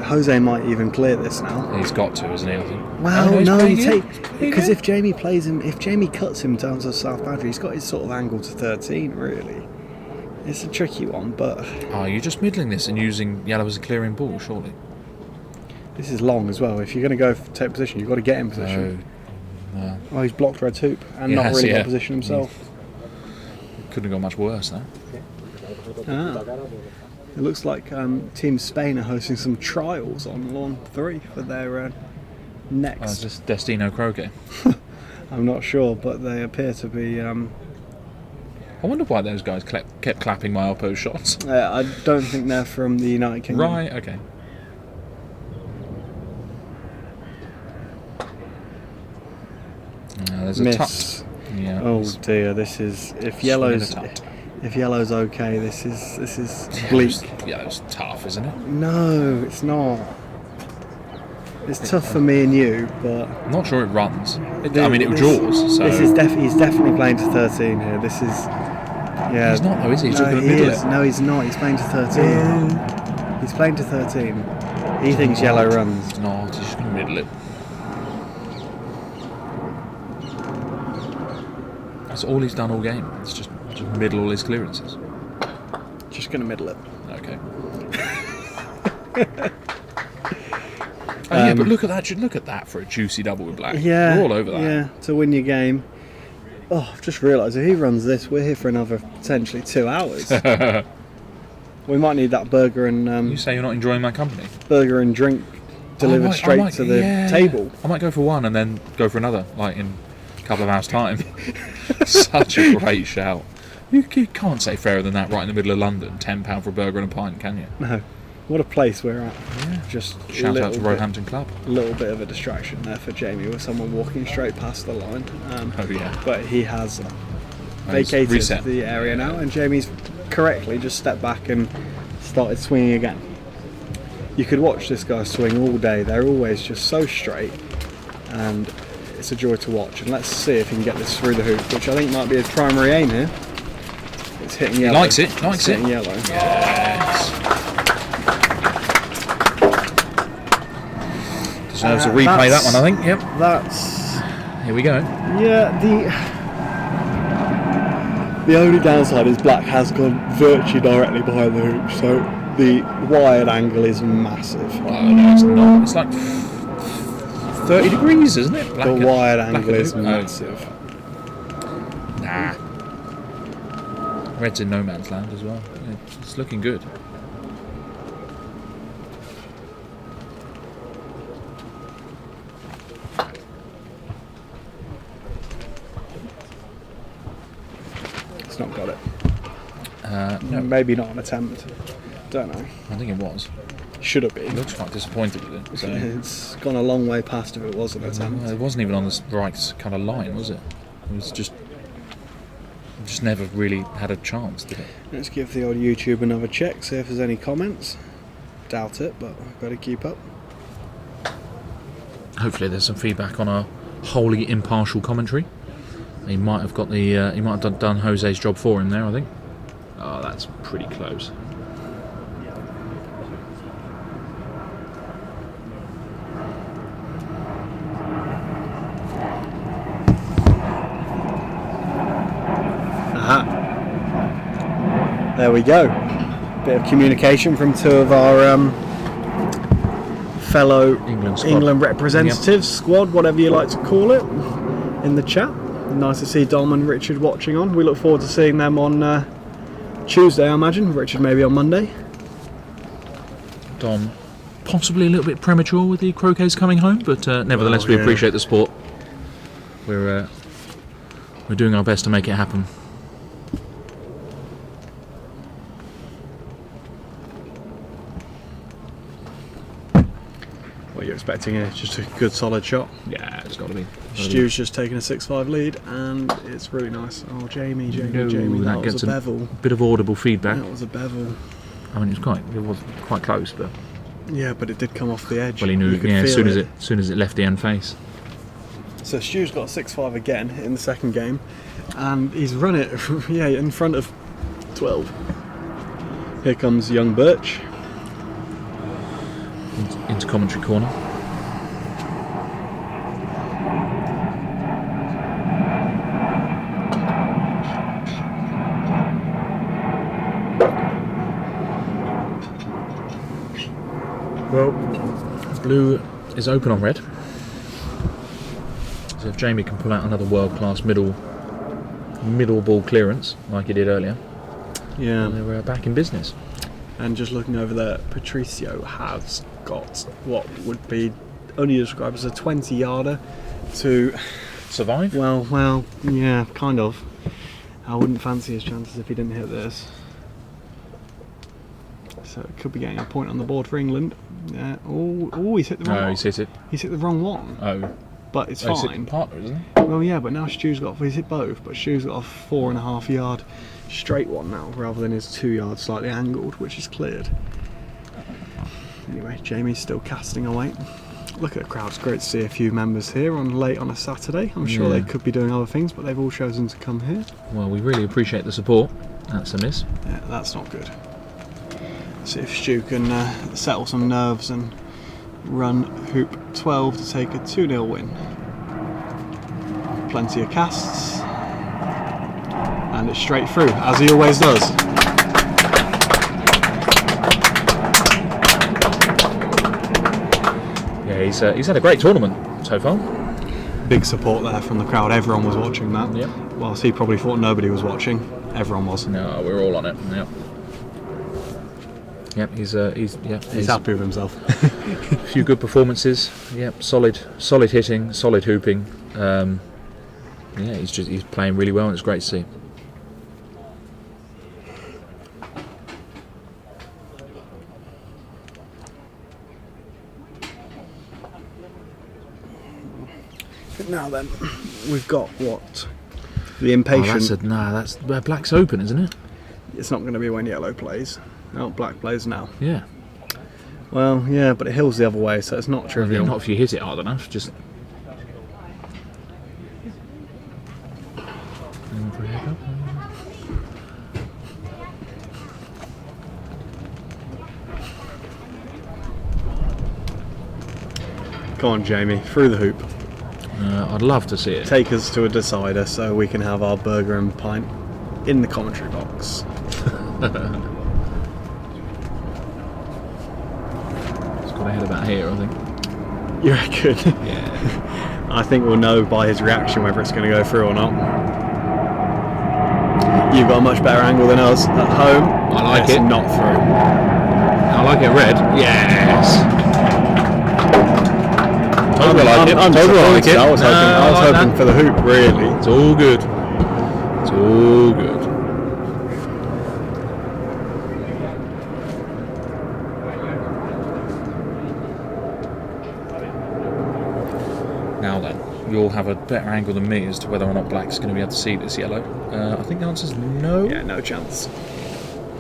Jose might even clear this now. He's got to, isn't he? I think. Well, no, you take because if Jamie cuts him down to the south boundary, he's got his sort of angle to 13. Really, it's a tricky one. But are you just middling this and using yellow as a clearing ball? Surely. This is long as well. If you're going to go for take position, you've got to get in position. No. Oh, he's blocked red's hoop and not really got position himself. Couldn't have got much worse though. It looks like Team Spain are hosting some trials on Lawn 3 for their next. Just Destino Croquet. I'm not sure, but they appear to be. I wonder why those guys kept clapping my Oppo shots. I don't think they're from the United Kingdom. Right, okay. There's a Miss. tuck. Yeah. Oh dear, this is if yellow's okay. This is bleak. Yellow's tough, isn't it? No, it's not. It's tough for me and you, but I'm not sure it runs. It draws. So this is he's definitely playing to 13 here. This is He's not though, is he? He's just no, going to middle is. it. No, he's not. He's playing to 13. He's playing to 13. He thinks yellow runs. He's not. He's just going to middle it. That's all he's done all game. It's just middle all his clearances. Just going to middle it. Okay. Yeah, but look at that! Look at that for a juicy double with Black. Yeah, we're all over that. Yeah, to win your game. Oh, I've just realised if he runs this, we're here for another potentially 2 hours. We might need that burger and You say you're not enjoying my company? burger and drink delivered straight to the table. I might go for one and then go for another, like in a couple of hours' time. Such a great shout. You can't say fairer than that right in the middle of London. £10 for a burger and a pint, can you? No. What a place we're at. Yeah. Just Shout out to Roehampton Club. A little bit of a distraction there for Jamie with someone walking straight past the line. Oh yeah. But he has He's vacated reset. the area now, and Jamie's correctly just stepped back and started swinging again. You could watch this guy swing all day. They're always just so straight, and it's a joy to watch. And let's see if he can get this through the hoop, which I think might be his primary aim here. It's hitting yellow. He likes it. It's hitting yellow. Yes. Deserves a replay, that one, I think. Yep. That's. Here we go. Yeah, the only downside is Black has gone virtually directly behind the hoop, so the wired angle is massive. Oh no, it's not. It's like 30 degrees, isn't it? The wired angle is massive. Nah. Red's in no man's land as well. It's looking good. It's not got it. No. Maybe not an attempt. Don't know. I think it was. Should have He been. looks quite disappointed with it. So. It's gone a long way past if it was an attempt. Well, it wasn't even on the right kind of line, was it? It was just just never really had a chance, did it? Let's give the old YouTube another check, see if there's any comments. Doubt it, but I've got to keep up. Hopefully there's some feedback on our wholly impartial commentary. He might have got the he might have done Jose's job for him there, I think. Oh, that's pretty close. Aha. There we go. Bit of communication from two of our fellow England representatives, squad, whatever you like to call it, in the chat. Nice to see Dom and Richard watching on. We look forward to seeing them on Tuesday, I imagine. Richard maybe on Monday. Dom possibly a little bit premature with the croquets coming home, but nevertheless we appreciate the support. We're doing our best to make it happen. What are you expecting here? Just a good solid shot? Yeah, it's got to be. Stu's just taking a 6-5 lead, and it's really nice. Oh, Jamie, No, that gets was a bevel. Bit of audible feedback. That was a bevel. I mean, it was quite close, but Yeah, but it did come off the edge. well, he knew. You could Yeah, as feel soon as it left the end face. So Stu's got a 6-5 again in the second game, and he's run it, in front of 12. Here comes young Birch. Into commentary corner. Well, blue is open on red. So if Jamie can pull out another world-class middle ball clearance like he did earlier, Yeah. they're back in business. And just looking over there, Patricio has got what would be only described as a 20-yarder to Survive? Well, yeah, kind of. I wouldn't fancy his chances if he didn't hit this. So it could be getting a point on the board for England. Yeah. Oh, he's hit the wrong one. he's hit it. He's hit the wrong one. Oh. But it's He's hit fine. the partner, isn't he? Well, yeah, but now Stu's he's hit both, but Stu's got a 4.5 yard straight one now, rather than his 2 yard slightly angled, which is cleared. Anyway, Jamie's still casting away. Look at the crowd, it's great to see a few members here late on a Saturday. I'm sure they could be doing other things, but they've all chosen to come here. Well, we really appreciate the support. That's a miss. Yeah, that's not good. See if Stu can settle some nerves and run hoop 12 to take a 2-0 win. Plenty of casts, and it's straight through, as he always does. Yeah, he's had a great tournament so far. Big support there from the crowd. Everyone was watching that. Yep. Whilst he probably thought nobody was watching, everyone was. No, we're all on it. Yep. Yep, he's happy with himself. A few good performances. Yep, solid hitting, solid hooping. Yeah, he's playing really well, and it's great to see. Now then, we've got what? The impatient. That's black's open, isn't it? It's not going to be when yellow plays. No, black plays now. Yeah. Well, yeah, but it hills the other way, so it's not trivial. Not if you hit it hard enough. Just. Come on, Jamie, through the hoop. I'd love to see it. Take us to a decider so we can have our burger and pint in the commentary box. It's got a head about here, I think. You reckon? Yeah. I think we'll know by his reaction whether it's going to go through or not. You've got a much better angle than us at home. I like it's it. Not through. I like it red. Yes. Toby like it. I was hoping for the hoop, really. It's all good. It's all good. Now then, you'll have a better angle than me as to whether or not black's going to be able to see this yellow. I think the answer's no. Yeah, no chance.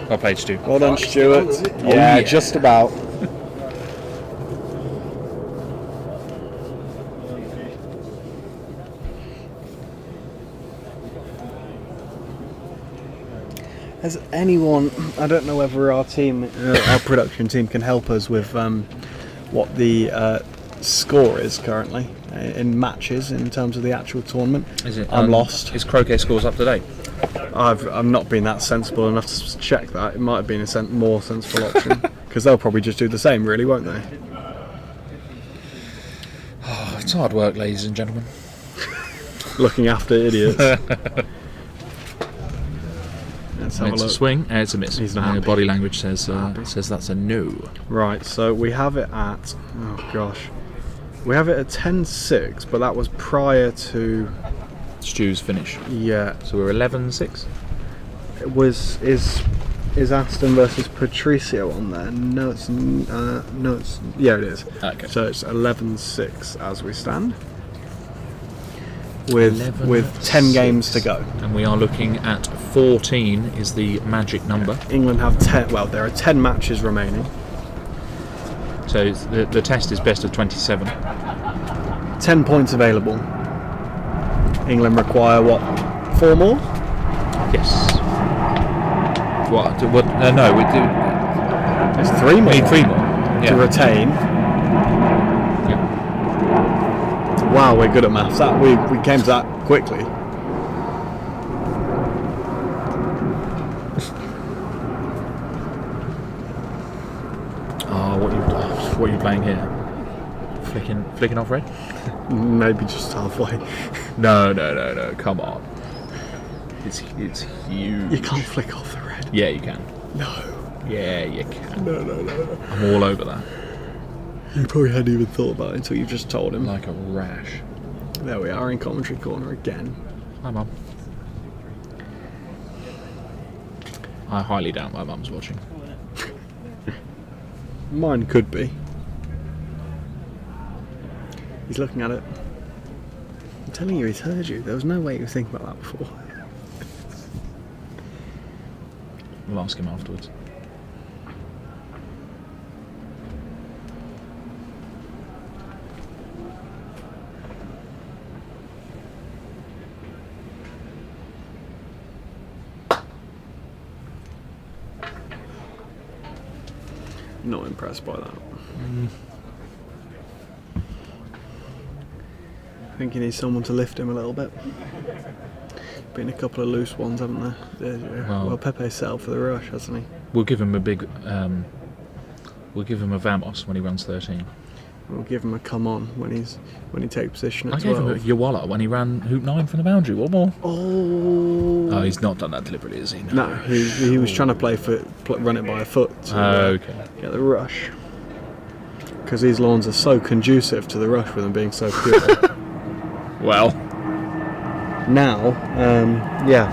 Well played, Stu. Well done, Stuart. Oh, yeah, yeah. just about. Has anyone? I don't know whether our team, our production team, can help us with what the score is currently in matches in terms of the actual tournament. Is it? I'm lost. Is Croquet scores up to date? I've not been that sensible enough to check that. It might have been a more sensible option because they'll probably just do the same, really, won't they? Oh, it's hard work, ladies and gentlemen. Looking after idiots. Let's have a It's a look. swing. It's a miss. He's not happy. Body language says that's a no. Right, so we have it at, oh gosh, we have it at 10-6, but that was prior to, Stu's finish. yeah, So we're 11-6. is Aston versus Patricio on there? No, it's yeah, it is. Okay. So it's 11-6 as we stand, with 10 games to go. And we are looking at 14 is the magic number. England have 10. Well, there are 10 matches remaining. So the test is best of 27. 10 points available. England require what? 4 more? Yes. What? No, we do. There's 3 more. We need 3 more. To retain. Yeah. Wow, we're good at maths. That we came to that quickly. Oh, what are you playing here? Flicking off red? Maybe just halfway. No. Come on. It's huge. You can't flick off the red. Yeah, you can. No. Yeah, you can. No. I'm all over that. You probably hadn't even thought about it until you've just told him. Like a rash. There we are in commentary corner again. Hi, Mum. I highly doubt my mum's watching. Mine could be. He's looking at it. I'm telling you, he's heard you. There was no way you were thinking about that before. We'll ask him afterwards. Not impressed by that. I think he needs someone to lift him a little bit. Been a couple of loose ones, haven't there? Well, Pepe set up for the rush, hasn't he? We'll give him a big. We'll give him a Vamos when he runs 13. We'll give him a come on when he takes position I at gave 12. him a Yawala when he ran hoop 9 from the boundary. What more? Oh, He's not done that deliberately, has he? no, he was trying to run it by a foot to Okay. get the rush. Because these lawns are so conducive to the rush with them being so pure. Well, Now, yeah.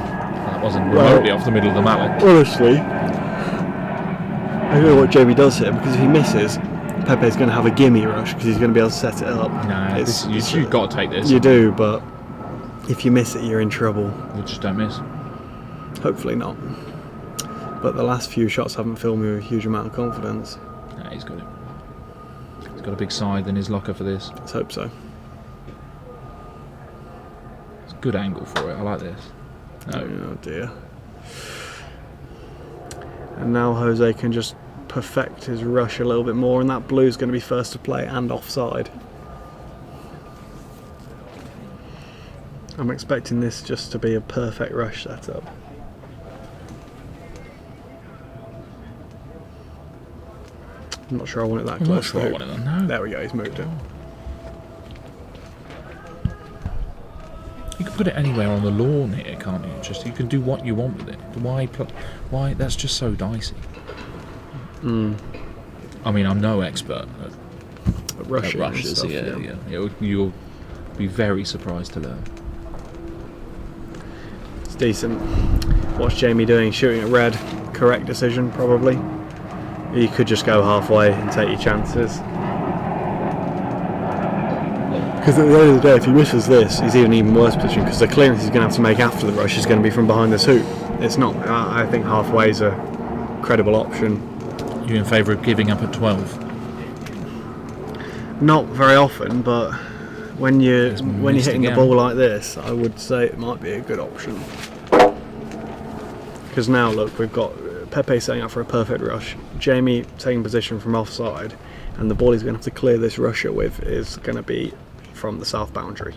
that wasn't remotely off the middle of the mallet. Honestly, I don't know what Jamie does here, because if he misses, Pepe's going to have a gimme rush because he's going to be able to set it up. No, you've got to take this. You do, but if you miss it, you're in trouble. We just don't miss. Hopefully not. But the last few shots haven't filled me with a huge amount of confidence. Nah, he's got it. He's got a big side in his locker for this. Let's hope so. It's a good angle for it. I like this. No. Oh dear. And now Jose can just perfect his rush a little bit more, and that blue's going to be first to play and offside. I'm expecting this just to be a perfect rush setup. I'm not sure I want it that I'm close. not sure I though. want it. No. There we go, he's moved it. You can put it anywhere on the lawn here, can't you? Just you can do what you want with it. Why? That's just so dicey. I mean, I'm no expert at Rushing and rushes. stuff, Yeah. You'll be very surprised to learn. It's decent. What's Jamie doing? Shooting at red. Correct decision, probably. You could just go halfway and take your chances. Because at the end of the day, if he misses this, he's in an even worse position, because the clearance he's going to have to make after the rush is going to be from behind this hoop. It's not. I think halfway is a credible option. You in favour of giving up at 12? Not very often, but when you're hitting the again. ball like this, I would say it might be a good option. Because now look, we've got Pepe setting up for a perfect rush, Jamie taking position from offside, and the ball he's going to have to clear this rusher with is going to be from the south boundary.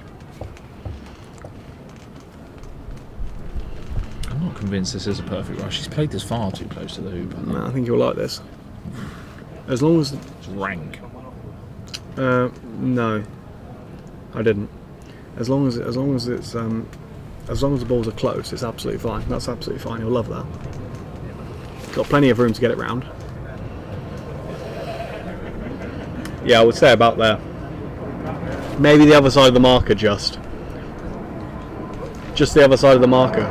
I'm not convinced this is a perfect rush. He's played this far too close to the hoop. No, I think you'll like this. As long as It's rank. no, I didn't. As long as the balls are close, it's absolutely fine. That's absolutely fine. You'll love that. Got plenty of room to get it round. Yeah, I would say about there. Maybe the other side of the marker, just the other side of the marker.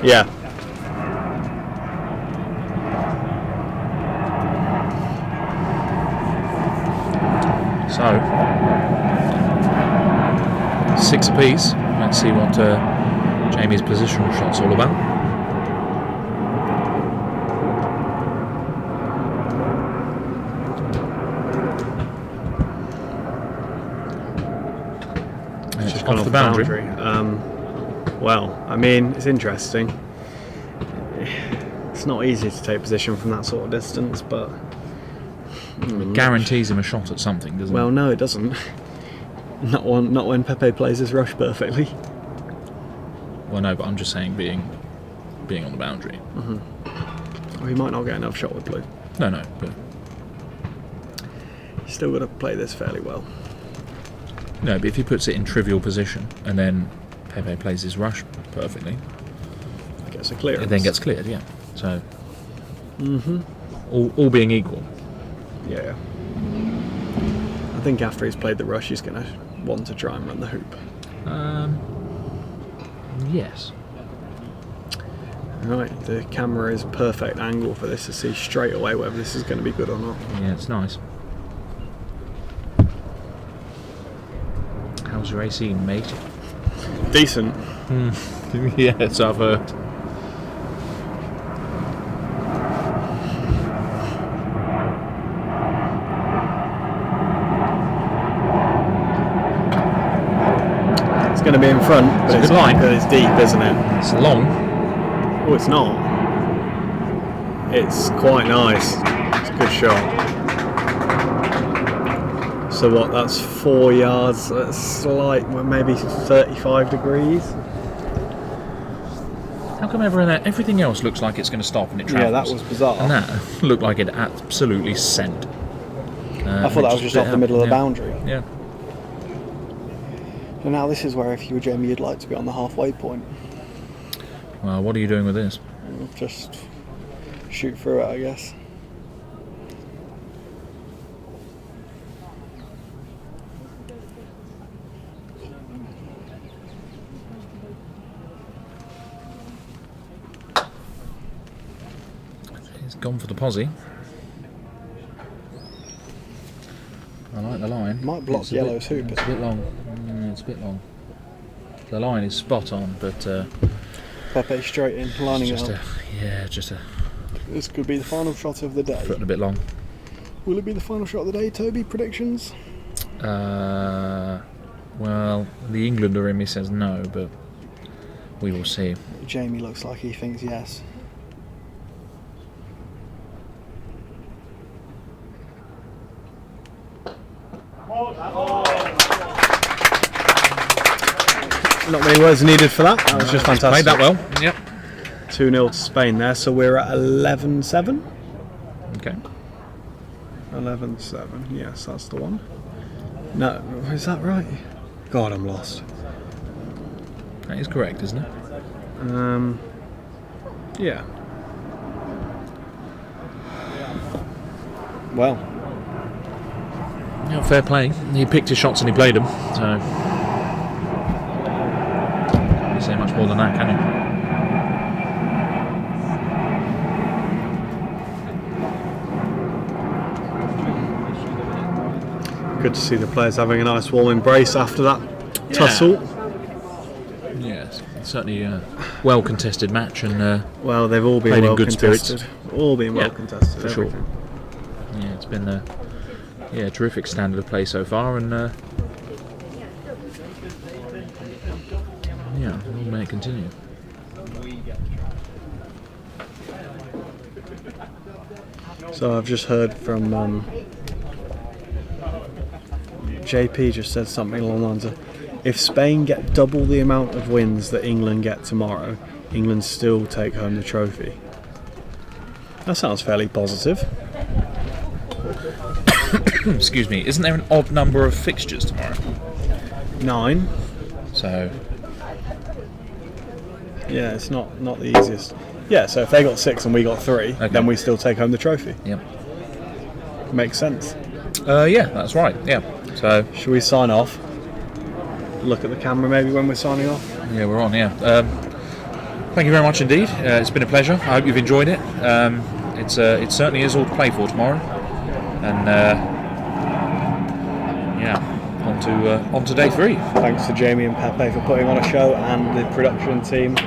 Yeah. So, 6 apiece. Let's see what Jamie's positional shot's all about. And it's off the boundary. Well, I mean, it's interesting. It's not easy to take position from that sort of distance, but It guarantees him a shot at something, doesn't well, it? no, it doesn't. Not when Pepe plays his rush perfectly. Well, no, but I'm just saying being on the boundary. Or he might not get enough shot with blue. No, but He's still got to play this fairly well. no, but if he puts it in trivial position and then Pepe plays his rush perfectly, Gets a clearance. it then gets cleared. Yeah. So, all being equal. Yeah. I think after he's played the rush, he's going to want to try and run the hoop. Yes. Right, the camera is perfect angle for this to see straight away whether this is going to be good or not. Yeah, it's nice. How's your AC, mate? Decent. Yes, I've heard. It's going to be in front, but It's a good line. It's deep, isn't it? It's long. Oh, it's not. It's quite nice. It's a good shot. So what, that's 4 yards, that's like maybe 35 degrees. How come everything else looks like it's going to stop and it travels? Yeah, that was bizarre. And that looked like it absolutely sent. I thought that was just off the middle of the boundary. Yeah. And now this is where, if you were Jamie, you'd like to be on the halfway point. Well, what are you doing with this? Just shoot through it, I guess. He's gone for the posse. I like the line. Might block It's a Yellow's bit, hoop. It's a bit long. It's a bit long. The line is spot on, but Pepe straight in, lining it just up. just a This could be the final shot of the day. foot and a bit long. Will it be the final shot of the day, Toby? Predictions? Well, the Englander in me says no, but we will see. Jamie looks like he thinks yes. Not many words needed for that. That was just fantastic. Played that well. Yep. 2-0 to Spain there, so we're at 11-7. Okay. 11-7, yes, that's the one. No, is that right? God, I'm lost. That is correct, isn't it? Yeah. Well, Yeah, fair play. He picked his shots and he played them, so can't say much more than that, can you? Good to see the players having a nice warm embrace after that tussle. Yes, certainly a well contested match, and Well, they've all been played in well good contested. spirits. All been well Yeah, contested. for sure. everything. Yeah, it's been a terrific standard of play so far, and long may it continue. So I've just heard from JP just said something along the lines of, if Spain get double the amount of wins that England get tomorrow, England still take home the trophy. That sounds fairly positive. Excuse me, isn't there an odd number of fixtures tomorrow? 9. So, Yeah, it's not the easiest. Yeah, so if they got 6 and we got 3, then we still take home the trophy. yep. Makes sense. Yeah, that's right. Yeah. So, Should we sign off? Look at the camera maybe when we're signing off. yeah, we're on. Yeah. Thank you very much indeed. It's been a pleasure. I hope you've enjoyed it. It certainly is all to play for tomorrow, and on to day 3. Thanks to Jamie and Pepe for putting on a show, and the production team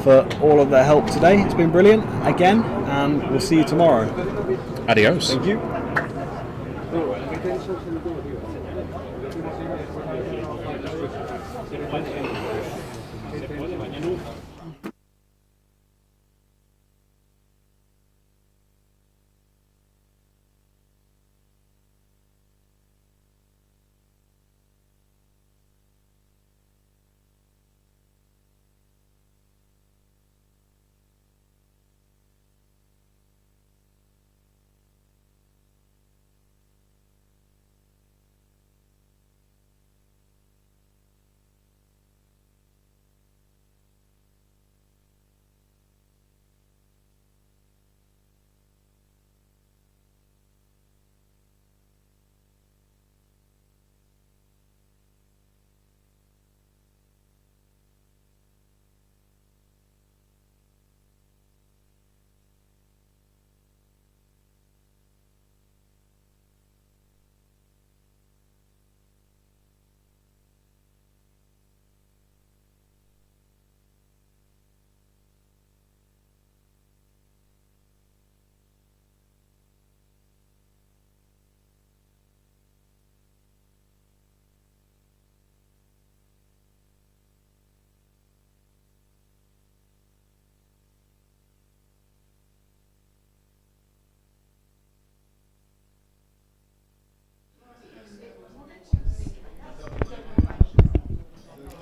for all of their help today. It's been brilliant again, and we'll see you tomorrow. Adios. Thank you.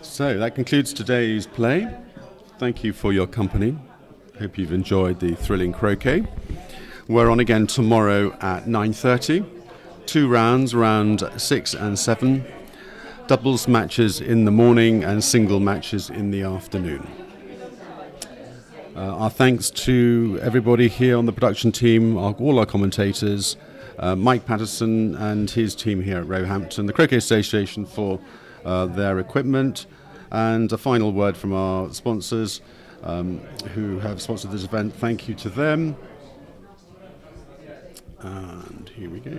So that concludes today's play. Thank you for your company. Hope you've enjoyed the thrilling croquet. We're on again tomorrow at 9:30. 2 rounds, round 6 and 7. Doubles matches in the morning and single matches in the afternoon. Our thanks to everybody here on the production team, all our commentators, Mike Patterson and his team here at Roehampton, the Croquet Association for their equipment, and a final word from our sponsors who have sponsored this event. Thank you to them. And here we go.